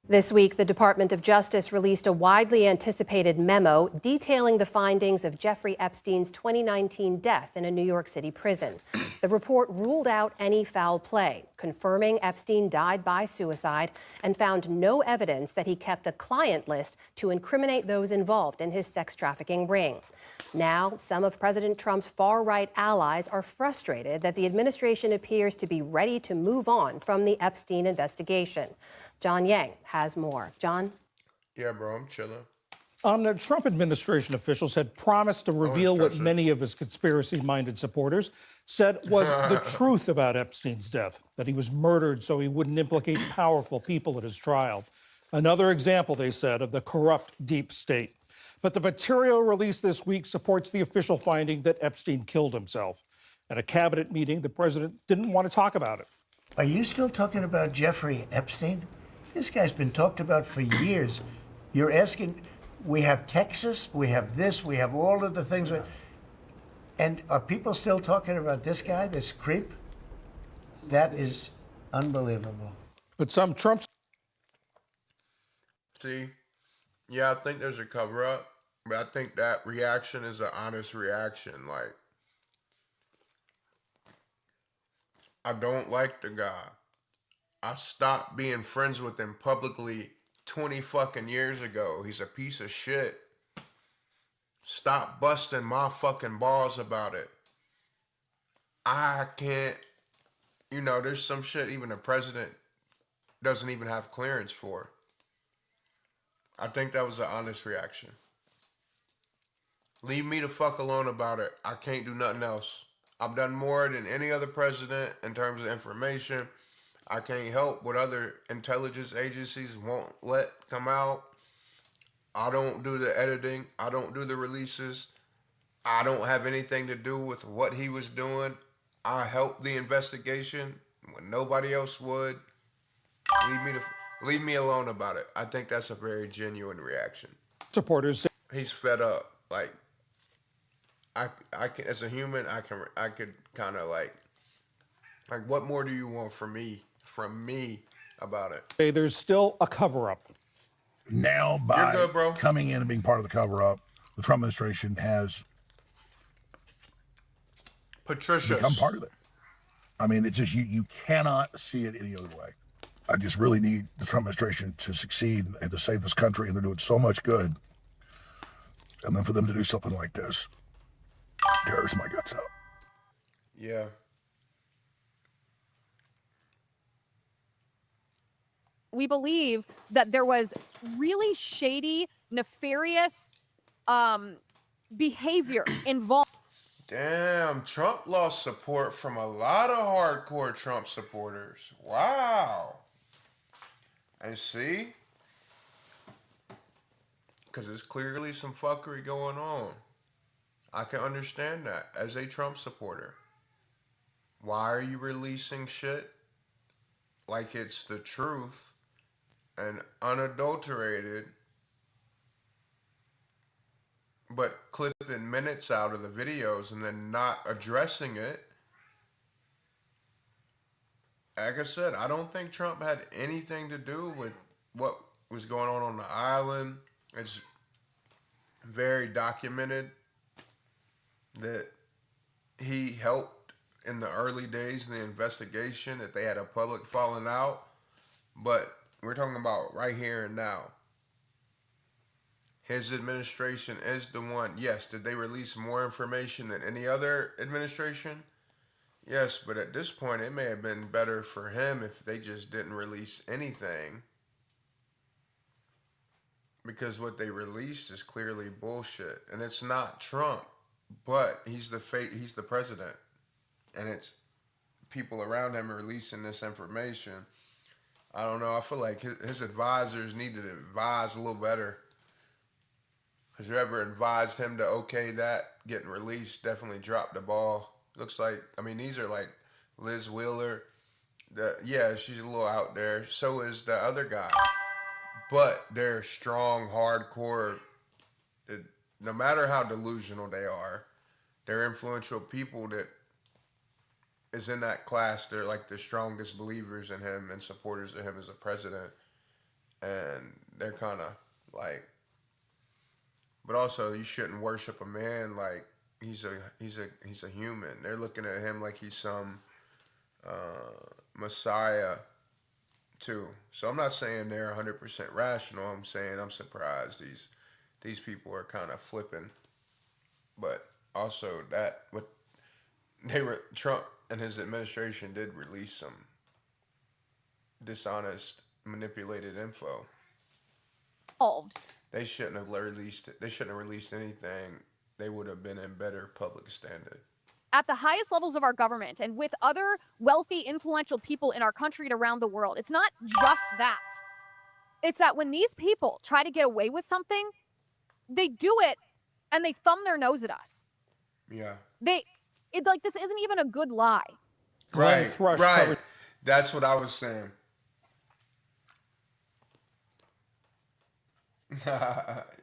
This week, the Department of Justice released a widely anticipated memo detailing the findings of Jeffrey Epstein's 2019 death in a New York City prison. The report ruled out any foul play, confirming Epstein died by suicide, and found no evidence that he kept a client list to incriminate those involved in his sex trafficking ring. Now, some of President Trump's far-right allies are frustrated that the administration appears to be ready to move on from the Epstein investigation. John Yang has more. John? Yeah, bro, I'm chilling. The Trump administration officials had promised to reveal what many of his conspiracy-minded supporters said was the truth about Epstein's death, that he was murdered so he wouldn't implicate powerful people at his trial. Another example, they said, of the corrupt deep state. But the material released this week supports the official finding that Epstein killed himself. At a cabinet meeting, the president didn't want to talk about it. Are you still talking about Jeffrey Epstein? This guy's been talked about for years. You're asking, we have Texas, we have this, we have all of the things. And are people still talking about this guy, this creep? That is unbelievable. But some Trump... See, yeah, I think there's a cover-up, but I think that reaction is an honest reaction. Like, I don't like the guy. I stopped being friends with him publicly 20 fucking years ago. He's a piece of shit. Stop busting my fucking balls about it. I can't, there's some shit even the president doesn't even have clearance for. I think that was an honest reaction. Leave me the fuck alone about it. I can't do nothing else. I've done more than any other president in terms of information. I can't help what other intelligence agencies won't let come out. I don't do the editing. I don't do the releases. I don't have anything to do with what he was doing. I helped the investigation when nobody else would. Leave me alone about it. I think that's a very genuine reaction. Supporters. He's fed up. Like, I can, as a human, I could kind of like, what more do you want from me about it? Say there's still a cover-up. Now, by You're good, bro. coming in and being part of the cover-up, the Trump administration has become part of it. I mean, it's just you cannot see it any other way. I just really need the Trump administration to succeed and to save this country, and they're doing so much good. And then for them to do something like this tears my guts out. Yeah. We believe that there was really shady, nefarious behavior involved. Damn, Trump lost support from a lot of hardcore Trump supporters. Wow. And see? Because there's clearly some fuckery going on. I can understand that as a Trump supporter. Why are you releasing shit like it's the truth and unadulterated, but clipping minutes out of the videos and then not addressing it? Like I said, I don't think Trump had anything to do with what was going on the island. It's very documented that he helped in the early days of the investigation, that they had a public falling out. But we're talking about right here and now. His administration is the one. Yes, did they release more information than any other administration? Yes, but at this point, it may have been better for him if they just didn't release anything. Because what they released is clearly bullshit. And it's not Trump, but he's the president. And it's people around him releasing this information. I don't know. I feel like his advisors needed to advise a little better. Because whoever advised him to okay that getting released definitely dropped the ball. Looks like, I mean, these are like Liz Wheeler. Yeah, she's a little out there. So is the other guy. But they're strong, hardcore. No matter how delusional they are, they're influential people that is in that class. They're like the strongest believers in him and supporters of him as a president. And they're kind of like, but also you shouldn't worship a man like he's a human. They're looking at him like he's some messiah too. So I'm not saying they're 100% rational. I'm saying I'm surprised these people are kind of flipping. But also that what Trump and his administration did release some dishonest, manipulated info. They shouldn't have released it. They shouldn't have released anything. They would have been in better public standing. At the highest levels of our government and with other wealthy, influential people in our country and around the world. It's not just that. It's that when these people try to get away with something, they do it and they thumb their nose at us. Yeah. Like this isn't even a good lie. Right. That's what I was saying.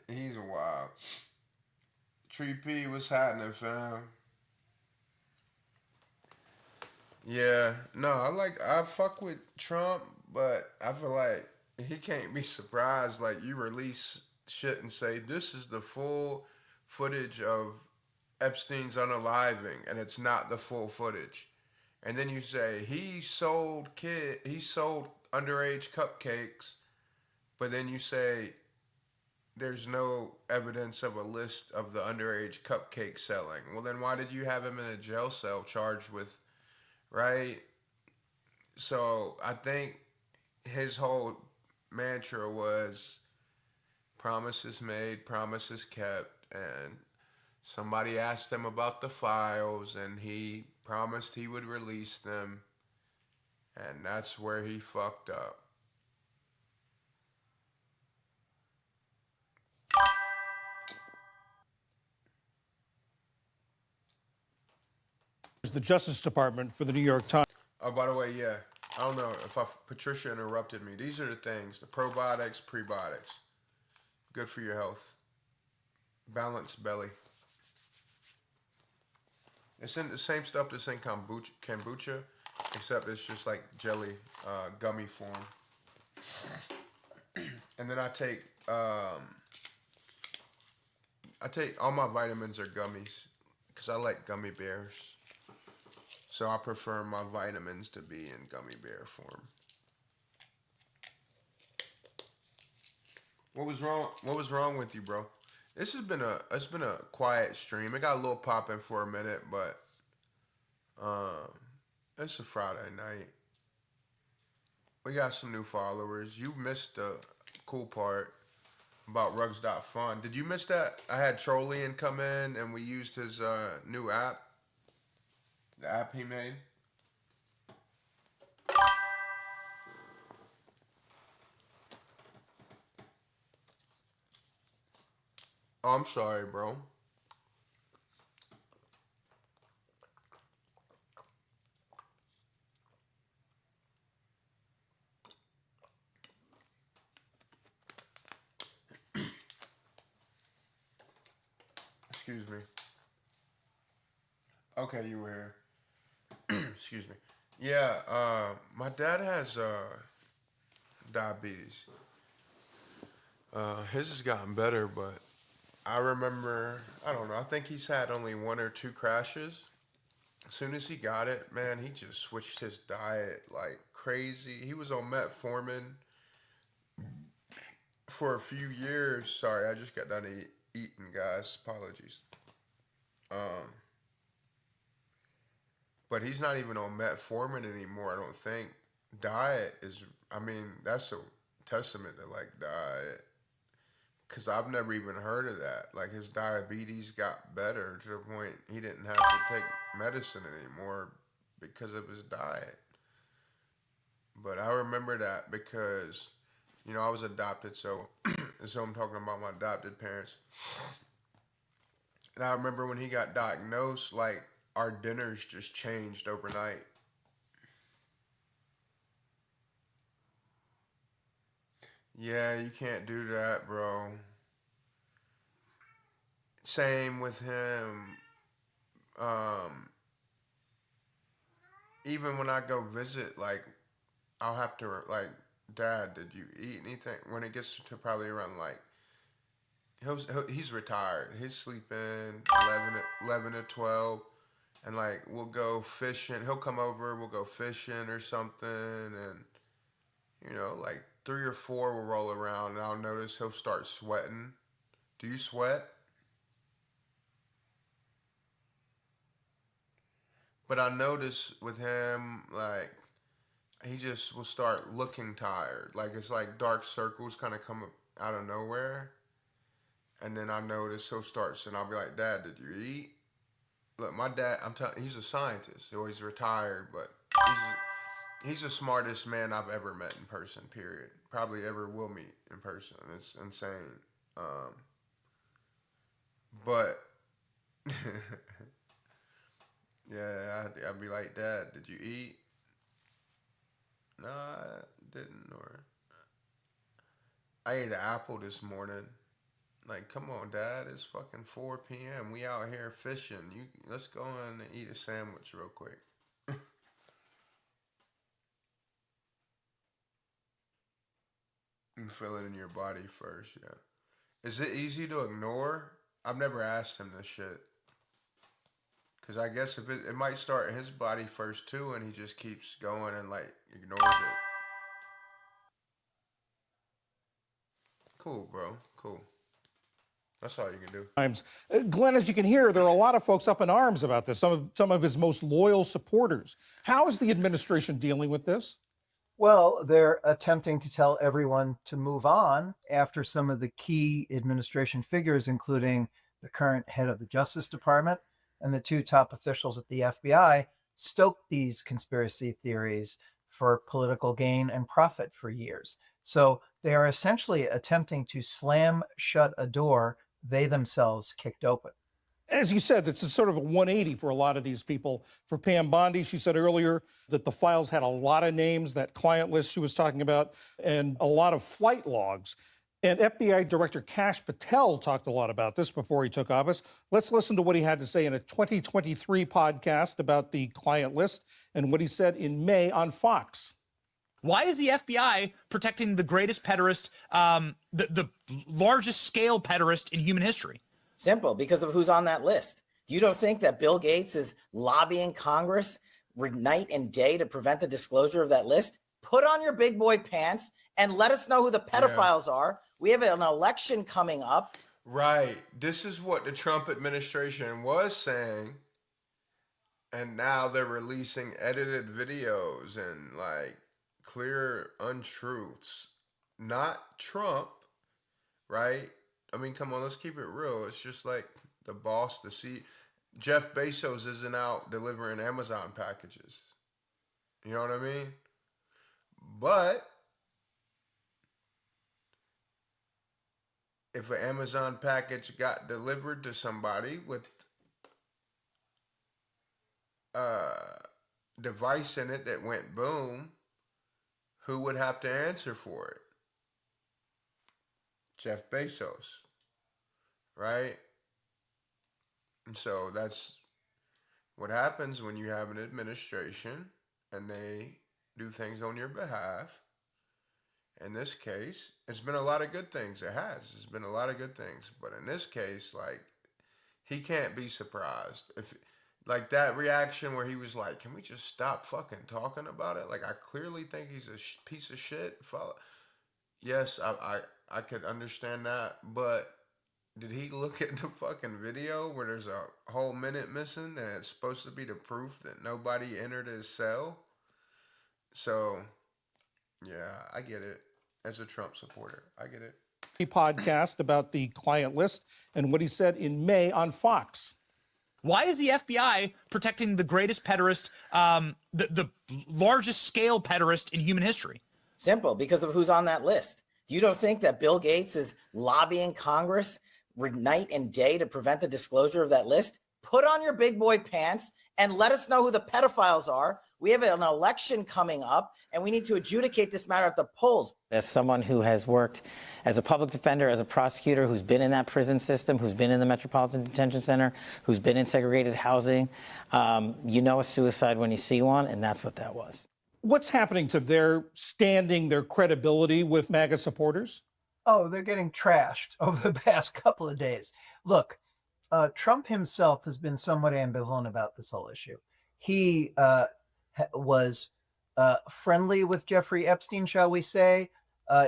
He's wild. Tree P, what's happening, fam? Yeah, no, I fuck with Trump, but I feel like he can't be surprised. Like, you release shit and say, this is the full footage of Epstein's unaliving, and it's not the full footage. and then you say he sold underage cupcakes, but then you say there's no evidence of a list of the underage cupcake selling. Well, then why did you have him in a jail cell charged with, right? So I think his whole mantra was promises made, promises kept, and somebody asked him about the files, and he promised he would release them, and that's where he fucked up. The Justice Department for the New York Times. Oh, by the way, yeah, I don't know if Patricia interrupted me. These are the things: the probiotics, prebiotics, good for your health. Balanced belly. It's in the same stuff that's in kombucha, except it's just like jelly, gummy form. And then I take all my vitamins are gummies because I like gummy bears. So I prefer my vitamins to be in gummy bear form. What was wrong? What was wrong with you, bro? It's been a quiet stream. It got a little popping for a minute, but it's a Friday night. We got some new followers. You missed the cool part about rugs.fun. Did you miss that? I had Trollian come in and we used his new app. The app he made. Oh, I'm sorry, bro. Excuse me. Okay, you were here. Excuse me. Yeah, my dad has diabetes. His has gotten better, but I remember, I don't know, I think he's had only 1 or 2 crashes. As soon as he got it, man, he just switched his diet like crazy. He was on metformin for a few years. Sorry, I just got done eating, guys. Apologies. But he's not even on metformin anymore, I don't think. Diet is, I mean, that's a testament to like diet. Because I've never even heard of that. Like his diabetes got better to the point he didn't have to take medicine anymore because of his diet. But I remember that because, you know, I was adopted, so I'm talking about my adopted parents. And I remember when he got diagnosed, like our dinners just changed overnight. Yeah, you can't do that, bro. Same with him. Even when I go visit, like, I'll have to, like, Dad, did you eat anything? When it gets to probably around, like, he's retired. He's sleeping 11 to 12. And, like, we'll go fishing. He'll come over, we'll go fishing or something. And, you know, like, 3 or 4 will roll around. And I'll notice he'll start sweating. Do you sweat? But I notice with him, like, he just will start looking tired. Like, it's like dark circles kind of come up out of nowhere. And then I notice he'll start, and I'll be like, Dad, did you eat? Look, my dad, he's a scientist. He's retired, but he's the smartest man I've ever met in person, period. Probably ever will meet in person. It's insane. But, yeah, I'd be like, Dad, did you eat? No, I didn't. Or I ate an apple this morning. Like, come on, Dad. It's fucking 4 p.m. We out here fishing. Let's go in and eat a sandwich real quick. And feel it in your body first, yeah. Is it easy to ignore? I've never asked him this shit. Because I guess if it might start in his body first too, and he just keeps going and like ignores it. Cool, bro. Cool. That's all you can do. Times. Glenn, as you can hear, there are a lot of folks up in arms about this, some of his most loyal supporters. How is the administration dealing with this? Well, they're attempting to tell everyone to move on after some of the key administration figures, including the current head of the Justice Department and the two top officials at the FBI, stoked these conspiracy theories for political gain and profit for years. So they are essentially attempting to slam shut a door they themselves kicked open. As you said, it's a sort of a 180 for a lot of these people. For Pam Bondi, she said earlier that the files had a lot of names, that client list she was talking about, and a lot of flight logs. And FBI Director Kash Patel talked a lot about this before he took office. Let's listen to what he had to say in a 2023 podcast about the client list and what he said in May on Fox. Why is the FBI protecting the greatest pederast, the largest scale pederast in human history? Simple, because of who's on that list. You don't think that Bill Gates is lobbying Congress night and day to prevent the disclosure of that list? Put on your big boy pants and let us know who the pedophiles are. We have an election coming up. Right. This is what the Trump administration was saying. And now they're releasing edited videos and like clear untruths. Not Trump, right? I mean, come on, let's keep it real. It's just like the boss, Jeff Bezos isn't out delivering Amazon packages. You know what I mean? But if an Amazon package got delivered to somebody with a device in it that went boom, who would have to answer for it? Jeff Bezos, right? And so that's what happens when you have an administration and they do things on your behalf. In this case, it's been a lot of good things. It has. It's been a lot of good things. But in this case, like, he can't be surprised. If, like, that reaction where he was like, can we just stop fucking talking about it? Like, I clearly think he's a piece of shit. Yes, I could understand that, but did he look at the fucking video where there's a whole minute missing and it's supposed to be the proof that nobody entered his cell? So, yeah, I get it. As a Trump supporter, I get it. He podcast about the client list and what he said in May on Fox. Why is the FBI protecting the greatest pederast, the largest scale pederast in human history? Simple, because of who's on that list. You don't think that Bill Gates is lobbying Congress night and day to prevent the disclosure of that list? Put on your big boy pants and let us know who the pedophiles are. We have an election coming up, and we need to adjudicate this matter at the polls. As someone who has worked as a public defender, as a prosecutor, who's been in that prison system, who's been in the Metropolitan Detention Center, who's been in segregated housing, you know a suicide when you see one, and that's what that was. What's happening to their standing, their credibility with MAGA supporters? Oh, they're getting trashed over the past couple of days. Look, Trump himself has been somewhat ambivalent about this whole issue. He was friendly with Jeffrey Epstein, shall we say.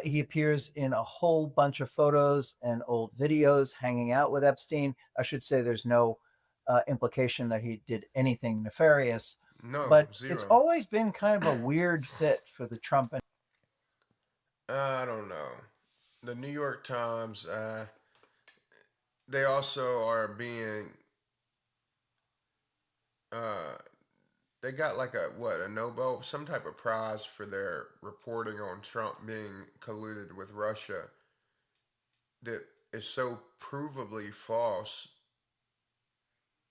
He appears in a whole bunch of photos and old videos hanging out with Epstein. I should say there's no implication that he did anything nefarious. No, but zero. It's always been kind of a weird fit for the Trump. I don't know. The New York Times, they also are being, they got like a Nobel, some type of prize for their reporting on Trump being colluded with Russia that is so provably false.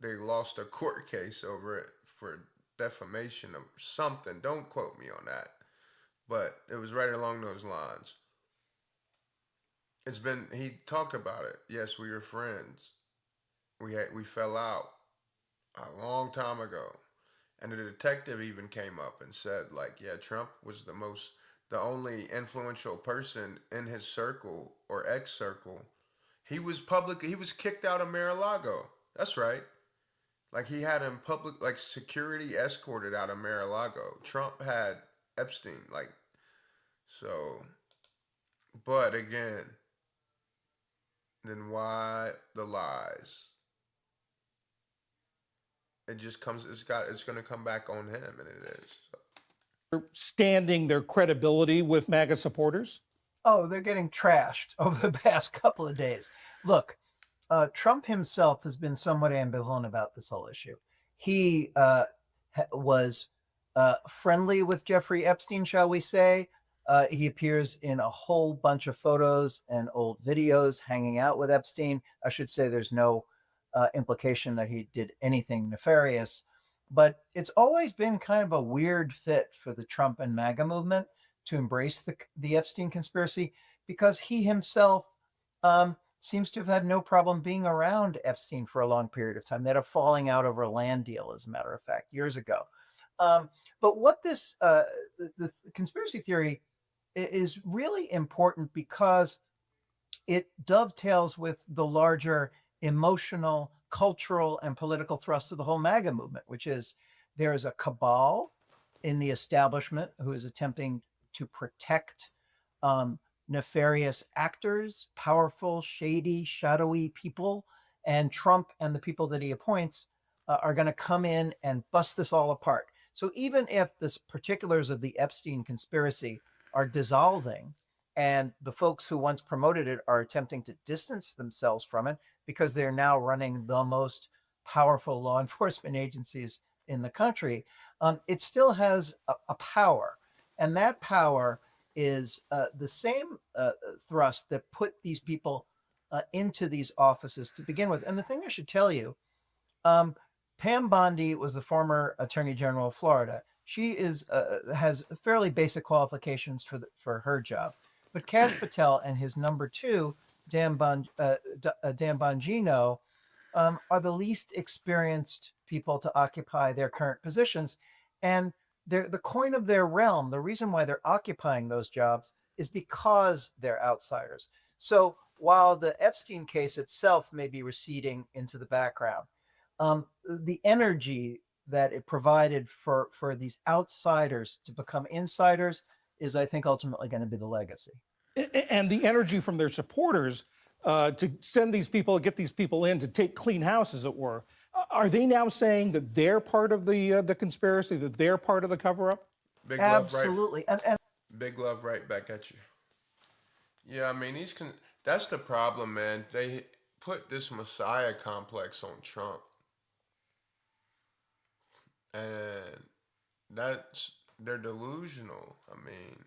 They lost a court case over it for defamation of something. Don't quote me on that. But it was right along those lines. He talked about it. Yes, we were friends. We fell out a long time ago. And the detective even came up and said, like, yeah, Trump was the only influential person in his circle or ex-circle. He was kicked out of Mar-a-Lago. That's right. Like he had him public, like security escorted out of Mar-a-Lago. Trump had Epstein, like, so. But again, then why the lies? It just comes. It's going to come back on him, and it is. So. Standing their credibility with MAGA supporters? Oh, they're getting trashed over the past couple of days. Look, Trump himself has been somewhat ambivalent about this whole issue. He was friendly with Jeffrey Epstein, shall we say. He appears in a whole bunch of photos and old videos hanging out with Epstein. I should say there's no implication that he did anything nefarious. But it's always been kind of a weird fit for the Trump and MAGA movement to embrace the Epstein conspiracy, because he himself seems to have had no problem being around Epstein for a long period of time. They had a falling out over a land deal, as a matter of fact, years ago. But what this the conspiracy theory is really important because it dovetails with the larger emotional, cultural, and political thrust of the whole MAGA movement, which is there is a cabal in the establishment who is attempting to protect nefarious actors, powerful, shady, shadowy people, and Trump and the people that he appoints are going to come in and bust this all apart. So even if the particulars of the Epstein conspiracy are dissolving and the folks who once promoted it are attempting to distance themselves from it because they're now running the most powerful law enforcement agencies in the country, it still has a power. And that power is the same thrust that put these people into these offices to begin with. And the thing I should tell you, Pam Bondi was the former Attorney General of Florida. She has fairly basic qualifications for her job. But Kash Patel and his number two, Dan Bongino, are the least experienced people to occupy their current positions. And they're the coin of their realm. The reason why they're occupying those jobs is because they're outsiders. So while the Epstein case itself may be receding into the background, the energy that it provided for these outsiders to become insiders is, I think, ultimately going to be the legacy. And the energy from their supporters to send these people, get these people in to take clean house, as it were. Are they now saying that they're part of the conspiracy, that they're part of the cover-up? Big Absolutely. Love, right? Big love right back at you. Yeah, I mean, that's the problem, man. They put this Messiah complex on Trump. And they're delusional. I mean,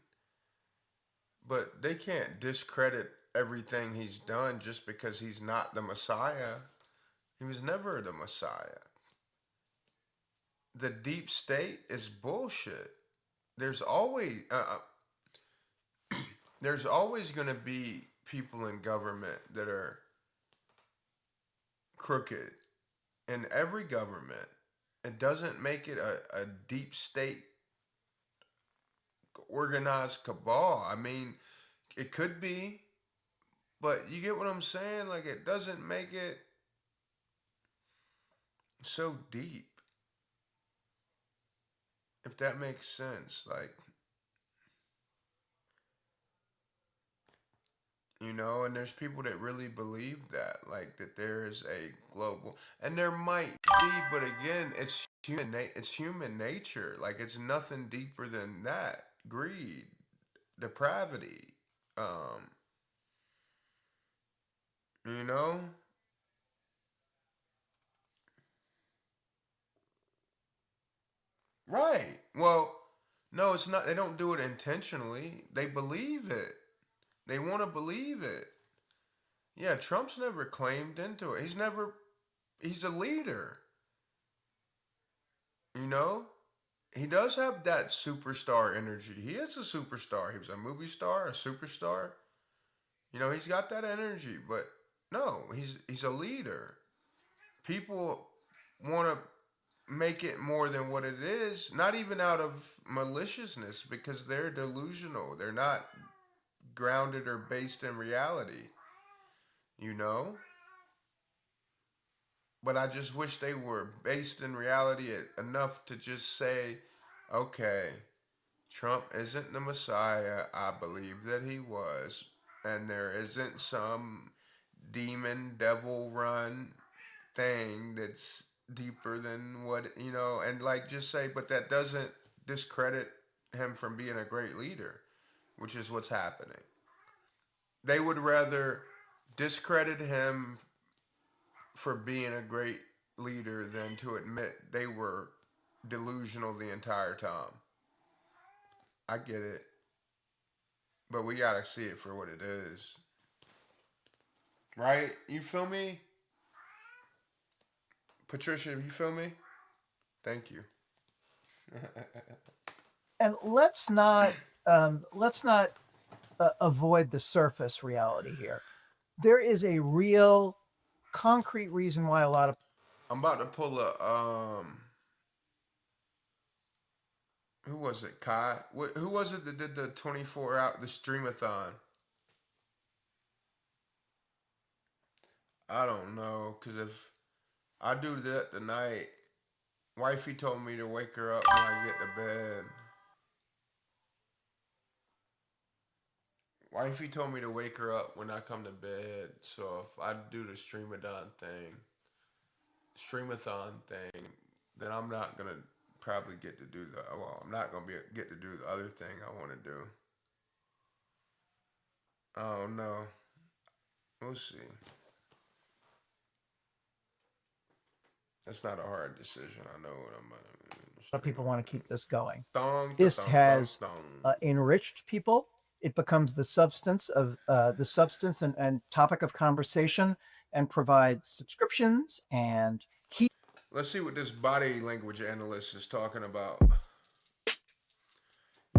but they can't discredit everything he's done just because he's not the Messiah. He was never the Messiah. The deep state is bullshit. There's always going to be people in government that are crooked. In every government, it doesn't make it a deep state organized cabal. I mean, it could be, but you get what I'm saying? Like, it doesn't make it so deep. If that makes sense. Like, you know, and there's people that really believe that, like, that there is a global, and there might be, but again, it's human nature. Like, it's nothing deeper than that. Greed, depravity, you know? Right. Well, no, it's not. They don't do it intentionally. They believe it. They want to believe it. Yeah, Trump's never claimed into it. He's a leader. You know? He does have that superstar energy. He is a superstar. He was a movie star, a superstar. You know, he's got that energy, but no, he's a leader. People want to make it more than what it is, not even out of maliciousness, because they're delusional. They're not grounded or based in reality. You know? but I just wish they were based in reality enough to just say, okay, Trump isn't the Messiah I believe that he was, and there isn't some demon devil run thing that's deeper than what, and like just say, but that doesn't discredit him from being a great leader, which is what's happening. They would rather discredit him for being a great leader than to admit they were delusional the entire time. I get it, but we gotta see it for what it is. Right? You feel me? Patricia, you feel me? Thank you. And let's not avoid the surface reality here. There is a real concrete reason why a lot of I'm about to pull a who was it? Kai? Who was it that did the 24 out the streamathon? I don't know, cause if I do that tonight, wifey told me to wake her up when I get to bed. Wifey told me to wake her up when I come to bed. So if I do the streamathon thing, then I'm not gonna probably get to do I'm not gonna get to do the other thing I want to do. I don't know. We'll see. That's not a hard decision. I know what I'm gonna. people want to keep this going. Thong, This thong, has thong, thong. enriched people. It becomes the substance and topic of conversation, and provides subscriptions and key. Let's see what this body language analyst is talking about.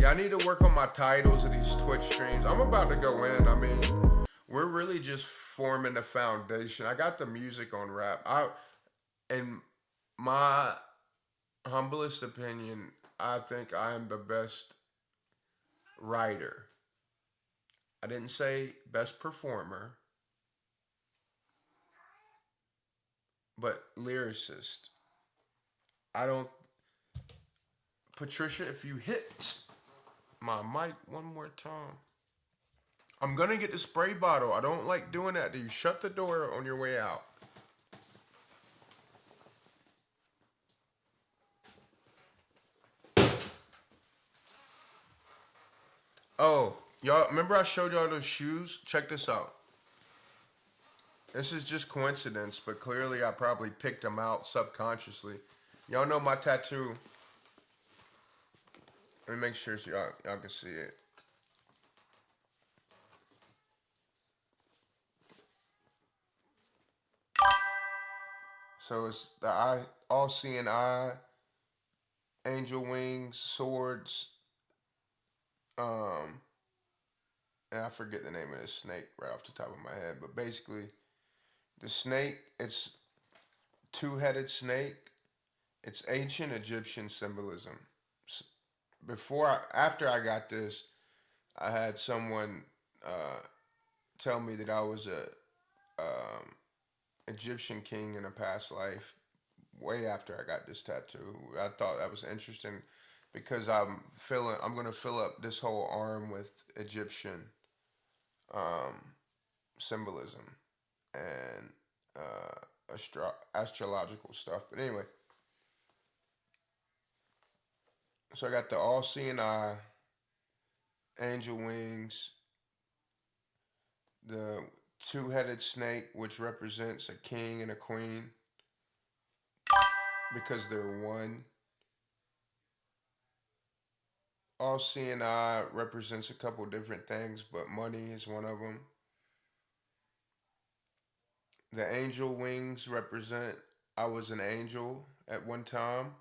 Yeah, I need to work on my titles of these Twitch streams. I'm about to go in. I mean, we're really just forming the foundation. I got the music on rap. In my humblest opinion, I think I am the best writer. I didn't say best performer, but lyricist. I don't. Patricia, if you hit my mic one more time, I'm gonna get the spray bottle. I don't like doing that. Do you shut the door on your way out? Oh, y'all, remember I showed y'all those shoes? Check this out. This is just coincidence, but clearly I probably picked them out subconsciously. Y'all know my tattoo. Let me make sure so y'all can see it. So it's the eye, all-seeing eye, angel wings, swords, and I forget the name of this snake right off the top of my head, but basically the snake, it's two-headed snake. It's ancient Egyptian symbolism. After I got this, I had someone tell me that I was a Egyptian king in a past life. Way after I got this tattoo, I thought that was interesting because I'm gonna fill up this whole arm with Egyptian symbolism and astrological stuff. But anyway, so I got the all-seeing eye, angel wings, the two-headed snake, which represents a king and a queen because they're one. All-seeing eye represents a couple different things, but money is one of them. The angel wings represent I was an angel at one time,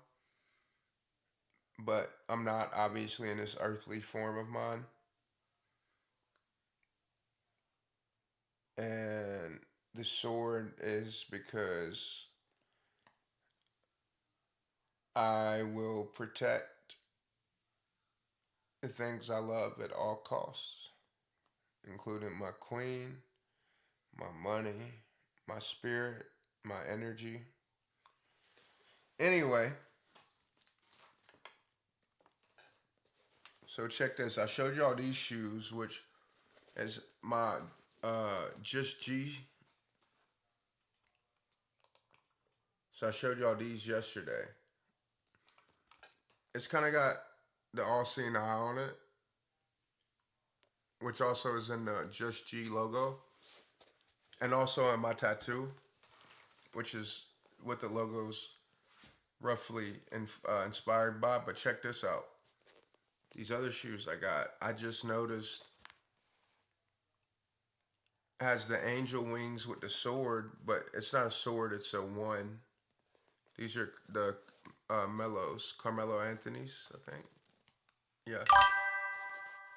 but I'm not obviously in this earthly form of mine. And the sword is because I will protect the things I love at all costs, including my queen, my money, my spirit, my energy. Anyway, so check this. I showed y'all these shoes, which is my Just G. So I showed y'all these yesterday. It's kind of got the All Seeing Eye on it, which also is in the Just G logo, and also in my tattoo, which is what the logo's roughly inspired by. But check this out. These other shoes I got, I just noticed has the angel wings with the sword, but it's not a sword, it's a one. These are the Mellows, Carmelo Anthony's, I think. Yeah.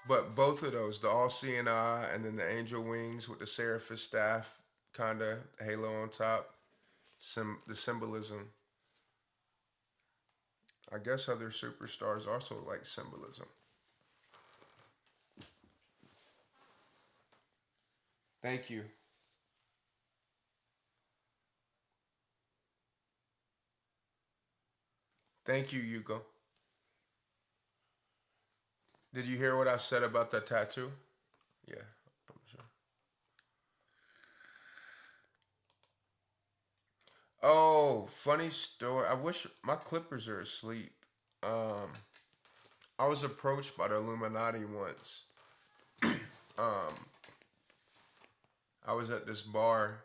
But both of those, the all-seeing eye and then the angel wings with the seraphim staff, kind of halo on top, the symbolism. I guess other superstars also like symbolism. Thank you. Thank you, Yuko. Did you hear what I said about that tattoo? Yeah, I'm sure. Oh, funny story. I wish my clippers are asleep. I was approached by the Illuminati once. um, I was at this bar.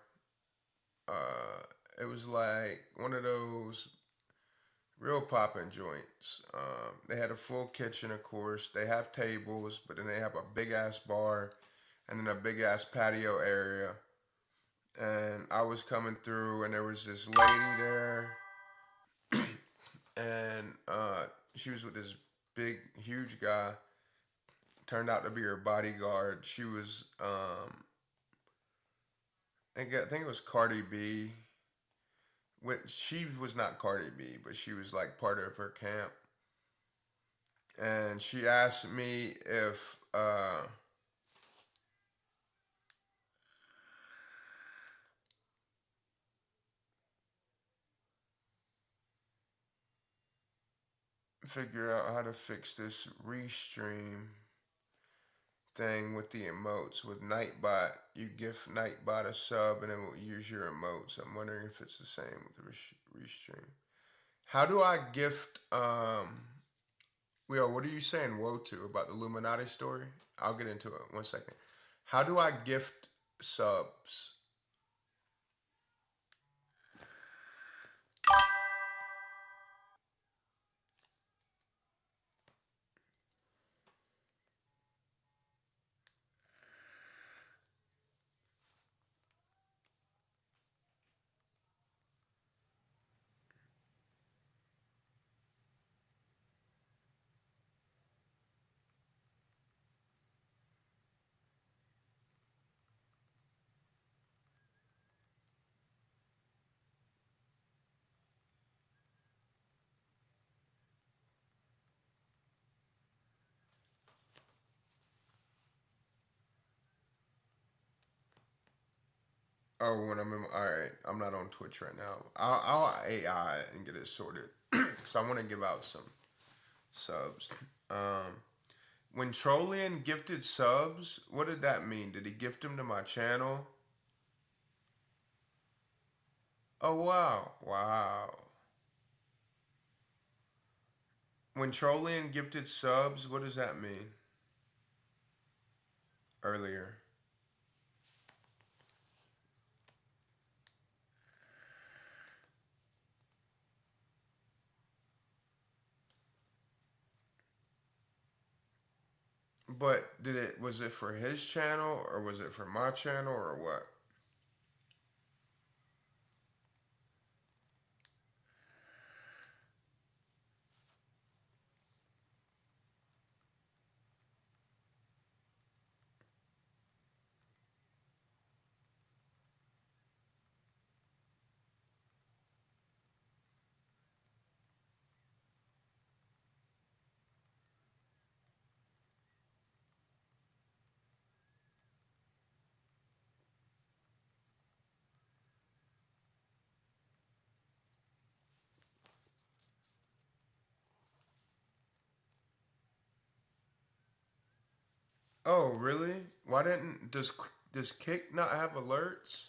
It was like one of those real poppin' joints. They had a full kitchen, of course. They have tables, but then they have a big ass bar and then a big ass patio area. And I was coming through, and there was this lady there, and she was with this big, huge guy. Turned out to be her bodyguard. She was, I think it was Cardi B. She was not Cardi B, but she was like part of her camp. And she asked me if figure out how to fix this restream thing with the emotes. With Nightbot, you gift Nightbot a sub and it will use your emotes. I'm wondering if it's the same with the restream. How do I gift Will, what are you saying woe to about the Illuminati story? I'll get into it 1 second. How do I gift subs? Oh, when I'm in, all right, I'm not on Twitch right now. I'll AI and get it sorted because I want to give out some subs. When Trollian gifted subs, what did that mean? Did he gift them to my channel? Oh, wow. Wow. When Trollian gifted subs, what does that mean? Earlier. But was it for his channel or was it for my channel or what? Oh, really? Why didn't does Kick not have alerts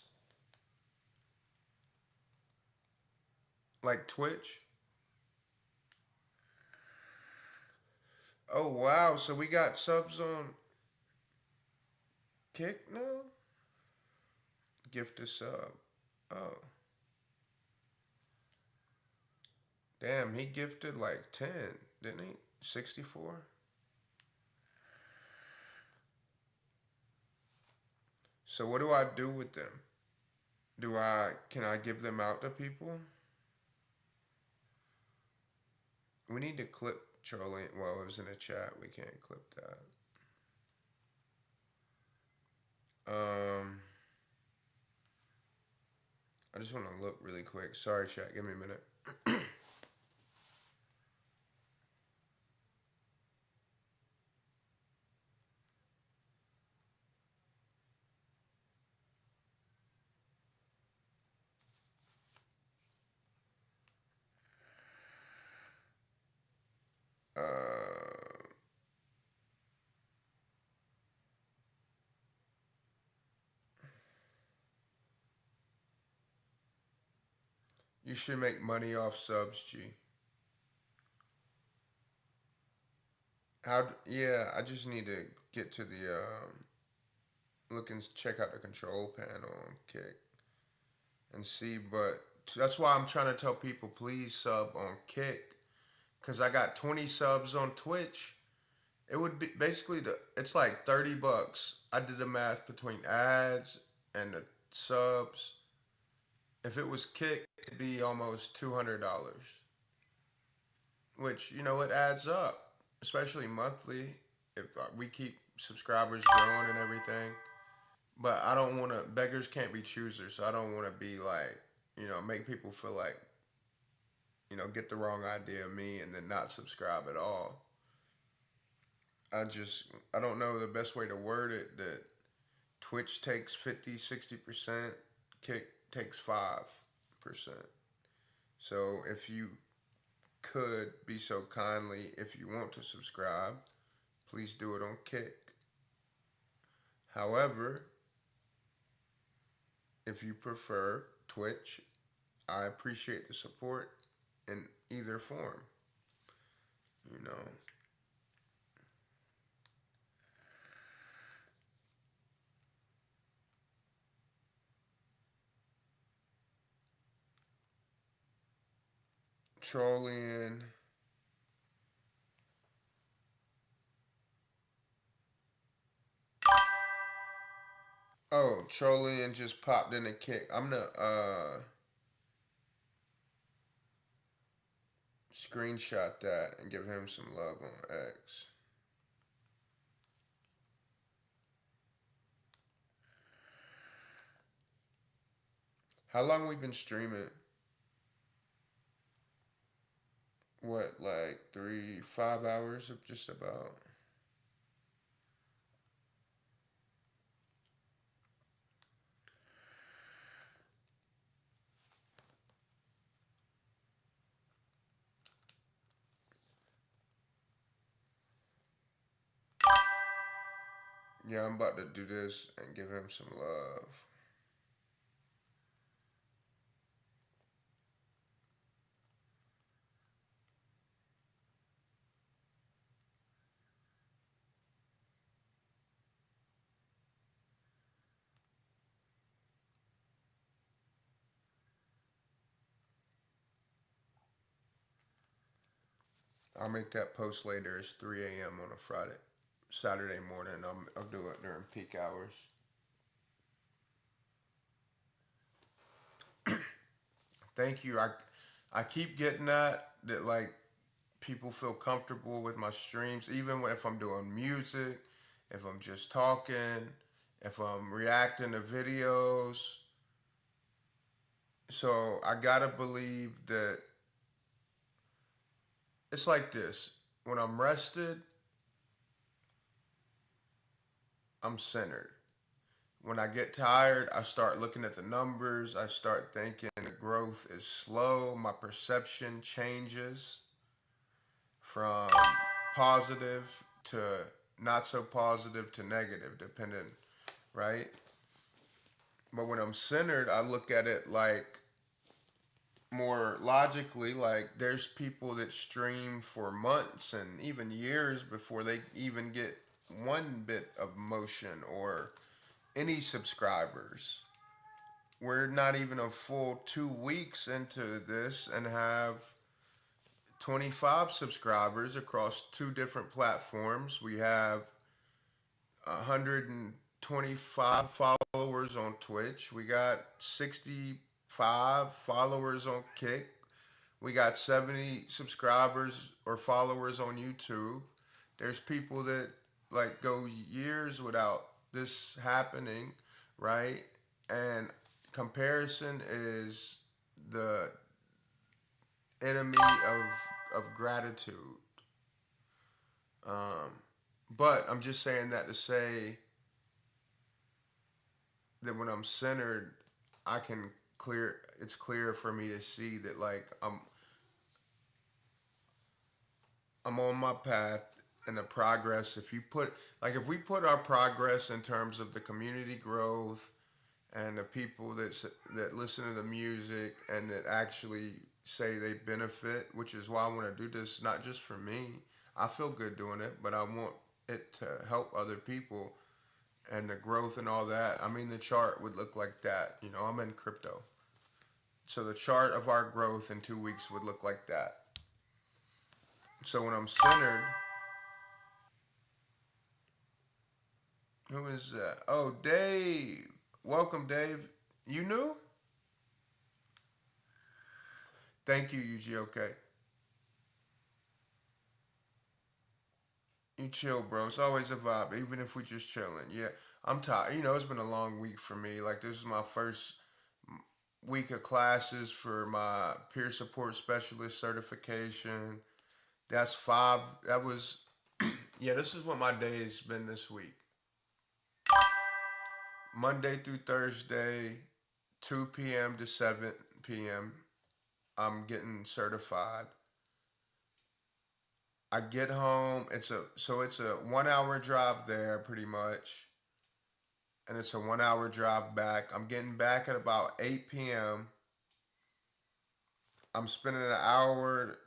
like Twitch? Oh wow, so we got subs on Kick now? Gift a sub. Oh. Damn, he gifted like 10, didn't he? 64? So what do I do with them? Can I give them out to people? We need to clip Charlie. Well, it was in a chat. We can't clip that. I just want to look really quick. Sorry, chat. Give me a minute. You should make money off subs, G. Yeah, I just need to get to the look and check out the control panel on Kick and see, but that's why I'm trying to tell people please sub on Kick, because I got 20 subs on Twitch. It would be basically it's like $30. I did the math between ads and the subs. If it was Kick, it'd be almost $200, which, you know, it adds up, especially monthly if we keep subscribers growing and everything. But I don't want to, beggars can't be choosers, so I don't want to be like, you know, make people feel like, you know, get the wrong idea of me and then not subscribe at all. I don't know the best way to word it, that Twitch takes 50-60%, Kick takes 5%. So if you could be so kindly, if you want to subscribe, please do it on Kick. However, if you prefer Twitch, I appreciate the support in either form, you know. Trolling. Oh, Trolling just popped in a Kick. I'm gonna screenshot that and give him some love on X. How long we been streaming? What, like 5 hours of just about? Yeah, I'm about to do this and give him some love. I'll make that post later. It's 3 a.m. on a Saturday morning. I'll do it during peak hours. Thank you. I keep getting that like people feel comfortable with my streams, even if I'm doing music, if I'm just talking, if I'm reacting to videos. So I gotta believe that it's like this. When I'm rested, I'm centered. When I get tired, I start looking at the numbers. I start thinking the growth is slow. My perception changes from positive to not so positive to negative, depending, right? But when I'm centered, I look at it like more logically, like there's people that stream for months and even years before they even get one bit of motion or any subscribers. We're not even a full 2 weeks into this and have 25 subscribers across 2 different platforms. We have 125 followers on Twitch. We got 65 followers on Kick. We got 70 subscribers or followers on YouTube. There's people that like go years without this happening, right? And comparison is the enemy of gratitude. But I'm just saying that to say that when I'm centered, I can it's clear for me to see that like I'm on my path and the progress. If we put our progress in terms of the community growth and the people that listen to the music and that actually say they benefit, which is why I want to do this, not just for me. I feel good doing it, but I want it to help other people and the growth and all that. I mean, the chart would look like that. You know, I'm in crypto. So the chart of our growth in 2 weeks would look like that. So when I'm centered, who is that? Oh, Dave. Welcome, Dave. You knew? Thank you, UGOK. You chill, bro. It's always a vibe, even if we just chilling. Yeah, I'm tired. You know, it's been a long week for me. Like, this is my first week of classes for my peer support specialist certification. That's 5. That was, yeah, this is what my day has been this week. Monday through Thursday, 2 p.m. to 7 p.m. I'm getting certified. I get home. It's a 1 hour drive there pretty much. And it's a 1 hour drive back. I'm getting back at about 8 p.m. I'm spending an hour,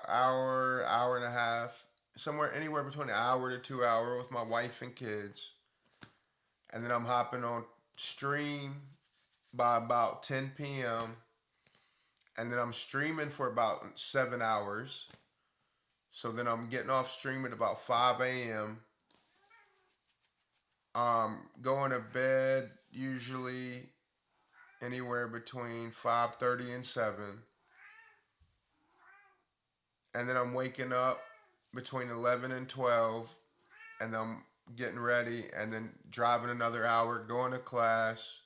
hour and a half, anywhere between an hour to 2 hours with my wife and kids. And then I'm hopping on stream by about 10 p.m. And then I'm streaming for about 7 hours. So then I'm getting off stream at about 5 a.m. Going to bed usually anywhere between 5:30 and 7. And then I'm waking up between 11 and 12. And I'm getting ready and then driving another hour, going to class.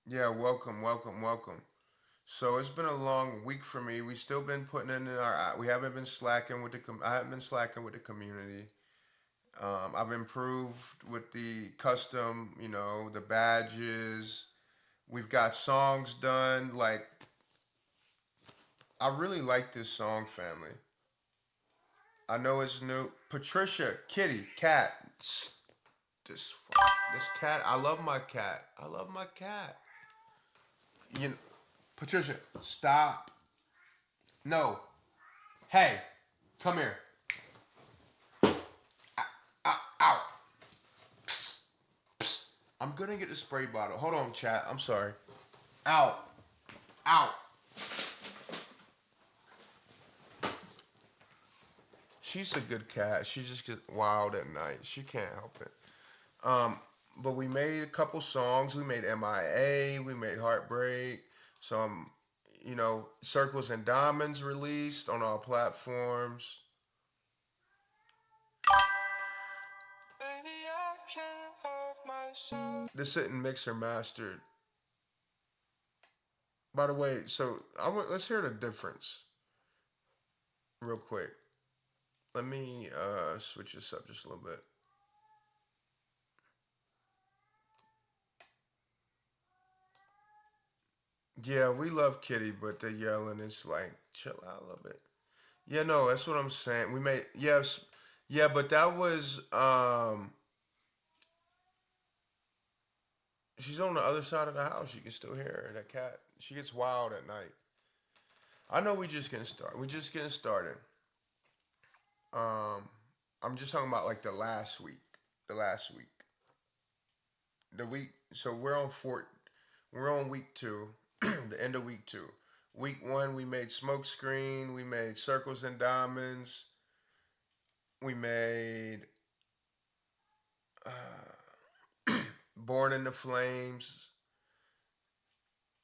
Yeah, welcome. So it's been a long week for me. We still been putting in we haven't been slacking with I haven't been slacking with the community. I've improved with the custom, the badges. We've got songs done. Like, I really like this song, family. I know it's new. Patricia, Kitty, Cat. This cat. I love my cat. Patricia, stop. No. Hey, come here. Ow. Psst. Psst. I'm gonna get the spray bottle. Hold on, chat. I'm sorry. Ow. She's a good cat. She just gets wild at night. She can't help it. But we made a couple songs. We made MIA. We made Heartbreak. Some, Circles and Diamonds released on all platforms. This isn't mixed or mastered. By the way, let's hear the difference real quick. Let me switch this up just a little bit. Yeah, we love Kitty, but the yelling is like, chill out a little bit. Yeah, no, that's what I'm saying. We made yes, yeah, but that was she's on the other side of the house. You can still hear her. That cat. She gets wild at night. I know we just getting started. We just getting started. Um, I'm just talking about like the last week. The last week. The week. So we're on week 2. The end of week 2. Week 1 we made smoke screen. We made circles and diamonds. We made Born in the Flames.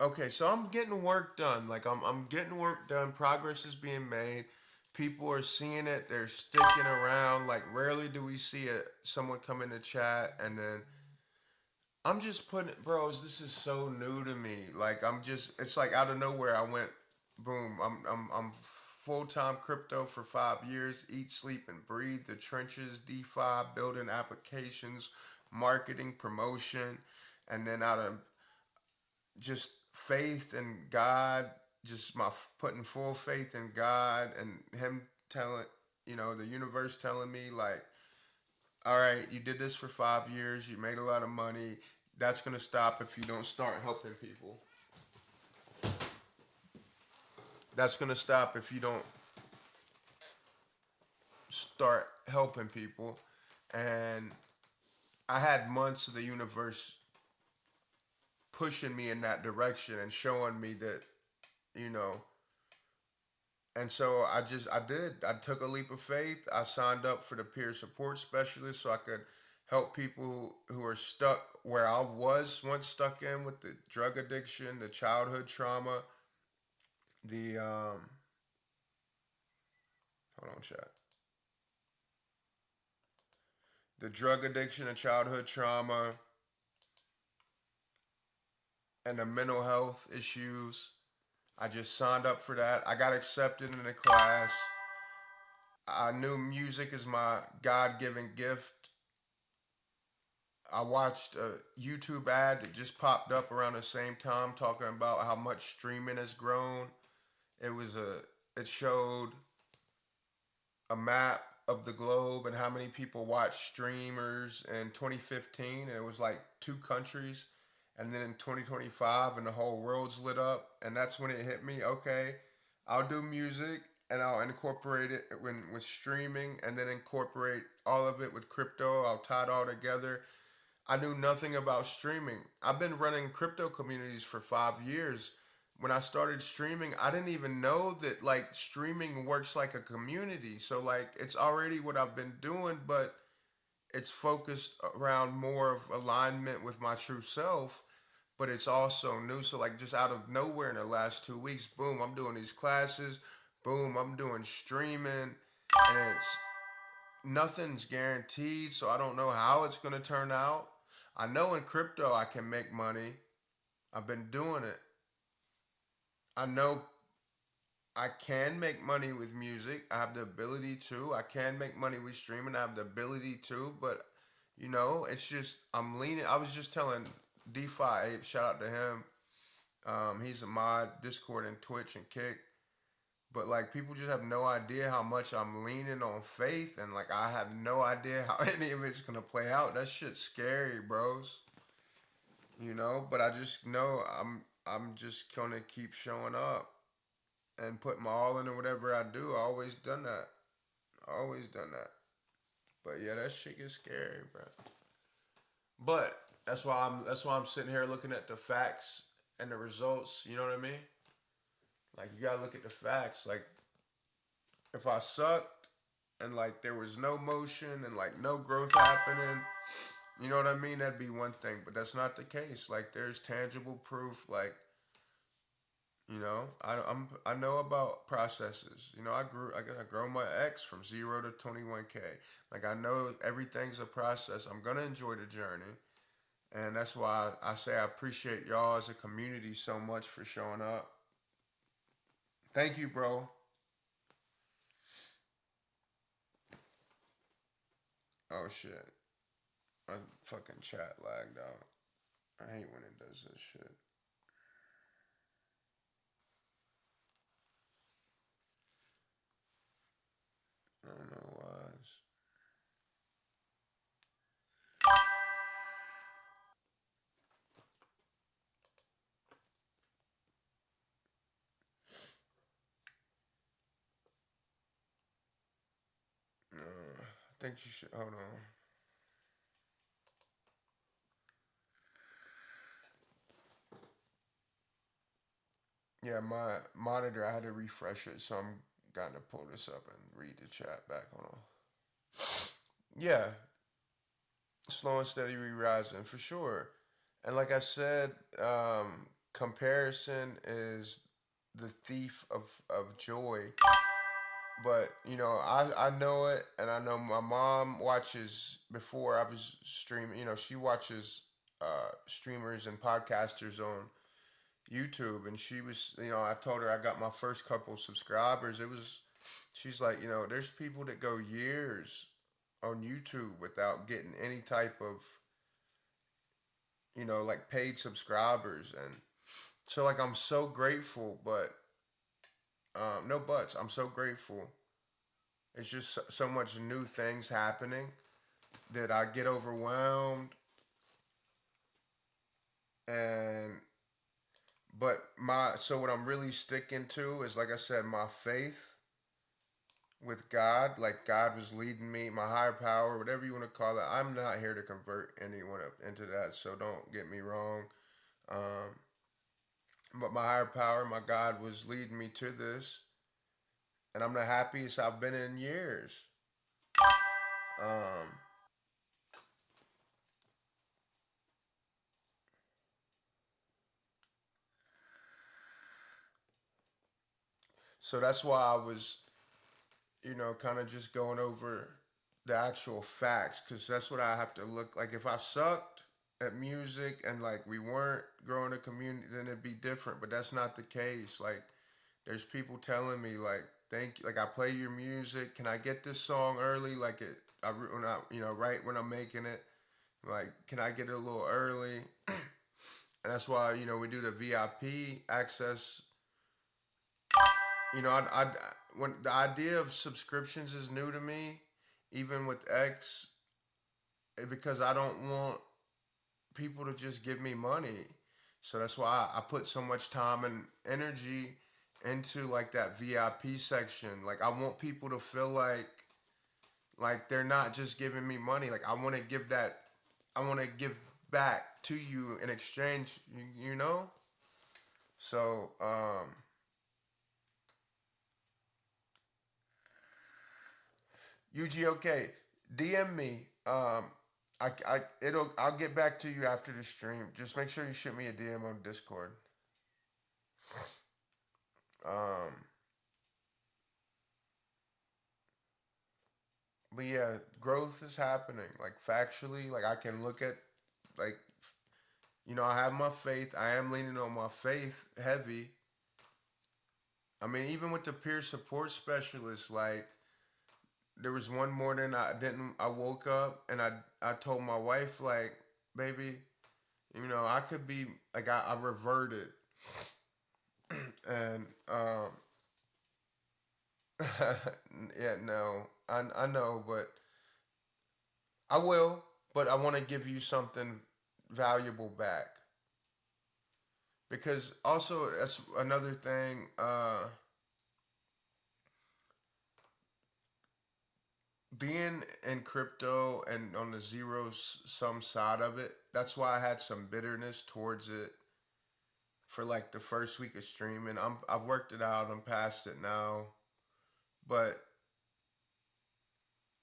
Okay, so I'm getting work done. Like I'm getting work done. Progress is being made. People are seeing it. They're sticking around. Like rarely do we see someone come in the chat and then I'm just putting, bros. This is so new to me. Like it's like out of nowhere. I went, boom. I'm full time crypto for 5 years. Eat, sleep, and breathe. The trenches, DeFi, building applications, marketing, promotion, and then out of just faith in God, just my putting full faith in God and Him telling, the universe telling me like, all right, you did this for 5 years. You made a lot of money. That's going to stop if you don't start helping people. That's going to stop if you don't start helping people. And I had months of the universe pushing me in that direction and showing me that, and so I took a leap of faith. I signed up for the peer support specialist so I could help people who are stuck where I was once stuck in with the drug addiction, the childhood trauma, the hold on, chat. The drug addiction and childhood trauma and the mental health issues. I just signed up for that. I got accepted in the class. I knew music is my God-given gift. I watched a YouTube ad that just popped up around the same time talking about how much streaming has grown. It showed a map of the globe and how many people watch streamers in 2015, and it was like 2 countries. And then in 2025 and the whole world's lit up, and that's when it hit me. Okay, I'll do music and I'll incorporate it with streaming and then incorporate all of it with crypto. I'll tie it all together. I knew nothing about streaming. I've been running crypto communities for 5 years. When I started streaming, I didn't even know that like streaming works like a community. So like it's already what I've been doing, but it's focused around more of alignment with my true self, but it's also new. So like just out of nowhere in the last 2 weeks, boom, I'm doing these classes, boom, I'm doing streaming, and nothing's guaranteed, so I don't know how it's gonna turn out. I know in crypto I can make money. I've been doing it. I know I can make money with music. I have the ability to. I can make money with streaming. I have the ability to, but it's just I'm leaning. I was just telling DeFi Ape, shout out to him. He's a mod, Discord and Twitch and Kick. But like people just have no idea how much I'm leaning on faith, and like I have no idea how any of it's gonna play out. That shit's scary, bros. But I just know I'm just gonna keep showing up and put my all into whatever I do. I always done that. Always done that. But yeah, that shit gets scary, bro. But that's why I'm sitting here looking at the facts and the results. You know what I mean? Like you gotta look at the facts. Like if I sucked and like there was no motion and like no growth happening, you know what I mean? That'd be one thing. But that's not the case. Like there's tangible proof. Like I know about processes. I grow my X from 0 to 21K. Like I know everything's a process. I'm gonna enjoy the journey. And that's why I say I appreciate y'all as a community so much for showing up. Thank you, bro. Oh shit. My fucking chat lagged out. I hate when it does this shit. think you should hold on. Yeah, my monitor, I had to refresh it, so I'm gonna pull this up and read the chat back. Hold on. Yeah, slow and steady re-rising for sure. And like I said, comparison is the thief of joy. But you know, I know it, and I know my mom watches. Before I was streaming, you know, she watches streamers and podcasters on YouTube, and she was, you know, I told her I got my first couple subscribers. It was, she's like, you know, there's people that go years on YouTube without getting any type of, you know, like paid subscribers, and so like I'm so grateful, but no buts. I'm so grateful. It's just so much new things happening that I get overwhelmed, and but my so what I'm really sticking to is, like I said, my faith with God. Like God was leading me, my higher power, whatever you want to call it. I'm not here to convert anyone up into that, so don't get me wrong. Um, but my higher power, my God, was leading me to this, and I'm the happiest I've been in years. Um, so that's why I was, you know, kind of just going over the actual facts, because that's what I have to look like. If I sucked at music and like we weren't growing a community, then it'd be different. But that's not the case. Like, there's people telling me like, thank you, like I play your music. Can I get this song early? Like when I, you know, right when I'm making it, like, can I get it a little early? And that's why, you know, we do the VIP access. You know, when the idea of subscriptions is new to me, even with X, because I don't want people to just give me money. So that's why I put so much time and energy into like that VIP section. Like I want people to feel like they're not just giving me money. Like I want to give that, I want to give back to you in exchange. You know. So UGOK, DM me. I'll get back to you after the stream. Just make sure you shoot me a DM on Discord. But yeah, growth is happening. Like factually, like I can look at, like, you know, I have my faith. I am leaning on my faith heavy. I mean, even with the peer support specialist, like there was one morning I woke up and I told my wife, like, baby, you know, I could be like I reverted. And yeah, no, I know, but I will, but I want to give you something valuable back. Because also that's another thing, being in crypto and on the zero sum side of it, that's why I had some bitterness towards it for like the first week of streaming. I've worked it out, I'm past it now. But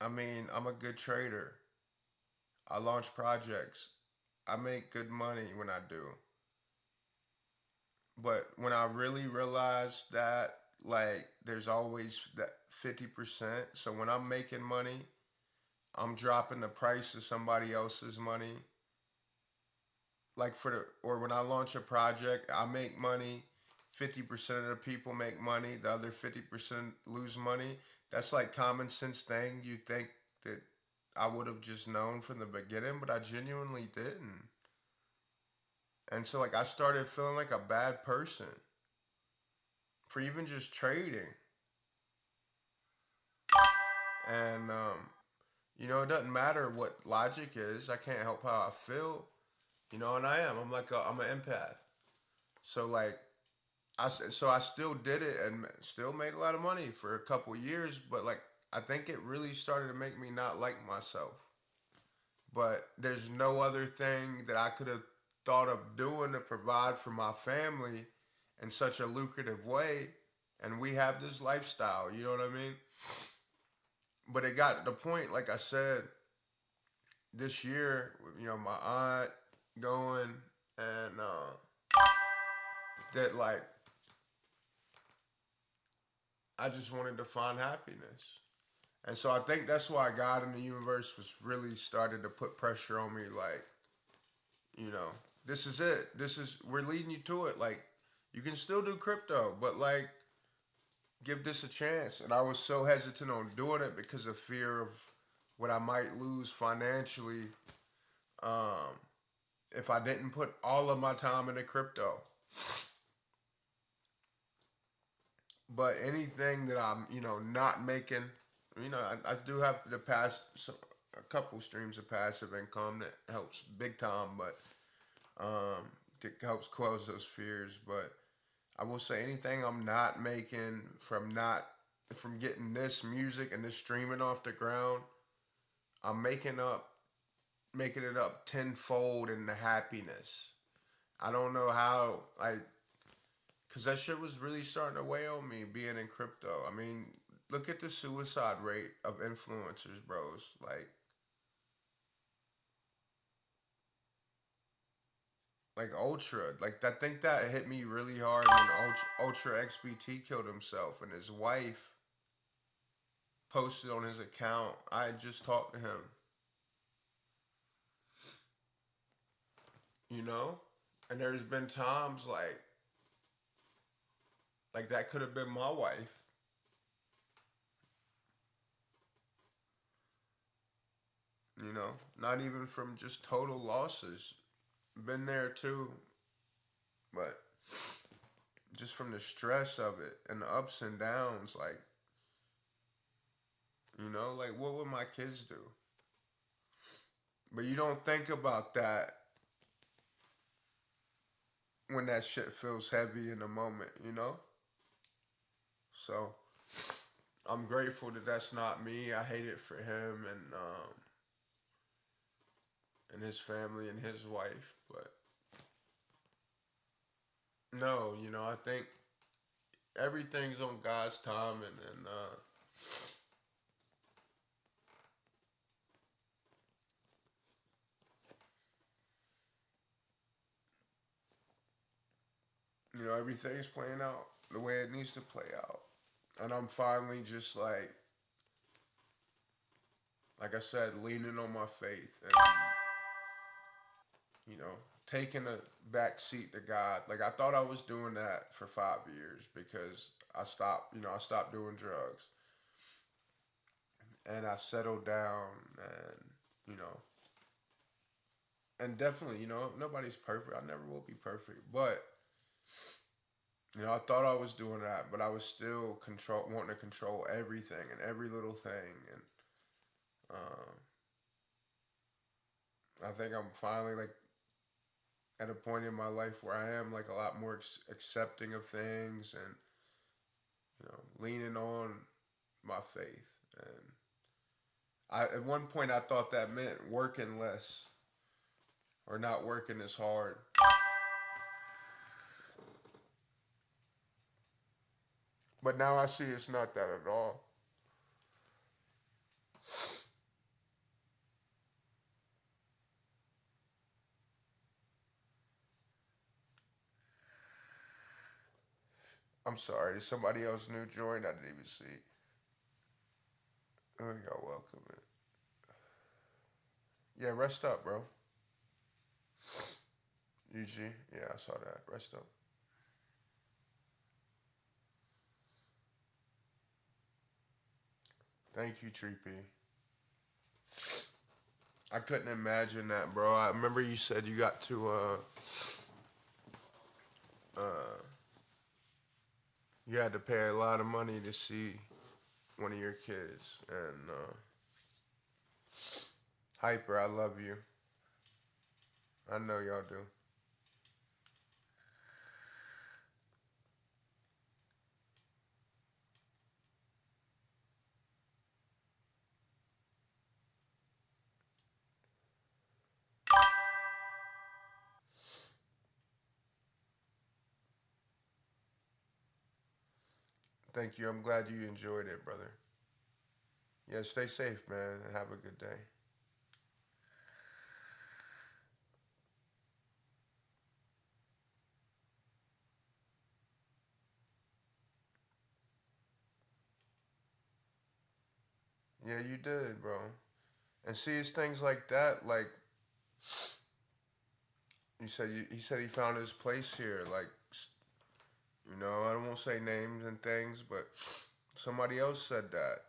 I mean, I'm a good trader. I launch projects. I make good money when I do. But when I really realized that, like, there's always that 50%. So when I'm making money, I'm dropping the price of somebody else's money. Like or when I launch a project, I make money. 50% of the people make money. The other 50% lose money. That's like common sense thing. You think that I would have just known from the beginning, but I genuinely didn't. And so like I started feeling like a bad person for even just trading. And you know, it doesn't matter what logic is. I can't help how I feel. You know, and I am. I'm an empath. So like so I still did it and still made a lot of money for a couple years, but like I think it really started to make me not like myself. But there's no other thing that I could have thought of doing to provide for my family in such a lucrative way. And we have this lifestyle, you know what I mean? But it got to the point, like I said, this year, you know, my aunt going and that like I just wanted to find happiness. And so I think that's why God in the universe was really started to put pressure on me, like, you know, this is it. We're leading you to it. Like, you can still do crypto, but like, give this a chance. And I was so hesitant on doing it because of fear of what I might lose financially if I didn't put all of my time into crypto. But anything that I'm, you know, not making, you know, I do have a couple streams of passive income that helps big time, but it helps quell those fears. But I will say anything I'm not making from getting this music and this streaming off the ground, I'm making it up tenfold in the happiness. I don't know how, like, because that shit was really starting to weigh on me being in crypto. I mean, look at the suicide rate of influencers, bros. Like Ultra. Like, I think that hit me really hard when Ultra XBT killed himself and his wife posted on his account. I had just talked to him. You know? And there's been times like that could have been my wife. You know? Not even from just total losses. Been there too. But just from the stress of it and the ups and downs, like, you know, like what would my kids do? But you don't think about that when that shit feels heavy in the moment, you know? So I'm grateful that that's not me. I hate it for him and his family and his wife, but no, you know, I think everything's on God's time and you know, everything's playing out the way it needs to play out. And I'm finally just like I said, leaning on my faith and, you know, taking a back seat to God. Like, I thought I was doing that for 5 years because I stopped doing drugs. And I settled down and, you know, and definitely, you know, nobody's perfect. I never will be perfect. But, you know, I thought I was doing that, but I was still wanting to control everything and every little thing. And I think I'm finally, like, at a point in my life where I am, like, a lot more accepting of things and, you know, leaning on my faith. And at one point I thought that meant working less or not working as hard. But now I see it's not that at all. I'm sorry, did somebody else new join? I didn't even see. Oh, y'all welcome it. Yeah, rest up, bro. UG, yeah, I saw that. Rest up. Thank you, Tree P. I couldn't imagine that, bro. I remember you said you got to you had to pay a lot of money to see one of your kids. And Hyper, I love you. I know y'all do. Thank you. I'm glad you enjoyed it, brother. Yeah, stay safe, man, and have a good day. Yeah, you did, bro. And see, it's things like that, like you said. He said he found his place here. Like, you know, I won't say names and things, but somebody else said that,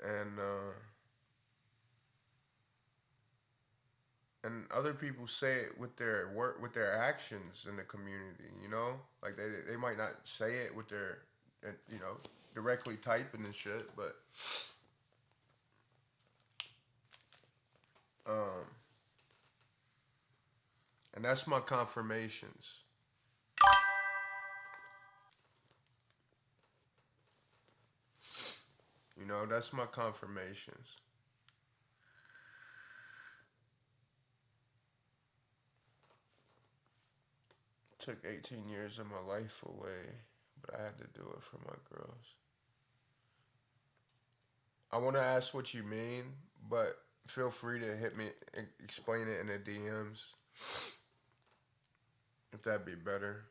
and other people say it with their work, with their actions in the community. You know, like they might not say it with their, you know, directly typing and shit, but and that's my confirmations. You know, that's my confirmations. Took 18 years of my life away, but I had to do it for my girls. I want to ask what you mean, but feel free to hit me, explain it in the DMs, if that'd be better.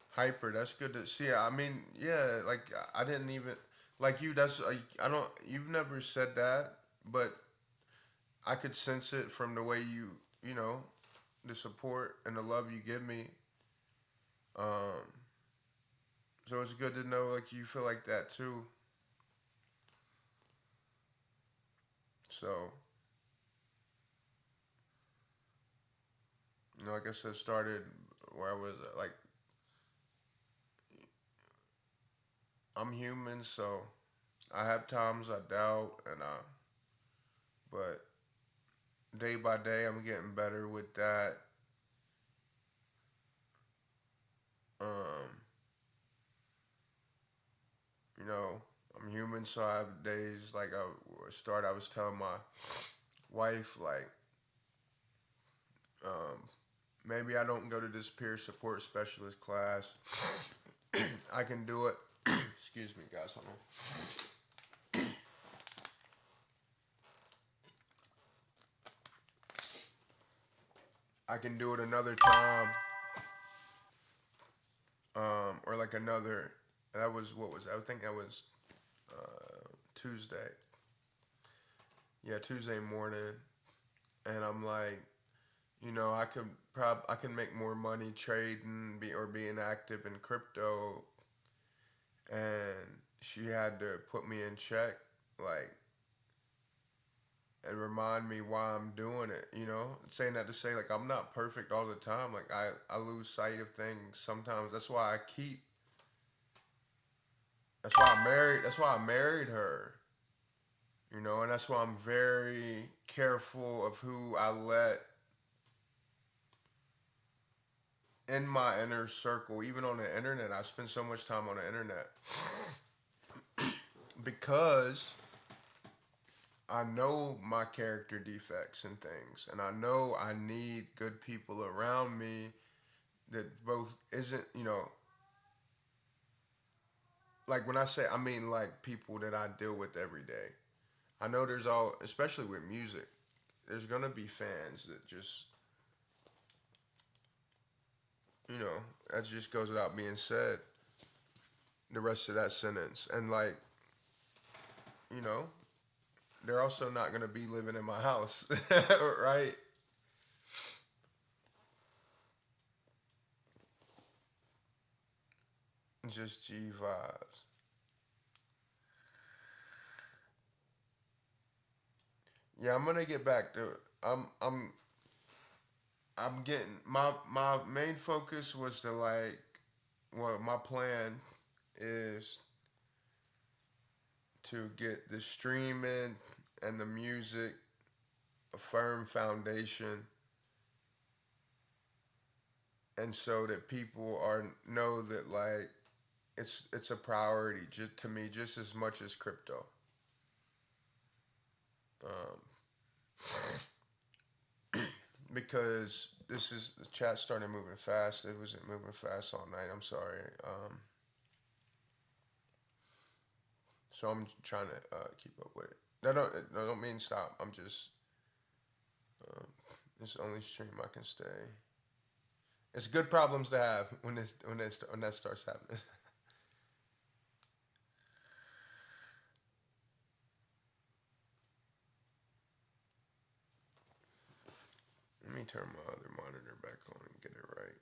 Hyper, that's good to see. I mean, yeah, like I didn't even like you. That's I don't. You've never said that, but I could sense it from the way you know, the support and the love you give me. So it's good to know like you feel like that too. So, you know, like I said, started where I was like, I'm human, so I have times I doubt, but day by day I'm getting better with that. You know, I'm human, so I have days like I was telling my wife like, maybe I don't go to this peer support specialist class. I can do it. Excuse me, guys. Hold on. I can do it another time. Or like another. That was what was I think that was Tuesday. Yeah, Tuesday morning, and I'm like, you know, I can make more money trading or being active in crypto, and she had to put me in check, like, and remind me why I'm doing it. You know, saying that to say like I'm not perfect all the time. Like I lose sight of things sometimes. That's why I keep. That's why I married. That's why I married her. You know, and that's why I'm very careful of who I let in my inner circle. Even on the internet, I spend so much time on the internet because I know my character defects and things, and I know I need good people around me that both isn't, you know, like when I say, I mean like people that I deal with every day. I know there's especially with music, there's gonna be fans that just, you know, that just goes without being said. The rest of that sentence, and like, you know, they're also not gonna be living in my house, right? Just G vibes. Yeah, I'm gonna get back to it. I'm getting my main focus was to like, well, my plan is to get the streaming and the music a firm foundation, and so that people know that like it's a priority just to me just as much as crypto. because the chat started moving fast. It wasn't moving fast all night. I'm sorry. So I'm trying to keep up with it. No, don't mean stop. I'm just it's the only stream I can stay. It's good problems to have when that starts happening. Let me turn my other monitor back on and get it right.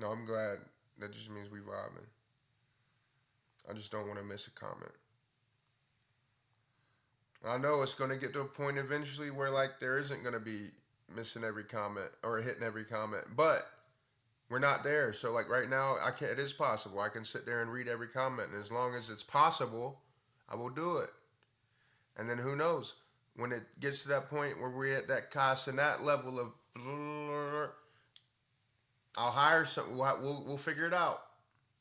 No, I'm glad. That just means we vibing. I just don't want to miss a comment. I know it's going to get to a point eventually where like there isn't going to be missing every comment or hitting every comment, but we're not there. So like right now, it is possible. I can sit there and read every comment, and as long as it's possible, I will do it. And then who knows when it gets to that point where we're at that cost and that level of, I'll hire some. We'll figure it out.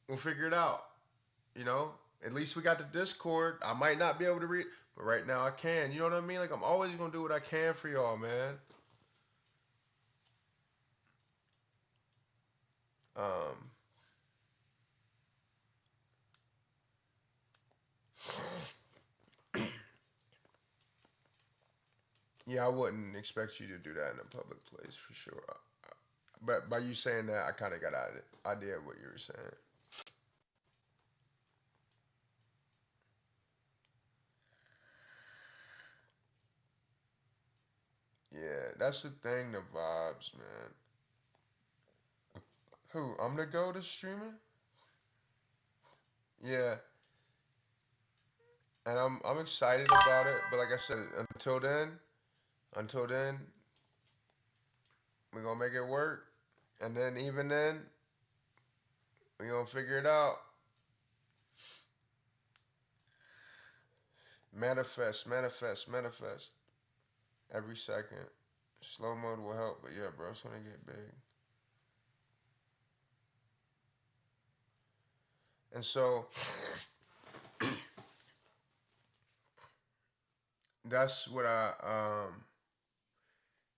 We'll figure it out. You know, at least we got the Discord. I might not be able to read, but right now I can. You know what I mean? Like I'm always gonna do what I can for y'all, man. Yeah, I wouldn't expect you to do that in a public place for sure. But by you saying that, I kind of got an idea of what you were saying. Yeah, that's the thing, the vibes, man. Who? I'm the go to streaming? Yeah. And I'm excited about it, but like I said, until then, we're gonna make it work. And then even then, we're gonna figure it out. Manifest. Every second. Slow mode will help, but yeah, bro, it's gonna get big. And so that's what I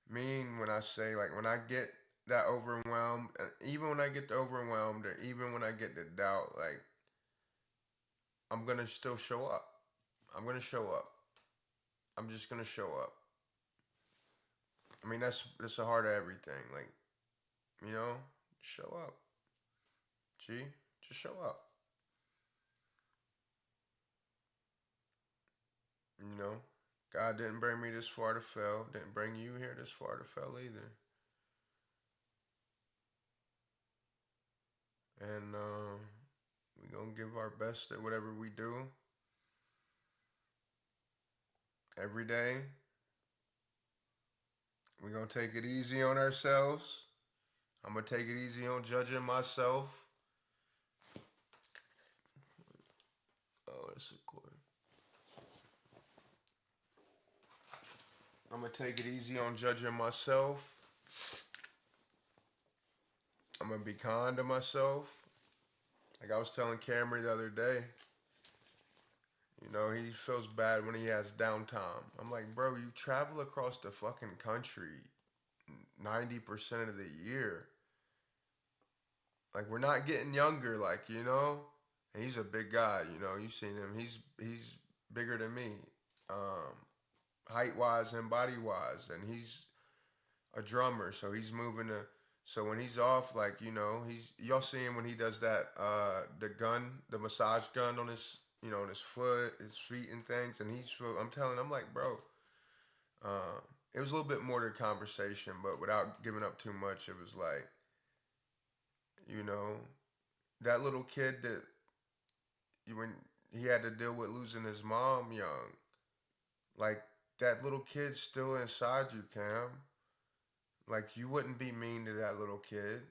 mean when I say like when I get that overwhelmed, even when I get overwhelmed or even when I get the doubt, like I'm gonna still show up. I'm gonna show up. I'm just gonna show up. I mean that's the heart of everything. Like, you know, show up. Just show up. You know, God didn't bring me this far to fail. Didn't bring you here this far to fail either. And we're going to give our best at whatever we do. Every day. We're going to take it easy on ourselves. I'm going to take it easy on judging myself. Oh, that's a chord. I'm going to take it easy on judging myself. I'm going to be kind to myself. Like I was telling Camry the other day, you know, he feels bad when he has downtime. I'm like, bro, you travel across the fucking country 90% of the year. Like, we're not getting younger, like, you know? And he's a big guy, you know? You've seen him. He's bigger than me, height-wise and body-wise. And he's a drummer, so he's moving to... So when he's off, like, you know, y'all see him when he does that, the massage gun on his, you know, on his foot, his feet and things. And I'm like, bro, it was a little bit more to the conversation, but without giving up too much, it was like, you know, that little kid that when he had to deal with losing his mom young, like that little kid's still inside you, Cam. Like you wouldn't be mean to that little kid.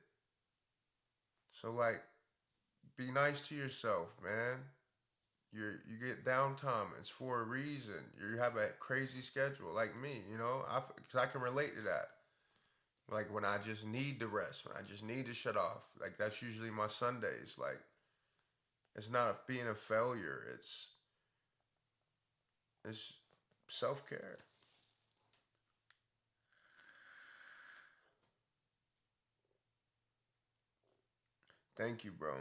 So like, be nice to yourself, man. You get downtime. It's for a reason. You have a crazy schedule like me, you know, because I can relate to that. Like when I just need to rest, when I just need to shut off. Like that's usually my Sundays. Like it's not being a failure. It's It's self-care. Thank you, bro.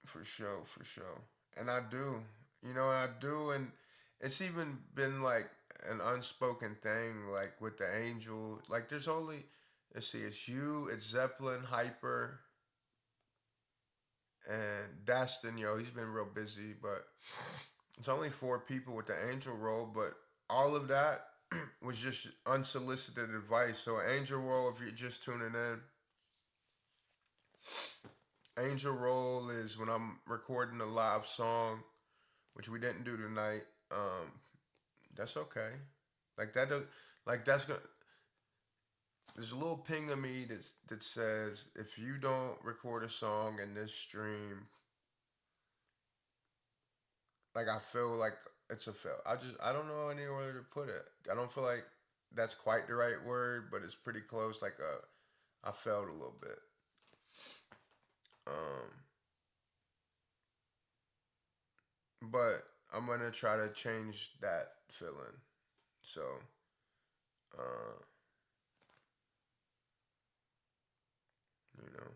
For sure, for sure. And I do. You know, I do. And it's even been like an unspoken thing, like with the Angel. Like, there's only, let's see, it's you, it's Zeppelin, Hyper, and Dastin. Yo, he's been real busy, but it's only 4 people with the Angel role. But all of that was just unsolicited advice. So, Angel role, if you're just tuning in, Angel roll is when I'm recording a live song, which we didn't do tonight. That's okay. Like that does, like that's gonna. There's a little ping of me that says if you don't record a song in this stream, like I feel like it's a fail. I don't know any other to put it. I don't feel like that's quite the right word, but it's pretty close. Like I failed a little bit. But I'm gonna try to change that feeling. So, you know.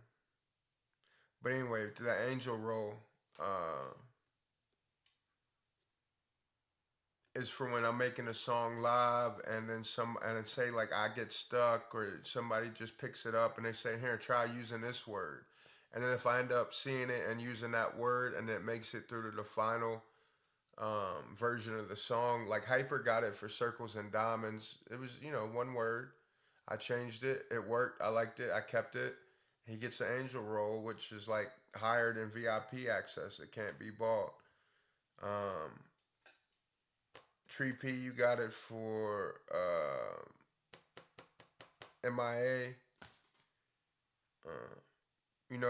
But anyway, to the Angel role, is for when I'm making a song live and then it say like I get stuck or somebody just picks it up and they say, here, try using this word. And then if I end up seeing it and using that word and it makes it through to the final version of the song, like Hyper got it for Circles and Diamonds. It was, one word. I changed it. It worked. I liked it. I kept it. He gets the Angel role, which is like higher than VIP access. It can't be bought. Tree P, you got it for MIA.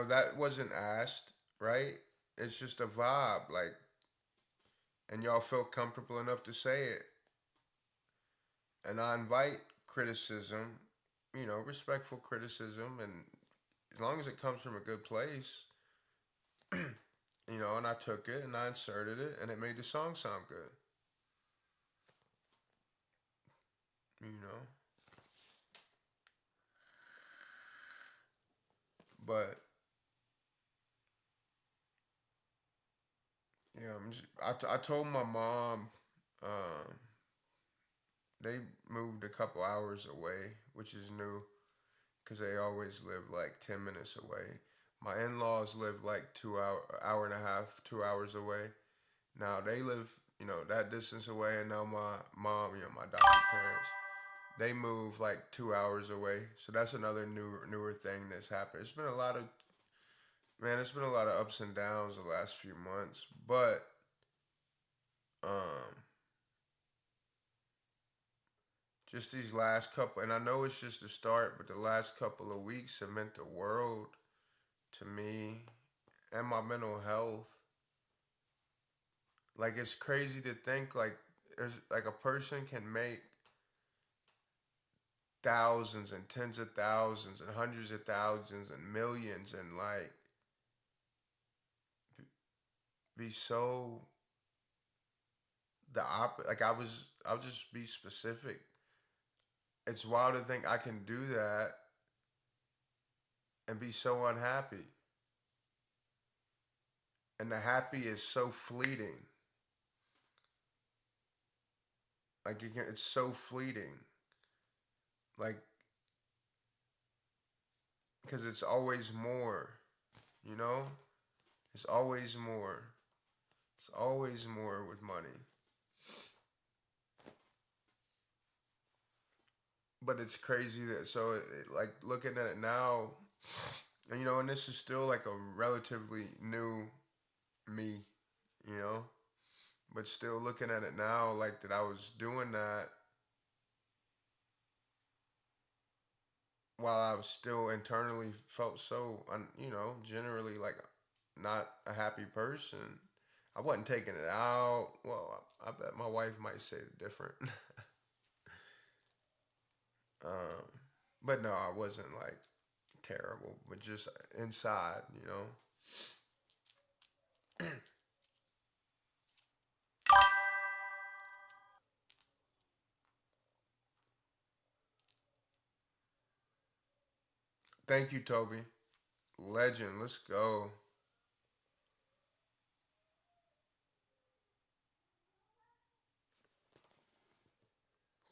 That wasn't asked, right? It's just a vibe, like, and y'all felt comfortable enough to say it. And I invite criticism, respectful criticism, and as long as it comes from a good place, and I took it and I inserted it and it made the song sound good. But yeah, I told my mom they moved a couple hours away, which is new because they always live like 10 minutes away. My in-laws live like hour and a half, 2 hours away. Now they live, that distance away, and now my mom, my adopted parents, they move like 2 hours away. So that's another newer thing that's happened. It's been a lot of ups and downs the last few months, but just these last couple, and I know it's just the start, but the last couple of weeks have meant the world to me and my mental health. Like, it's crazy to think like there's like a person can make thousands and tens of thousands and hundreds of thousands and millions and like be so like I'll just be specific. It's wild to think I can do that and be so unhappy. And the happy is so fleeting. Like it's so fleeting. Like, because it's always more, It's always more. It's always more with money. But it's crazy that, like looking at it now, and this is still like a relatively new me, but still looking at it now, like that I was doing that while I was still internally felt so, generally like not a happy person. I wasn't taking it out. Well, I bet my wife might say it different. But no, I wasn't like terrible, but just inside, Thank you, Toby. Legend. Let's go.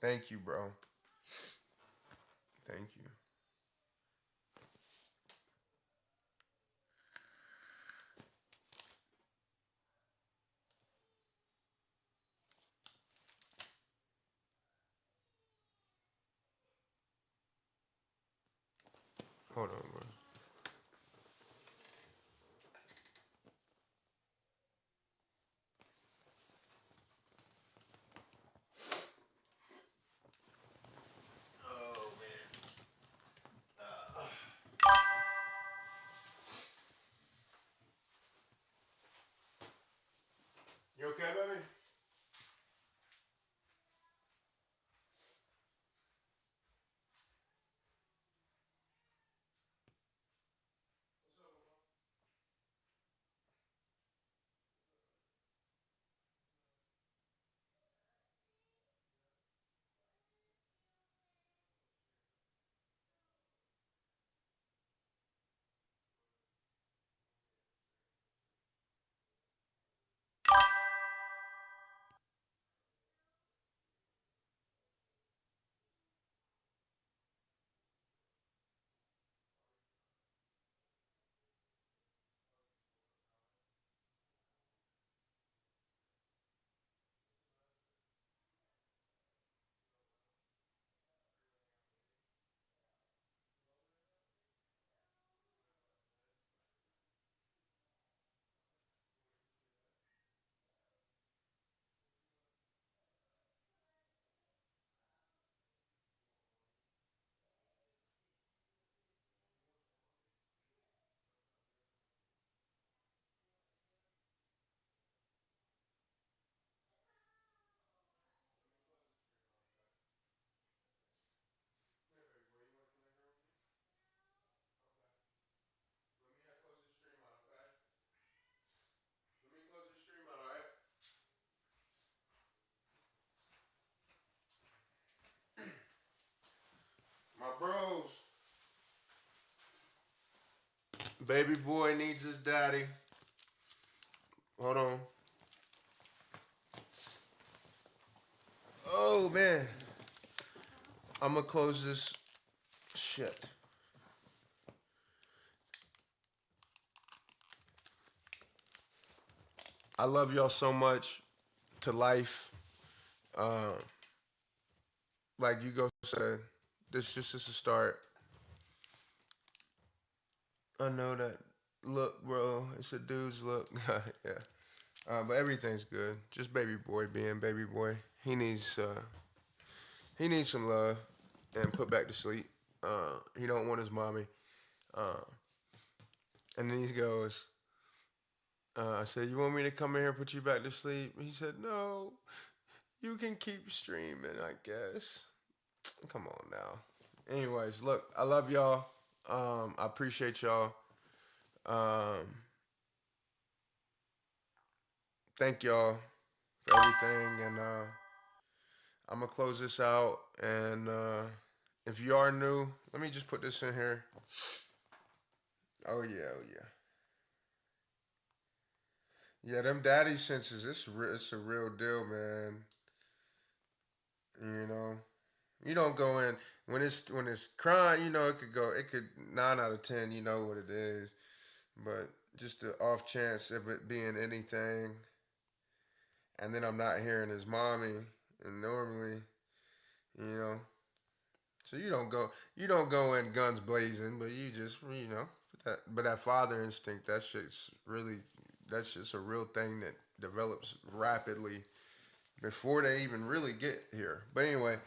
Thank you, bro. Thank you. Hold on, bro. Oh man. You okay, baby? My bros. Baby boy needs his daddy. Hold on. Oh man. I'm gonna close this shit. I love y'all so much to life. Like you go said, this just is a start. I know that look, bro. It's a dude's look. Yeah. But everything's good. Just baby boy being baby boy. He needs some love and put back to sleep. He don't want his mommy. And then he goes, I said, you want me to come in here and put you back to sleep? He said, no, you can keep streaming, I guess. Come on now. Anyways, look, I love y'all. I appreciate y'all. Thank y'all for everything. And I'm going to close this out. And if you are new, let me just put this in here. Oh, yeah, oh, yeah. Yeah, them daddy senses, it's a real deal, man. You know, you don't go in when it's crying. You know, it could 9 out of 10. You know what it is, but just the off chance of it being anything, and then I'm not hearing his mommy, and normally, you know, so you don't go in guns blazing, but you just but that father instinct, that's just a real thing that develops rapidly before they even really get here. But anyway,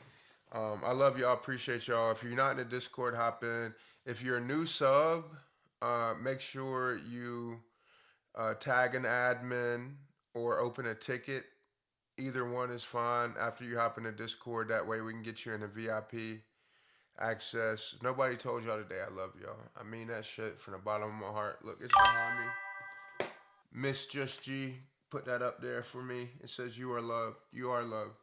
I love y'all. Appreciate y'all. If you're not in the Discord, hop in. If you're a new sub, make sure you tag an admin or open a ticket. Either one is fine after you hop in the Discord. That way we can get you in the VIP access. Nobody told y'all today I love y'all. I mean that shit from the bottom of my heart. Look, it's behind me. Miss Just G put that up there for me. It says you are loved. You are loved.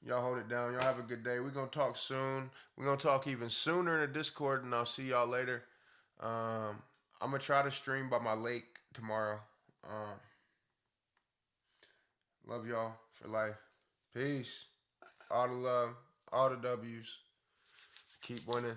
Y'all hold it down. Y'all have a good day. We're going to talk soon. We're going to talk even sooner in the Discord, and I'll see y'all later. I'm going to try to stream by my lake tomorrow. Love y'all for life. Peace. All the love. All the W's. Keep winning.